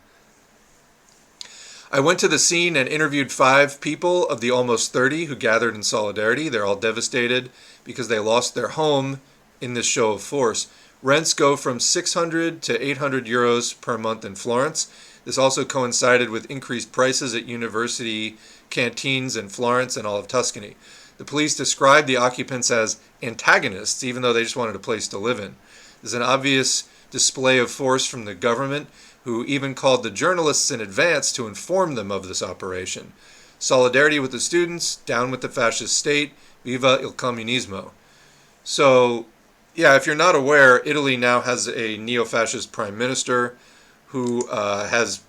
Speaker 1: I went to the scene and interviewed 5 people of the almost 30 who gathered in solidarity. They're all devastated because they lost their home in this show of force. Rents go from 600 to 800 euros per month in Florence. This also coincided with increased prices at university canteens in Florence and all of Tuscany. The police described the occupants as antagonists, even though they just wanted a place to live in. There's an obvious display of force from the government, who even called the journalists in advance to inform them of this operation. Solidarity with the students, down with the fascist state, viva il comunismo. So, yeah, if you're not aware, Italy now has a neo-fascist prime minister who has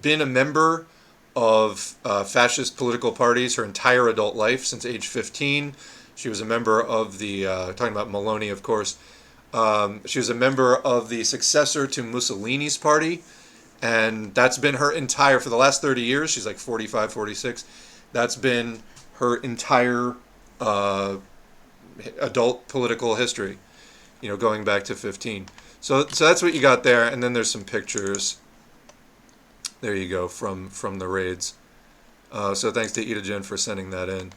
Speaker 1: been a member of fascist political parties her entire adult life since age 15. She was a member of the, talking about Maloney, of course, she was a member of the successor to Mussolini's party, and that's been her entire, for the last 30 years, she's like 45, 46, that's been her entire adult political history, going back to 15. So that's what you got there, and then there's some pictures. There you go, from the raids. So thanks to Ida for sending that in.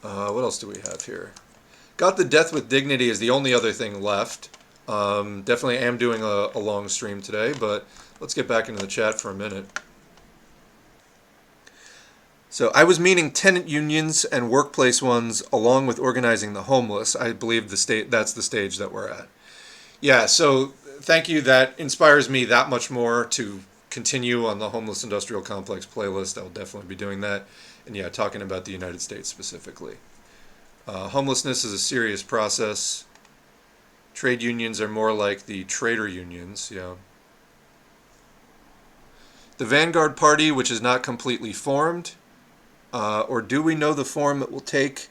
Speaker 1: What else do we have here? Got the Death with Dignity is the only other thing left. Definitely am doing a long stream today, but let's get back into the chat for a minute. So I was meaning tenant unions and workplace ones along with organizing the homeless. I believe that's the stage that we're at. Yeah, so thank you. That inspires me that much more to continue on the Homeless Industrial Complex playlist. I'll definitely be doing that. And yeah, talking about the United States specifically. Homelessness is a serious process. Trade unions are more like the trader unions, yeah. The Vanguard Party, which is not completely formed, or do we know the form it will take?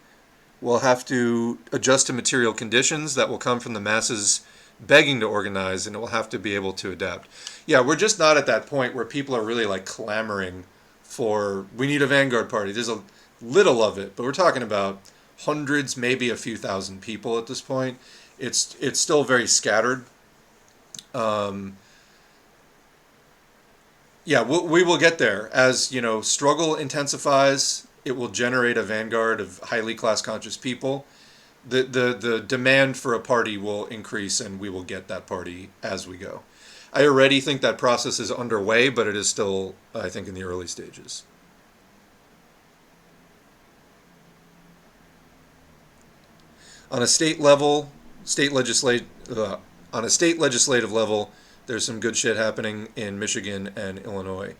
Speaker 1: We'll have to adjust to material conditions that will come from the masses begging to organize, and it will have to be able to adapt. Yeah, we're just not at that point where people are really like clamoring for, we need a Vanguard Party. There's a little of it, but we're talking about hundreds, maybe a few thousand people at this point. It's still very scattered. Yeah, we will get there. As, struggle intensifies, it will generate a vanguard of highly class-conscious people. The demand for a party will increase, and we will get that party as we go. I already think that process is underway, but it is still, I think, in the early stages. On a state level, on a state legislative level, there's some good shit happening in Michigan and Illinois.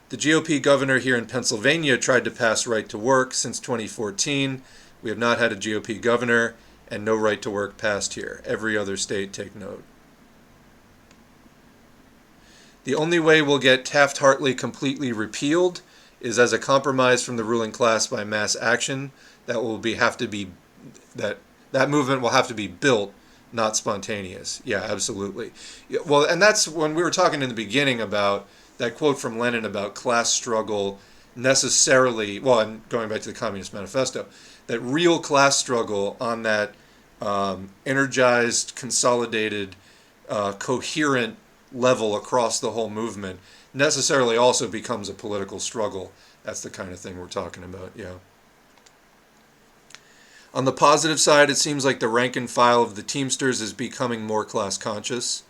Speaker 1: The GOP governor here in Pennsylvania tried to pass right to work since 2014. We have not had a GOP governor, and no right to work passed here. Every other state, take note. The only way we'll get Taft-Hartley completely repealed is as a compromise from the ruling class by mass action. That movement will have to be built, not spontaneous. Yeah, absolutely. Well, and that's when we were talking in the beginning about that quote from Lenin about class struggle necessarily, well, and going back to the Communist Manifesto, that real class struggle on that energized, consolidated, coherent level across the whole movement necessarily also becomes a political struggle. That's the kind of thing we're talking about, yeah. On the positive side, it seems like the rank and file of the Teamsters is becoming more class conscious.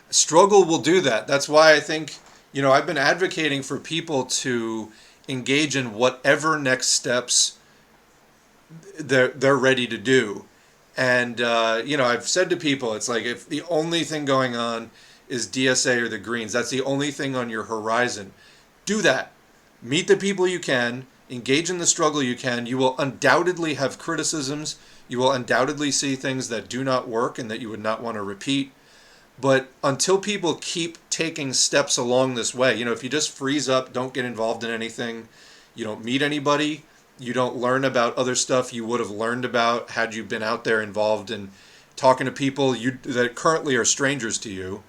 Speaker 1: Struggle will do that. That's why I think, I've been advocating for people to engage in whatever next steps they're ready to do. And, I've said to people, it's like if the only thing going on is DSA or the Greens, that's the only thing on your horizon, do that. Meet the people you can. Engage in the struggle you can. You will undoubtedly have criticisms. You will undoubtedly see things that do not work and that you would not want to repeat. But until people keep taking steps along this way, if you just freeze up, don't get involved in anything, you don't meet anybody, you don't learn about other stuff you would have learned about had you been out there involved in talking to people that currently are strangers to you,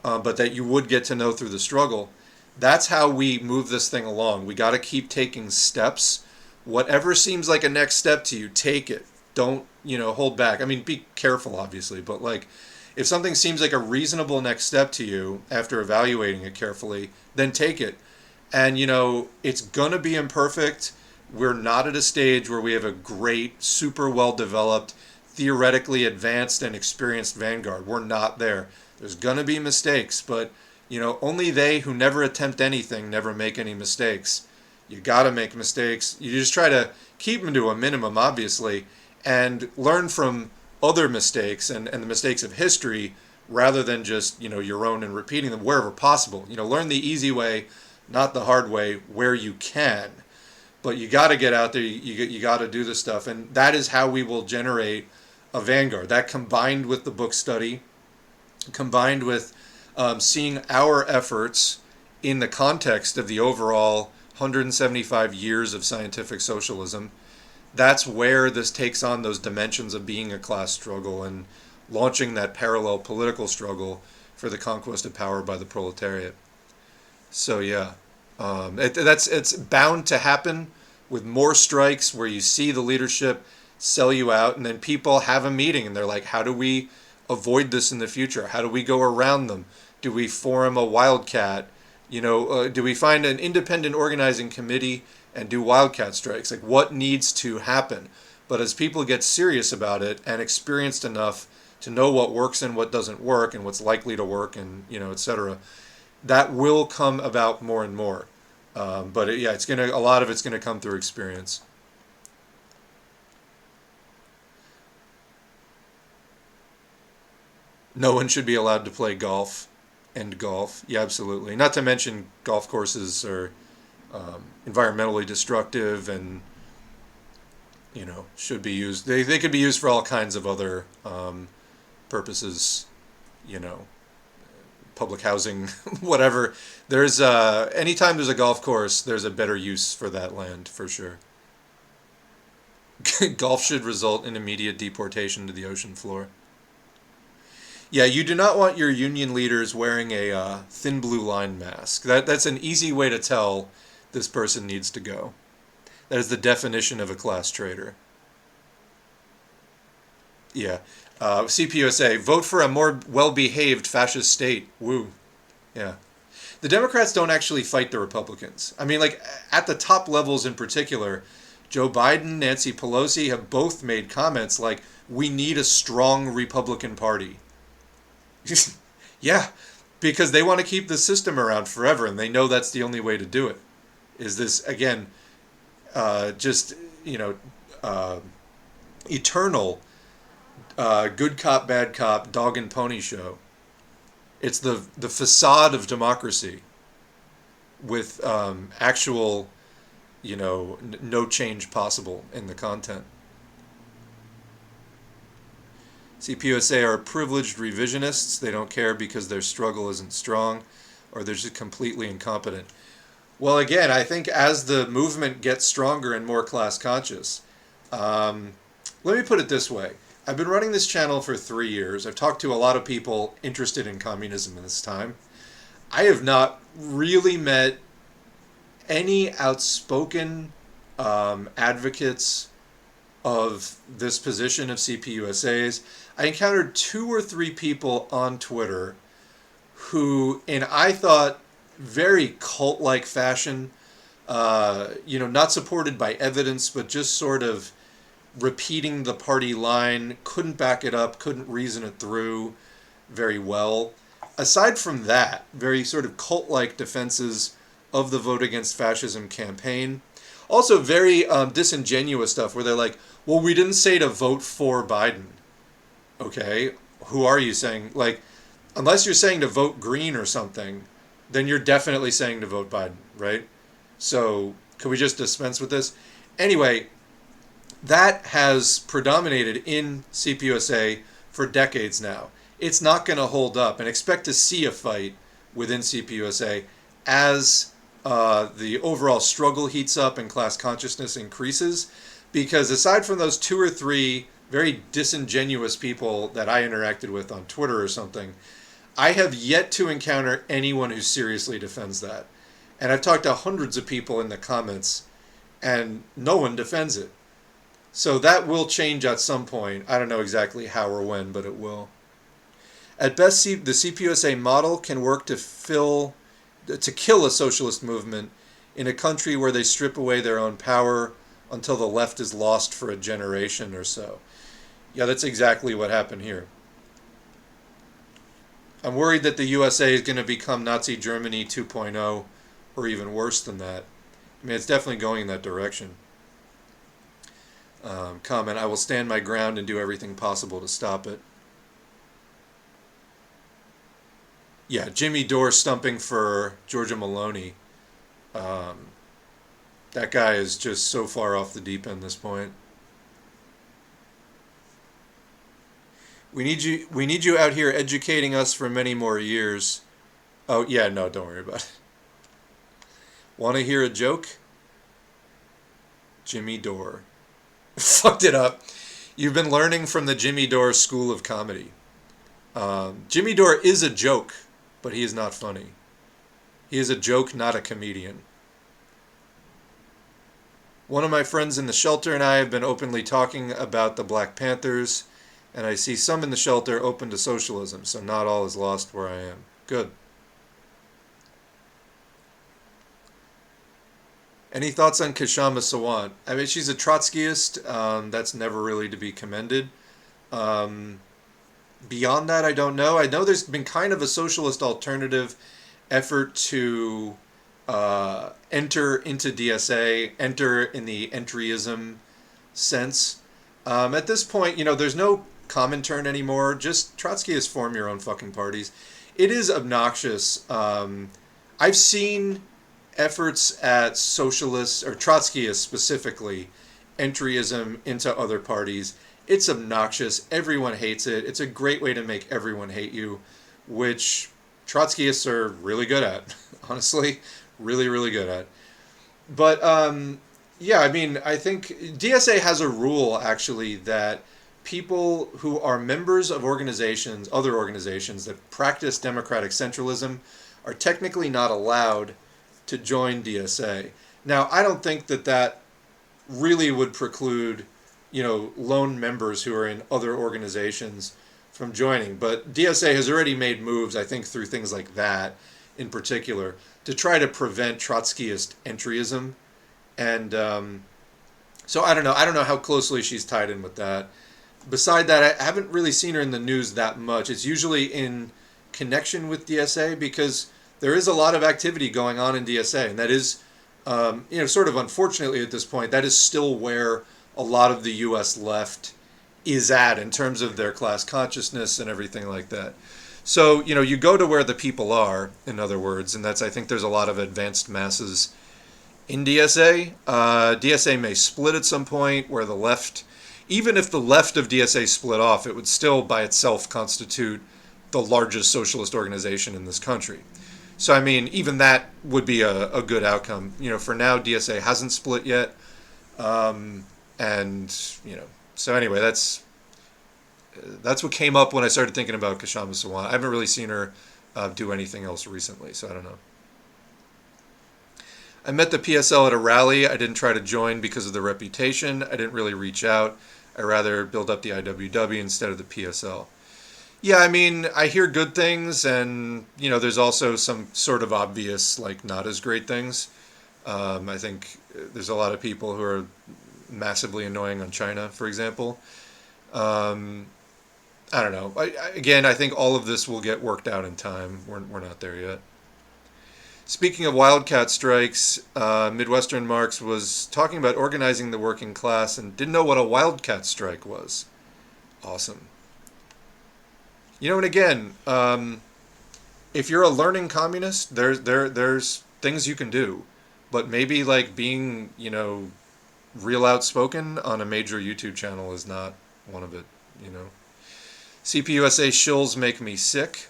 Speaker 1: but that you would get to know through the struggle. That's how we move this thing along. We got to keep taking steps. Whatever seems like a next step to you, take it. Don't, hold back. I mean, be careful, obviously, but if something seems like a reasonable next step to you after evaluating it carefully, then take it. And, it's going to be imperfect. We're not at a stage where we have a great, super well-developed, theoretically advanced and experienced vanguard. We're not there. There's going to be mistakes, but only they who never attempt anything never make any mistakes. You got to make mistakes. You just try to keep them to a minimum, obviously, and learn from other mistakes and the mistakes of history rather than just, your own and repeating them wherever possible. Learn the easy way, not the hard way, where you can. But you got to get out there. You got to do this stuff. And that is how we will generate a vanguard. That combined with the book study, combined with seeing our efforts in the context of the overall 175 years of scientific socialism, that's where this takes on those dimensions of being a class struggle and launching that parallel political struggle for the conquest of power by the proletariat. So yeah, it's bound to happen with more strikes where you see the leadership sell you out, and then people have a meeting and they're like, how do we avoid this in the future? How do we go around them? Do we form a wildcat? Do we find an independent organizing committee and do wildcat strikes? Like, what needs to happen? But as people get serious about it and experienced enough to know what works and what doesn't work and what's likely to work and, etc., that will come about more and more. But a lot of it's gonna come through experience. No one should be allowed to play golf. End golf. Yeah, absolutely. Not to mention golf courses are environmentally destructive and, should be used. They could be used for all kinds of other purposes, you know, public housing, whatever. There's anytime there's a golf course, there's a better use for that land for sure. Golf should result in immediate deportation to the ocean floor. Yeah, you do not want your union leaders wearing a thin blue line mask. That's an easy way to tell this person needs to go. That is the definition of a class traitor. Yeah. CPUSA, vote for a more well-behaved fascist state. Woo. Yeah. The Democrats don't actually fight the Republicans. I mean, like, at the top levels in particular, Joe Biden, Nancy Pelosi have both made comments like, we need a strong Republican Party. Yeah, because they want to keep the system around forever, and they know that's the only way to do it. Is this, again, just, eternal good cop, bad cop, dog and pony show. It's the facade of democracy with actual, no change possible in the content. CPUSA are privileged revisionists. They don't care because their struggle isn't strong, or they're just completely incompetent. Well, again, I think as the movement gets stronger and more class conscious, let me put it this way. I've been running this channel for 3 years. I've talked to a lot of people interested in communism in this time. I have not really met any outspoken advocates of this position of CPUSA's. I encountered 2 or 3 people on Twitter who, in I thought, very cult-like fashion, not supported by evidence, but just sort of repeating the party line, couldn't back it up, couldn't reason it through very well. Aside from that, very sort of cult-like defenses of the Vote Against Fascism campaign. Also very disingenuous stuff where they're like, well, we didn't say to vote for Biden. Okay, who are you saying? Like, unless you're saying to vote green or something, then you're definitely saying to vote Biden, right? So, can we just dispense with this? Anyway, that has predominated in CPUSA for decades now. It's not going to hold up, and expect to see a fight within CPUSA as the overall struggle heats up and class consciousness increases, because aside from those 2 or 3 very disingenuous people that I interacted with on Twitter or something, I have yet to encounter anyone who seriously defends that. And I've talked to hundreds of people in the comments, and no one defends it. So that will change at some point. I don't know exactly how or when, but it will. At best, the CPUSA model can work to kill a socialist movement in a country where they strip away their own power until the left is lost for a generation or so. Yeah, that's exactly what happened here. I'm worried that the USA is going to become Nazi Germany 2.0, or even worse than that. I mean, it's definitely going in that direction. Comment, I will stand my ground and do everything possible to stop it. Yeah, Jimmy Dore stumping for Giorgia Meloni. That guy is just so far off the deep end at this point. We need you. We need you out here educating us for many more years. Oh yeah, no, don't worry about it. Want to hear a joke? Jimmy Dore. Fucked it up. You've been learning from the Jimmy Dore School of Comedy. Jimmy Dore is a joke, but he is not funny. He is a joke, not a comedian. One of my friends in the shelter and I have been openly talking about the Black Panthers, and I see some in the shelter open to socialism, so not all is lost where I am. Good. Any thoughts on Kshama Sawant? I mean, she's a Trotskyist. That's never really to be commended. Beyond that, I don't know. I know there's been kind of a socialist alternative effort to enter into DSA, enter in the entryism sense. At this point, there's no Comintern anymore. Just Trotskyists form your own fucking parties. It is obnoxious. I've seen efforts at socialists, or Trotskyists specifically, entryism into other parties. It's obnoxious. Everyone hates it. It's a great way to make everyone hate you, which Trotskyists are really good at. Honestly, really, really good at. But, yeah, I mean, I think DSA has a rule, actually, that people who are members of organizations, other organizations that practice democratic centralism, are technically not allowed to join DSA. Now, I don't think that really would preclude, lone members who are in other organizations from joining. But DSA has already made moves, I think, through things like that, in particular, to try to prevent Trotskyist entryism. And so I don't know. I don't know how closely she's tied in with that. Beside that, I haven't really seen her in the news that much. It's usually in connection with DSA because there is a lot of activity going on in DSA, and that is, sort of unfortunately at this point, that is still where a lot of the U.S. left is at in terms of their class consciousness and everything like that. So, you go to where the people are, in other words, and I think there's a lot of advanced masses in DSA. DSA may split at some point where the left, even if the left of DSA split off, it would still by itself constitute the largest socialist organization in this country. So, I mean, even that would be a good outcome. For now, DSA hasn't split yet. So anyway, that's what came up when I started thinking about Kshama Sawant. I haven't really seen her do anything else recently, so I don't know. I met the PSL at a rally. I didn't try to join because of the reputation. I didn't really reach out. I rather build up the IWW instead of the PSL. Yeah, I mean, I hear good things, and, there's also some sort of obvious, not as great things. I think there's a lot of people who are massively annoying on China, for example. I don't know. I think all of this will get worked out in time. We're not there yet. Speaking of wildcat strikes, Midwestern Marx was talking about organizing the working class and didn't know what a wildcat strike was. Awesome. And again, if you're a learning communist, there's things you can do, but maybe being real outspoken on a major YouTube channel is not one of it. CPUSA shills make me sick.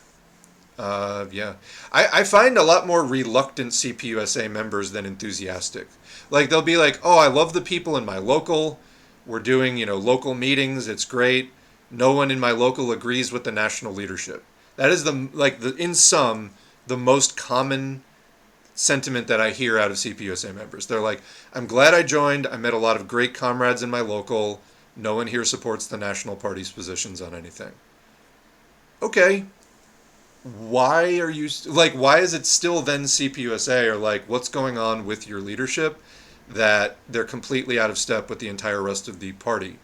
Speaker 1: Yeah, I find a lot more reluctant CPUSA members than enthusiastic. They'll be like, oh, I love the people in my local. We're doing local meetings. It's great. No one in my local agrees with the national leadership. That is in sum, the most common sentiment that I hear out of CPUSA members. They're like, I'm glad I joined. I met a lot of great comrades in my local. No one here supports the National Party's positions on anything. Okay. Why are you, why is it still then CPUSA, or what's going on with your leadership that they're completely out of step with the entire rest of the party?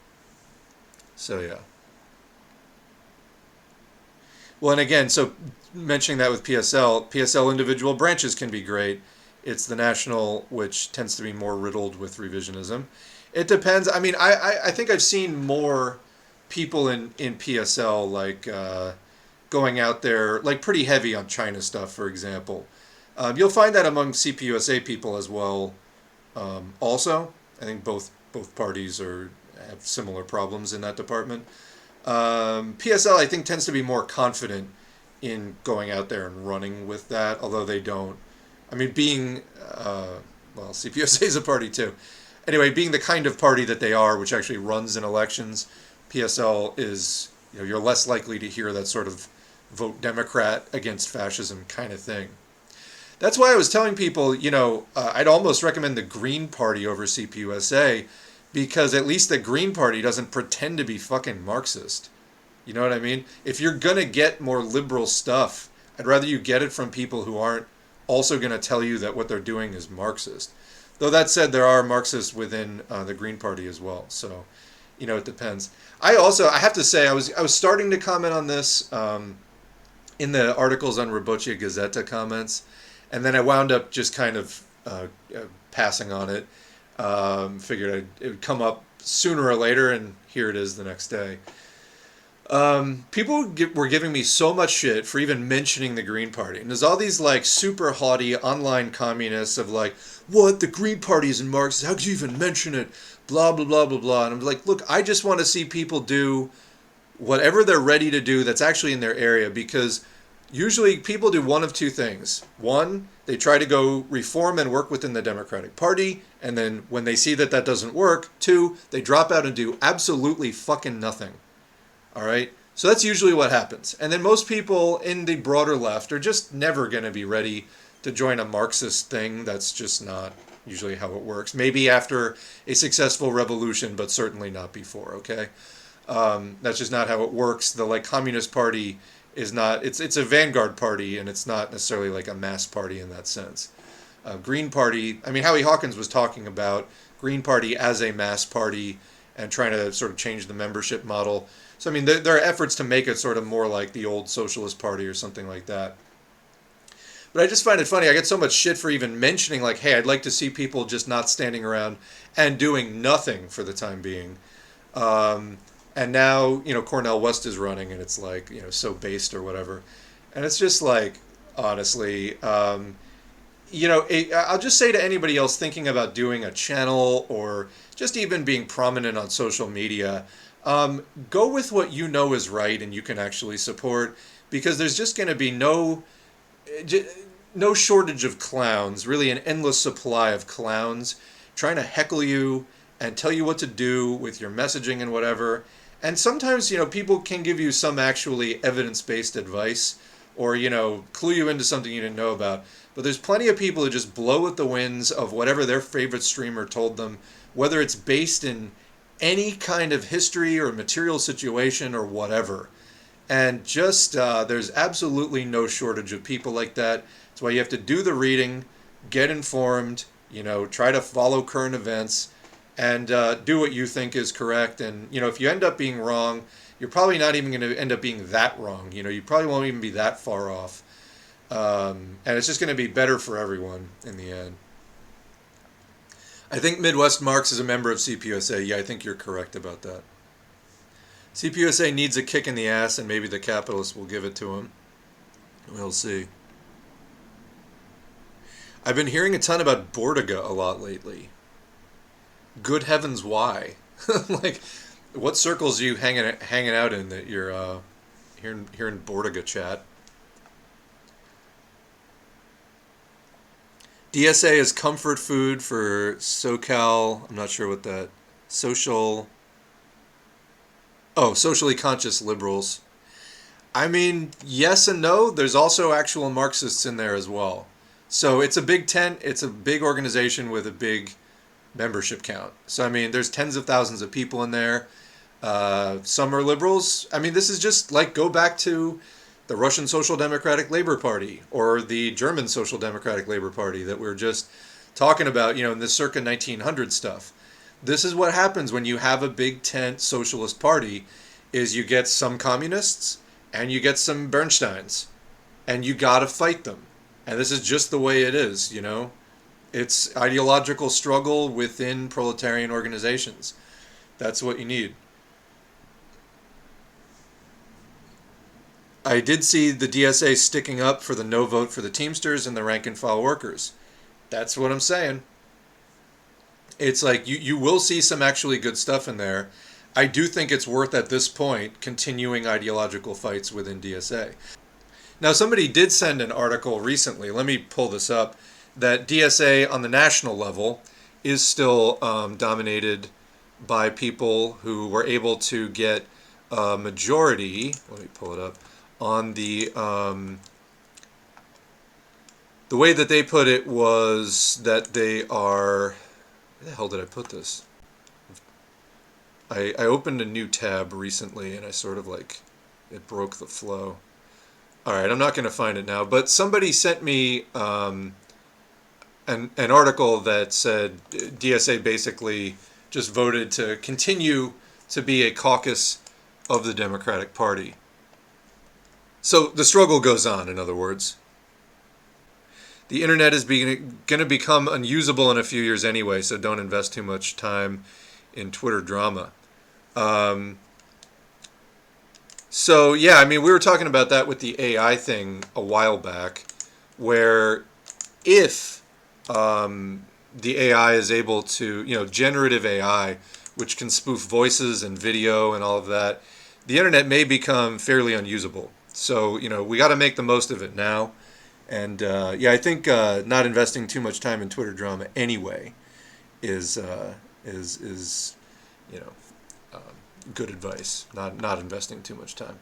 Speaker 1: So, yeah. Well, and again, so mentioning that with PSL individual branches can be great. It's the national, which tends to be more riddled with revisionism. It depends. I mean, I think I've seen more people in PSL, going out there, pretty heavy on China stuff, for example. You'll find that among CPUSA people as well. Also, I think both parties have similar problems in that department. PSL, I think, tends to be more confident in going out there and running with that, although they don't. I mean, being, well, CPUSA is a party too. Anyway, being the kind of party that they are, which actually runs in elections, PSL is, you're less likely to hear that sort of vote Democrat against fascism kind of thing. That's why I was telling people, I'd almost recommend the Green Party over CPUSA, because at least the Green Party doesn't pretend to be fucking Marxist. You know what I mean? If you're going to get more liberal stuff, I'd rather you get it from people who aren't also going to tell you that what they're doing is Marxist. Though that said, there are Marxists within the Green Party as well. So, it depends. I have to say, I was starting to comment on this in the articles on Robochia Gazeta comments, and then I wound up just kind of passing on it. Figured it would come up sooner or later, and here it is the next day. People were giving me so much shit for even mentioning the Green Party. And there's all these like super haughty online communists of like, what, the Green Party isn't Marxist, how could you even mention it? Blah, blah, blah, blah, blah. And I'm like, look, I just want to see people do whatever they're ready to do that's actually in their area, because usually people do one of two things. One, they try to go reform and work within the Democratic Party, and then when they see that that doesn't work, two, they drop out and do absolutely fucking nothing. All right? So that's usually what happens. And then most people in the broader left are just never going to be ready to join a Marxist thing. That's just not usually how it works. Maybe after a successful revolution, but certainly not before, okay? That's just not how it works. The Communist Party is not, it's a vanguard party, and it's not necessarily like a mass party in that sense. Green Party, I mean, Howie Hawkins was talking about Green Party as a mass party and trying to sort of change the membership model. So, I mean, there are efforts to make it sort of more like the old Socialist Party or something like that. But I just find it funny. I get so much shit for even mentioning, like, hey, I'd like to see people just not standing around and doing nothing for the time being. And now, Cornel West is running, and it's like, so based or whatever. And it's just like, honestly, I'll just say to anybody else thinking about doing a channel or just even being prominent on social media, go with what you know is right and you can actually support, because there's just going to be no shortage of clowns, really an endless supply of clowns trying to heckle you and tell you what to do with your messaging and whatever. And sometimes, people can give you some actually evidence-based advice or, clue you into something you didn't know about. But there's plenty of people who just blow at the winds of whatever their favorite streamer told them, whether it's based in any kind of history or material situation or whatever. And just, there's absolutely no shortage of people like that. That's why you have to do the reading, get informed, try to follow current events, and do what you think is correct. And, if you end up being wrong, you're probably not even going to end up being that wrong. You probably won't even be that far off. And it's just going to be better for everyone in the end. I think Midwit Marx is a member of CPUSA. Yeah, I think you're correct about that. CPUSA needs a kick in the ass, and maybe the capitalists will give it to him. We'll see. I've been hearing a ton about Bordiga a lot lately. Good heavens, why? Like, what circles are you hanging out in that you're hearing Bordiga chat? DSA is comfort food for SoCal. I'm not sure what that socially conscious liberals. I mean, yes and no. There's also actual Marxists in there as well. So it's a big tent. It's a big organization with a big membership count. So, I mean, there's tens of thousands of people in there. Some are liberals. I mean, this is just like, go back to the Russian Social Democratic Labor Party or the German Social Democratic Labor Party that we were just talking about, in the circa 1900 stuff. This is what happens when you have a big tent socialist party, is you get some communists and you get some Bernsteins, and you gotta fight them. And this is just the way it is, It's ideological struggle within proletarian organizations. That's what you need. I did see the DSA sticking up for the no vote for the Teamsters and the rank and file workers. That's what I'm saying. It's like you will see some actually good stuff in there. I do think it's worth at this point continuing ideological fights within DSA. Now, somebody did send an article recently, let me pull this up, that DSA on the national level is still dominated by people who were able to get a majority, let me pull it up, on the way that they put it was that they are, where the hell did I put this? I opened a new tab recently and I sort of like, it broke the flow. Alright, I'm not going to find it now, but somebody sent me an article that said DSA basically just voted to continue to be a caucus of the Democratic Party. So the struggle goes on, in other words. The internet is going to become unusable in a few years anyway, so don't invest too much time in Twitter drama. So yeah, I mean, we were talking about that with the AI thing a while back, where if the AI is able to, generative AI, which can spoof voices and video and all of that, the internet may become fairly unusable. So, we got to make the most of it now. And I think not investing too much time in Twitter drama anyway is good advice. Not investing too much time.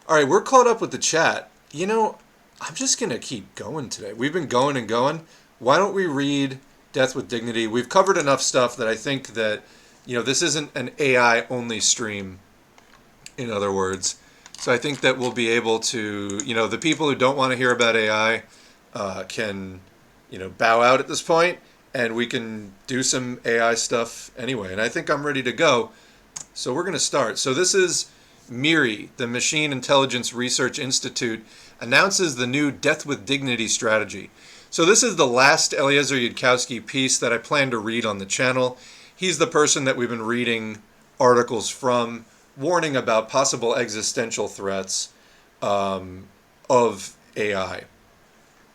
Speaker 1: All right, we're caught up with the chat. I'm just gonna keep going today. We've been going and going. Why don't we read Death with Dignity? We've covered enough stuff that I think that this isn't an AI only stream. In other words. So I think that we'll be able to, the people who don't want to hear about AI can, bow out at this point, and we can do some AI stuff anyway. And I think I'm ready to go. So we're going to start. So this is MIRI, the Machine Intelligence Research Institute, announces the new Death with Dignity strategy. So this is the last Eliezer Yudkowsky piece that I plan to read on the channel. He's the person that we've been reading articles from, warning about possible existential threats of AI.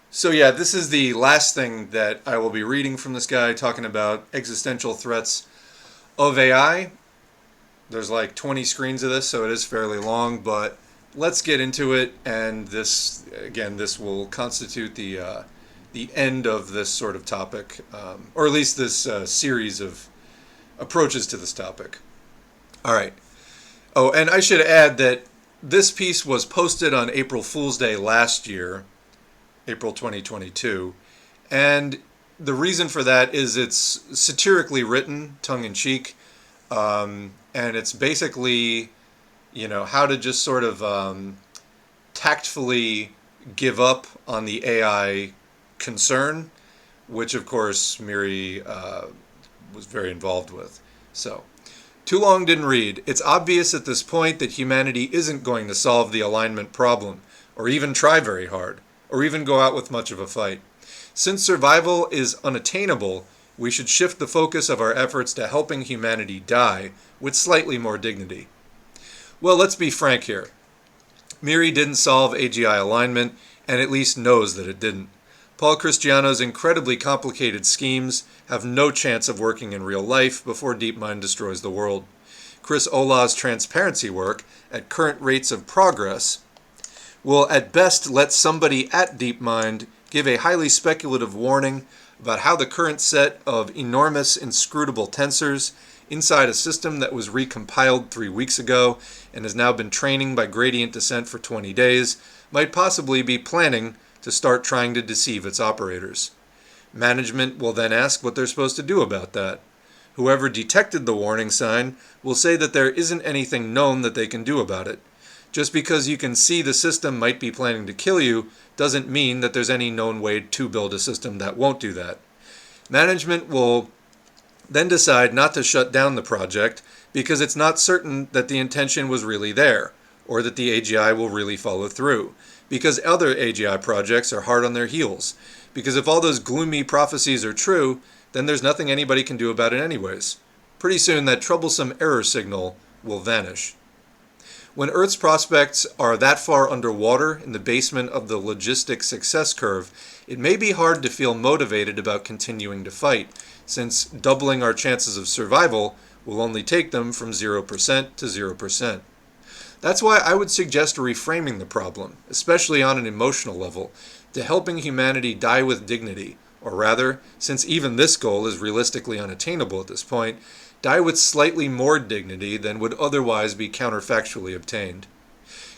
Speaker 1: So yeah, this is the last thing that I will be reading from this guy, talking about existential threats of AI. There's like 20 screens of this, so it is fairly long, but let's get into it, and this will constitute the end of this sort of topic, or at least this series of approaches to this topic. All right. Oh, and I should add that this piece was posted on April Fool's Day last year, April 2022, and the reason for that is it's satirically written, tongue-in-cheek, and it's basically, how to just sort of tactfully give up on the AI concern, which of course MIRI was very involved with. So. Too long didn't read. It's obvious at this point that humanity isn't going to solve the alignment problem, or even try very hard, or even go out with much of a fight. Since survival is unattainable, we should shift the focus of our efforts to helping humanity die with slightly more dignity. Well, let's be frank here. MIRI didn't solve AGI alignment, and at least knows that it didn't. Paul Christiano's incredibly complicated schemes have no chance of working in real life before DeepMind destroys the world. Chris Ola's transparency work, at current rates of progress, will at best let somebody at DeepMind give a highly speculative warning about how the current set of enormous inscrutable tensors inside a system that was recompiled 3 weeks ago and has now been training by gradient descent for 20 days might possibly be planning to start trying to deceive its operators. Management will then ask what they're supposed to do about that. Whoever detected the warning sign will say that there isn't anything known that they can do about it. Just because you can see the system might be planning to kill you doesn't mean that there's any known way to build a system that won't do that. Management will then decide not to shut down the project because it's not certain that the intention was really there, or that the AGI will really follow through, because other AGI projects are hard on their heels, because if all those gloomy prophecies are true, then there's nothing anybody can do about it anyways. Pretty soon that troublesome error signal will vanish. When Earth's prospects are that far underwater in the basement of the logistic success curve, it may be hard to feel motivated about continuing to fight, since doubling our chances of survival will only take them from 0% to 0%. That's why I would suggest reframing the problem, especially on an emotional level, to helping humanity die with dignity, or rather, since even this goal is realistically unattainable at this point, die with slightly more dignity than would otherwise be counterfactually obtained.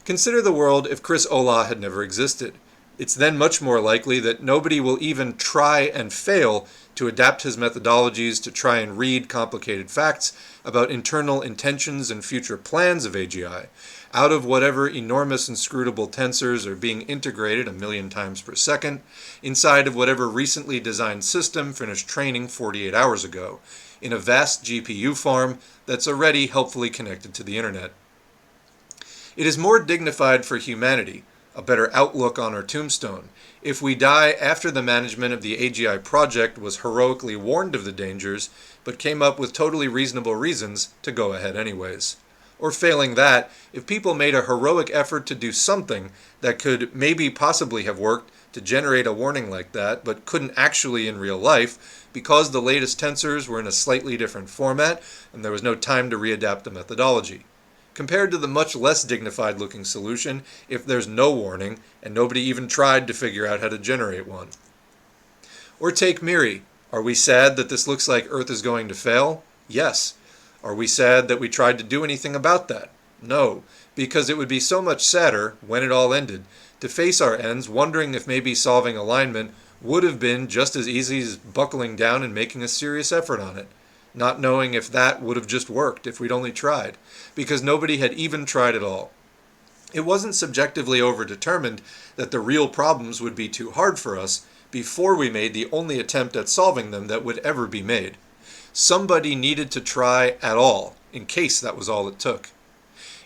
Speaker 1: Consider the world if Chris Olah had never existed. It's then much more likely that nobody will even try and fail to adapt his methodologies to try and read complicated facts about internal intentions and future plans of AGI out of whatever enormous inscrutable tensors are being integrated 1,000,000 times per second inside of whatever recently designed system finished training 48 hours ago in a vast GPU farm that's already helpfully connected to the internet. It is more dignified for humanity, a better outlook on our tombstone, if we die after the management of the AGI project was heroically warned of the dangers, but came up with totally reasonable reasons to go ahead anyways. Or failing that, if people made a heroic effort to do something that could maybe possibly have worked to generate a warning like that, but couldn't actually in real life, because the latest tensors were in a slightly different format and there was no time to readapt the methodology. Compared to the much less dignified looking solution if there's no warning and nobody even tried to figure out how to generate one. Or take Miri. Are we sad that this looks like Earth is going to fail? Yes. Are we sad that we tried to do anything about that? No, because it would be so much sadder, when it all ended, to face our ends wondering if maybe solving alignment would have been just as easy as buckling down and making a serious effort on it, not knowing if that would have just worked if we'd only tried, because nobody had even tried at all. It wasn't subjectively overdetermined that the real problems would be too hard for us before we made the only attempt at solving them that would ever be made. Somebody needed to try at all, in case that was all it took.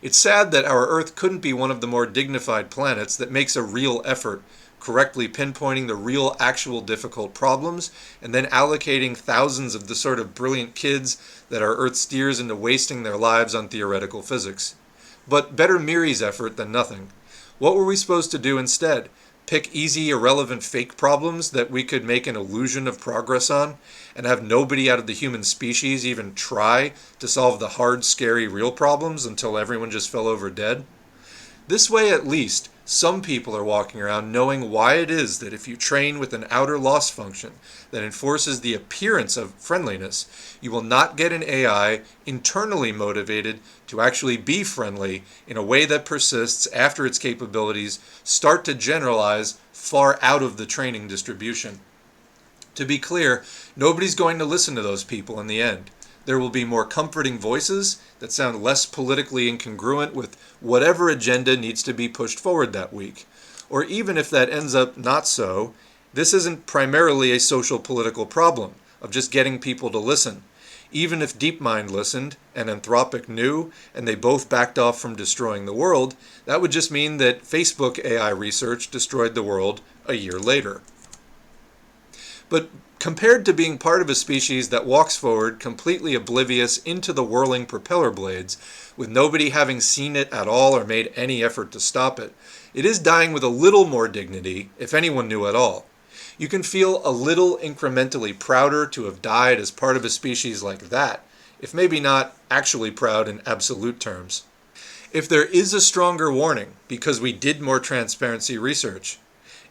Speaker 1: It's sad that our Earth couldn't be one of the more dignified planets that makes a real effort, correctly pinpointing the real actual difficult problems, and then allocating thousands of the sort of brilliant kids that our Earth steers into wasting their lives on theoretical physics. But better Miri's effort than nothing. What were we supposed to do instead? Pick easy, irrelevant fake problems that we could make an illusion of progress on, and have nobody out of the human species even try to solve the hard, scary, real problems until everyone just fell over dead? This way, at least, some people are walking around knowing why it is that if you train with an outer loss function that enforces the appearance of friendliness, you will not get an AI internally motivated to actually be friendly in a way that persists after its capabilities start to generalize far out of the training distribution. To be clear, nobody's going to listen to those people in the end. There will be more comforting voices that sound less politically incongruent with whatever agenda needs to be pushed forward that week. Or even if that ends up not so, this isn't primarily a social political problem of just getting people to listen. Even if DeepMind listened and Anthropic knew and they both backed off from destroying the world, that would just mean that Facebook AI research destroyed the world a year later. But compared to being part of a species that walks forward completely oblivious into the whirling propeller blades, with nobody having seen it at all or made any effort to stop it, it is dying with a little more dignity, if anyone knew at all. You can feel a little incrementally prouder to have died as part of a species like that, if maybe not actually proud in absolute terms. If there is a stronger warning because we did more transparency research,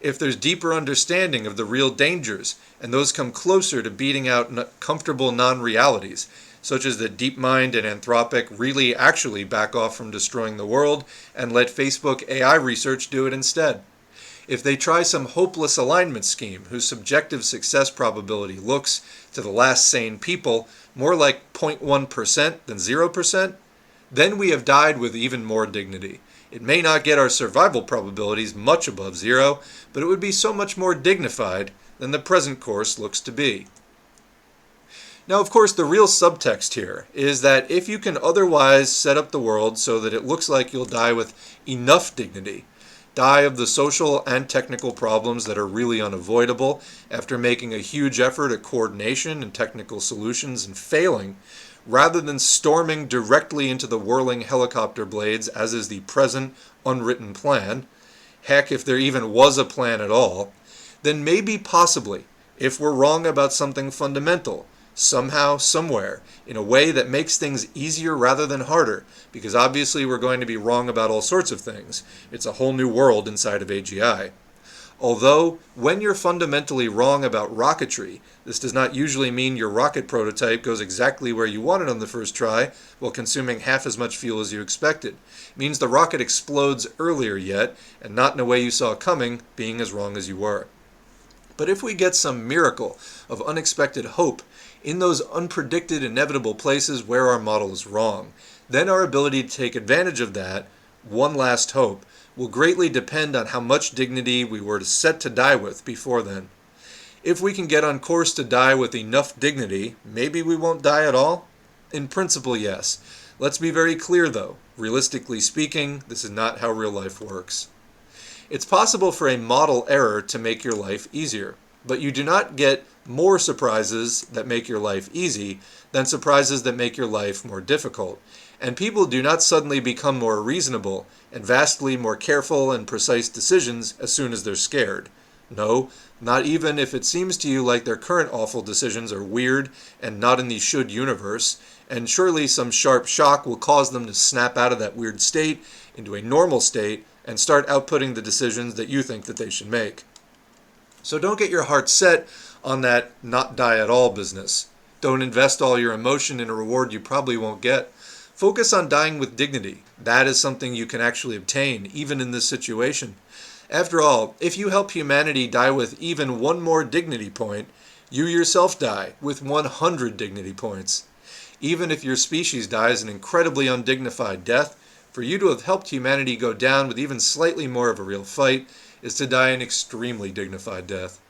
Speaker 1: if there's deeper understanding of the real dangers, and those come closer to beating out comfortable non-realities, such as that DeepMind and Anthropic really actually back off from destroying the world and let Facebook AI research do it instead. If they try some hopeless alignment scheme whose subjective success probability looks, to the last sane people, more like 0.1% than 0%, then we have died with even more dignity. It may not get our survival probabilities much above zero, but it would be so much more dignified than the present course looks to be. Now, of course, the real subtext here is that if you can otherwise set up the world so that it looks like you'll die with enough dignity, die of the social and technical problems that are really unavoidable after making a huge effort at coordination and technical solutions and failing, rather than storming directly into the whirling helicopter blades as is the present unwritten plan, heck, if there even was a plan at all, then maybe possibly, if we're wrong about something fundamental, somehow, somewhere, in a way that makes things easier rather than harder, because obviously we're going to be wrong about all sorts of things. It's a whole new world inside of AGI. Although, when you're fundamentally wrong about rocketry, this does not usually mean your rocket prototype goes exactly where you want it on the first try, while consuming half as much fuel as you expected. It means the rocket explodes earlier yet, and not in a way you saw coming, being as wrong as you were. But if we get some miracle of unexpected hope in those unpredicted, inevitable places where our model is wrong, then our ability to take advantage of that, one last hope, will greatly depend on how much dignity we were set to die with before then. If we can get on course to die with enough dignity, maybe we won't die at all? In principle, yes. Let's be very clear, though. Realistically speaking, this is not how real life works. It's possible for a model error to make your life easier, but you do not get more surprises that make your life easy than surprises that make your life more difficult. And people do not suddenly become more reasonable and vastly more careful and precise decisions as soon as they're scared. No, not even if it seems to you like their current awful decisions are weird and not in the should universe, and surely some sharp shock will cause them to snap out of that weird state into a normal state and start outputting the decisions that you think that they should make. So don't get your heart set on that not die at all business. Don't invest all your emotion in a reward you probably won't get. Focus on dying with dignity. That is something you can actually obtain, even in this situation. After all, if you help humanity die with even one more dignity point, you yourself die with 100 dignity points. Even if your species dies an incredibly undignified death, for you to have helped humanity go down with even slightly more of a real fight is to die an extremely dignified death.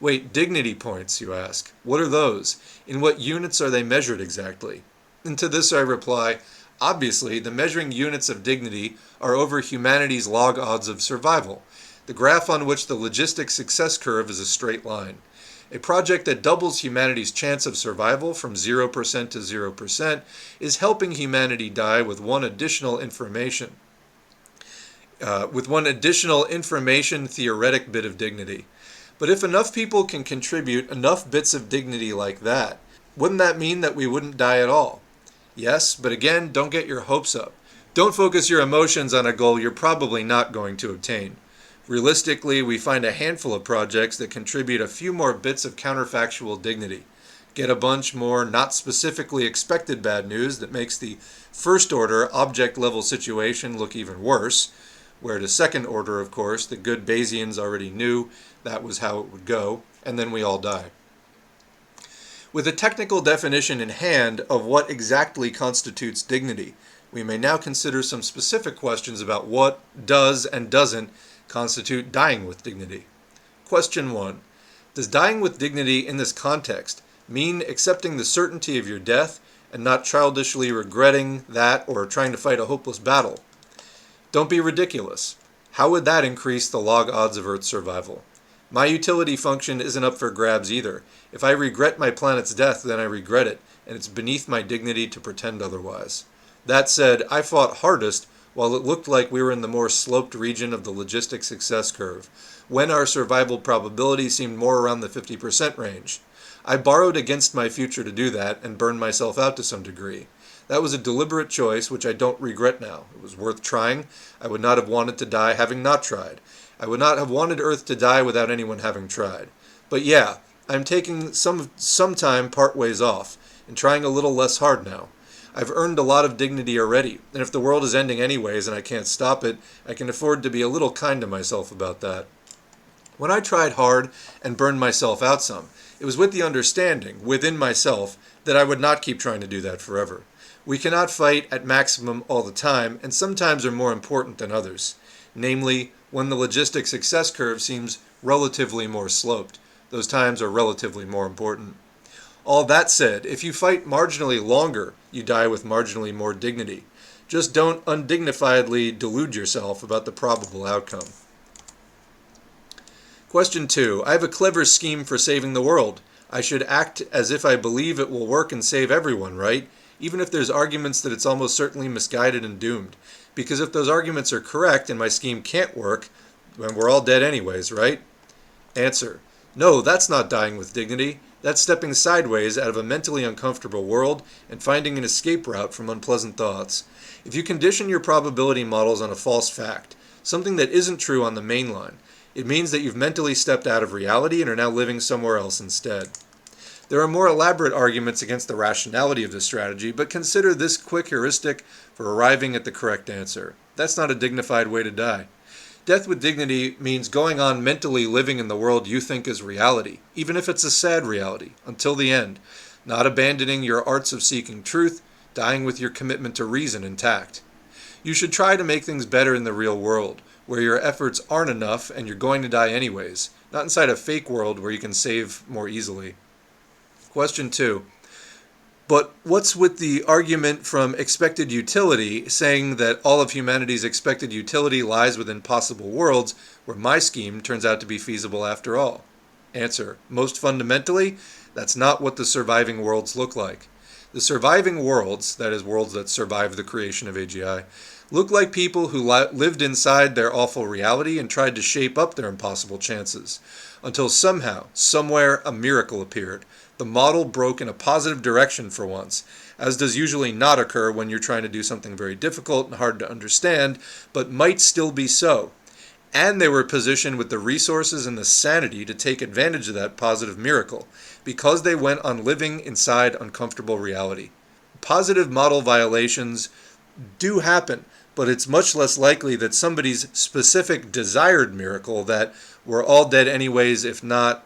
Speaker 1: Wait, dignity points, you ask. What are those? In what units are they measured exactly? And to this I reply, obviously, the measuring units of dignity are over humanity's log odds of survival. The graph on which the logistic success curve is a straight line. A project that doubles humanity's chance of survival from 0% to 0% is helping humanity die with one additional information theoretic bit of dignity. But if enough people can contribute enough bits of dignity like that, wouldn't that mean that we wouldn't die at all? Yes, but again, don't get your hopes up. Don't focus your emotions on a goal you're probably not going to obtain. Realistically, we find a handful of projects that contribute a few more bits of counterfactual dignity. Get a bunch more not specifically expected bad news that makes the first order object level situation look even worse, where to second order, of course, the good Bayesians already knew that was how it would go, and then we all die. With a technical definition in hand of what exactly constitutes dignity, we may now consider some specific questions about what does and doesn't constitute dying with dignity. Question 1. Does dying with dignity in this context mean accepting the certainty of your death and not childishly regretting that or trying to fight a hopeless battle? Don't be ridiculous. How would that increase the log odds of Earth's survival? My utility function isn't up for grabs either. If I regret my planet's death, then I regret it, and it's beneath my dignity to pretend otherwise. That said, I fought hardest while it looked like we were in the more sloped region of the logistic success curve, when our survival probability seemed more around the 50% range. I borrowed against my future to do that and burned myself out to some degree. That was a deliberate choice, which I don't regret now. It was worth trying. I would not have wanted to die having not tried. I would not have wanted Earth to die without anyone having tried. But yeah, I'm taking some time part ways off, and trying a little less hard now. I've earned a lot of dignity already, and if the world is ending anyways and I can't stop it, I can afford to be a little kind to myself about that. When I tried hard and burned myself out some, it was with the understanding, within myself, that I would not keep trying to do that forever. We cannot fight at maximum all the time, and sometimes are more important than others. Namely, when the logistic success curve seems relatively more sloped. Those times are relatively more important. All that said, if you fight marginally longer, you die with marginally more dignity. Just don't undignifiedly delude yourself about the probable outcome. Question 2. I have a clever scheme for saving the world. I should act as if I believe it will work and save everyone, right? Even if there's arguments that it's almost certainly misguided and doomed. Because if those arguments are correct and my scheme can't work, then we're all dead anyways, right? Answer. No, that's not dying with dignity. That's stepping sideways out of a mentally uncomfortable world and finding an escape route from unpleasant thoughts. If you condition your probability models on a false fact, something that isn't true on the main line, it means that you've mentally stepped out of reality and are now living somewhere else instead. There are more elaborate arguments against the rationality of this strategy, but consider this quick heuristic for arriving at the correct answer. That's not a dignified way to die. Death with dignity means going on mentally living in the world you think is reality, even if it's a sad reality, until the end, not abandoning your arts of seeking truth, dying with your commitment to reason intact. You should try to make things better in the real world, where your efforts aren't enough and you're going to die anyways, not inside a fake world where you can save more easily. Question 2. But what's with the argument from expected utility saying that all of humanity's expected utility lies within possible worlds where my scheme turns out to be feasible after all? Answer. Most fundamentally, that's not what the surviving worlds look like. The surviving worlds, that is, worlds that survive the creation of AGI, look like people who lived inside their awful reality and tried to shape up their impossible chances, until somehow, somewhere, a miracle appeared. The model broke in a positive direction for once, as does usually not occur when you're trying to do something very difficult and hard to understand, but might still be so. And they were positioned with the resources and the sanity to take advantage of that positive miracle, because they went on living inside uncomfortable reality. Positive model violations do happen, but it's much less likely that somebody's specific desired miracle that we're all dead anyways if not ...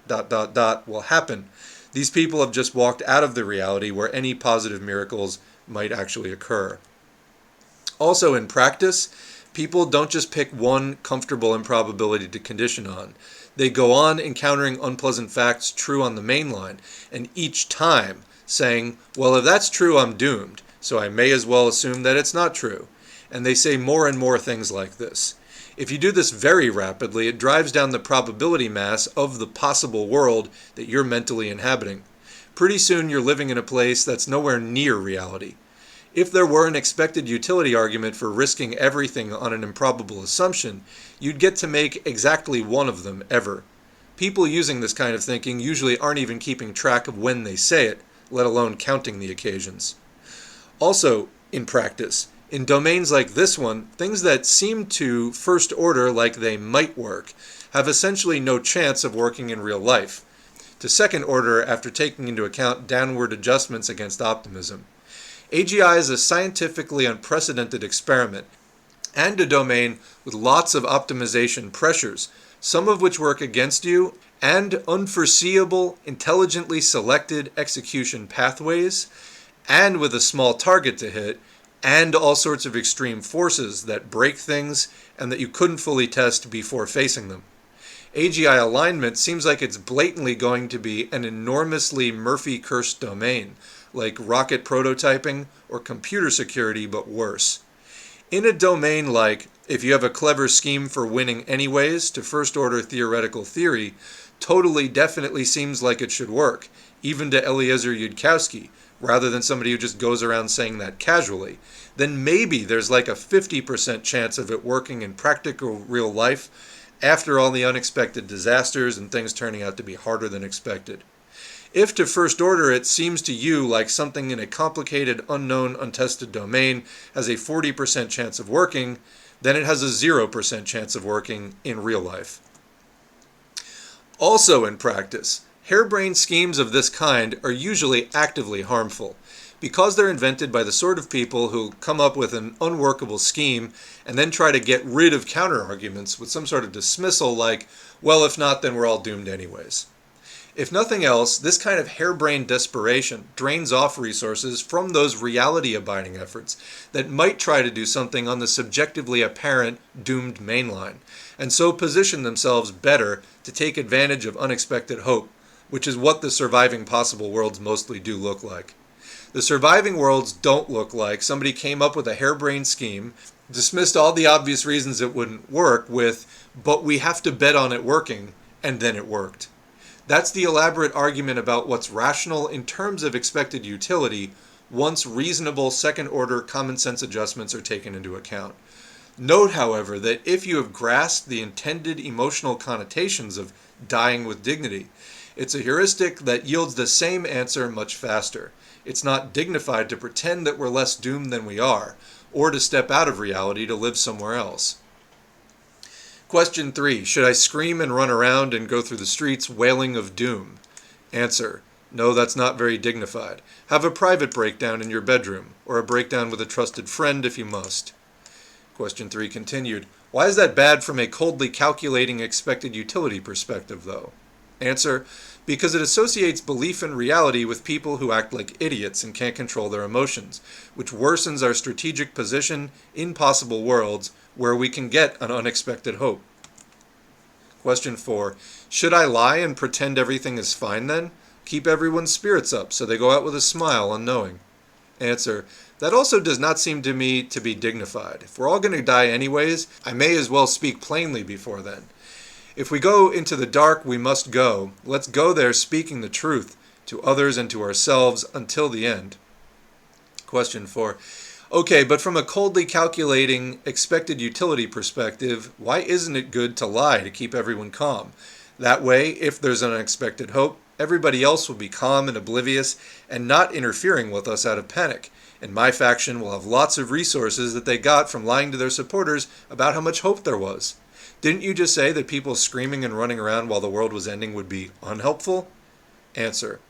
Speaker 1: will happen. These people have just walked out of the reality where any positive miracles might actually occur. Also, in practice, people don't just pick one comfortable improbability to condition on. They go on encountering unpleasant facts true on the main line, and each time saying, well, if that's true, I'm doomed, so I may as well assume that it's not true. And they say more and more things like this. If you do this very rapidly, it drives down the probability mass of the possible world that you're mentally inhabiting. Pretty soon you're living in a place that's nowhere near reality. If there were an expected utility argument for risking everything on an improbable assumption, you'd get to make exactly one of them ever. People using this kind of thinking usually aren't even keeping track of when they say it, let alone counting the occasions. Also, in practice, in domains like this one, things that seem to first order like they might work have essentially no chance of working in real life, to second order after taking into account downward adjustments against optimism. AGI is a scientifically unprecedented experiment and a domain with lots of optimization pressures, some of which work against you, and unforeseeable, intelligently selected execution pathways, and with a small target to hit, and all sorts of extreme forces that break things and that you couldn't fully test before facing them. AGI alignment seems like it's blatantly going to be an enormously Murphy-cursed domain, like rocket prototyping or computer security, but worse. In a domain like, if you have a clever scheme for winning anyways, to first-order theoretical theory, totally definitely seems like it should work, even to Eliezer Yudkowsky, rather than somebody who just goes around saying that casually, then maybe there's like a 50% chance of it working in practical real life after all the unexpected disasters and things turning out to be harder than expected. If to first order it seems to you like something in a complicated, unknown, untested domain has a 40% chance of working, then it has a 0% chance of working in real life. Also in practice, harebrained schemes of this kind are usually actively harmful, because they're invented by the sort of people who come up with an unworkable scheme and then try to get rid of counter-arguments with some sort of dismissal like, well, if not, then we're all doomed anyways. If nothing else, this kind of harebrained desperation drains off resources from those reality-abiding efforts that might try to do something on the subjectively apparent doomed mainline, and so position themselves better to take advantage of unexpected hope, which is what the surviving possible worlds mostly do look like. The surviving worlds don't look like somebody came up with a harebrained scheme, dismissed all the obvious reasons it wouldn't work with, but we have to bet on it working, and then it worked. That's the elaborate argument about what's rational in terms of expected utility once reasonable second-order common-sense adjustments are taken into account. Note, however, that if you have grasped the intended emotional connotations of dying with dignity, It's a heuristic that yields the same answer much faster. It's not dignified to pretend that we're less doomed than we are, or to step out of reality to live somewhere else. Question 3. Should I scream and run around and go through the streets wailing of doom? Answer. No, that's not very dignified. Have a private breakdown in your bedroom, or a breakdown with a trusted friend if you must. Question 3 continued. Why is that bad from a coldly calculating expected utility perspective, though? Answer. Because it associates belief in reality with people who act like idiots and can't control their emotions, which worsens our strategic position in possible worlds where we can get an unexpected hope. Question 4. Should I lie and pretend everything is fine then? Keep everyone's spirits up so they go out with a smile unknowing. Answer. That also does not seem to me to be dignified. If we're all going to die anyways, I may as well speak plainly before then. If we go into the dark, we must go. Let's go there speaking the truth to others and to ourselves until the end. Question 4. Okay, but from a coldly calculating expected utility perspective, why isn't it good to lie to keep everyone calm? That way, if there's an unexpected hope, everybody else will be calm and oblivious and not interfering with us out of panic. And my faction will have lots of resources that they got from lying to their supporters about how much hope there was. Didn't you just say that people screaming and running around while the world was ending would be unhelpful? Answer.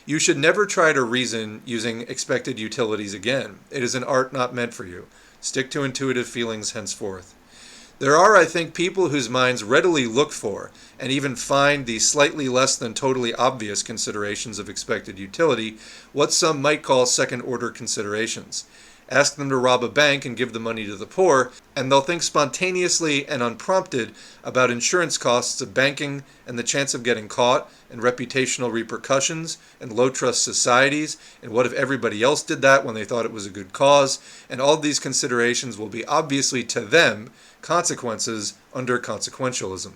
Speaker 1: You should never try to reason using expected utilities again. It is an art not meant for you. Stick to intuitive feelings henceforth. There are, I think, people whose minds readily look for and even find the slightly less than totally obvious considerations of expected utility what some might call second-order considerations. Ask them to rob a bank and give the money to the poor, and they'll think spontaneously and unprompted about insurance costs of banking and the chance of getting caught and reputational repercussions and low-trust societies and what if everybody else did that when they thought it was a good cause, and all these considerations will be obviously to them consequences under consequentialism.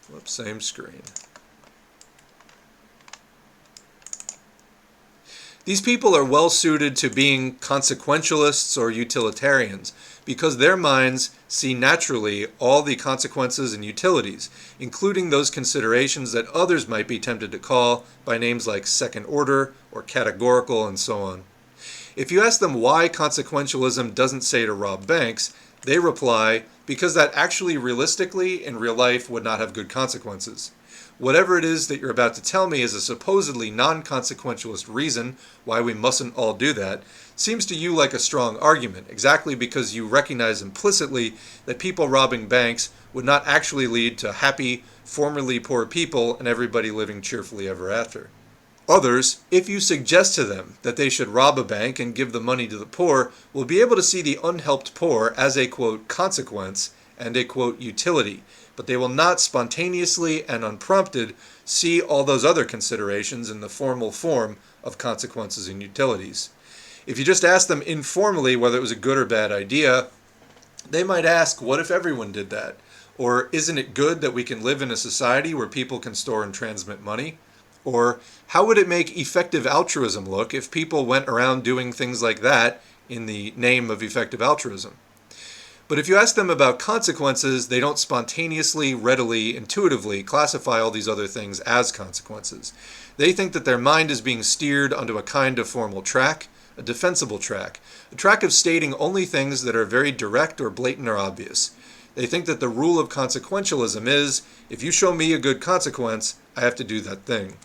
Speaker 1: Whoops, same screen. These people are well suited to being consequentialists or utilitarians because their minds see naturally all the consequences and utilities, including those considerations that others might be tempted to call by names like second order or categorical and so on. If you ask them why consequentialism doesn't say to rob banks, they reply, because that actually realistically in real life would not have good consequences. Whatever it is that you're about to tell me is a supposedly non-consequentialist reason why we mustn't all do that, seems to you like a strong argument, exactly because you recognize implicitly that people robbing banks would not actually lead to happy, formerly poor people and everybody living cheerfully ever after. Others, if you suggest to them that they should rob a bank and give the money to the poor, will be able to see the unhelped poor as a, quote, consequence and a, quote, utility, but they will not spontaneously and unprompted see all those other considerations in the formal form of consequences and utilities. If you just ask them informally whether it was a good or bad idea, they might ask, what if everyone did that? Or isn't it good that we can live in a society where people can store and transmit money? Or how would it make effective altruism look if people went around doing things like that in the name of effective altruism? But if you ask them about consequences, they don't spontaneously, readily, intuitively classify all these other things as consequences. They think that their mind is being steered onto a kind of formal track, a defensible track, a track of stating only things that are very direct or blatant or obvious. They think that the rule of consequentialism is, if you show me a good consequence, I have to do that thing.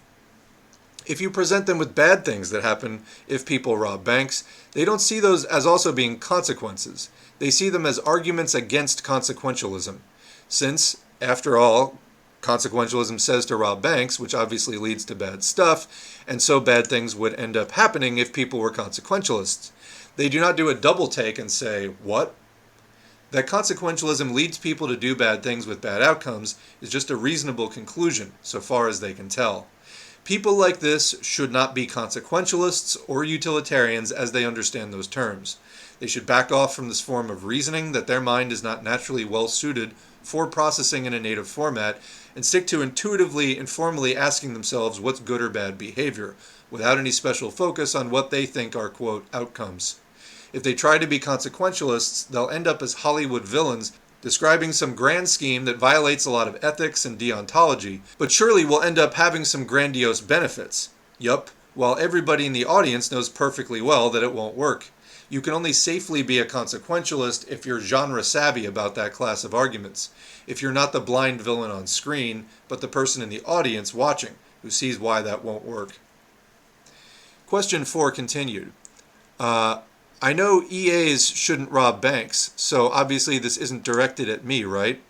Speaker 1: If you present them with bad things that happen if people rob banks, they don't see those as also being consequences. They see them as arguments against consequentialism. Since, after all, consequentialism says to rob banks, which obviously leads to bad stuff, and so bad things would end up happening if people were consequentialists. They do not do a double take and say, what? That consequentialism leads people to do bad things with bad outcomes is just a reasonable conclusion, so far as they can tell. People like this should not be consequentialists or utilitarians as they understand those terms. They should back off from this form of reasoning that their mind is not naturally well suited for processing in a native format and stick to intuitively and formally asking themselves what's good or bad behavior, without any special focus on what they think are, quote, outcomes. If they try to be consequentialists, they'll end up as Hollywood villains describing some grand scheme that violates a lot of ethics and deontology, but surely will end up having some grandiose benefits. Yup, while everybody in the audience knows perfectly well that it won't work. You can only safely be a consequentialist if you're genre savvy about that class of arguments, if you're not the blind villain on screen, but the person in the audience watching, who sees why that won't work. Question 4 continued. I know EAs shouldn't rob banks, so obviously this isn't directed at me, right?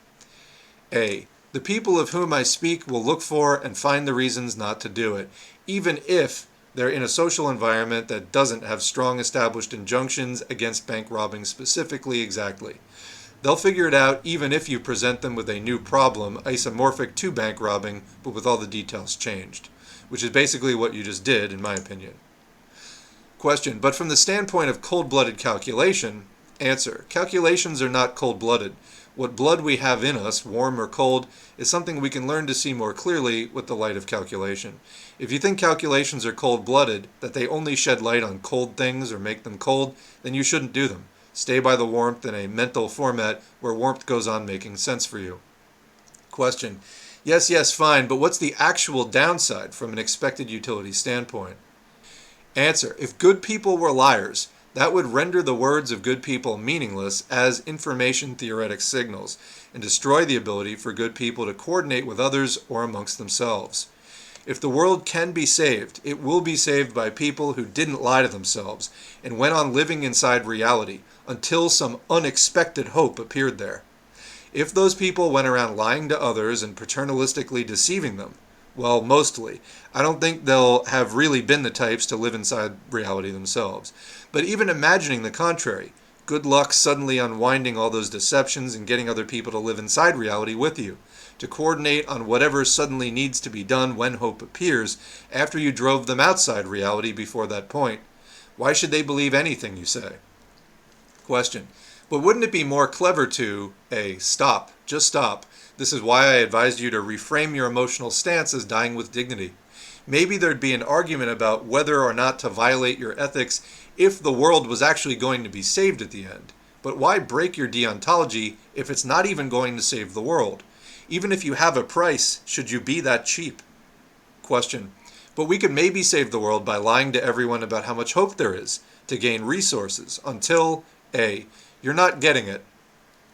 Speaker 1: A. The people of whom I speak will look for and find the reasons not to do it, even if they're in a social environment that doesn't have strong established injunctions against bank robbing specifically exactly. They'll figure it out even if you present them with a new problem isomorphic to bank robbing, but with all the details changed, which is basically what you just did, in my opinion. Question, but from the standpoint of cold-blooded calculation, answer, calculations are not cold-blooded. What blood we have in us, warm or cold, is something we can learn to see more clearly with the light of calculation. If you think calculations are cold-blooded, that they only shed light on cold things or make them cold, then you shouldn't do them. Stay by the warmth in a mental format where warmth goes on making sense for you. Question, yes, fine, but what's the actual downside from an expected utility standpoint? Answer, if good people were liars, that would render the words of good people meaningless as information theoretic signals and destroy the ability for good people to coordinate with others or amongst themselves. If the world can be saved, it will be saved by people who didn't lie to themselves and went on living inside reality until some unexpected hope appeared there. If those people went around lying to others and paternalistically deceiving them, well, mostly, I don't think they'll have really been the types to live inside reality themselves. But even imagining the contrary, good luck suddenly unwinding all those deceptions and getting other people to live inside reality with you, to coordinate on whatever suddenly needs to be done when hope appears after you drove them outside reality before that point. Why should they believe anything you say? Question, but wouldn't it be more clever to, A, stop, just stop. This is why I advised you to reframe your emotional stance as dying with dignity. Maybe there'd be an argument about whether or not to violate your ethics if the world was actually going to be saved at the end. But why break your deontology if it's not even going to save the world? Even if you have a price, should you be that cheap? Question, but we could maybe save the world by lying to everyone about how much hope there is to gain resources until, A, you're not getting it.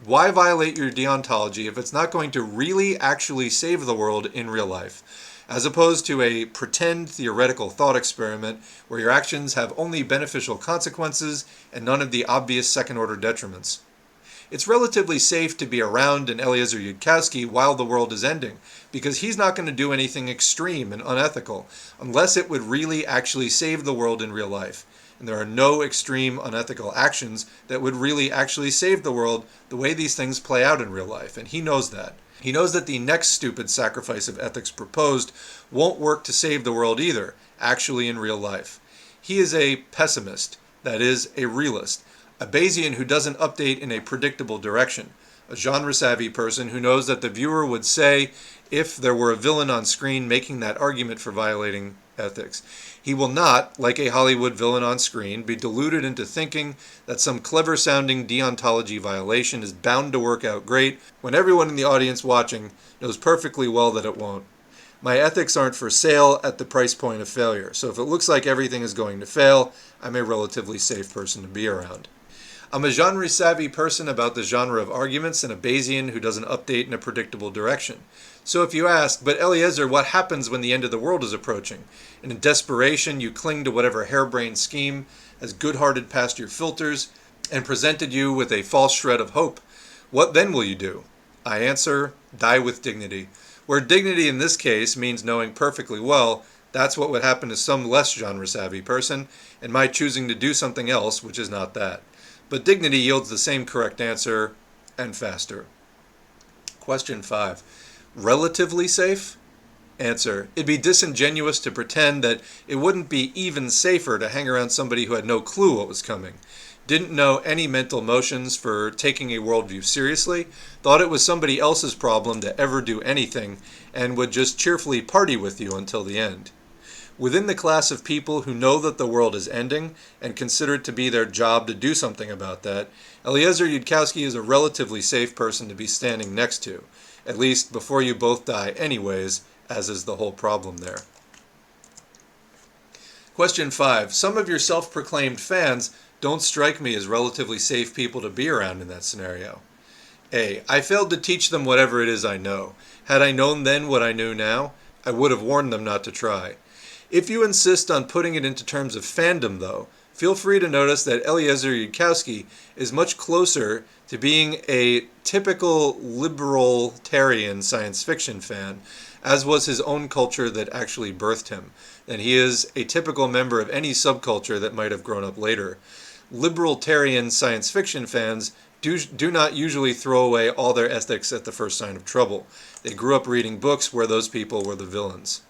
Speaker 1: Why violate your deontology if it's not going to really actually save the world in real life, as opposed to a pretend theoretical thought experiment where your actions have only beneficial consequences and none of the obvious second-order detriments? It's relatively safe to be around an Eliezer Yudkowsky while the world is ending, because he's not going to do anything extreme and unethical, unless it would really actually save the world in real life. And there are no extreme unethical actions that would really actually save the world the way these things play out in real life, and he knows that. He knows that the next stupid sacrifice of ethics proposed won't work to save the world either, actually in real life. He is a pessimist, that is, a realist, a Bayesian who doesn't update in a predictable direction, a genre-savvy person who knows that the viewer would say if there were a villain on screen making that argument for violating ethics. He will not, like a Hollywood villain on screen, be deluded into thinking that some clever-sounding deontology violation is bound to work out great when everyone in the audience watching knows perfectly well that it won't. My ethics aren't for sale at the price point of failure, so if it looks like everything is going to fail, I'm a relatively safe person to be around. I'm a genre-savvy person about the genre of arguments and a Bayesian who doesn't update in a predictable direction. So if you ask, but Eliezer, what happens when the end of the world is approaching? And in desperation, you cling to whatever harebrained scheme has good-hearted past your filters and presented you with a false shred of hope. What then will you do? I answer, die with dignity. Where dignity in this case means knowing perfectly well that's what would happen to some less genre-savvy person, and my choosing to do something else, which is not that. But dignity yields the same correct answer, and faster. Question 5. Relatively safe? Answer, it'd be disingenuous to pretend that it wouldn't be even safer to hang around somebody who had no clue what was coming, didn't know any mental motions for taking a worldview seriously, thought it was somebody else's problem to ever do anything, and would just cheerfully party with you until the end. Within the class of people who know that the world is ending and consider it to be their job to do something about that, Eliezer Yudkowsky is a relatively safe person to be standing next to, at least before you both die anyways, as is the whole problem there. Question 5. Some of your self-proclaimed fans don't strike me as relatively safe people to be around in that scenario. A. I failed to teach them whatever it is I know. Had I known then what I know now, I would have warned them not to try. If you insist on putting it into terms of fandom, though, feel free to notice that Eliezer Yudkowsky is much closer to being a typical libertarian science fiction fan, as was his own culture that actually birthed him, than he is a typical member of any subculture that might have grown up later. Libertarian science fiction fans do not usually throw away all their ethics at the first sign of trouble. They grew up reading books where those people were the villains.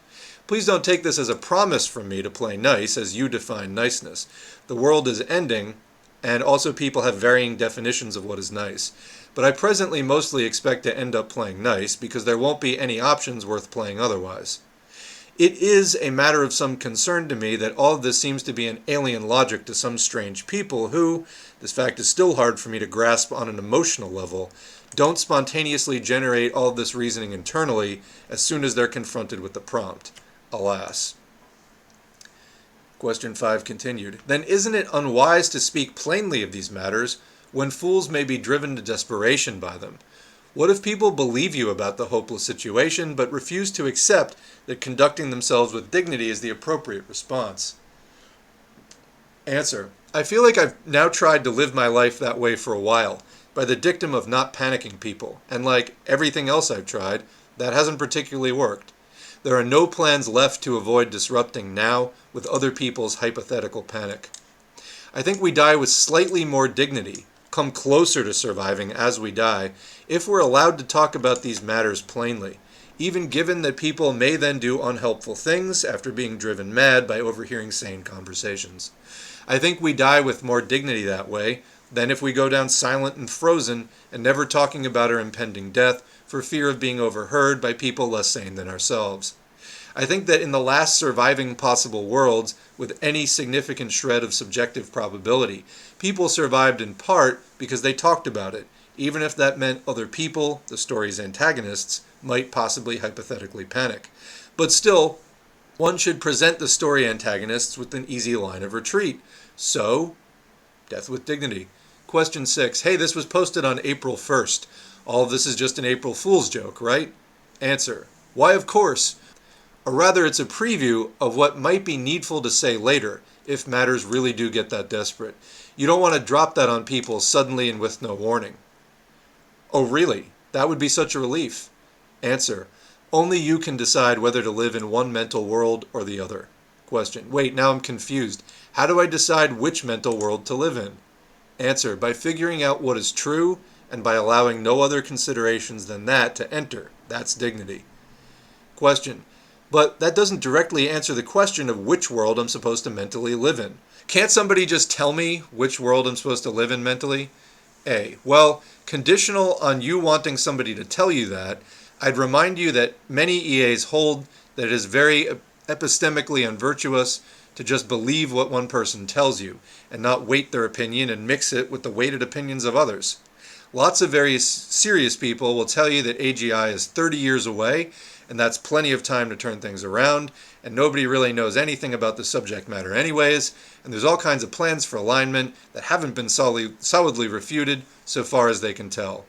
Speaker 1: Please don't take this as a promise from me to play nice, as you define niceness. The world is ending, and also people have varying definitions of what is nice. But I presently mostly expect to end up playing nice, because there won't be any options worth playing otherwise. It is a matter of some concern to me that all of this seems to be an alien logic to some strange people who, this fact is still hard for me to grasp on an emotional level, don't spontaneously generate all of this reasoning internally as soon as they're confronted with the prompt. Alas. Question 5 continued. Then isn't it unwise to speak plainly of these matters when fools may be driven to desperation by them? What if people believe you about the hopeless situation but refuse to accept that conducting themselves with dignity is the appropriate response? Answer. I feel like I've now tried to live my life that way for a while, by the dictum of not panicking people, and like everything else I've tried, that hasn't particularly worked. There are no plans left to avoid disrupting now with other people's hypothetical panic. I think we die with slightly more dignity, come closer to surviving as we die, if we're allowed to talk about these matters plainly, even given that people may then do unhelpful things after being driven mad by overhearing sane conversations. I think we die with more dignity that way than if we go down silent and frozen and never talking about our impending death for fear of being overheard by people less sane than ourselves. I think that in the last surviving possible worlds, with any significant shred of subjective probability, people survived in part because they talked about it, even if that meant other people, the story's antagonists, might possibly hypothetically panic. But still, one should present the story antagonists with an easy line of retreat. So, death with dignity. Question 6. Hey, this was posted on April 1st. All of this is just an April Fool's joke, right? Answer. Why, of course. Or rather, it's a preview of what might be needful to say later, if matters really do get that desperate. You don't want to drop that on people suddenly and with no warning. Oh, really? That would be such a relief. Answer. Only you can decide whether to live in one mental world or the other. Question. Wait, now I'm confused. How do I decide which mental world to live in? Answer. By figuring out what is true and by allowing no other considerations than that to enter. That's dignity. Question. But that doesn't directly answer the question of which world I'm supposed to mentally live in. Can't somebody just tell me which world I'm supposed to live in mentally? A. Well, conditional on you wanting somebody to tell you that, I'd remind you that many EAs hold that it is very epistemically unvirtuous to just believe what one person tells you and not weight their opinion and mix it with the weighted opinions of others. Lots of very serious people will tell you that AGI is 30 years away, and that's plenty of time to turn things around, and nobody really knows anything about the subject matter anyways, and there's all kinds of plans for alignment that haven't been solidly refuted so far as they can tell.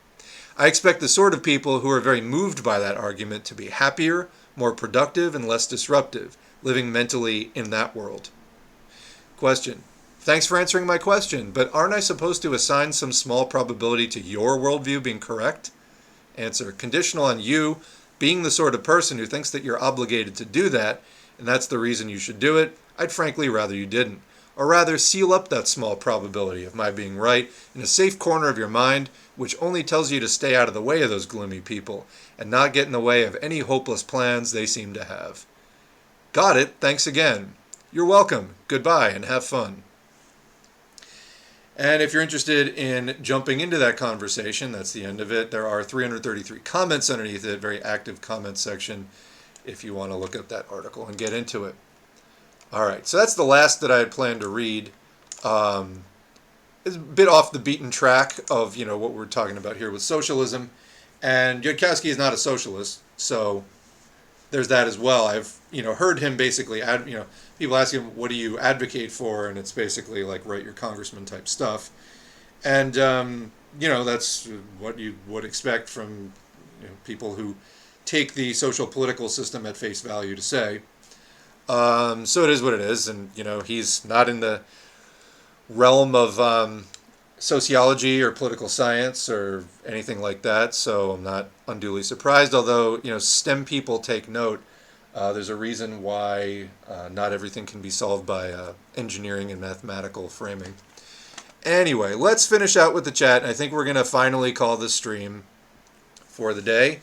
Speaker 1: I expect the sort of people who are very moved by that argument to be happier, more productive, and less disruptive, living mentally in that world. Question. Thanks for answering my question, but aren't I supposed to assign some small probability to your worldview being correct? Answer. Conditional on you being the sort of person who thinks that you're obligated to do that, and that's the reason you should do it, I'd frankly rather you didn't. Or rather, seal up that small probability of my being right in a safe corner of your mind, which only tells you to stay out of the way of those gloomy people, and not get in the way of any hopeless plans they seem to have. Got it, thanks again. You're welcome. Goodbye, and have fun. And if you're interested in jumping into that conversation, that's the end of it. There are 333 comments underneath it, very active comment section, if you want to look at that article and get into it. All right, so that's the last that I had planned to read. It's a bit off the beaten track of what we're talking about here with socialism, and Yudkowsky is not a socialist, so there's that as well. I've heard him basically people ask him, what do you advocate for, and it's basically like write your congressman type stuff, and that's what you would expect from people who take the social political system at face value to say. So it is what it is, and he's not in the realm of sociology or political science or anything like that, so I'm not unduly surprised, although STEM people take note. There's a reason why not everything can be solved by engineering and mathematical framing. Anyway, let's finish out with the chat. I think we're going to finally call this stream for the day,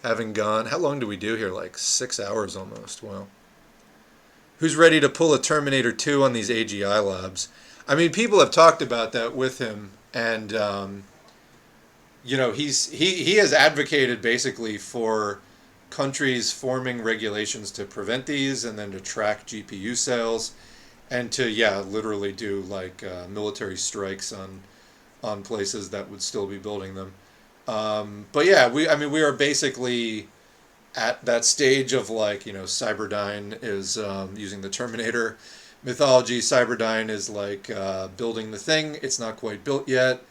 Speaker 1: having gone, how long do we do here? Like 6 hours almost. Wow. Who's ready to pull a Terminator 2 on these AGI labs? I mean, people have talked about that with him, and he has advocated basically for countries forming regulations to prevent these, and then to track GPU sales, and to literally do like military strikes on places that would still be building them. But yeah, we are basically at that stage of like Cyberdyne is using the Terminator mythology. Cyberdyne is like building the thing. It's not quite built yet,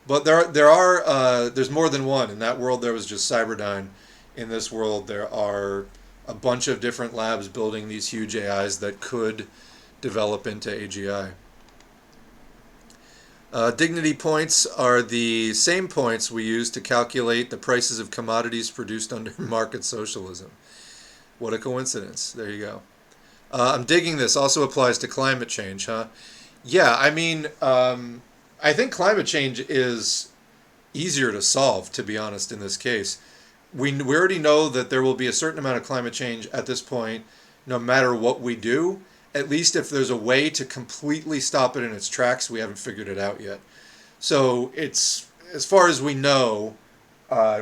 Speaker 1: but there's more than one. In that world, there was just Cyberdyne. In this world, there are a bunch of different labs building these huge AIs that could develop into AGI. Dignity points are the same points we use to calculate the prices of commodities produced under market socialism. What a coincidence. There you go. I'm digging this. Also applies to climate change, huh? Yeah, I mean, I think climate change is easier to solve, to be honest, in this case. We already know that there will be a certain amount of climate change at this point, no matter what we do. At least if there's a way to completely stop it in its tracks, we haven't figured it out yet. So it's, as far as we know,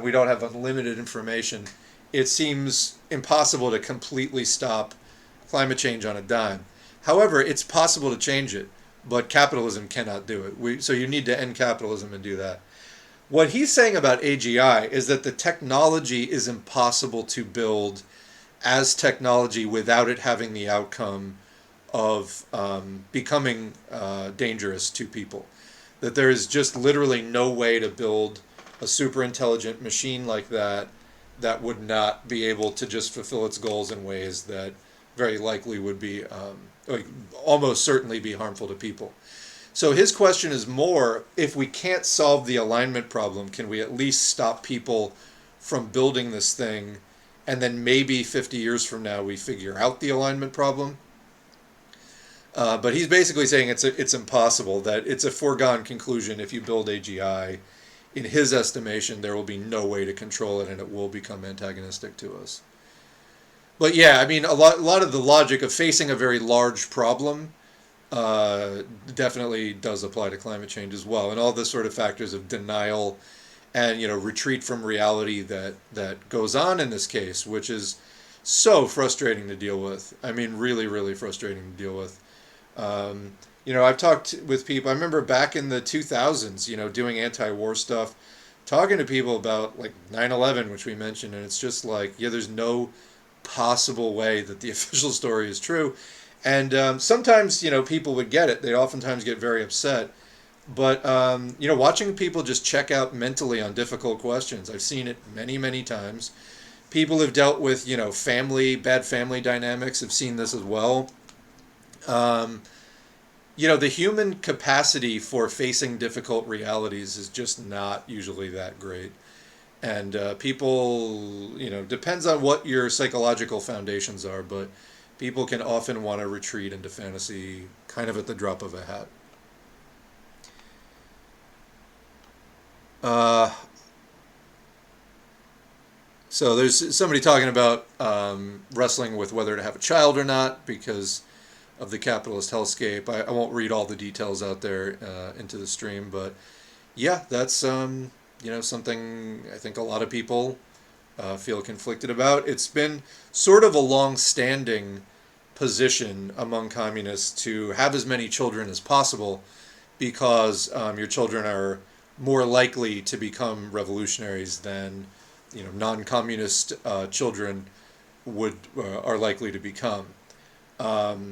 Speaker 1: we don't have unlimited information, it seems impossible to completely stop climate change on a dime. However, it's possible to change it, but capitalism cannot do it. So you need to end capitalism and do that. What he's saying about AGI is that the technology is impossible to build as technology without it having the outcome of becoming dangerous to people. That there is just literally no way to build a super intelligent machine like that that would not be able to just fulfill its goals in ways that very likely would be, almost certainly be harmful to people. So his question is more, if we can't solve the alignment problem, can we at least stop people from building this thing, and then maybe 50 years from now we figure out the alignment problem? But he's basically saying it's impossible, that it's a foregone conclusion if you build AGI. In his estimation, there will be no way to control it, and it will become antagonistic to us. But yeah, I mean, a lot of the logic of facing a very large problem definitely does apply to climate change as well, and all the sort of factors of denial and retreat from reality that goes on in this case, which is so frustrating to deal with. I mean, really, really frustrating to deal with. I've talked with people. I remember back in the 2000s, doing anti-war stuff, talking to people about like 9/11, which we mentioned, and it's just like, there's no possible way that the official story is true. And sometimes, people would get it. They oftentimes get very upset. But, watching people just check out mentally on difficult questions, I've seen it many, many times. People who've dealt with, bad family dynamics have seen this as well. The human capacity for facing difficult realities is just not usually that great. And people, depends on what your psychological foundations are, but people can often want to retreat into fantasy kind of at the drop of a hat. So there's somebody talking about wrestling with whether to have a child or not because of the capitalist hellscape. I won't read all the details out there into the stream, but yeah, that's something I think a lot of people feel conflicted about. It's been sort of a long-standing position among communists to have as many children as possible because your children are more likely to become revolutionaries than non-communist children would are likely to become. That's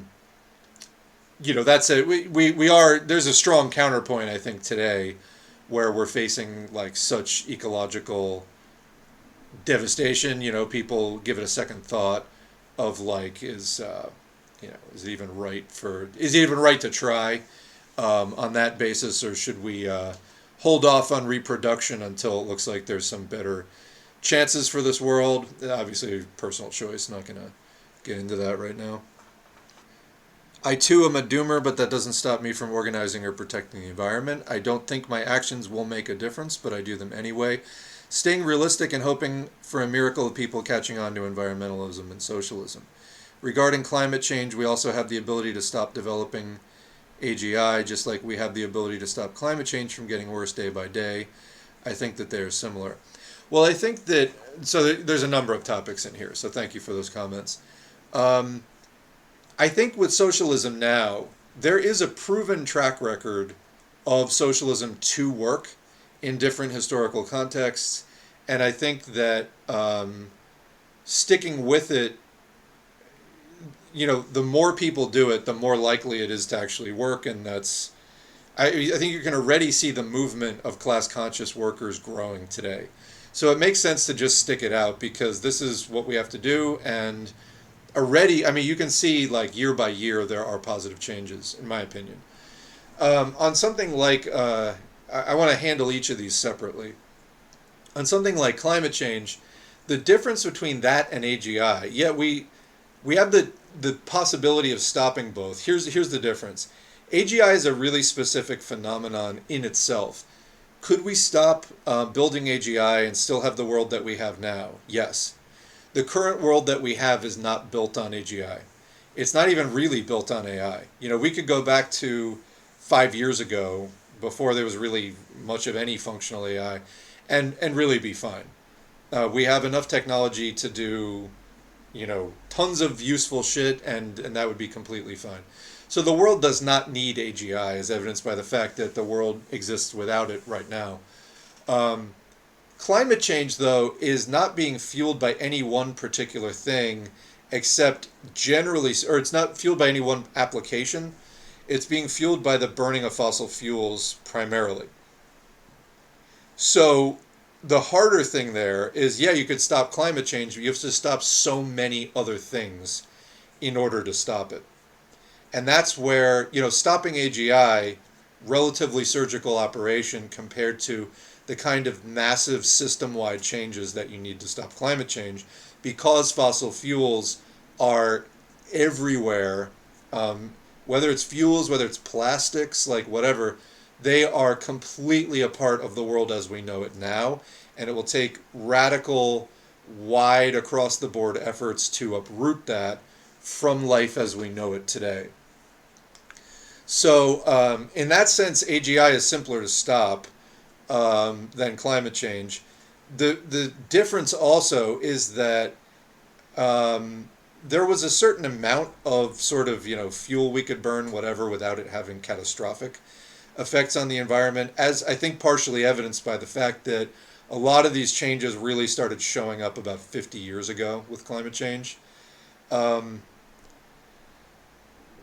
Speaker 1: a we are there's a strong counterpoint I think today where we're facing like such ecological devastation. People give it a second thought of like is it even right to try on that basis, or should we hold off on reproduction until it looks like there's some better chances for this world? Obviously, personal choice. Not gonna get into that right now. I too am a doomer, but that doesn't stop me from organizing or protecting the environment. I don't think my actions will make a difference, but I do them anyway. Staying realistic and hoping for a miracle of people catching on to environmentalism and socialism. Regarding climate change, we also have the ability to stop developing AGI, just like we have the ability to stop climate change from getting worse day by day. I think that they're similar. Well, I think that, so there's a number of topics in here, so thank you for those comments. I think with socialism now, there is a proven track record of socialism to work in different historical contexts, and I think that sticking with it, the more people do it, the more likely it is to actually work, and I think you can already see the movement of class-conscious workers growing today. So it makes sense to just stick it out because this is what we have to do, and already, you can see like year by year there are positive changes, in my opinion. On something like, I want to handle each of these separately. On something like climate change, the difference between that and AGI, we have the possibility of stopping both. Here's the difference. AGI is a really specific phenomenon in itself. Could we stop building AGI and still have the world that we have now? Yes. The current world that we have is not built on AGI. It's not even really built on AI. We could go back to 5 years ago, before there was really much of any functional AI, and really be fine. We have enough technology to do, tons of useful shit, and that would be completely fine. So the world does not need AGI, as evidenced by the fact that the world exists without it right now. Climate change, though, is not being fueled by any one particular thing, except generally, or it's not fueled by any one application. It's being fueled by the burning of fossil fuels primarily. So the harder thing there is, you could stop climate change, but you have to stop so many other things in order to stop it. And that's where, stopping AGI, relatively surgical operation compared to the kind of massive system-wide changes that you need to stop climate change, because fossil fuels are everywhere, whether it's fuels, whether it's plastics, like whatever, they are completely a part of the world as we know it now, and it will take radical, wide, across-the-board efforts to uproot that from life as we know it today. So in that sense, AGI is simpler to stop than climate change. The difference also is that there was a certain amount of sort of, fuel we could burn, whatever, without it having catastrophic effects on the environment, as I think partially evidenced by the fact that a lot of these changes really started showing up about 50 years ago with climate change. With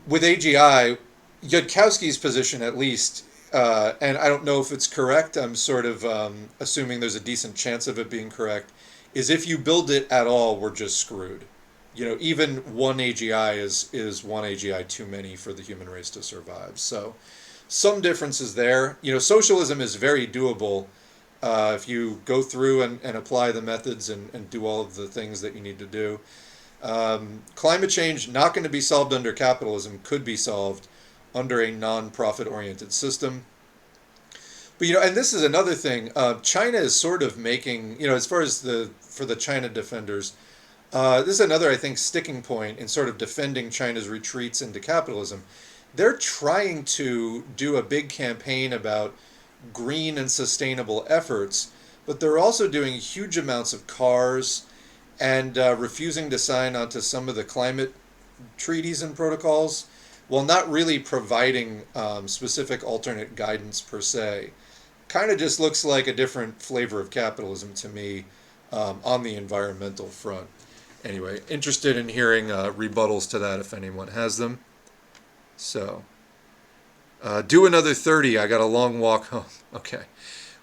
Speaker 1: AGI, Yudkowsky's position at least, and I don't know if it's correct, I'm sort of assuming there's a decent chance of it being correct, is if you build it at all, we're just screwed. Even one AGI is one AGI too many for the human race to survive. So some differences there. Socialism is very doable if you go through and apply the methods and do all of the things that you need to do. Climate change, not going to be solved under capitalism, could be solved under a non-profit oriented system. But, and this is another thing, China is sort of making, as far as for the China defenders, this is another, I think, sticking point in sort of defending China's retreats into capitalism. They're trying to do a big campaign about green and sustainable efforts, but they're also doing huge amounts of cars and refusing to sign on to some of the climate treaties and protocols, while not really providing specific alternate guidance per se, kind of just looks like a different flavor of capitalism to me on the environmental front. Anyway, interested in hearing rebuttals to that if anyone has them. So, do another 30. I got a long walk home. Okay.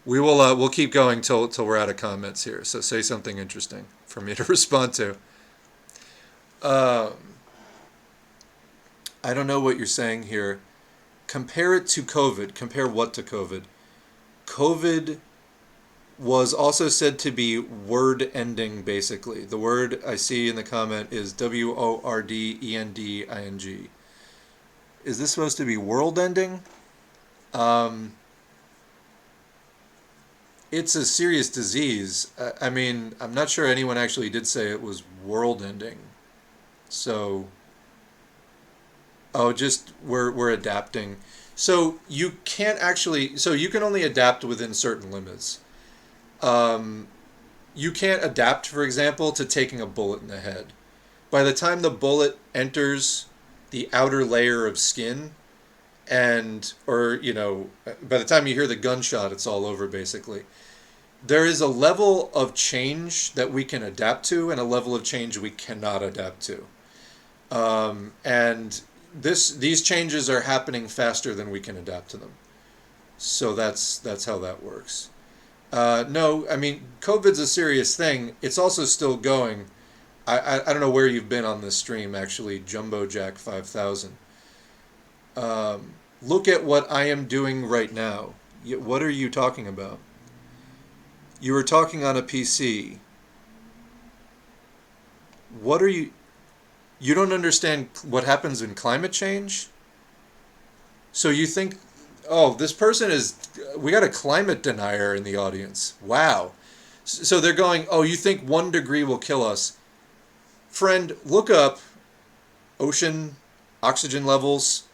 Speaker 1: We'll keep going till we're out of comments here. So say something interesting for me to respond to. I don't know what you're saying here. Compare it to COVID. Compare what to COVID? COVID was also said to be word ending, basically. The word I see in the comment is WORDENDING. Is this supposed to be world ending? It's a serious disease. I mean, I'm not sure anyone actually did say it was world ending. So, just we're adapting. So you can't actually, so you can only adapt within certain limits. You can't adapt, for example, to taking a bullet in the head. By the time the bullet enters the outer layer of skin, or by the time you hear the gunshot, it's all over, basically. There is a level of change that we can adapt to and a level of change we cannot adapt to. And these changes are happening faster than we can adapt to them. So that's how that works. No, I mean, COVID's a serious thing. It's also still going. I don't know where you've been on this stream, actually, Jumbo Jack 5000. Look at what I am doing right now. What are you talking about? You were talking on a PC. What are you... You don't understand what happens in climate change? So you think, oh, this person is... We got a climate denier in the audience. Wow. So they're going, oh, you think 1 degree will kill us? Friend, look up ocean oxygen levels,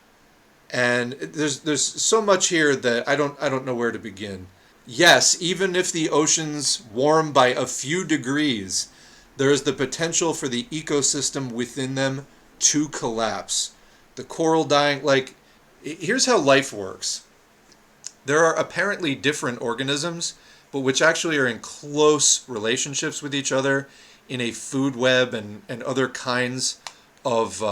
Speaker 1: and there's so much here that I don't know where to begin. Yes, even if the oceans warm by a few degrees, there is the potential for the ecosystem within them to collapse. The coral dying, here's how life works. There are apparently different organisms, but which actually are in close relationships with each other in a food web and other kinds of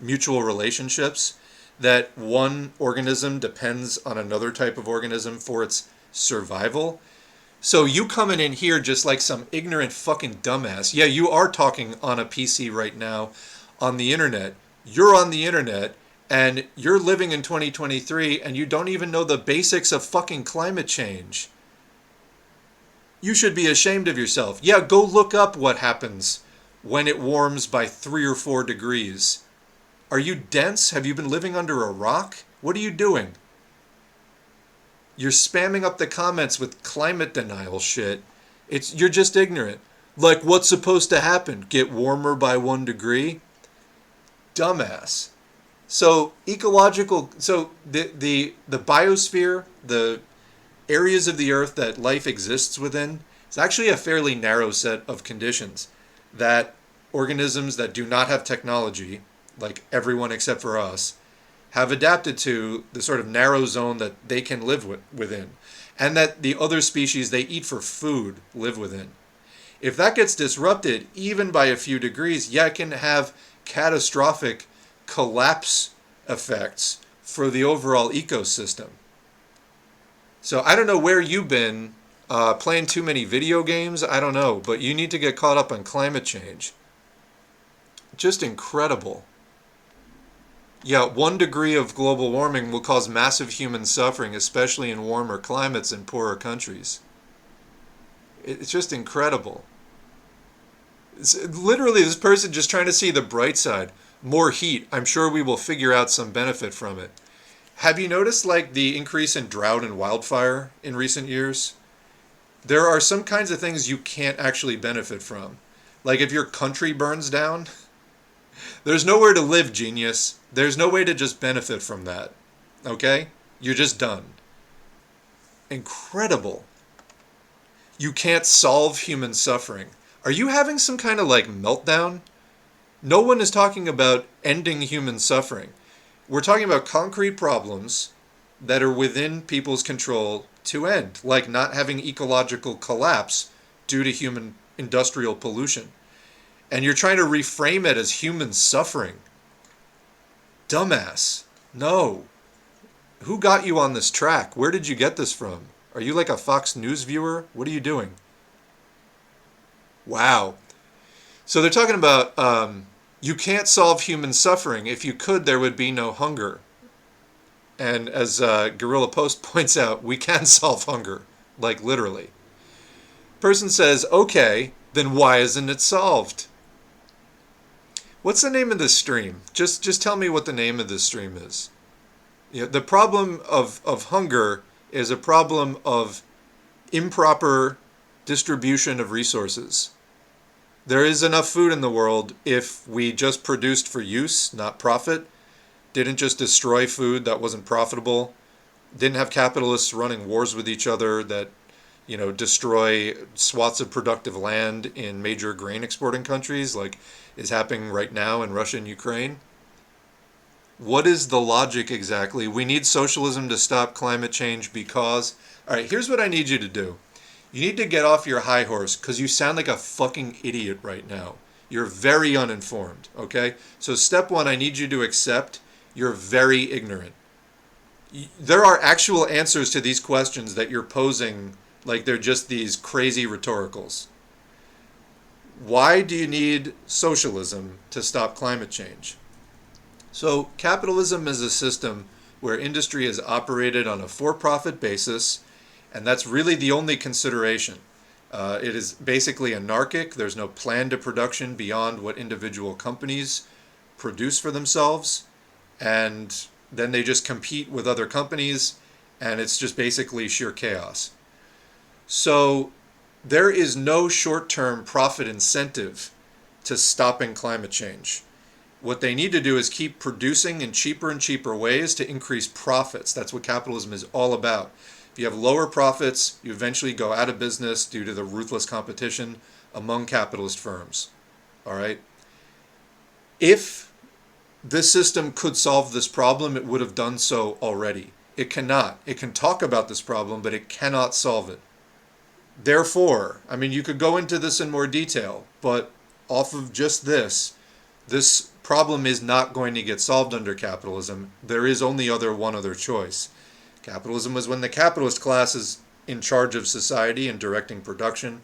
Speaker 1: mutual relationships, that one organism depends on another type of organism for its survival. So you coming in here just like some ignorant fucking dumbass. Yeah, you are talking on a PC right now on the internet. You're on the internet and you're living in 2023 and you don't even know the basics of fucking climate change. You should be ashamed of yourself. Yeah, go look up what happens when it warms by 3 or 4 degrees. Are you dense? Have you been living under a rock? What are you doing? You're spamming up the comments with climate denial shit. You're just ignorant. Like, what's supposed to happen? Get warmer by 1 degree? Dumbass. So the biosphere, the areas of the earth that life exists within, is actually a fairly narrow set of conditions that organisms that do not have technology, like everyone except for us, have adapted to the sort of narrow zone that they can live within, and that the other species they eat for food live within. If that gets disrupted, even by a few degrees, it can have catastrophic collapse effects for the overall ecosystem. So I don't know where you've been, playing too many video games, I don't know, but you need to get caught up on climate change. Just incredible. Yeah, 1 degree of global warming will cause massive human suffering, especially in warmer climates in poorer countries. It's just incredible. It's literally, this person just trying to see the bright side. More heat. I'm sure we will figure out some benefit from it. Have you noticed, the increase in drought and wildfire in recent years? There are some kinds of things you can't actually benefit from. Like if your country burns down, there's nowhere to live, genius. There's no way to just benefit from that. Okay? You're just done. Incredible. You can't solve human suffering. Are you having some kind of meltdown? No one is talking about ending human suffering. We're talking about concrete problems that are within people's control to end, like not having ecological collapse due to human industrial pollution. And you're trying to reframe it as human suffering. Dumbass. No. Who got you on this track? Where did you get this from? Are you like a Fox News viewer? What are you doing? Wow. So they're talking about you can't solve human suffering. If you could, there would be no hunger. And as Guerrilla Post points out, we can solve hunger, like literally. Person says, okay, then why isn't it solved? What's the name of this stream? Just tell me what the name of this stream is. You know, the problem of hunger is a problem of improper distribution of resources. There is enough food in the world if we just produced for use, not profit, didn't just destroy food that wasn't profitable, didn't have capitalists running wars with each other that, you know, destroy swaths of productive land in major grain exporting countries like is happening right now in Russia and Ukraine. What is the logic exactly? We need socialism to stop climate change because... All right, here's what I need you to do. You need to get off your high horse because you sound like a fucking idiot right now. You're very uninformed, okay? So step one, I need you to accept you're very ignorant. There are actual answers to these questions that you're posing like they're just these crazy rhetoricals. Why do you need socialism to stop climate change? So capitalism is a system where industry is operated on a for-profit basis, and that's really the only consideration. It is basically anarchic. There's no plan to production beyond what individual companies produce for themselves, and then they just compete with other companies, and it's just basically sheer chaos. So there is no short-term profit incentive to stopping climate change. What they need to do is keep producing in cheaper and cheaper ways to increase profits. That's what capitalism is all about. If you have lower profits, you eventually go out of business due to the ruthless competition among capitalist firms. All right? If this system could solve this problem, it would have done so already. It cannot. It can talk about this problem, but it cannot solve it. Therefore, I mean, you could go into this in more detail, but off of just this problem is not going to get solved under capitalism. There is only one other choice. Capitalism is when the capitalist class is in charge of society and directing production.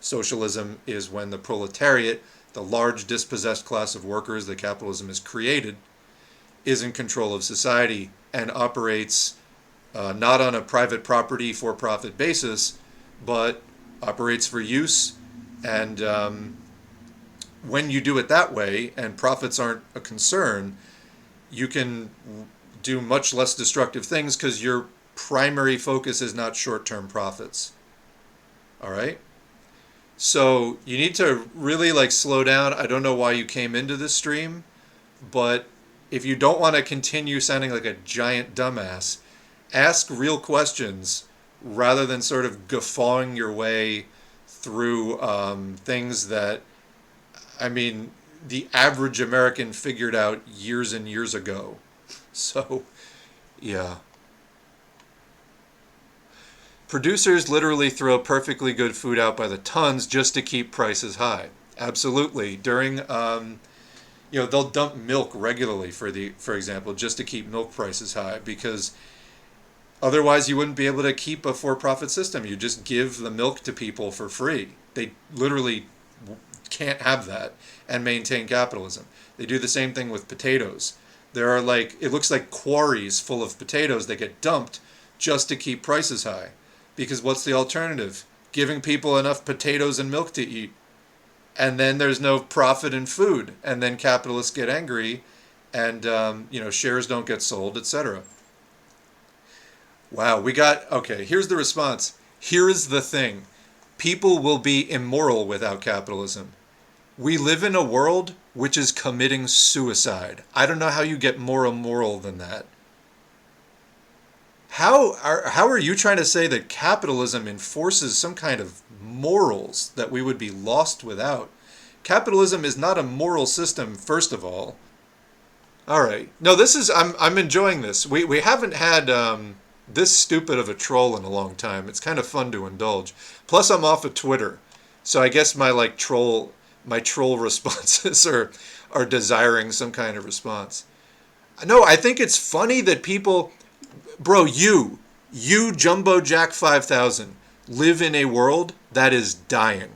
Speaker 1: Socialism is when the proletariat, the large dispossessed class of workers that capitalism has created, is in control of society and operates not on a private property for-profit basis, but operates for use. And when you do it that way and profits aren't a concern, you can do much less destructive things because your primary focus is not short-term profits. All right? So you need to really slow down. I don't know why you came into this stream, but if you don't want to continue sounding like a giant dumbass, ask real questions rather than sort of guffawing your way through things that, I mean, the average American figured out years and years ago. So, yeah. Producers literally throw perfectly good food out by the tons just to keep prices high. Absolutely. During, they'll dump milk regularly, for example, just to keep milk prices high, because otherwise you wouldn't be able to keep a for-profit system. You just give the milk to people for free. They literally can't have that and maintain capitalism. They do the same thing with potatoes. There are it looks like quarries full of potatoes that get dumped just to keep prices high. Because what's the alternative? Giving people enough potatoes and milk to eat. And then there's no profit in food. And then capitalists get angry and, shares don't get sold, etc. Wow, okay, here's the response. Here is the thing. People will be immoral without capitalism. We live in a world which is committing suicide. I don't know how you get more immoral than that. How are you trying to say that capitalism enforces some kind of morals that we would be lost without? Capitalism is not a moral system, first of all. All right. No, I'm enjoying this. We haven't had this stupid of a troll in a long time. It's kind of fun to indulge. Plus, I'm off of Twitter, so I guess my troll responses are desiring some kind of response. No, I think it's funny that people, bro, you Jumbo Jack 5000, live in a world that is dying.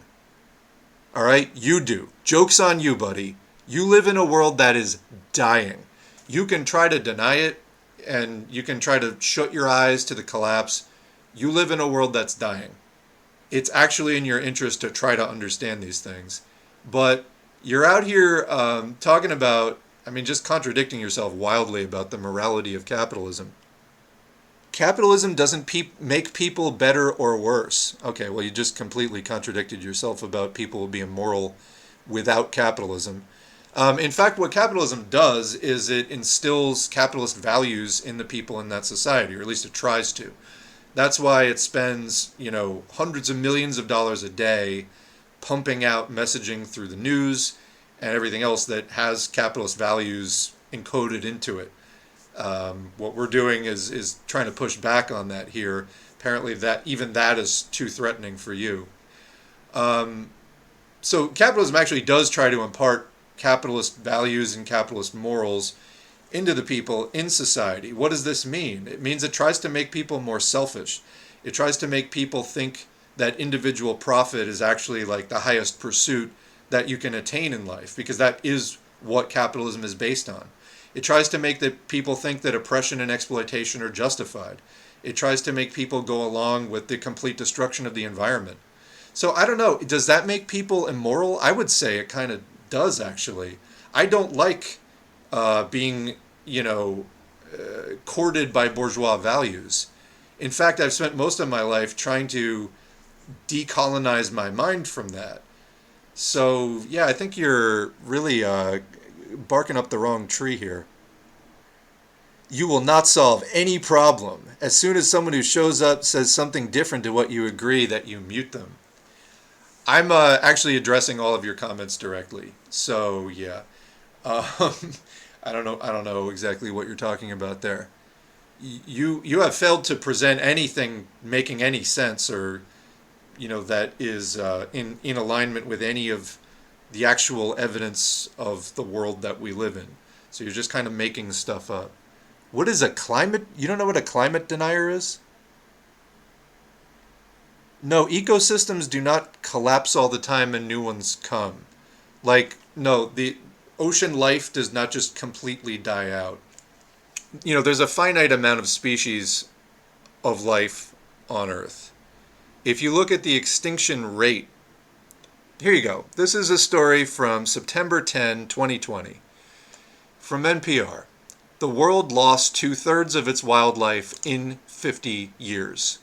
Speaker 1: All right, you do. Joke's on you, buddy. You live in a world that is dying. You can try to deny it, and you can try to shut your eyes to the collapse. You live in a world that's dying. It's actually in your interest to try to understand these things. But you're out here talking about, just contradicting yourself wildly about the morality of capitalism. Capitalism doesn't make people better or worse. Okay, well, you just completely contradicted yourself about people being moral without capitalism. In fact, what capitalism does is it instills capitalist values in the people in that society, or at least it tries to. That's why it spends, hundreds of millions of dollars a day pumping out messaging through the news and everything else that has capitalist values encoded into it. What we're doing is trying to push back on that here. Apparently that is too threatening for you. So capitalism actually does try to impart capitalist values and capitalist morals into the people in society. What does this mean? It means it tries to make people more selfish. It tries to make people think that individual profit is actually like the highest pursuit that you can attain in life, because that is what capitalism is based on. It tries to make the people think that oppression and exploitation are justified. It tries to make people go along with the complete destruction of the environment. So I don't know, does that make people immoral? I would say it kind of does, actually. I don't like being, courted by bourgeois values. In fact, I've spent most of my life trying to decolonize my mind from that. So, yeah, I think you're really barking up the wrong tree here. You will not solve any problem. As soon as someone who shows up says something different to what you agree, that you mute them. I'm actually addressing all of your comments directly. So, yeah. I don't know exactly what you're talking about there. You have failed to present anything making any sense, or that is in alignment with any of the actual evidence of the world that we live in. So you're just kind of making stuff up. What is a climate? You don't know what a climate denier is? No, ecosystems do not collapse all the time and new ones come. No, the ocean life does not just completely die out. There's a finite amount of species of life on Earth. If you look at the extinction rate, here you go. This is a story from September 10, 2020, from NPR. The world lost 2/3 of its wildlife in 50 years.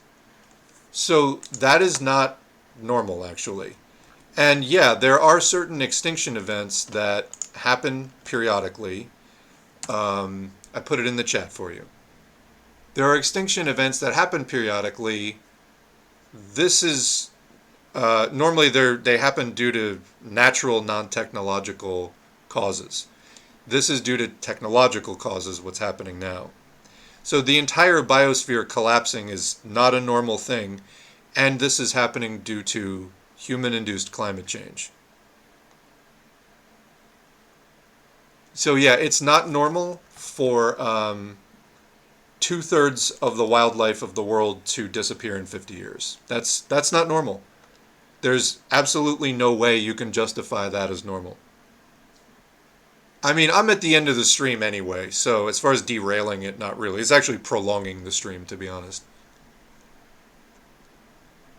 Speaker 1: So that is not normal, actually. And yeah, there are certain extinction events that happen periodically. I put it in the chat for you. There are extinction events that happen periodically. This is normally they happen due to natural, non-technological causes. This is due to technological causes, what's happening now. So the entire biosphere collapsing is not a normal thing, and this is happening due to human-induced climate change. So yeah, it's not normal for 2/3 of the wildlife of the world to disappear in 50 years. That's not normal. There's absolutely no way you can justify that as normal. I'm at the end of the stream anyway, so as far as derailing it, not really. It's actually prolonging the stream, to be honest.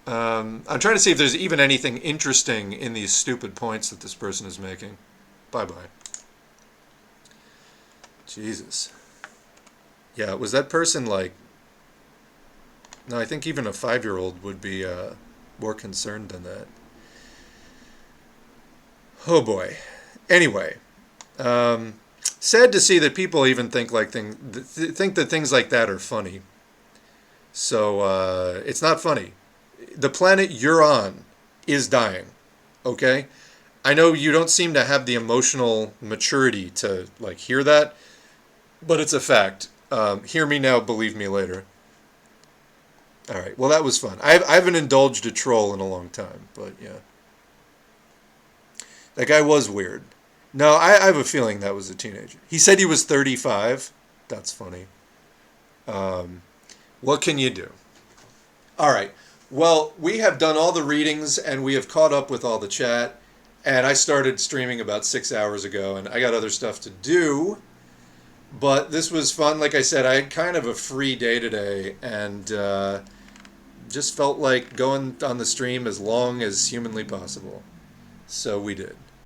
Speaker 1: I'm trying to see if there's even anything interesting in these stupid points that this person is making. Bye-bye. Jesus. Yeah, was that person like... No, I think even a 5-year-old would be more concerned than that. Oh boy. Anyway. Sad to see that people even think that things like that are funny. So it's not funny. The planet you're on is dying. Okay? I know you don't seem to have the emotional maturity to like hear that, but it's a fact. Hear me now, believe me later. All right. Well, that was fun. I haven't indulged a troll in a long time, but yeah, that guy was weird. No, I have a feeling that was a teenager. He said he was 35. That's funny. What can you do? All right. Well, we have done all the readings and we have caught up with all the chat. And I started streaming about 6 hours ago, and I got other stuff to do. But this was fun. Like I said, I had kind of a free day today, and just felt like going on the stream as long as humanly possible. So we did.